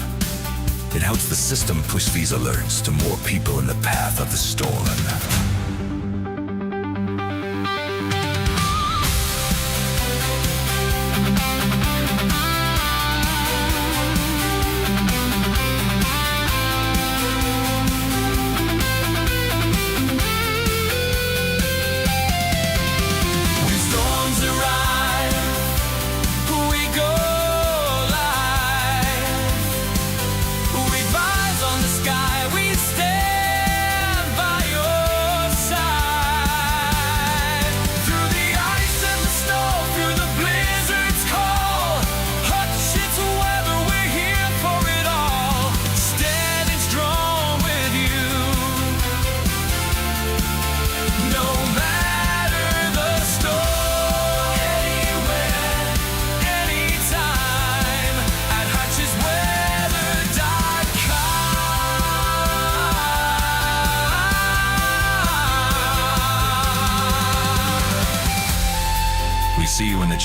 S3: It helps the system push these alerts to more people in the path of the storm.
S1: When storms arrive, we go live. With eyes on the sky, we stand by your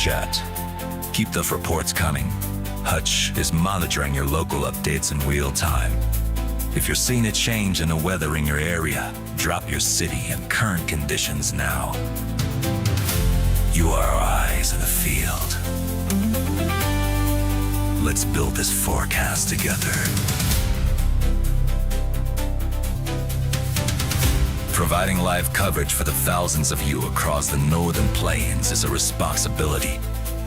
S3: chat. Keep those reports coming. Hutch is monitoring your local updates in real time. If you're seeing a change in the weather in your area, drop your city and current conditions now. You are our eyes in the field. Let's build this forecast together. Providing live coverage for the thousands of you across the northern plains is a responsibility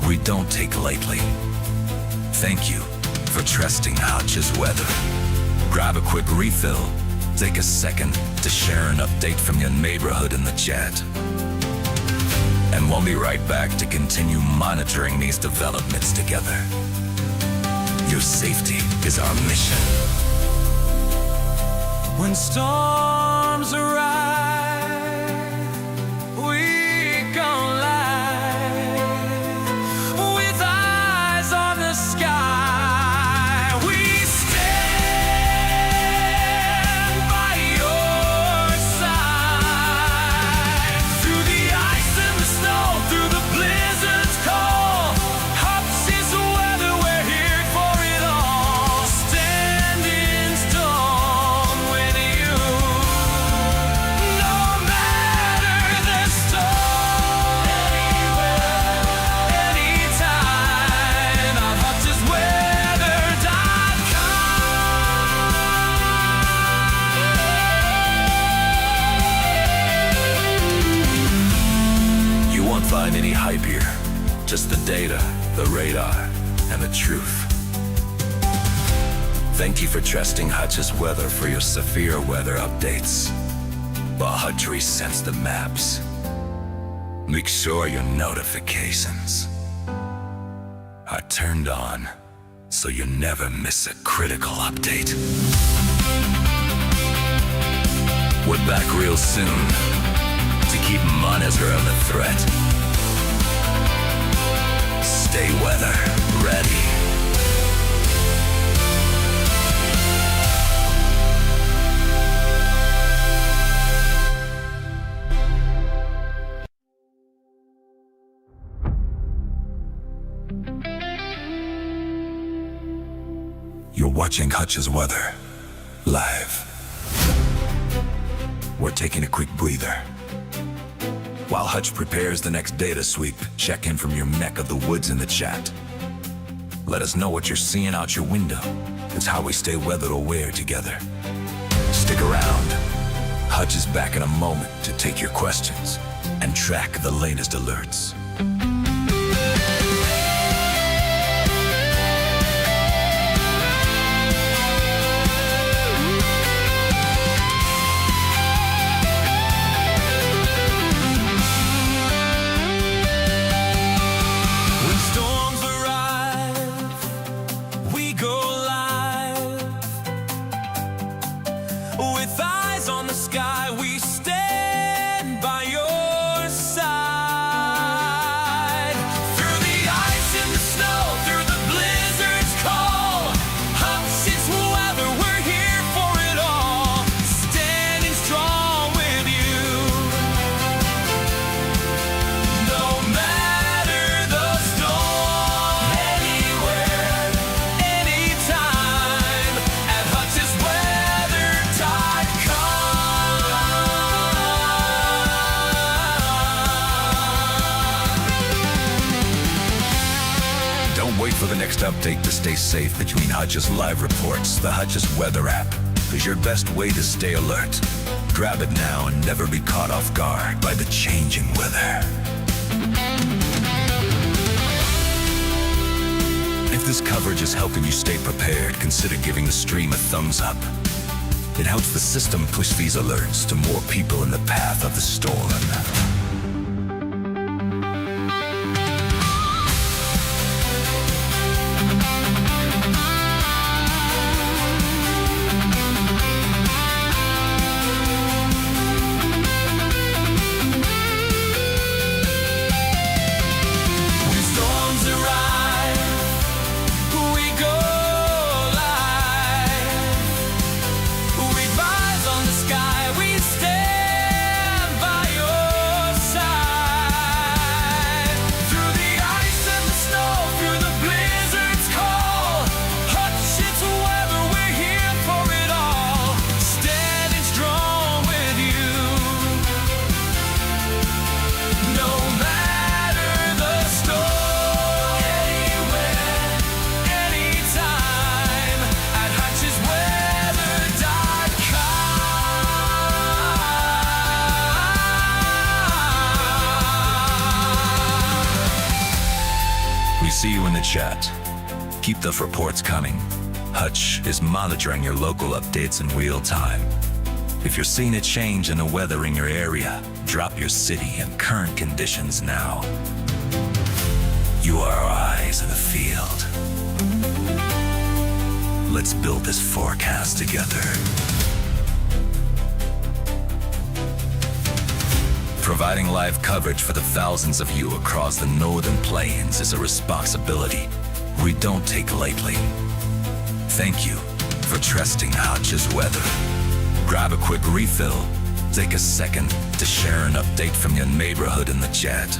S3: we don't take lightly. Thank you for trusting Hutch's weather. Grab a quick refill. Take a second to share an update from your neighborhood in the chat. And we'll be right back to continue monitoring these developments together. Your safety is our mission.
S1: When storms arrive, we go live with eyes on the sky. We stand by your side through the ice and the snow, through the blizzard's cold. Hutch's weather, we're here for it all. Standing strong with you, no matter the storm. Anywhere, anytime, on hutchesweather.com.
S3: You won't find any hype here. Just the data, the radar, and the truth. Thank you for trusting Hutch's weather for your severe weather updates. While Hutch resends the maps, make sure your notifications are turned on so you never miss a critical update. We're back real soon to keep monitoring the threat. Stay weather ready. You're watching Hutch's weather live. We're taking a quick breather. While Hutch prepares the next data sweep, check in from your neck of the woods in the chat. Let us know what you're seeing out your window. It's how we stay weather aware together. Stick around. Hutch is back in a moment to take your questions and track the latest alerts.
S1: When storms arrive, we go live with eyes on the sky. We stand by your side through the ice and the snow, through the blizzard's cold. Hutch's weather, we're here for it all. Standing strong with you, no matter the storm. Anywhere, anytime, at hutchesweather.com.
S3: Don't wait for the next update to stay safe between Hutch's live reports. The Hutch's weather app is your best way to stay alert. Grab it now and never be caught off guard by the changing weather. If this coverage is helping you stay prepared, consider giving the stream a thumbs up. It helps the system push these alerts to more people in the path of the storm.
S1: When storms arrive, we go live with eyes on the sky. We stand by your
S3: chat. Keep those reports coming. Hutch is monitoring your local updates in real time. If you're seeing a change in the weather in your area, drop your city and current conditions now. You are our eyes in the field. Let's build this forecast together. Providing live coverage for the thousands of you across the northern plains is a responsibility we don't take lightly. Thank you for trusting Hutch's weather. Grab a quick refill, take a second to share an update from your neighborhood in the chat.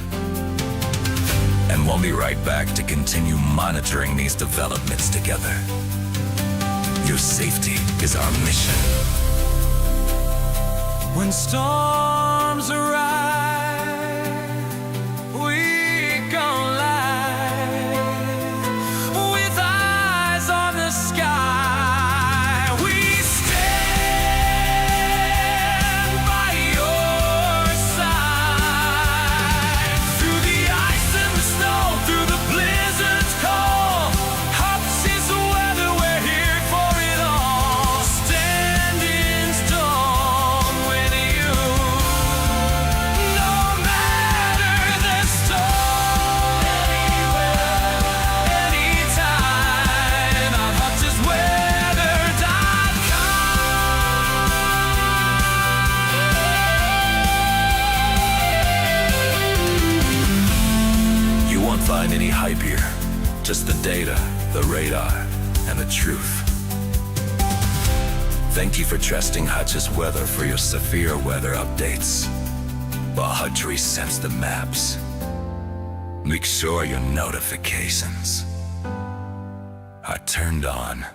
S3: And we'll be right back to continue monitoring these developments together. Your safety is our mission.
S1: When storms arrive, we go live with eyes on the sky. We stand by your side through the ice and the snow, through the blizzard's call. Hutch is the weather, we're here for it all. Standing strong with you, no matter the storm. Anywhere, anytime, on HutchesWeather.com.
S3: You won't find any hype here, just the data, the radar, and the truth. Thank you for trusting Hutch's Weather for your severe weather updates. While Hutch resets the maps, make sure your notifications are turned on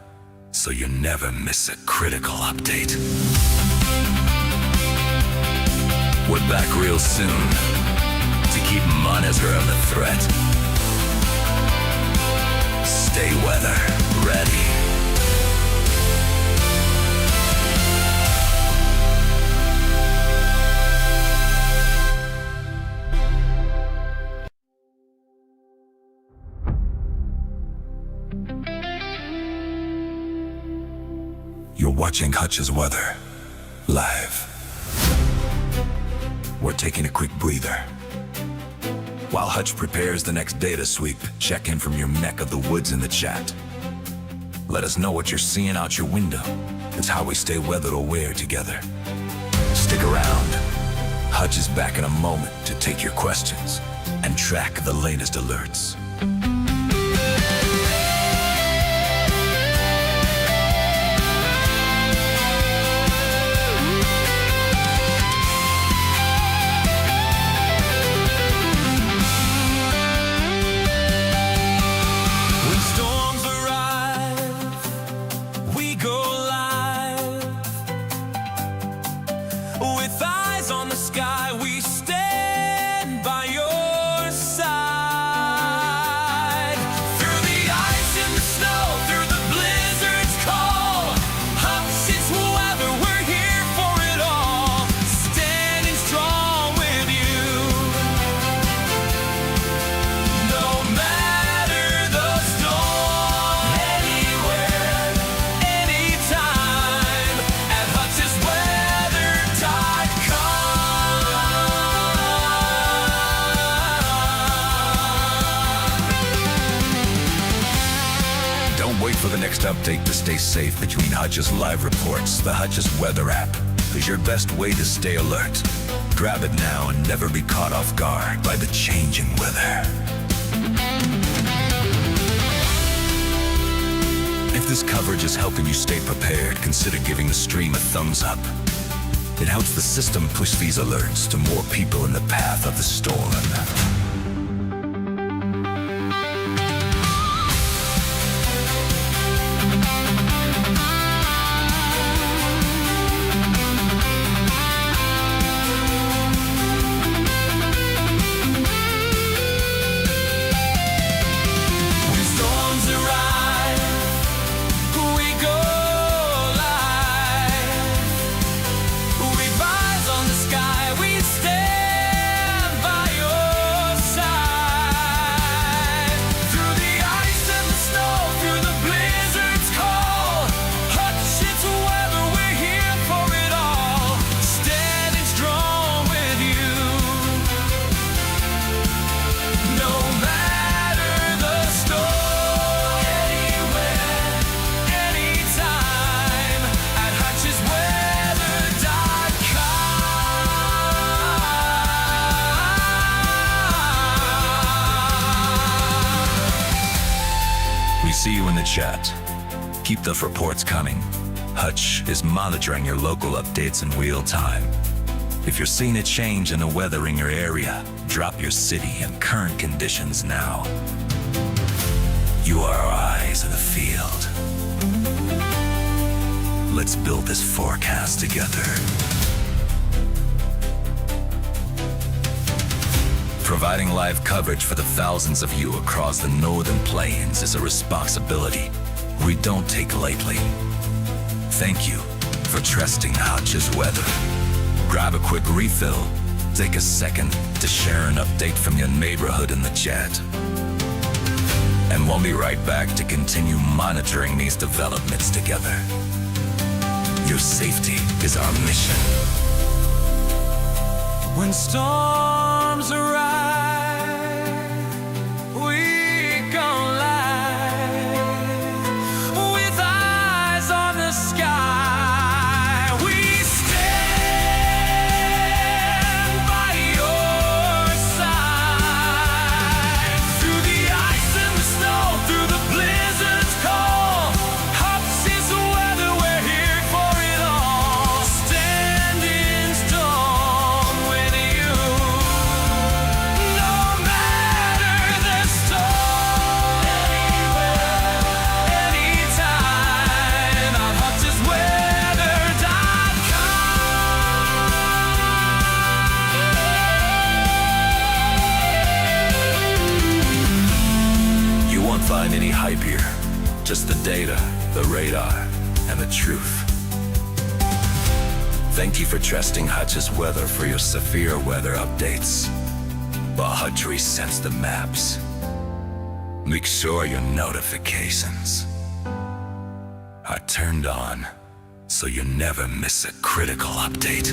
S3: so you never miss a critical update. We're back real soon to keep monitoring the threat. Stay weather ready. You're watching Hutch's Weather live. We're taking a quick breather. While Hutch prepares the next data sweep, check in from your neck of the woods in the chat. Let us know what you're seeing out your window. It's how we stay weather aware together. Stick around. Hutch is back in a moment to take your questions and track the latest alerts.
S1: When storms arrive, we go live with eyes on the sky. We stand by your side through the ice and the snow, through the blizzard's call. Hutch's weather, we're here for it all. Standing strong with you, no matter the storm. Anywhere, anytime, at HutchesWeather.com.
S3: Don't wait for the next update to stay safe between Hutch's live reports. The Hutch's Weather app is your best way to stay alert. Grab it now and never be caught off guard by the changing weather. If this coverage is helping you stay prepared, consider giving the stream a thumbs up. It helps the system push these alerts to more people in the path of the storm.
S1: When storms arrive, we go live with eyes on the sky. We stand by your
S3: chat. Keep the reports coming. Hutch is monitoring your local updates in real time. If you're seeing a change in the weather in your area, drop your city and current conditions now. You are our eyes in the field. Let's build this forecast together. Providing live coverage for the thousands of you across the northern plains is a responsibility we don't take lightly. Thank you for trusting Hutch's weather. Grab a quick refill. Take a second to share an update from your neighborhood in the chat. And we'll be right back to continue monitoring these developments together. Your safety is our mission.
S1: When storms arrive, we go live with eyes on the sky. We stand by your side through the ice and the snow, through the blizzard's cold. Hutch's weather, we're here for it all. Standing strong with you, no matter the storm. Anywhere, anytime, on HutchesWeather.com.
S3: You won't find any hype here. Just the data, the radar, and the truth. Thank you for trusting Hutch's weather for your severe weather updates. While Hutch resends the maps, make sure your notifications are turned on so you never miss a critical update.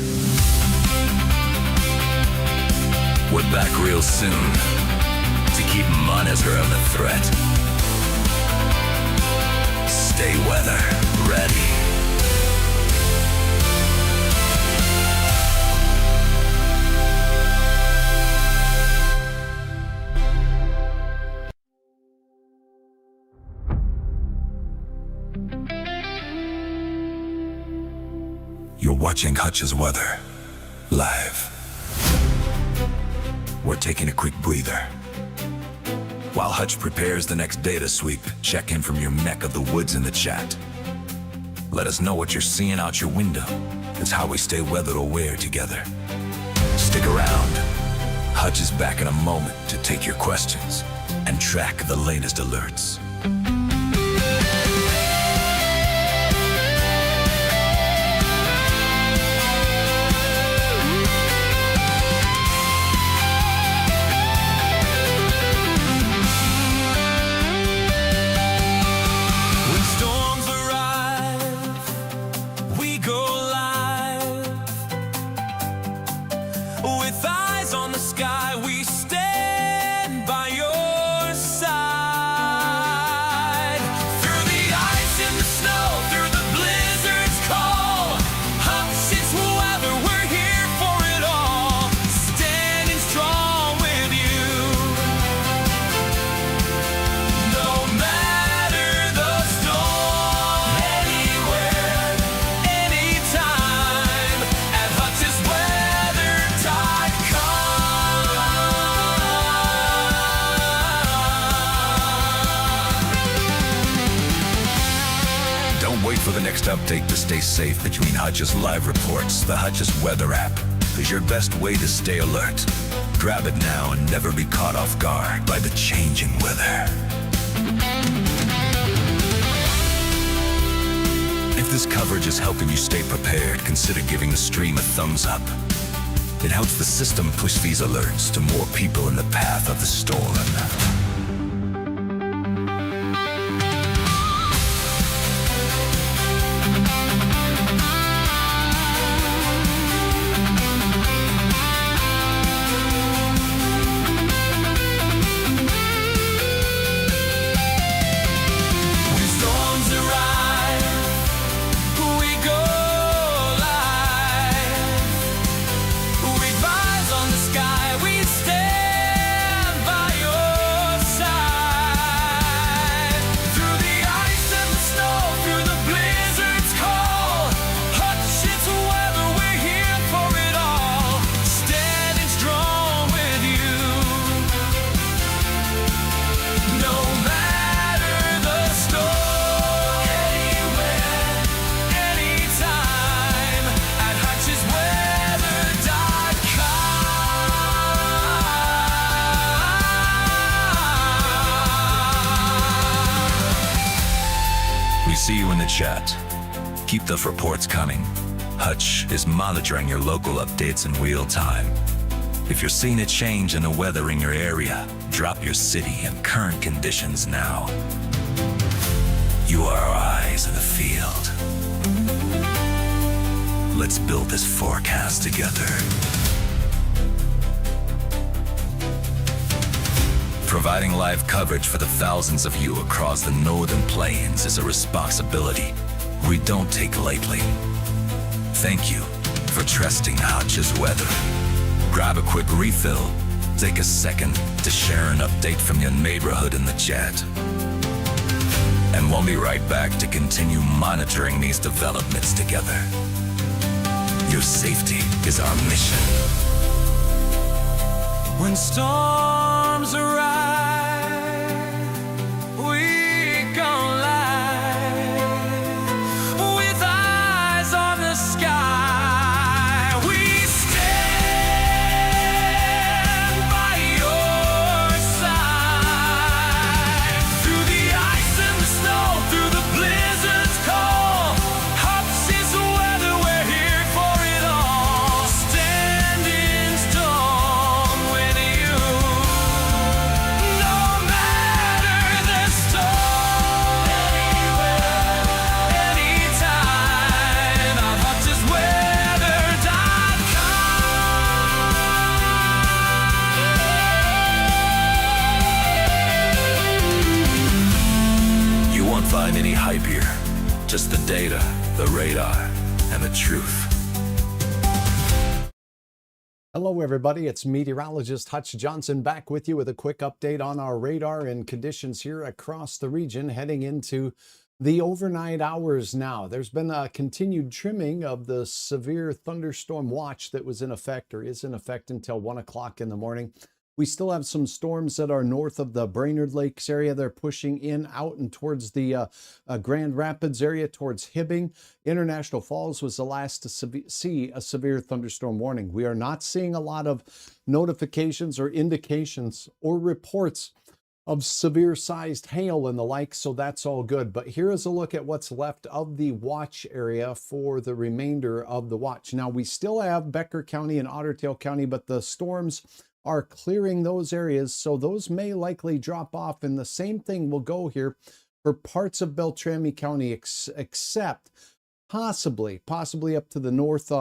S3: We're back real soon to keep monitoring the threat. Stay weather ready. You're watching Hutch's Weather live. We're taking a quick breather. While Hutch prepares the next data sweep, check in from your neck of the woods in the chat. Let us know what you're seeing out your window. It's how we stay weather aware together. Stick around. Hutch is back in a moment to take your questions and track the latest alerts.
S1: When storms arrive, we go live with eyes on the sky. We stand by your side through the ice and the snow, through the blizzard's cold. Hutch's weather, we're here for it all. Standing strong with you, no matter the storm. Anywhere, anytime, at HutchesWeather.com.
S3: Don't wait for the next update to stay safe between Hutch's live reports. The Hutch's Weather app is your best way to stay alert. Grab it now and never be caught off guard by the changing weather. If this coverage is helping you stay prepared, consider giving the stream a thumbs up. It helps the system push these alerts to more people in the path of the storm.
S1: When storms arrive, we go live with eyes on the sky. We stand by your
S3: see you in the chat. Keep the reports coming. Hutch is monitoring your local updates in real time. If you're seeing a change in the weather in your area, drop your city and current conditions now. You are our eyes in the field. Let's build this forecast together. Providing live coverage for the thousands of you across the northern plains is a responsibility we don't take lightly. Thank you for trusting Hutch's weather. Grab a quick refill, take a second to share an update from your neighborhood in the chat. And we'll be right back to continue monitoring these developments together. Your safety is our mission.
S1: When storms arrive, we come live with eyes on the sky. We stand by your side. Through the ice and the snow, through the blizzard's call, Hutch is the weather, we're here for it all. Standing strong with you, no matter the storm. Anywhere, anytime, our HutchesWeather.com.
S3: You won't find any hype here, just the data, the radar, and the truth.
S2: Hello, everybody. It's meteorologist Hutch Johnson back with you with a quick update on our radar and conditions here across the region heading into the overnight hours now. There's been a continued trimming of the severe thunderstorm watch that was in effect or is in effect until 1 o'clock in the morning. We still have some storms that are north of the Brainerd Lakes area. They're pushing in out and towards the Grand Rapids area, towards Hibbing. International Falls was the last to see a severe thunderstorm warning. We are not seeing a lot of notifications or indications or reports of severe sized hail and the like, so that's all good. But here is a look at what's left of the watch area for the remainder of the watch. Now, we still have Becker County and Otter Tail County, but the storms are clearing those areas, so those may likely drop off, and the same thing will go here for parts of Beltrami County, except possibly up to the north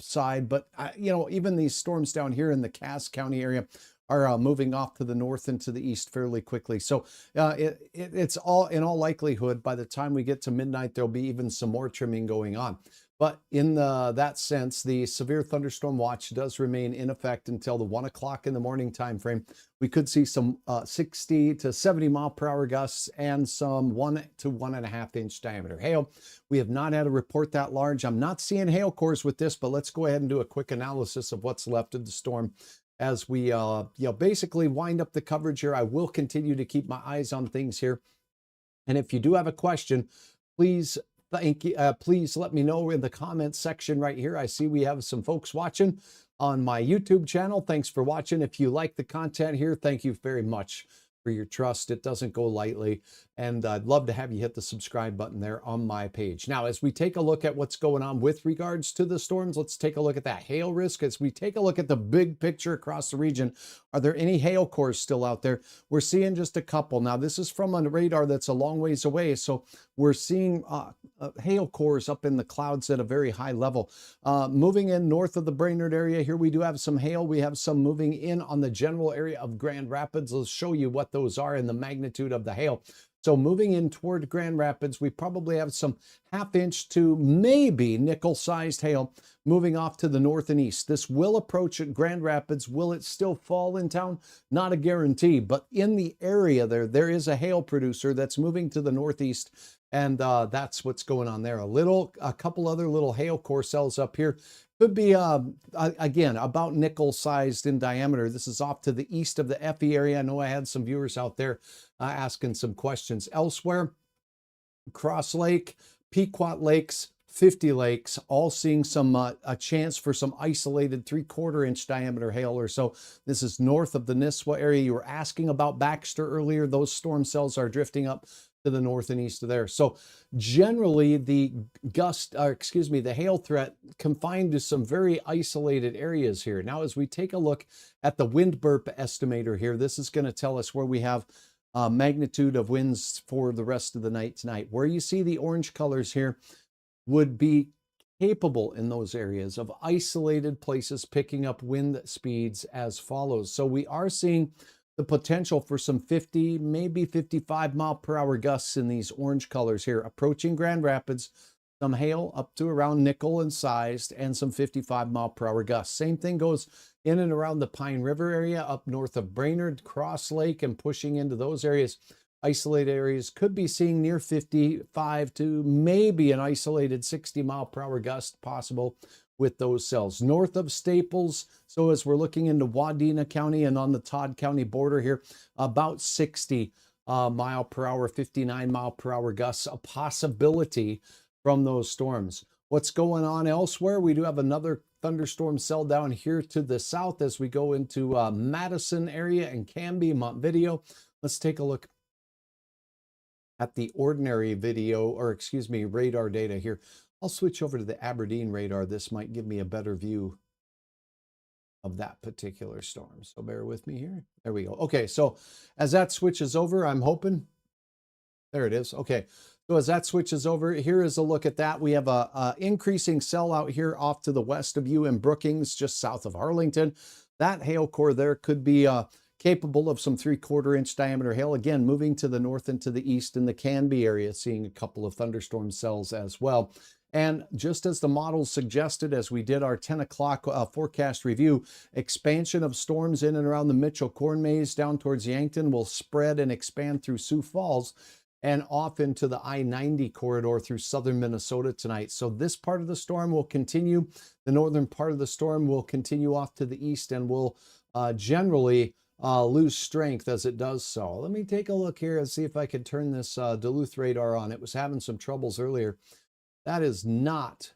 S2: side. But even these storms down here in the Cass County area are moving off to the north and to the east fairly quickly. So it's all, in all likelihood, by the time we get to midnight, there'll be even some more trimming going on. But in that sense, the severe thunderstorm watch does remain in effect until the 1 o'clock in the morning time frame. We could see some 60 to 70 mile per hour gusts and some 1 to 1.5 inch diameter hail. We have not had a report that large. I'm not seeing hail cores with this, but let's go ahead and do a quick analysis of what's left of the storm as we basically wind up the coverage here. I will continue to keep my eyes on things here. And if you do have a question, please let me know in the comments section right here. I see we have some folks watching on my YouTube channel. Thanks for watching. If you like the content here, thank you very much for your trust. It doesn't go lightly. And I'd love to have you hit the subscribe button there on my page. Now, as we take a look at what's going on with regards to the storms, let's take a look at that hail risk. As we take a look at the big picture across the region, are there any hail cores still out there? We're seeing just a couple. Now, this is from a radar that's a long ways away, so we're seeing hail cores up in the clouds at a very high level. Moving in north of the Brainerd area, here we do have some hail. We have some moving in on the general area of Grand Rapids. Let's show you what those are and the magnitude of the hail. So moving in toward Grand Rapids, we probably have some 1/2 inch to maybe nickel-sized hail moving off to the north and east. This will approach at Grand Rapids. Will it still fall in town? Not a guarantee, but in the area there is a hail producer that's moving to the northeast, and that's what's going on there. A couple other little hail core cells up here. Could be, again, about nickel-sized in diameter. This is off to the east of the Effie area. I know I had some viewers out there asking some questions. Elsewhere, Cross Lake, Pequot Lakes, 50 Lakes, all seeing some a chance for some isolated 3/4 inch diameter hail or so. This is north of the Nisswa area. You were asking about Baxter earlier. Those storm cells are drifting up to the north and east of there. So generally the the hail threat confined to some very isolated areas here. Now, as we take a look at the wind burp estimator here, this is going to tell us where we have magnitude of winds for the rest of the night tonight. Where you see the orange colors here would be capable in those areas of isolated places picking up wind speeds as follows. So we are seeing the potential for some 50, maybe 55 mile per hour gusts in these orange colors here, approaching Grand Rapids, some hail up to around nickel in size, and some 55 mile per hour gusts. Same thing goes in and around the Pine River area, up north of Brainerd, Cross Lake, and pushing into those areas. Isolated areas could be seeing near 55 to maybe an isolated 60 mile per hour gust possible with those cells. North of Staples, so as we're looking into Wadena County and on the Todd County border here, about 60 mile per hour, 59 mile per hour gusts, a possibility from those storms. What's going on elsewhere? We do have another thunderstorm cell down here to the south as we go into Madison area and Canby, Montevideo. Let's take a look at the ordinary video, or excuse me, radar data here. I'll switch over to the Aberdeen radar. This might give me a better view of that particular storm. So bear with me here. There we go. Okay, so as that switches over, I'm hoping, there it is. Okay, so as that switches over, here is a look at that. We have a increasing cell out here off to the west of you in Brookings, just south of Arlington. That hail core there could be capable of some 3/4 inch diameter hail. Again, moving to the north and to the east in the Canby area, seeing a couple of thunderstorm cells as well. And just as the models suggested, as we did our 10 o'clock forecast review, expansion of storms in and around the Mitchell Corn Maze down towards Yankton will spread and expand through Sioux Falls and off into the I-90 corridor through southern Minnesota tonight. So this part of the storm will continue. The northern part of the storm will continue off to the east and will generally lose strength as it does so. Let me take a look here and see if I can turn this Duluth radar on. It was having some troubles earlier. That is not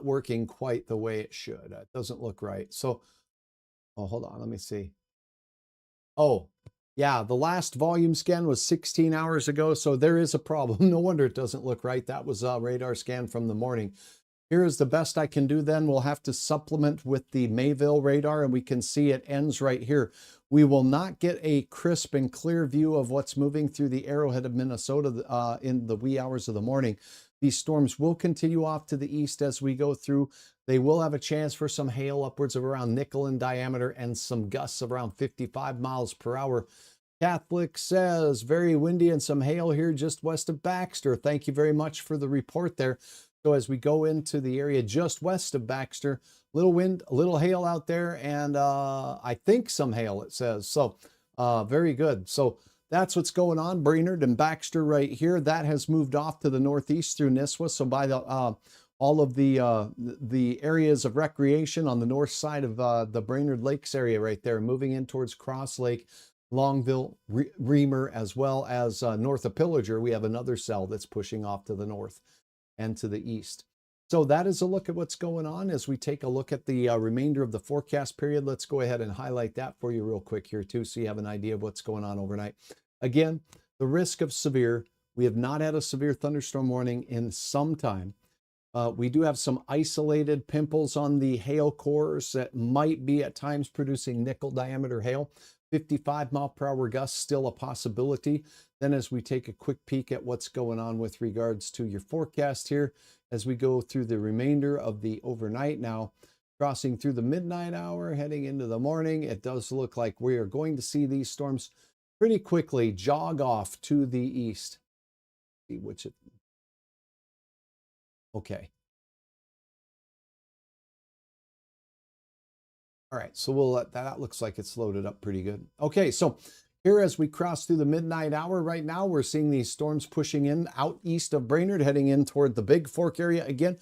S2: working quite the way it should. It doesn't look right. So, oh, hold on, let me see. Oh, yeah, the last volume scan was 16 hours ago, so there is a problem. No wonder it doesn't look right. That was a radar scan from the morning. Here is the best I can do then. We'll have to supplement with the Mayville radar, and we can see it ends right here. We will not get a crisp and clear view of what's moving through the Arrowhead of Minnesota in the wee hours of the morning. These storms will continue off to the east as we go through. They will have a chance for some hail upwards of around nickel in diameter and some gusts of around 55 miles per hour. Catholic says, very windy and some hail here just west of Baxter. Thank you very much for the report there. So as we go into the area just west of Baxter, little wind, a little hail out there, and I think some hail, it says. So very good. So that's what's going on. Brainerd and Baxter right here. That has moved off to the northeast through Nisswa. So by the all of the areas of recreation on the north side of the Brainerd Lakes area right there, moving in towards Cross Lake, Longville, Reamer, as well as north of Pillager, we have another cell that's pushing off to the north and to the east. So that is a look at what's going on. As we take a look at the remainder of the forecast period, let's go ahead and highlight that for you real quick here too, so you have an idea of what's going on overnight. Again, the risk of severe, we have not had a severe thunderstorm warning in some time. We do have some isolated pimples on the hail cores that might be at times producing nickel diameter hail. 55 mile per hour gusts still a possibility. Then as we take a quick peek at what's going on with regards to your forecast here, as we go through the remainder of the overnight now, crossing through the midnight hour, heading into the morning, it does look like we are going to see these storms pretty quickly jog off to the east. See which it, okay. All right, so we'll let that looks like it's loaded up pretty good. Okay, so here as we cross through the midnight hour right now, we're seeing these storms pushing in out east of Brainerd, heading in toward the Big Fork area. Again,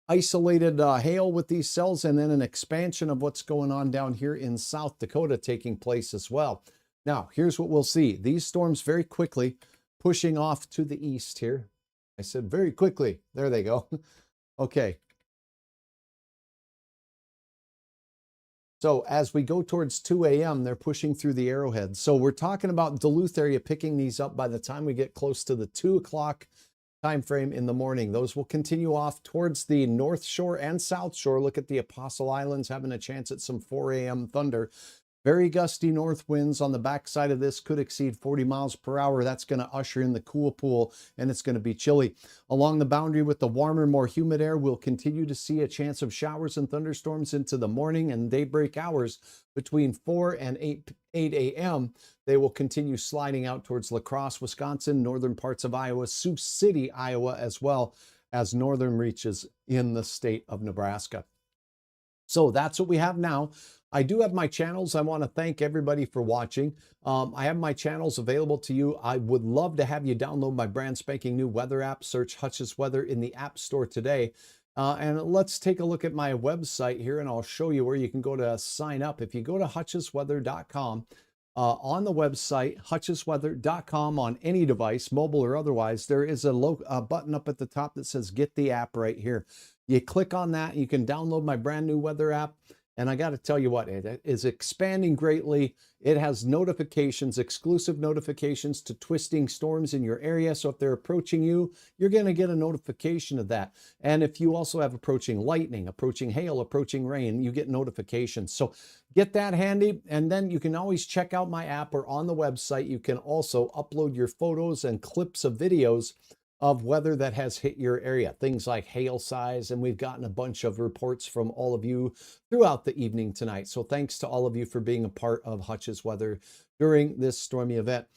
S2: isolated hail with these cells, and then an expansion of what's going on down here in South Dakota taking place as well. Now, here's what we'll see. These storms very quickly pushing off to the east here. I said very quickly. There they go. Okay. So as we go towards 2 a.m., they're pushing through the Arrowhead. So we're talking about Duluth area picking these up by the time we get close to the 2 o'clock time frame in the morning. Those will continue off towards the North Shore and South Shore. Look at the Apostle Islands having a chance at some 4 a.m. thunder. Very gusty north winds on the backside of this could exceed 40 miles per hour. That's going to usher in the cool pool, and it's going to be chilly. Along the boundary with the warmer, more humid air, we'll continue to see a chance of showers and thunderstorms into the morning and daybreak hours between 4 and 8 a.m. They will continue sliding out towards La Crosse, Wisconsin, northern parts of Iowa, Sioux City, Iowa, as well as northern reaches in the state of Nebraska. So that's what we have now. I do have my channels. I want to thank everybody for watching. I have my channels available to you. I would love to have you download my brand spanking new weather app. Search Hutch's Weather in the App Store today. And let's take a look at my website here, and I'll show you where you can go to sign up. If you go to hutchesweather.com, on the website, hutchesweather.com, on any device, mobile or otherwise, there is a button up at the top that says Get the App right here. You click on that, you can download my brand new weather app. And I got to tell you what, it is expanding greatly. It has notifications, exclusive notifications to twisting storms in your area. So if they're approaching you, you're going to get a notification of that. And if you also have approaching lightning, approaching hail, approaching rain, you get notifications. So get that handy. And then you can always check out my app, or on the website, you can also upload your photos and clips of videos of weather that has hit your area, things like hail size. And we've gotten a bunch of reports from all of you throughout the evening tonight. So thanks to all of you for being a part of Hutch's Weather during this stormy event.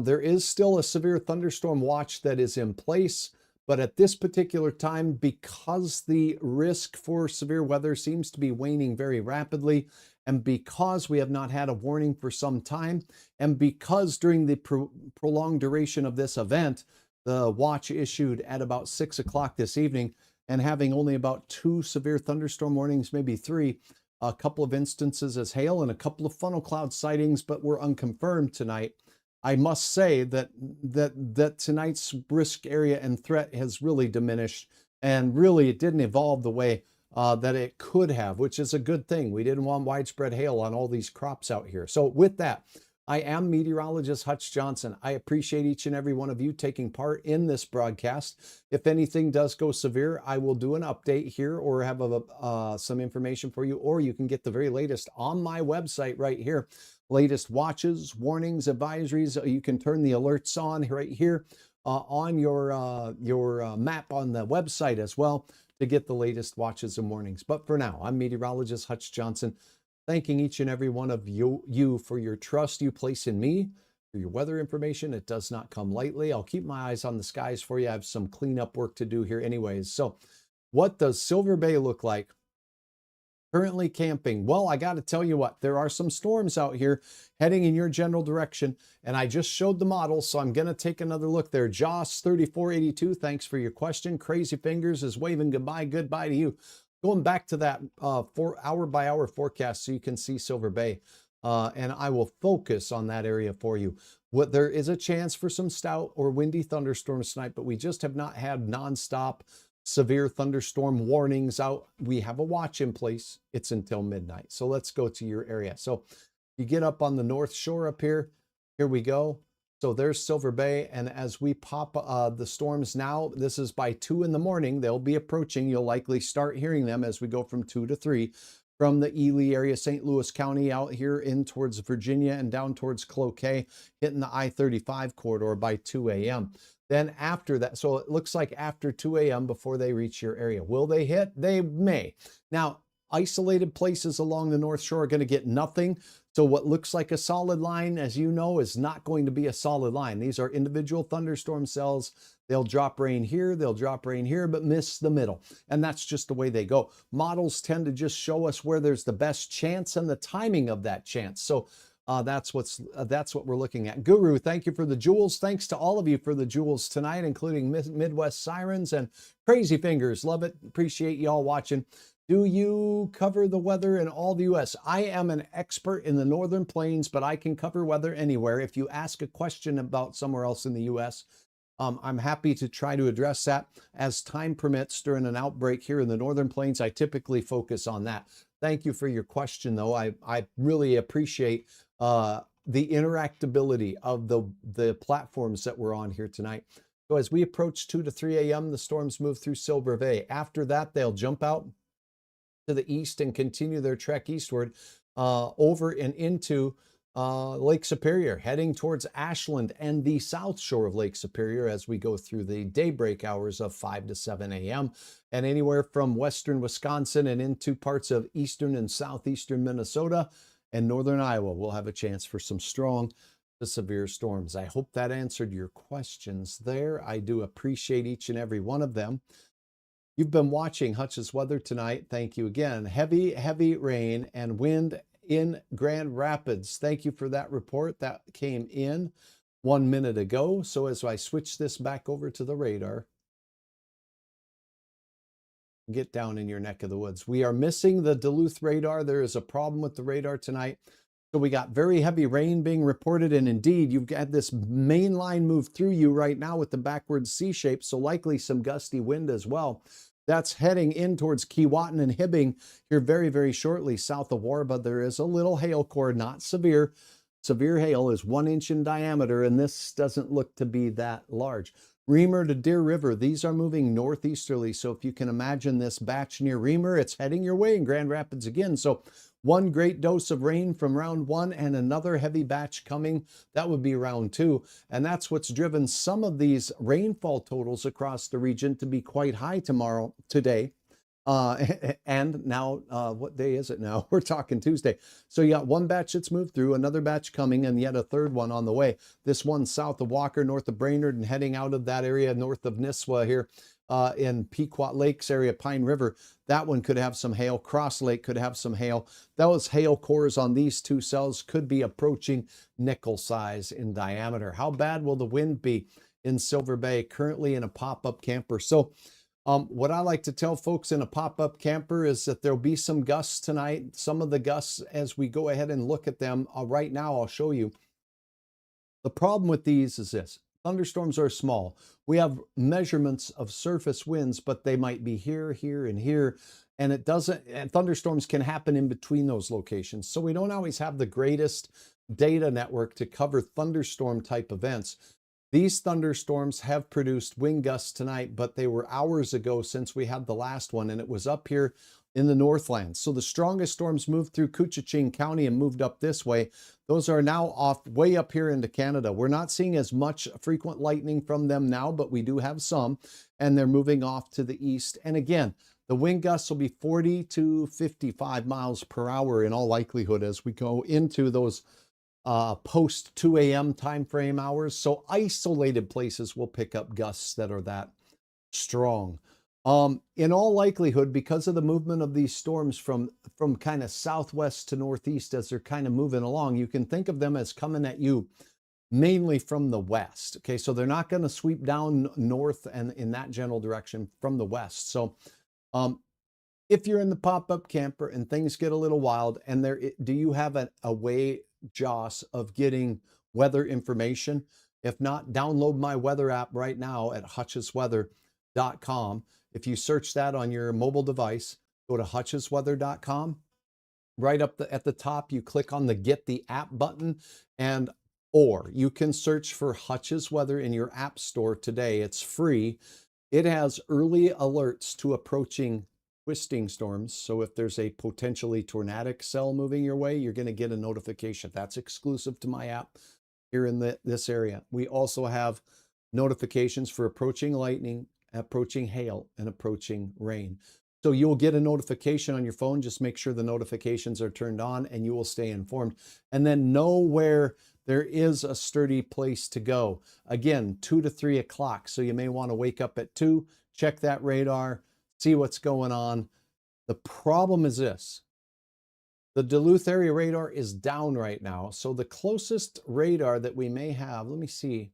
S2: There is still a severe thunderstorm watch that is in place, but at this particular time, because the risk for severe weather seems to be waning very rapidly, and because we have not had a warning for some time, and because during the prolonged duration of this event, the watch issued at about 6 o'clock this evening, and having only about 2 severe thunderstorm warnings, maybe 3, a couple of instances as hail and a couple of funnel cloud sightings, but were unconfirmed tonight. I must say that tonight's risk area and threat has really diminished, and really it didn't evolve the way that it could have, which is a good thing. We didn't want widespread hail on all these crops out here. So with that, I am meteorologist Hutch Johnson. I appreciate each and every one of you taking part in this broadcast. If anything does go severe, I will do an update here, or have some information for you, or you can get the very latest on my website right here. Latest watches, warnings, advisories. You can turn the alerts on right here on your map on the website as well to get the latest watches and warnings. But for now, I'm meteorologist Hutch Johnson, thanking each and every one of you for your trust you place in me, for your weather information. It does not come lightly. I'll keep my eyes on the skies for you. I have some cleanup work to do here anyways. So what does Silver Bay look like? Currently camping. Well, I got to tell you what, there are some storms out here heading in your general direction, and I just showed the model, so I'm going to take another look there. Joss 3482, thanks for your question. Crazy Fingers is waving goodbye to you. Going back to that hour-by-hour forecast so you can see Silver Bay, and I will focus on that area for you. There is a chance for some stout or windy thunderstorms tonight, but we just have not had nonstop severe thunderstorm warnings out. We have a watch in place. It's until midnight. So let's go to your area. So you get up on the North Shore up here. Here we go. So there's Silver Bay, and as we pop the storms now, this is by 2 in the morning. They'll be approaching. You'll likely start hearing them as we go from 2 to 3 from the Ely area, St. Louis County, out here in towards Virginia and down towards Cloquet, hitting the I-35 corridor by 2 a.m. Then after that, so it looks like after 2 a.m. before they reach your area. Will they hit? They may. Now, isolated places along the North Shore are going to get nothing. So what looks like a solid line, as you know, is not going to be a solid line. These are individual thunderstorm cells. They'll drop rain here, they'll drop rain here, but miss the middle. And that's just the way they go. Models tend to just show us where there's the best chance and the timing of that chance. So that's what we're looking at. Guru, thank you for the jewels. Thanks to all of you for the jewels tonight, including Midwest Sirens and Crazy Fingers. Love it. Appreciate y'all watching. Do you cover the weather in all the U.S.? I am an expert in the Northern Plains, but I can cover weather anywhere. If you ask a question about somewhere else in the U.S., I'm happy to try to address that as time permits during an outbreak here in the Northern Plains. I typically focus on that. Thank you for your question, though. I really appreciate the interactability of the platforms that we're on here tonight. So as we approach 2 to 3 a.m., the storms move through Silver Bay. After that, they'll jump out to the east and continue their trek eastward over and into Lake Superior, heading towards Ashland and the south shore of Lake Superior as we go through the daybreak hours of 5 to 7 a.m. And anywhere from western Wisconsin and into parts of eastern and southeastern Minnesota and northern Iowa, we'll have a chance for some strong to severe storms. I hope that answered your questions there. I do appreciate each and every one of them. You've been watching Hutch's Weather tonight. Thank you again. Heavy, heavy rain and wind in Grand Rapids. Thank you for that report. That came in 1 minute ago. So as I switch this back over to the radar, get down in your neck of the woods. We are missing the Duluth radar. There is a problem with the radar tonight. So we got very heavy rain being reported, and indeed, you've got this main line move through you right now with the backward C shape, so likely some gusty wind as well. That's heading in towards Keewatin and Hibbing here very, very shortly south of Warba. There is a little hail core, not severe. Severe hail is 1 inch in diameter, and this doesn't look to be that large. Reamer to Deer River, these are moving northeasterly, so if you can imagine this batch near Reamer, it's heading your way in Grand Rapids again. So one great dose of rain from round 1 and another heavy batch coming. That would be round 2. And that's what's driven some of these rainfall totals across the region to be quite high today. And now, what day is it now? We're talking Tuesday. So you got one batch that's moved through, another batch coming, and yet a third one on the way. This one south of Walker, north of Brainerd, and heading out of that area north of Nisswa here in Pequot Lakes area, Pine River. That one could have some hail. Cross Lake could have some hail. Those hail cores on these two cells could be approaching nickel size in diameter. How bad will the wind be in Silver Bay? Currently in a pop-up camper. So what I like to tell folks in a pop-up camper is that there'll be some gusts tonight. Some of the gusts, as we go ahead and look at them right now, I'll show you. The problem with these is this. Thunderstorms are small. We have measurements of surface winds, but they might be here, here, and here. And thunderstorms can happen in between those locations. So we don't always have the greatest data network to cover thunderstorm type events. These thunderstorms have produced wind gusts tonight, but they were hours ago since we had the last one, and it was up here in the Northlands. So the strongest storms moved through Couchiching County and moved up this way. Those are now off way up here into Canada. We're not seeing as much frequent lightning from them now, but we do have some, and they're moving off to the east. And again, the wind gusts will be 40 to 55 miles per hour in all likelihood as we go into those post 2 a.m. time frame hours. So isolated places will pick up gusts that are that strong. In all likelihood, because of the movement of these storms from kind of southwest to northeast as they're kind of moving along, you can think of them as coming at you mainly from the west. Okay, so they're not going to sweep down north and in that general direction from the west. So if you're in the pop-up camper and things get a little wild, and do you have a way, Joss, of getting weather information? If not, download my weather app right now at hutchesweather.com. If you search that on your mobile device, go to hutchesweather.com. Right up at the top, you click on the Get the App button, or you can search for Hutch's Weather in your app store today. It's free. It has early alerts to approaching twisting storms. So if there's a potentially tornadic cell moving your way, you're going to get a notification. That's exclusive to my app here in this area. We also have notifications for approaching lightning, approaching hail, and approaching rain. So you'll get a notification on your phone. Just make sure the notifications are turned on and you will stay informed. And then know where there is a sturdy place to go. Again, 2 to 3 o'clock. So you may want to wake up at 2, check that radar, see what's going on. The problem is this. The Duluth area radar is down right now. So the closest radar that we may have, let me see.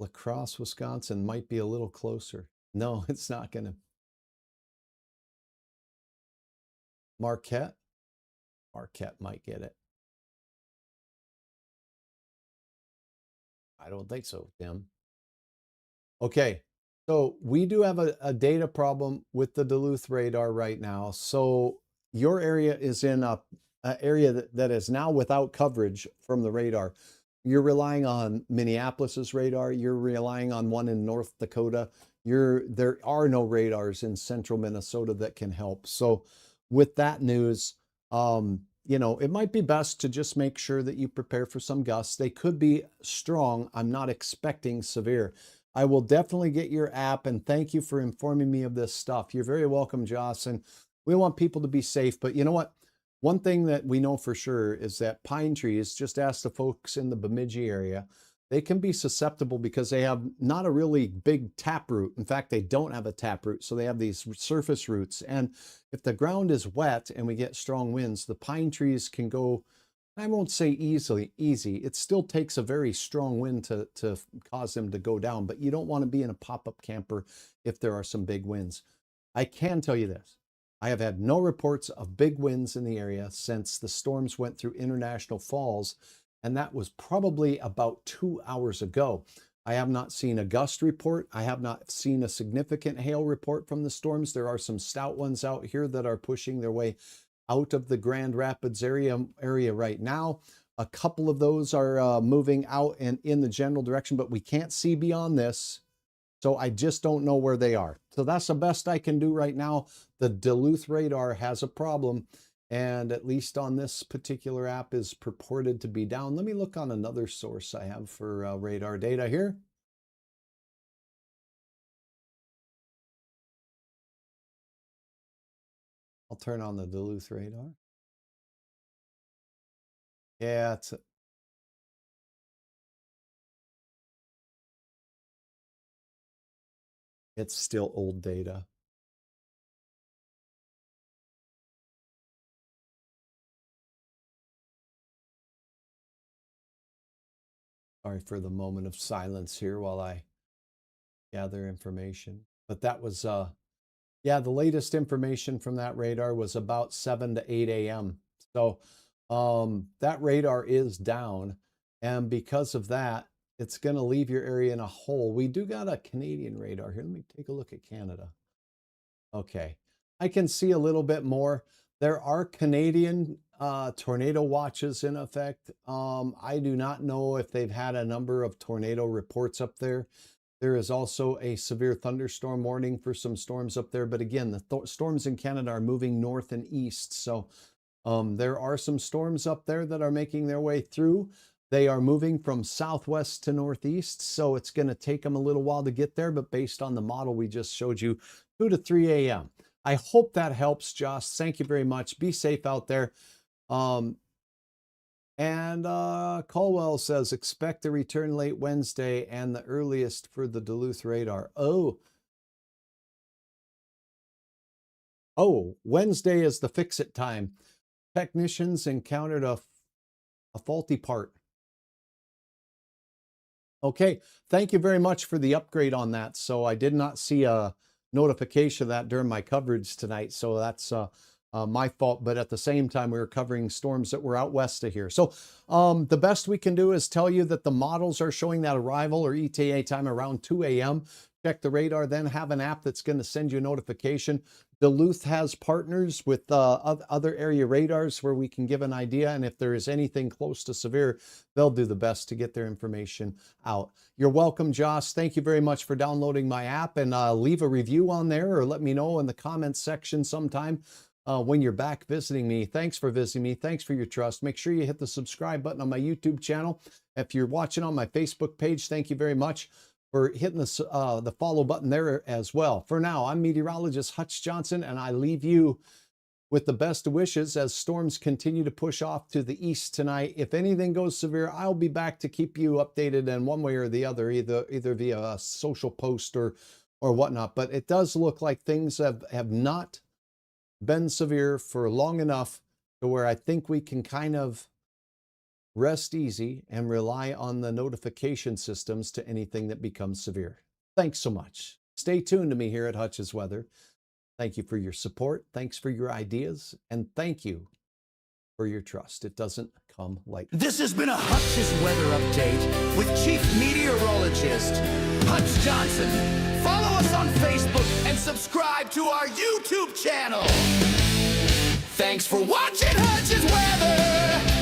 S2: La Crosse, Wisconsin might be a little closer. No, it's not going to. Marquette might get it. I don't think so, Tim. Okay, so we do have a data problem with the Duluth radar right now. So your area is in a area that is now without coverage from the radar. You're relying on Minneapolis's radar. You're relying on one in North Dakota. There are no radars in central Minnesota that can help. So with that news, you know, it might be best to just make sure that you prepare for some gusts. They could be strong. I'm not expecting severe. I will definitely get your app, and thank you for informing me of this stuff. You're very welcome, Joss. And we want people to be safe. But you know what? One thing that we know for sure is that pine trees, just ask the folks in the Bemidji area, they can be susceptible because they have not a really big taproot. In fact, they don't have a taproot, so they have these surface roots. And if the ground is wet and we get strong winds, the pine trees can go, I won't say easy. It still takes a very strong wind to cause them to go down, but you don't want to be in a pop-up camper if there are some big winds. I can tell you this. I have had no reports of big winds in the area since the storms went through International Falls, and that was probably about 2 hours ago. I have not seen a gust report. I have not seen a significant hail report from the storms. There are some stout ones out here that are pushing their way out of the Grand Rapids area right now. A couple of those are moving out and in the general direction, but we can't see beyond this. So I just don't know where they are. So that's the best I can do right now. The Duluth radar has a problem, and at least on this particular app is purported to be down. Let me look on another source I have for radar data here. I'll turn on the Duluth radar. Yeah, it's still old data. Sorry for the moment of silence here while I gather information. But that was, yeah, the latest information from that radar was about 7 to 8 a.m. So that radar is down. And because of that, it's going to leave your area in a hole. We do got a Canadian radar here. Let me take a look at Canada. Okay, I can see a little bit more. There are Canadian tornado watches in effect. I do not know if they've had a number of tornado reports up there. There is also a severe thunderstorm warning for some storms up there. But again, the storms in Canada are moving north and east. So there are some storms up there that are making their way through. They are moving from southwest to northeast, so it's going to take them a little while to get there, but based on the model we just showed you, 2 to 3 a.m. I hope that helps, Josh. Thank you very much. Be safe out there. Colwell says, expect a return late Wednesday and the earliest for the Duluth radar. Oh, Wednesday is the fix-it time. Technicians encountered a faulty part. Okay, thank you very much for the upgrade on that. So I did not see a notification of that during my coverage tonight. So that's my fault. But at the same time, we were covering storms that were out west of here. So the best we can do is tell you that the models are showing that arrival or ETA time around 2 a.m. Check the radar, then have an app that's going to send you a notification. Duluth has partners with other area radars where we can give an idea. And if there is anything close to severe, they'll do the best to get their information out. You're welcome, Josh. Thank you very much for downloading my app, and leave a review on there or let me know in the comments section sometime when you're back visiting me. Thanks for visiting me. Thanks for your trust. Make sure you hit the subscribe button on my YouTube channel. If you're watching on my Facebook page, thank you very much for hitting the follow button there as well. For now, I'm meteorologist Hutch Johnson, and I leave you with the best wishes as storms continue to push off to the east tonight. If anything goes severe, I'll be back to keep you updated in one way or the other, either via a social post or whatnot. But it does look like things have not been severe for long enough to where I think we can kind of rest easy and rely on the notification systems to anything that becomes severe. Thanks so much. Stay tuned to me here at Hutch's Weather. Thank you for your support. Thanks for your ideas. And thank you for your trust. It doesn't come like.
S4: This has been a Hutch's weather update with Chief Meteorologist Hutch Johnson. Follow us on Facebook and subscribe to our YouTube channel. Thanks for watching Hutch's weather.